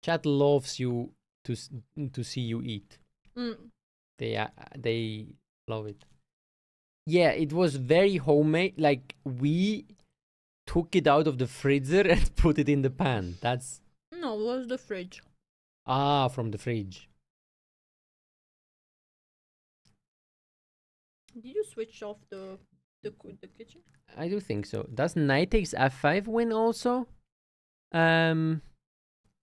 Speaker 2: Chat loves you to see you eat. They love it. Yeah, it was very homemade. Like we took it out of the freezer and put it in the pan. That's...
Speaker 1: No, it was the fridge.
Speaker 2: Ah, from the fridge.
Speaker 1: Did you switch off the kitchen?
Speaker 2: I do think so. Does knight takes f5 win also? Can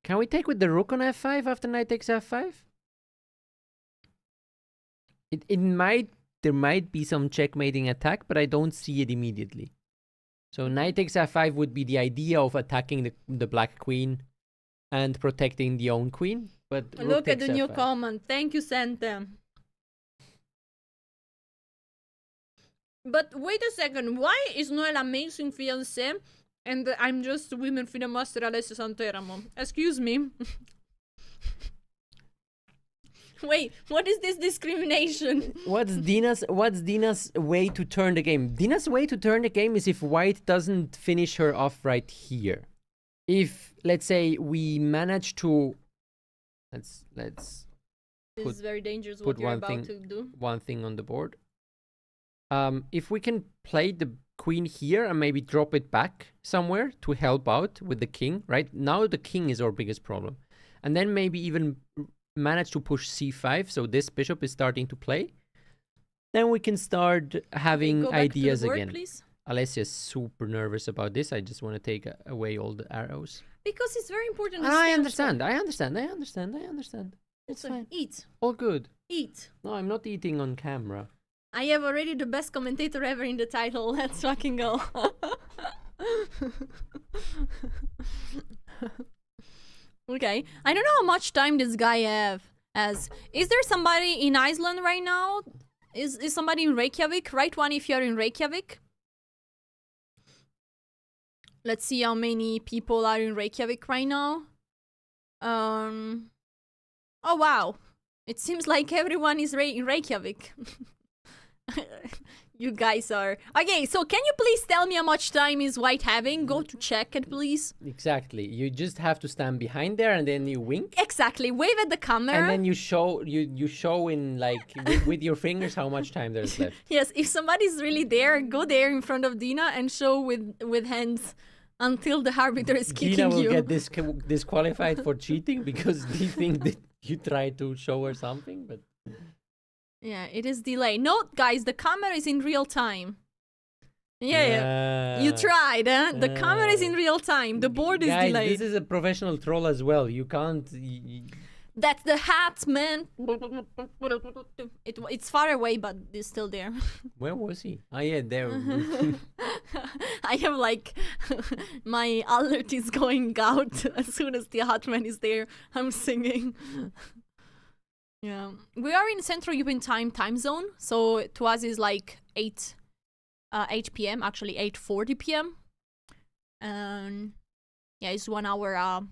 Speaker 2: we take with the rook on f5 after knight takes f5? There might be some checkmating attack, but I don't see it immediately. So knight takes f5 would be the idea of attacking the black queen and protecting the own queen. But
Speaker 1: Look at the new
Speaker 2: f5.
Speaker 1: comment. Thank you, Santa. But wait a second. Why is Noel amazing fiancé and I'm just women freedom master Alessia Santeramo? Excuse me. Wait, what is this discrimination?
Speaker 2: What's Dina's way to turn the game? Dina's way to turn the game is if white doesn't finish her off right here. If, let's say, we manage to... Let's
Speaker 1: This is very dangerous what you're about to do.
Speaker 2: One thing on the board. If we can play the queen here and maybe drop it back somewhere to help out with the king, right? Now the king is our biggest problem. And then maybe even manage to push c5, so this bishop is starting to play. Then we can start having ideas
Speaker 1: board,
Speaker 2: again.
Speaker 1: Please.
Speaker 2: Alessia's super nervous about this. I just want to take away all the arrows.
Speaker 1: Because it's very important.
Speaker 2: I understand. It's fine.
Speaker 1: Eat.
Speaker 2: All good.
Speaker 1: Eat.
Speaker 2: No, I'm not eating on camera.
Speaker 1: I have already the best commentator ever in the title. Let's fucking go. Okay. I don't know how much time this guy has. Is there somebody in Iceland right now? Is somebody in Reykjavik? Write one if you're in Reykjavik. Let's see how many people are in Reykjavik right now. Oh wow. It seems like everyone is in Reykjavik. You guys are... Okay, so can you please tell me how much time is white having? Go to check it, please.
Speaker 2: Exactly. You just have to stand behind there and then you wink.
Speaker 1: Exactly. Wave at the camera.
Speaker 2: And then you show in like with your fingers how much time there's left.
Speaker 1: Yes, if somebody's really there, go there in front of Dina and show with hands until the arbiter is kicking
Speaker 2: Dina will
Speaker 1: you.
Speaker 2: get disqualified for cheating because they think that you try to show her something, but...
Speaker 1: Yeah, it is delayed. Note, guys, the camera is in real time. Yeah. You tried, huh? The camera is in real time. The board is delayed.
Speaker 2: This is a professional troll as well. You can't...
Speaker 1: That's the hat, man. It's far away, but it's still there.
Speaker 2: Where was he? Oh, yeah, there.
Speaker 1: I have like... my alert is going out as soon as the Hatman is there. I'm singing. Yeah, we are in Central European time zone, so to us is like 8 p.m. Actually 8:40 p.m. And yeah, it's 1 hour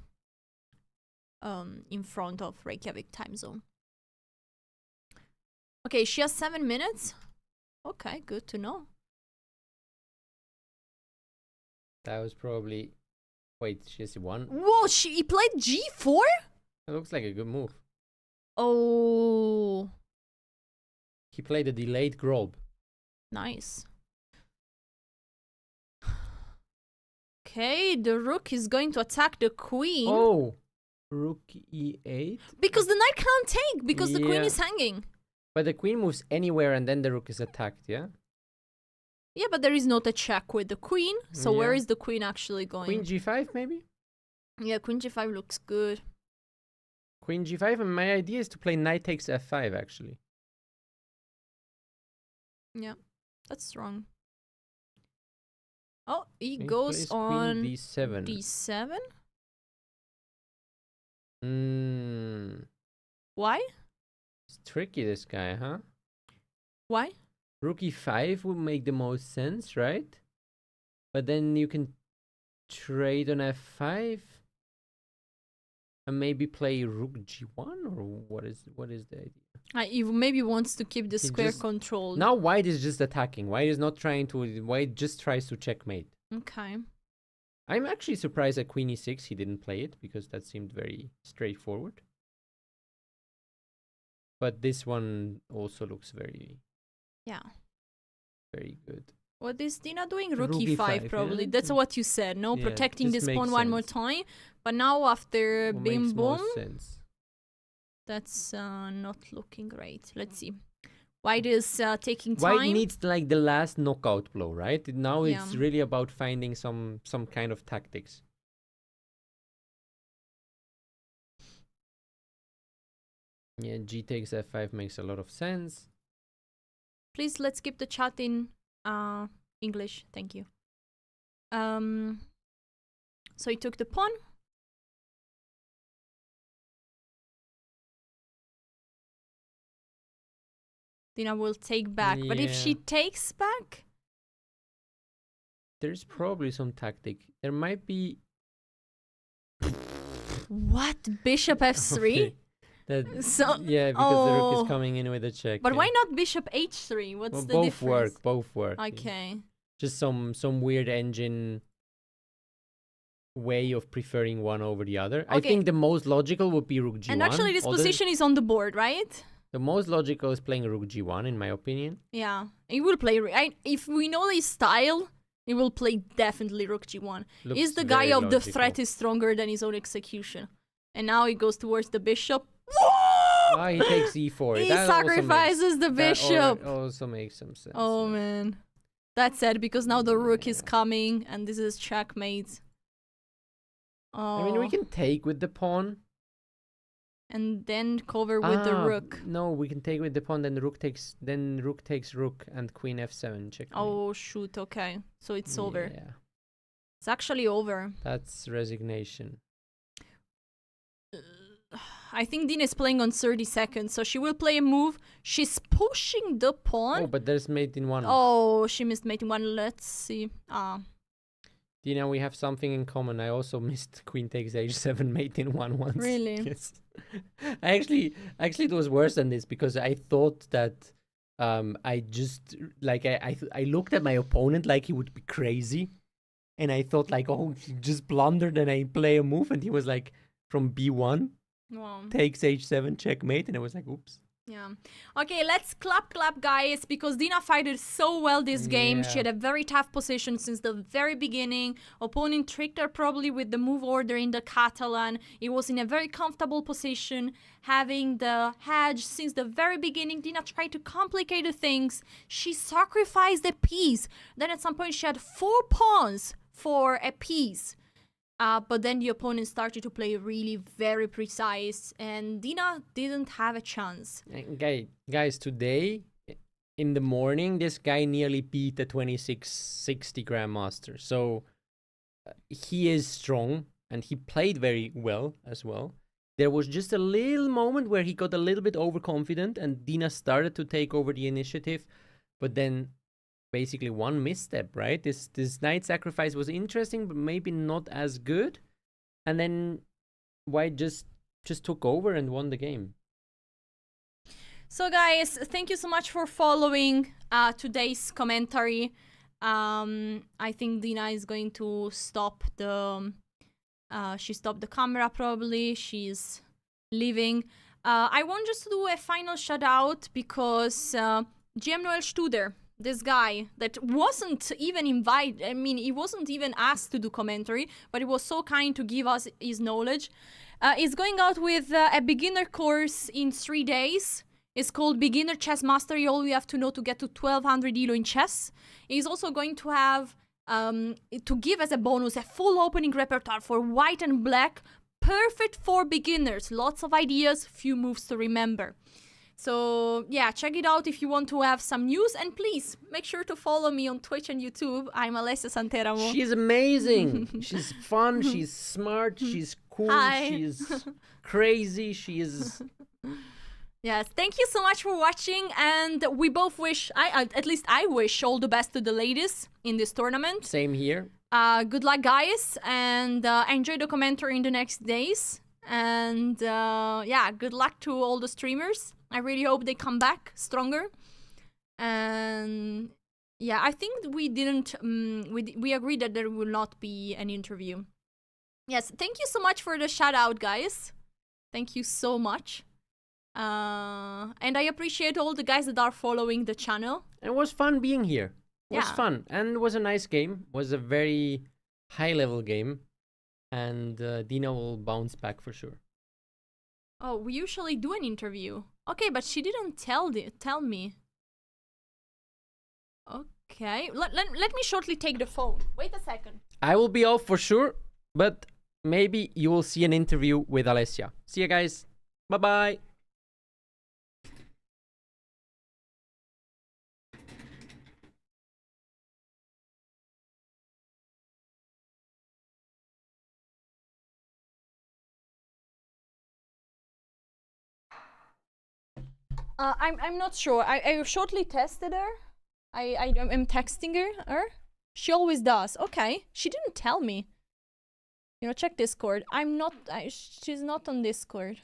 Speaker 1: in front of Reykjavik time zone. Okay, she has 7 minutes. Okay, good to know.
Speaker 2: That was probably... Wait, she has one?
Speaker 1: Whoa, he played g4?
Speaker 2: That looks like a good move.
Speaker 1: Oh.
Speaker 2: He played a delayed grob.
Speaker 1: Nice. Okay, the rook is going to attack the queen.
Speaker 2: Oh, rook e8?
Speaker 1: Because the knight can't take, because the queen is hanging.
Speaker 2: But the queen moves anywhere and then the rook is attacked, yeah?
Speaker 1: Yeah, but there is not a check with the queen. So where is the queen actually going?
Speaker 2: Queen g5 maybe?
Speaker 1: Yeah, queen g5 looks good.
Speaker 2: Queen g5, and my idea is to play knight takes f5 actually.
Speaker 1: Yeah, that's strong. Oh, he
Speaker 2: Queen
Speaker 1: goes on
Speaker 2: queen d7.
Speaker 1: d7?
Speaker 2: Why?
Speaker 1: Why?
Speaker 2: It's tricky, this guy, huh?
Speaker 1: Why?
Speaker 2: Rook e5 would make the most sense, right? But then you can trade on f5 and maybe play rook g1, or what is the idea?
Speaker 1: He maybe wants to keep the square controlled.
Speaker 2: Now white is just attacking. White is not trying to... White just tries to checkmate.
Speaker 1: Okay.
Speaker 2: I'm actually surprised at queen e6 he didn't play it, because that seemed very straightforward. But this one also looks very...
Speaker 1: Yeah.
Speaker 2: Very good.
Speaker 1: What is Dina doing?
Speaker 2: Rook
Speaker 1: Rook e5
Speaker 2: e5,
Speaker 1: probably.
Speaker 2: yeah.
Speaker 1: That's what you said, no?
Speaker 2: Yeah,
Speaker 1: Protecting
Speaker 2: just
Speaker 1: this pawn
Speaker 2: makes
Speaker 1: one more
Speaker 2: sense.
Speaker 1: time. But now after
Speaker 2: What
Speaker 1: bim
Speaker 2: makes more
Speaker 1: boom,
Speaker 2: sense.
Speaker 1: that's not looking great. Let's see. White is taking time.
Speaker 2: White needs like the last knockout blow, right? Now
Speaker 1: Yeah.
Speaker 2: it's really about finding some kind of tactics. Yeah, G takes F5 makes a lot of sense.
Speaker 1: Please, let's keep the chat in English. Thank you. So he took the pawn. Dina will take back. But if she
Speaker 2: Yeah.
Speaker 1: takes back...
Speaker 2: There's probably some tactic. There might be...
Speaker 1: What? Bishop f3?
Speaker 2: Okay. That,
Speaker 1: So,
Speaker 2: yeah, because the rook
Speaker 1: oh.
Speaker 2: is coming in with a check.
Speaker 1: But
Speaker 2: yeah.
Speaker 1: why not bishop h3? What's
Speaker 2: Well,
Speaker 1: the
Speaker 2: both
Speaker 1: difference?
Speaker 2: both work. yeah.
Speaker 1: Okay.
Speaker 2: Just some weird engine way of preferring one over the other. I
Speaker 1: Okay.
Speaker 2: think the most logical would be rook g1.
Speaker 1: And actually this position is on the board, right?
Speaker 2: The most logical is playing rook g1, in my opinion.
Speaker 1: Yeah. He will play... if we know his style, he will play definitely rook g1.
Speaker 2: Looks
Speaker 1: Is the guy
Speaker 2: very
Speaker 1: of the
Speaker 2: logical.
Speaker 1: threat is stronger than his own execution. And now he goes towards the bishop.
Speaker 2: Ah, he takes e4.
Speaker 1: He
Speaker 2: That also
Speaker 1: sacrifices the
Speaker 2: makes- that
Speaker 1: bishop.
Speaker 2: also makes some sense.
Speaker 1: Oh
Speaker 2: yeah.
Speaker 1: man. That's sad because now the rook is
Speaker 2: Yeah.
Speaker 1: coming and this is checkmate. Oh.
Speaker 2: I mean, we can take with the pawn.
Speaker 1: And then cover with the
Speaker 2: Ah,
Speaker 1: rook.
Speaker 2: No, we can take with the pawn. Then rook takes rook and queen f7 checkmate.
Speaker 1: Oh shoot, okay. So it's over.
Speaker 2: Yeah,
Speaker 1: It's actually over.
Speaker 2: that's resignation.
Speaker 1: I think Dina is playing on 30 seconds, so she will play a move. She's pushing the pawn.
Speaker 2: Oh, but there's mate in one.
Speaker 1: Oh, she missed mate in one. Let's see.
Speaker 2: Dina, we have something in common. I also missed queen takes h7 mate in one once.
Speaker 1: Really?
Speaker 2: Yes. Actually, it was worse than this because I thought that I just like I looked at my opponent like he would be crazy, and I thought like, oh, he just blundered and I play a move, and he was like from b1
Speaker 1: Wow.
Speaker 2: takes h7 checkmate, and I was like, oops.
Speaker 1: Yeah. Okay, let's clap, guys, because Dina fighted so well this game. She
Speaker 2: Yeah.
Speaker 1: had a very tough position since the very beginning. Opponent tricked her probably with the move order in the Catalan. It was in a very comfortable position, having the hedge since the very beginning. Dina tried to complicate the things. She sacrificed a piece. Then at some point she had 4 pawns for a piece. But then the opponent started to play really very precise, and Dina didn't have a chance.
Speaker 2: Guys, today in the morning, this guy nearly beat the 2660 Grandmaster. So he is strong, and he played very well as well. There was just a little moment where he got a little bit overconfident, and Dina started to take over the initiative, but then basically one misstep, right? This knight sacrifice was interesting, but maybe not as good. And then White just took over and won the game.
Speaker 1: So guys, thank you so much for following today's commentary. I think Dina is going to stop the... she stopped the camera probably. She's leaving. I want just to do a final shout out because GM Noel Studer, this guy that wasn't even invited, I mean, he wasn't even asked to do commentary, but he was so kind to give us his knowledge. He's going out with a beginner course in 3 days. It's called Beginner Chess Mastery, all you have to know to get to 1200 ELO in chess. He's also going to have, to give as a bonus, a full opening repertoire for white and black, perfect for beginners. Lots of ideas, few moves to remember. So yeah, check it out if you want to have some news, and please make sure to follow me on Twitch and YouTube. I'm Alessia Santeramo.
Speaker 2: She's amazing. She's fun. She's smart. She's cool.
Speaker 1: Hi.
Speaker 2: She's crazy. She is.
Speaker 1: Yes, thank you so much for watching, and we both wish, at least I wish all the best to the ladies in this tournament.
Speaker 2: Same here.
Speaker 1: Good luck, guys, and enjoy the commentary in the next days. And yeah, good luck to all the streamers. I really hope they come back stronger. And yeah, I think we didn't, we agreed that there will not be an interview. Yes, thank you so much for the shout out, guys. Thank you so much. And I appreciate all the guys that are following the channel.
Speaker 2: It was fun being here. was
Speaker 1: Yeah.
Speaker 2: fun and was a nice game. Was a very high level game, and Dina will bounce back for sure.
Speaker 1: Oh, we usually do an interview. Okay, but she didn't tell me. Okay, let me shortly take the phone. Wait a second.
Speaker 2: I will be off for sure, but maybe you will see an interview with Alessia. See you guys. Bye bye.
Speaker 1: I'm not sure. I shortly tested her. I'm texting her. She always does. Okay, she didn't tell me. You know, check Discord. I'm not. She's not on Discord.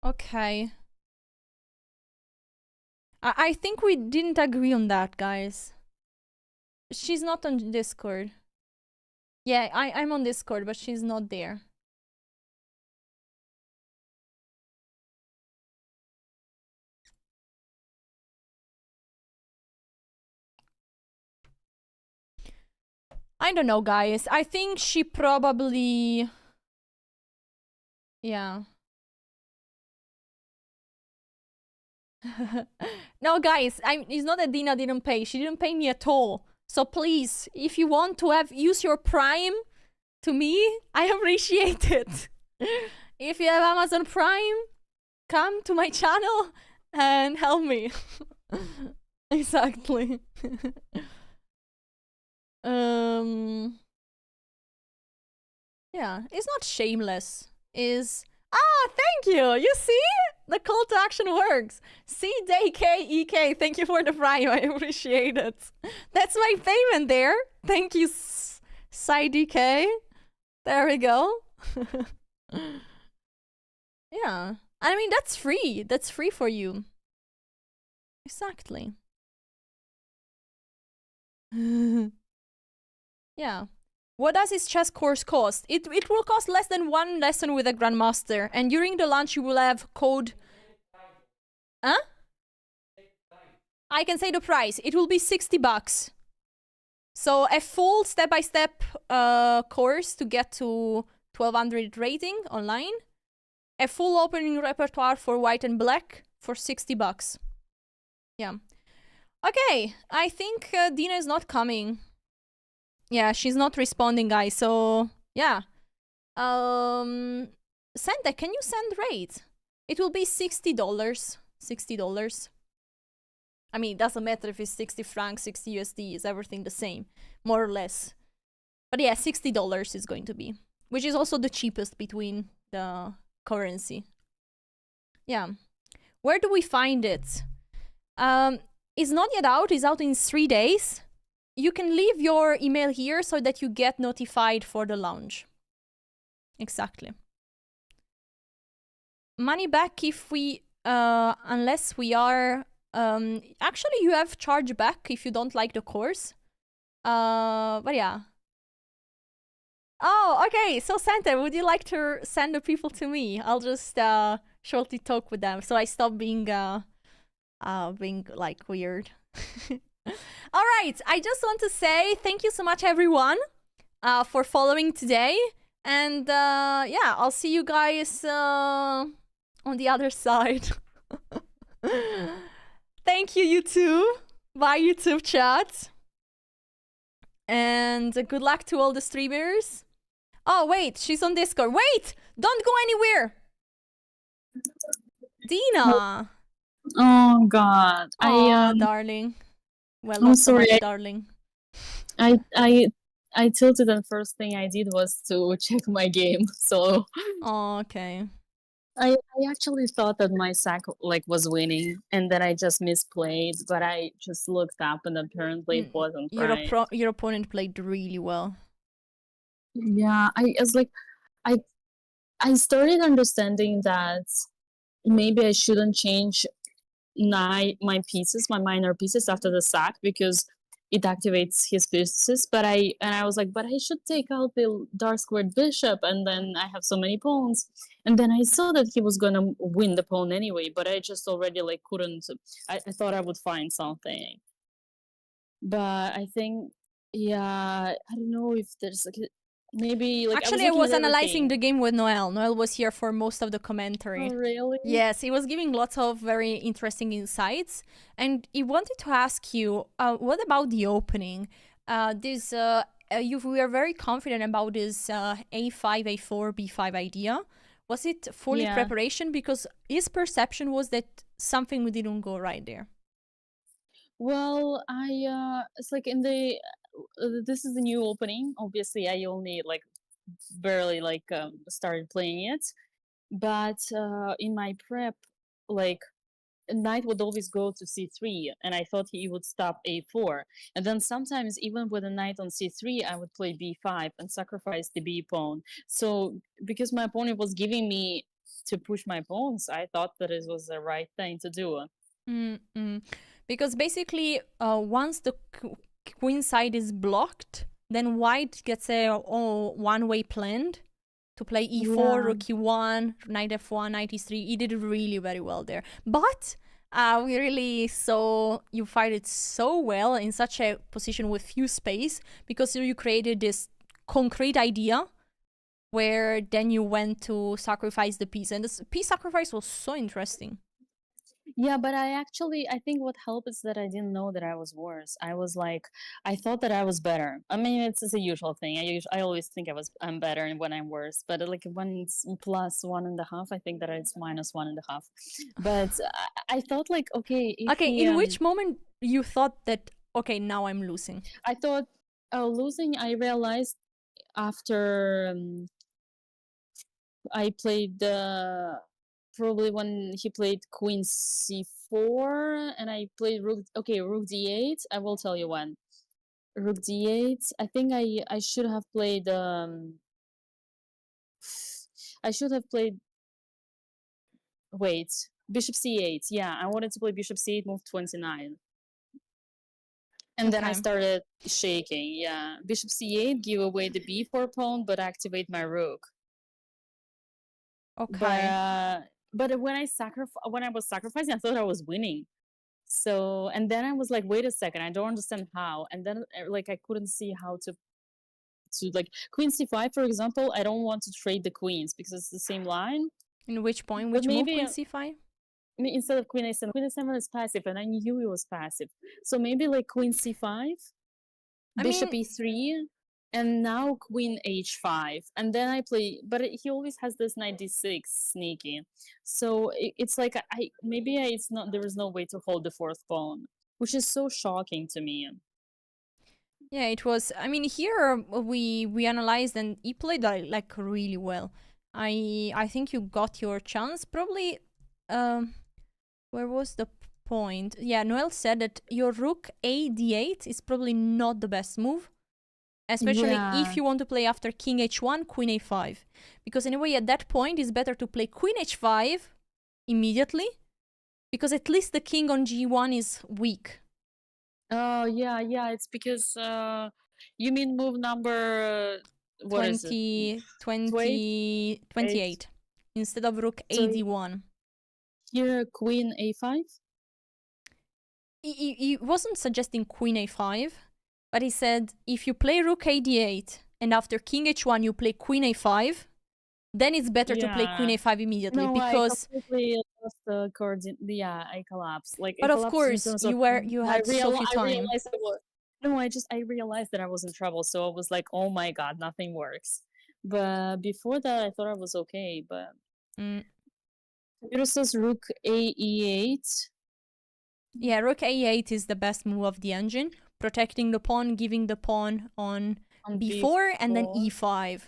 Speaker 1: Okay. I think we didn't agree on that, guys. She's not on Discord. Yeah, I'm on Discord, but she's not there. I don't know, guys. I think she probably... Yeah. No, guys, it's not that Dina didn't pay. She didn't pay me at all. So please, if you want to use your Prime to me, I appreciate it. If you have Amazon Prime, come to my channel and help me. Exactly. Yeah, it's not shameless. Thank you. You see? The call to action works. CDKEK, thank you for the Prime. I appreciate it. That's my payment there. Thank you, CDK. There we go. Yeah. I mean, that's free. That's free for you. Exactly. Yeah. What does his chess course cost? It will cost less than one lesson with a grandmaster, and during the lunch you will have code. Huh? I can say the price. It will be $60. So a full step-by-step course to get to 1200 rating online. A full opening repertoire for white and black for $60. Yeah. Okay, I think Dina is not coming. Yeah, she's not responding, guys. So yeah. Send that. Can you send rate? It will be $60. $60. I mean, it doesn't matter if it's 60 francs, 60 USD, is everything the same, more or less. But yeah, $60 is going to be, which is also the cheapest between the currency. Yeah. Where do we find it? It's not yet out. It's out in 3 days. You can leave your email here so that you get notified for the launch. Exactly. Money back if we, unless we are, actually you have charge back if you don't like the course. But yeah. Oh, okay. So Santa, would you like to send the people to me? I'll just shortly talk with them so I stop being like weird. All right, I just want to say thank you so much, everyone, for following today. And yeah, I'll see you guys on the other side. Thank you, YouTube. Bye, YouTube chat. And good luck to all the streamers. Oh, wait, she's on Discord. Wait, don't go anywhere. Dina.
Speaker 4: Oh, God.
Speaker 1: Oh, darling. Well,
Speaker 4: I'm
Speaker 1: not so
Speaker 4: sorry.
Speaker 1: much, darling.
Speaker 4: I tilted and first thing I did was to check my game. So
Speaker 1: Oh, okay.
Speaker 4: I actually thought that my sack was winning and then I just misplayed, but I just looked up and apparently it wasn't right.
Speaker 1: Your opponent played really well.
Speaker 4: Yeah, I started understanding that maybe I shouldn't change my minor pieces after the sack, because it activates his pieces. But I was like, but I should take out the dark squared bishop, and then I have so many pawns. And then I saw that he was gonna win the pawn anyway, but I just already like couldn't. I thought I would find something, but I think, yeah, I don't know if there's like maybe like
Speaker 1: Actually, I
Speaker 4: looking
Speaker 1: was
Speaker 4: at
Speaker 1: analyzing the
Speaker 4: everything.
Speaker 1: game with Noel. Noel was here for most of the commentary.
Speaker 4: Oh, really?
Speaker 1: Yes, he was giving lots of very interesting insights, and he wanted to ask you, what about the opening? We are very confident about this a5, a4, b5 idea. Was it fully
Speaker 4: Yeah.
Speaker 1: preparation? Because his perception was that something didn't go right there.
Speaker 4: Well, it's like in the this is the new opening. Obviously, I only like barely like started playing it, but in my prep, like knight would always go to c3, and I thought he would stop a4, and then sometimes even with a knight on c3, I would play b5 and sacrifice the b pawn. So because my opponent was giving me to push my pawns, I thought that it was the right thing to do.
Speaker 1: Because basically, once the queen side is blocked, then white gets a one-way planned to play e4, rook e1, knight f1, knight e3. He did really very well there. But we really saw you fight it so well in such a position with few space, because you created this concrete idea where then you went to sacrifice the piece. And this piece sacrifice was so interesting.
Speaker 4: Yeah, but I think what helped is that I didn't know that I was worse. I was like, I thought that I was better. I mean, it's a usual thing. I always think I'm better when I'm worse. But like when it's plus 1.5, I think that it's minus 1.5. But I thought like, okay,
Speaker 1: in which moment you thought that, okay, now I'm losing?
Speaker 4: I thought losing. I realized after I played probably when he played queen c4 and I played rook d8. I will tell you when. Rook d8. I think I should have played wait, bishop c8. Yeah, I wanted to play bishop c8, move 29. And then I started shaking. Yeah, bishop c8, give away the b4 pawn, but activate my rook.
Speaker 1: Okay.
Speaker 4: But when I was sacrificing, I thought I was winning. So, and then I was like, wait a second, I don't understand how. And then like I couldn't see how to like queen c5, for example. I don't want to trade the queens because it's the same line.
Speaker 1: In which point? Which move? Queen c5?
Speaker 4: Instead of queen a7. Queen a7 is passive, and I knew it was passive. So maybe like queen c5, bishop e3, and now queen h5, and then I play. But he always has this knight d6 sneaky, so it's like it's not, there is no way to hold the fourth pawn, which is so shocking to me.
Speaker 1: Yeah, it was. I mean, here we analyzed, and he played like really well. I think you got your chance. Probably, where was the point? Yeah, Noel said that your rook a d8 is probably not the best move. Especially if you want to play after king h1, queen a5. Because anyway, at that point, it's better to play queen h5 immediately. Because at least the king on g1 is weak.
Speaker 4: Oh, yeah. It's because, you mean move number... what
Speaker 1: 28. Instead of rook a d1.
Speaker 4: Here, queen a5?
Speaker 1: He wasn't suggesting queen a5. But he said, if you play rook a d8, and after king h1 you play queen a5, then it's better to play queen a5 immediately, because...
Speaker 4: I completely lost the coordinate. I collapsed.
Speaker 1: But of course, you had so few time.
Speaker 4: I realized that I was in trouble, so I was like, oh my god, nothing works. But before that, I thought I was okay, but... It says rook a e8.
Speaker 1: Yeah, rook a8 is the best move of the engine. Protecting the pawn, giving the pawn on b4 and then e5.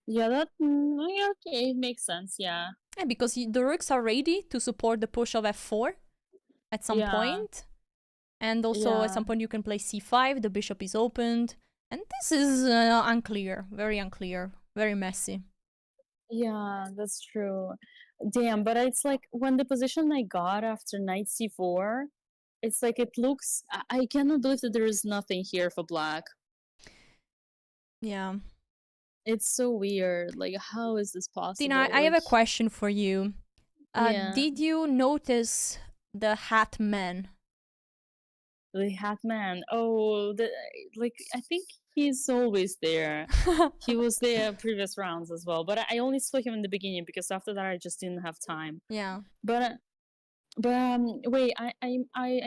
Speaker 4: Yeah, that okay, makes sense. Yeah.
Speaker 1: Yeah, because the rooks are ready to support the push of f4 at some point. And also at some point you can play c5, the bishop is opened. And this is unclear, very unclear, very messy.
Speaker 4: Yeah, that's true. Damn, but it's like when the position I got after knight c4, it's like it looks. I cannot believe that there is nothing here for black.
Speaker 1: Yeah.
Speaker 4: It's so weird. Like, how is this possible?
Speaker 1: Dina, I have a question for you.
Speaker 4: Yeah.
Speaker 1: Did you notice the hat man?
Speaker 4: The Hat Man. Oh, like I think he's always there. He was there previous rounds as well, but I only saw him in the beginning because after that I just didn't have time.
Speaker 1: Yeah.
Speaker 4: But wait, I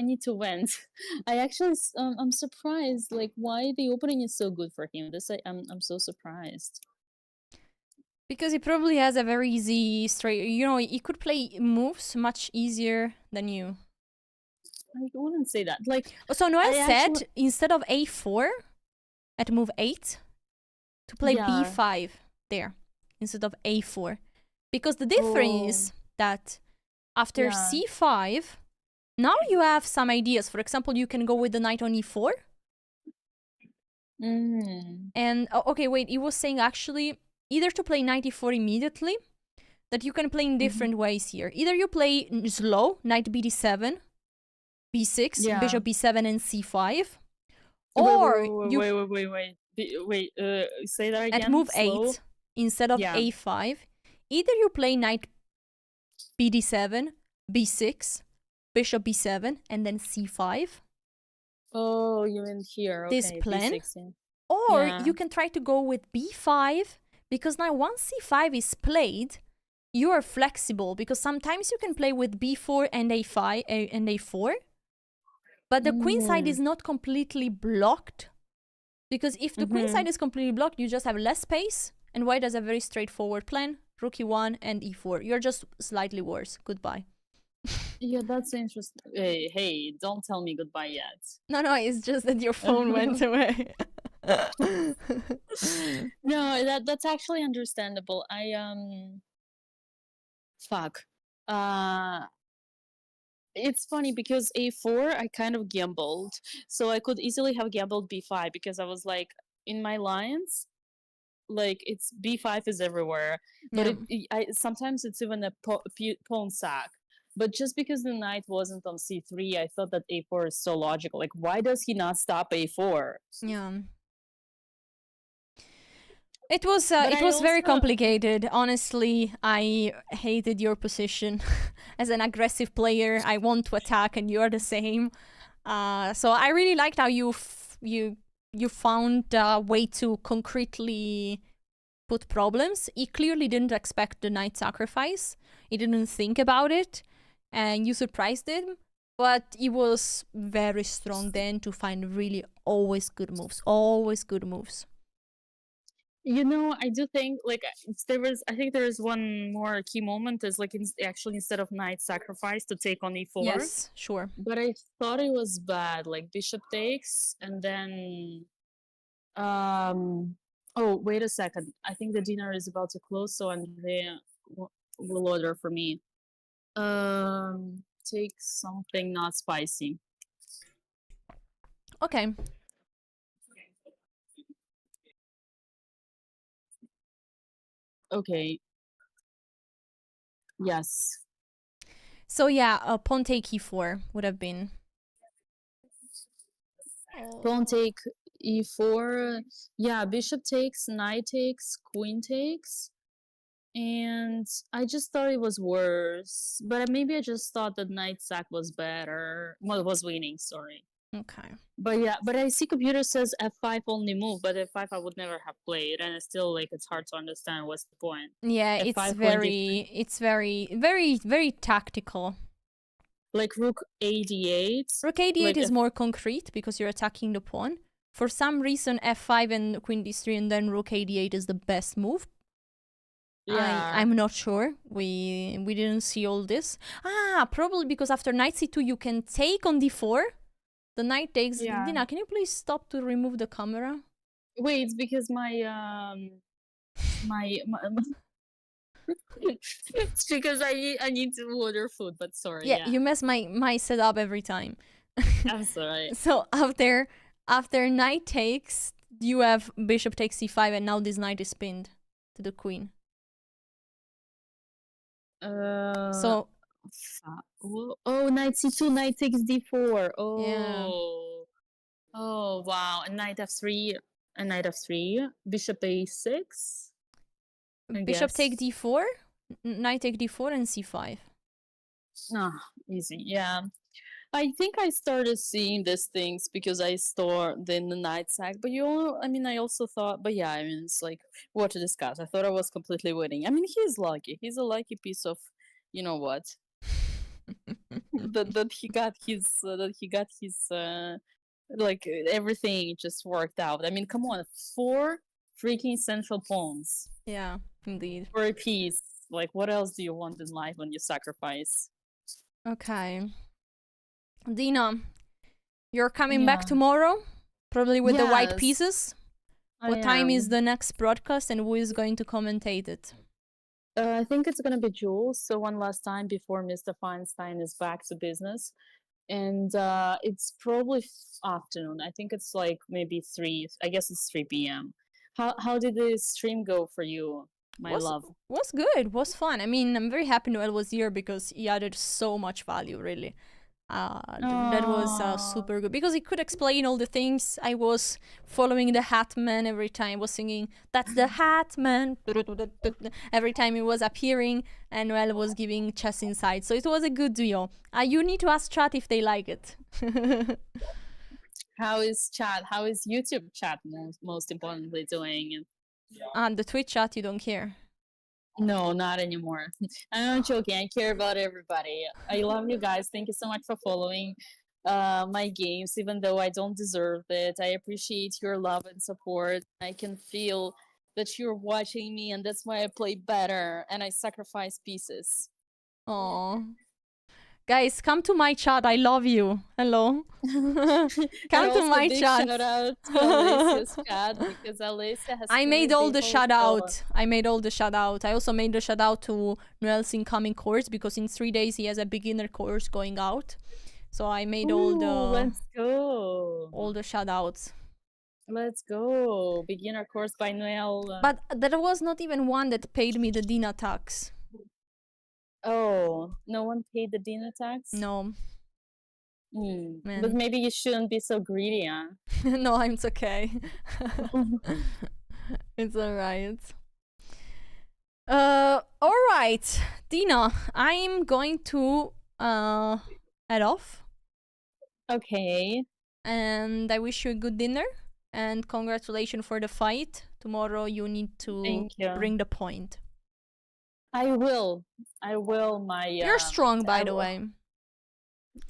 Speaker 4: need to vent. I actually I'm surprised like why the opening is so good for him. I'm so surprised.
Speaker 1: Because he probably has a very easy straight. You know, he could play moves much easier than you.
Speaker 4: I wouldn't say that. Like,
Speaker 1: So Noel
Speaker 4: I
Speaker 1: said
Speaker 4: actually-
Speaker 1: instead of a4 at move 8 to play
Speaker 4: Yeah.
Speaker 1: b5 there instead of a4, because the difference is that after
Speaker 4: Yeah.
Speaker 1: c5 now you have some ideas. For example, you can go with the knight on e4 and okay, wait, he was saying actually either to play knight e4 immediately, that you can play in different ways here. Either you play slow, knight bd7, b6,
Speaker 4: Yeah.
Speaker 1: bishop b7 and c5, or you
Speaker 4: wait. Say that again.
Speaker 1: at move
Speaker 4: Slow.
Speaker 1: 8 instead of
Speaker 4: Yeah.
Speaker 1: a5, either you play knight bd7, b6, bishop b7 and then c5,
Speaker 4: Oh, you mean here?
Speaker 1: This
Speaker 4: Okay,
Speaker 1: plan?
Speaker 4: B6, yeah.
Speaker 1: or
Speaker 4: Yeah.
Speaker 1: you can try to go with b5, because now once c5 is played, you are flexible, because sometimes you can play with b4 and a5 and a4, but the queen side is not completely blocked, because if the queen side is completely blocked, you just have less space, and white has a very straightforward plan, rook e1 and e4. You're just slightly worse. Goodbye.
Speaker 4: Yeah, that's interesting. Hey, don't tell me goodbye yet.
Speaker 1: No, it's just that your phone went away.
Speaker 4: No, that's actually understandable. Fuck. It's funny because a4 I kind of gambled, so I could easily have gambled b5 because I was like in my lines, like it's b5 is everywhere, but sometimes it's even a pawn sack. But just because the knight wasn't on c3, I thought that a4 is so logical. Like, why does he not stop a4?
Speaker 1: Yeah. It was
Speaker 4: But
Speaker 1: it
Speaker 4: I
Speaker 1: was very
Speaker 4: also-
Speaker 1: complicated. Honestly, I hated your position. As an aggressive player, I want to attack, and you're the same. So I really liked how you found a way to concretely put problems. He clearly didn't expect the knight sacrifice. He didn't think about it, and you surprised him. But he was very strong then to find really always good moves. Always good moves.
Speaker 4: You know, I do think like I think there is one more key moment is like actually instead of knight sacrifice to take on e4.
Speaker 1: Yes, sure.
Speaker 4: But I thought it was bad, like bishop takes and then oh, wait a second. I think the dinner is about to close, so Andrea will order for me. Take something not spicy.
Speaker 1: Okay.
Speaker 4: Okay. Yes.
Speaker 1: So yeah, pawn take e4 would have been.
Speaker 4: Pawn take e4. Yeah, bishop takes, knight takes, queen takes. And I just thought it was worse. But maybe I just thought that knight sack was better. Well, was winning, sorry.
Speaker 1: Okay.
Speaker 4: But yeah, but I see computer says f5 only move, but f5 I would never have played, and it's still like it's hard to understand what's the point.
Speaker 1: Yeah, it's very tactical.
Speaker 4: Like rook a8.
Speaker 1: Rook a8
Speaker 4: like
Speaker 1: is more concrete because you're attacking the pawn. For some reason, f5 and queen d3 and then rook a8 is the best move.
Speaker 4: Yeah,
Speaker 1: I'm not sure. We didn't see all this. Probably because after knight c2 you can take on d4. The knight takes.
Speaker 4: Yeah.
Speaker 1: Dina, can you please stop to remove the camera?
Speaker 4: wait, it's because my it's because I need to order food, but sorry.
Speaker 1: Yeah, you mess my setup every time.
Speaker 4: I'm sorry.
Speaker 1: So after knight takes, you have bishop takes c5, and now this knight is pinned to the queen. So
Speaker 4: Oh, knight c2, knight takes d4.
Speaker 1: Yeah.
Speaker 4: Oh. Oh, wow. And knight f3, and knight f3, bishop a6, I
Speaker 1: Bishop take
Speaker 4: guess.
Speaker 1: d4, knight take d4, and c5.
Speaker 4: Ah, easy. Yeah. I think I started seeing these things because I saw the night sack, but I mean, I also thought, but yeah, I mean, it's like what to discuss. I thought I was completely winning. I mean, he's lucky. He's a lucky piece of, you know what, that he got his like everything just worked out. I mean, come on, 4 freaking central pawns
Speaker 1: Yeah, indeed.
Speaker 4: for a piece. Like, what else do you want in life when you sacrifice?
Speaker 1: Okay. Dina, you're coming back
Speaker 4: Yeah.
Speaker 1: tomorrow? Probably with the white
Speaker 4: Yes,
Speaker 1: pieces?
Speaker 4: I
Speaker 1: What time is
Speaker 4: am.
Speaker 1: the next broadcast and who is going to commentate it?
Speaker 4: I think it's gonna be Jules. So one last time before Mr. Feinstein is back to business, and it's probably afternoon. I think it's like maybe 3. I guess it's 3 p.m. How did the stream go for you, my
Speaker 1: Was
Speaker 4: love?
Speaker 1: was good, was fun. I mean, I'm very happy Noel was here because he added so much value, really. That was super good because he could explain all the things. I was following the Hatman every time. I was singing, "That's the Hatman," every time he was appearing, and Noel was giving chess insight. So it was a good duo. You need to ask chat if they like it.
Speaker 4: How is chat? How is YouTube chat most importantly doing?
Speaker 1: And the Twitch chat, you don't care.
Speaker 4: No, not anymore. I'm not joking. I care about everybody. I love you guys. Thank you so much for following my games, even though I don't deserve it. I appreciate your love and support. I can feel that you're watching me, and that's why I play better and I sacrifice pieces.
Speaker 1: Oh, guys, come to my chat. I love you. Hello.
Speaker 4: And
Speaker 1: Come to
Speaker 4: also
Speaker 1: my
Speaker 4: big
Speaker 1: chat.
Speaker 4: shout out to Alessia's chat because Alessia has
Speaker 1: I
Speaker 4: too
Speaker 1: made
Speaker 4: many
Speaker 1: all the
Speaker 4: people
Speaker 1: shout
Speaker 4: follow.
Speaker 1: out. I made all the shout out. I also made the shout out to Noel's incoming course because in 3 days he has a beginner course going out. So I made
Speaker 4: Ooh, let's go.
Speaker 1: all the shout outs.
Speaker 4: Let's go. Beginner course by Noel.
Speaker 1: But there was not even one that paid me the Dina tax.
Speaker 4: Oh, no one paid the Dina tax?
Speaker 1: No.
Speaker 4: Man.
Speaker 1: Man.
Speaker 4: But maybe you shouldn't be so greedy, huh?
Speaker 1: No, it's okay. It's alright. Alright, Dina, I'm going to head off.
Speaker 4: Okay.
Speaker 1: And I wish you a good dinner and congratulations for the fight. Tomorrow you need to
Speaker 4: Thank you.
Speaker 1: bring the point.
Speaker 4: I will. My.
Speaker 1: You're strong, by
Speaker 4: I
Speaker 1: the
Speaker 4: will-
Speaker 1: way.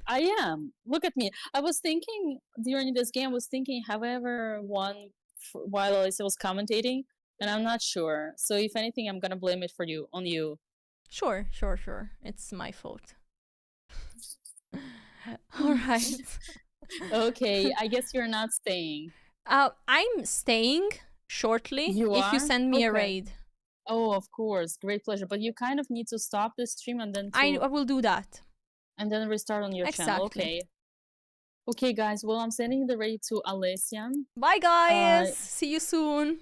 Speaker 4: I am. Look at me. I was thinking during this game. I was thinking, have I ever won while Alessia was commentating? And I'm not sure. So if anything, I'm gonna blame it on you.
Speaker 1: Sure. It's my fault. All right.
Speaker 4: Okay. I guess you're not staying.
Speaker 1: I'm staying shortly
Speaker 4: You
Speaker 1: if you
Speaker 4: are?
Speaker 1: send me a
Speaker 4: Okay.
Speaker 1: raid.
Speaker 4: Oh, of course. Great pleasure. But you kind of need to stop the stream and then
Speaker 1: I will do that.
Speaker 4: and then restart on your channel.
Speaker 1: Exactly.
Speaker 4: Okay. Okay, guys. Well, I'm sending the raid to Alessia.
Speaker 1: Bye, guys. See you soon.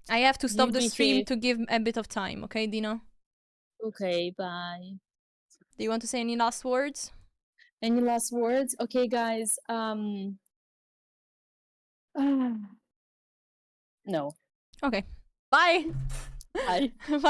Speaker 1: I have to stop
Speaker 4: You
Speaker 1: the stream
Speaker 4: behave.
Speaker 1: to give a bit of time. Okay, Dina?
Speaker 4: Okay, bye.
Speaker 1: Do you want to say any last words?
Speaker 4: Any last words? Okay, guys. No.
Speaker 1: Okay. Bye.
Speaker 4: Bye.
Speaker 1: Bye.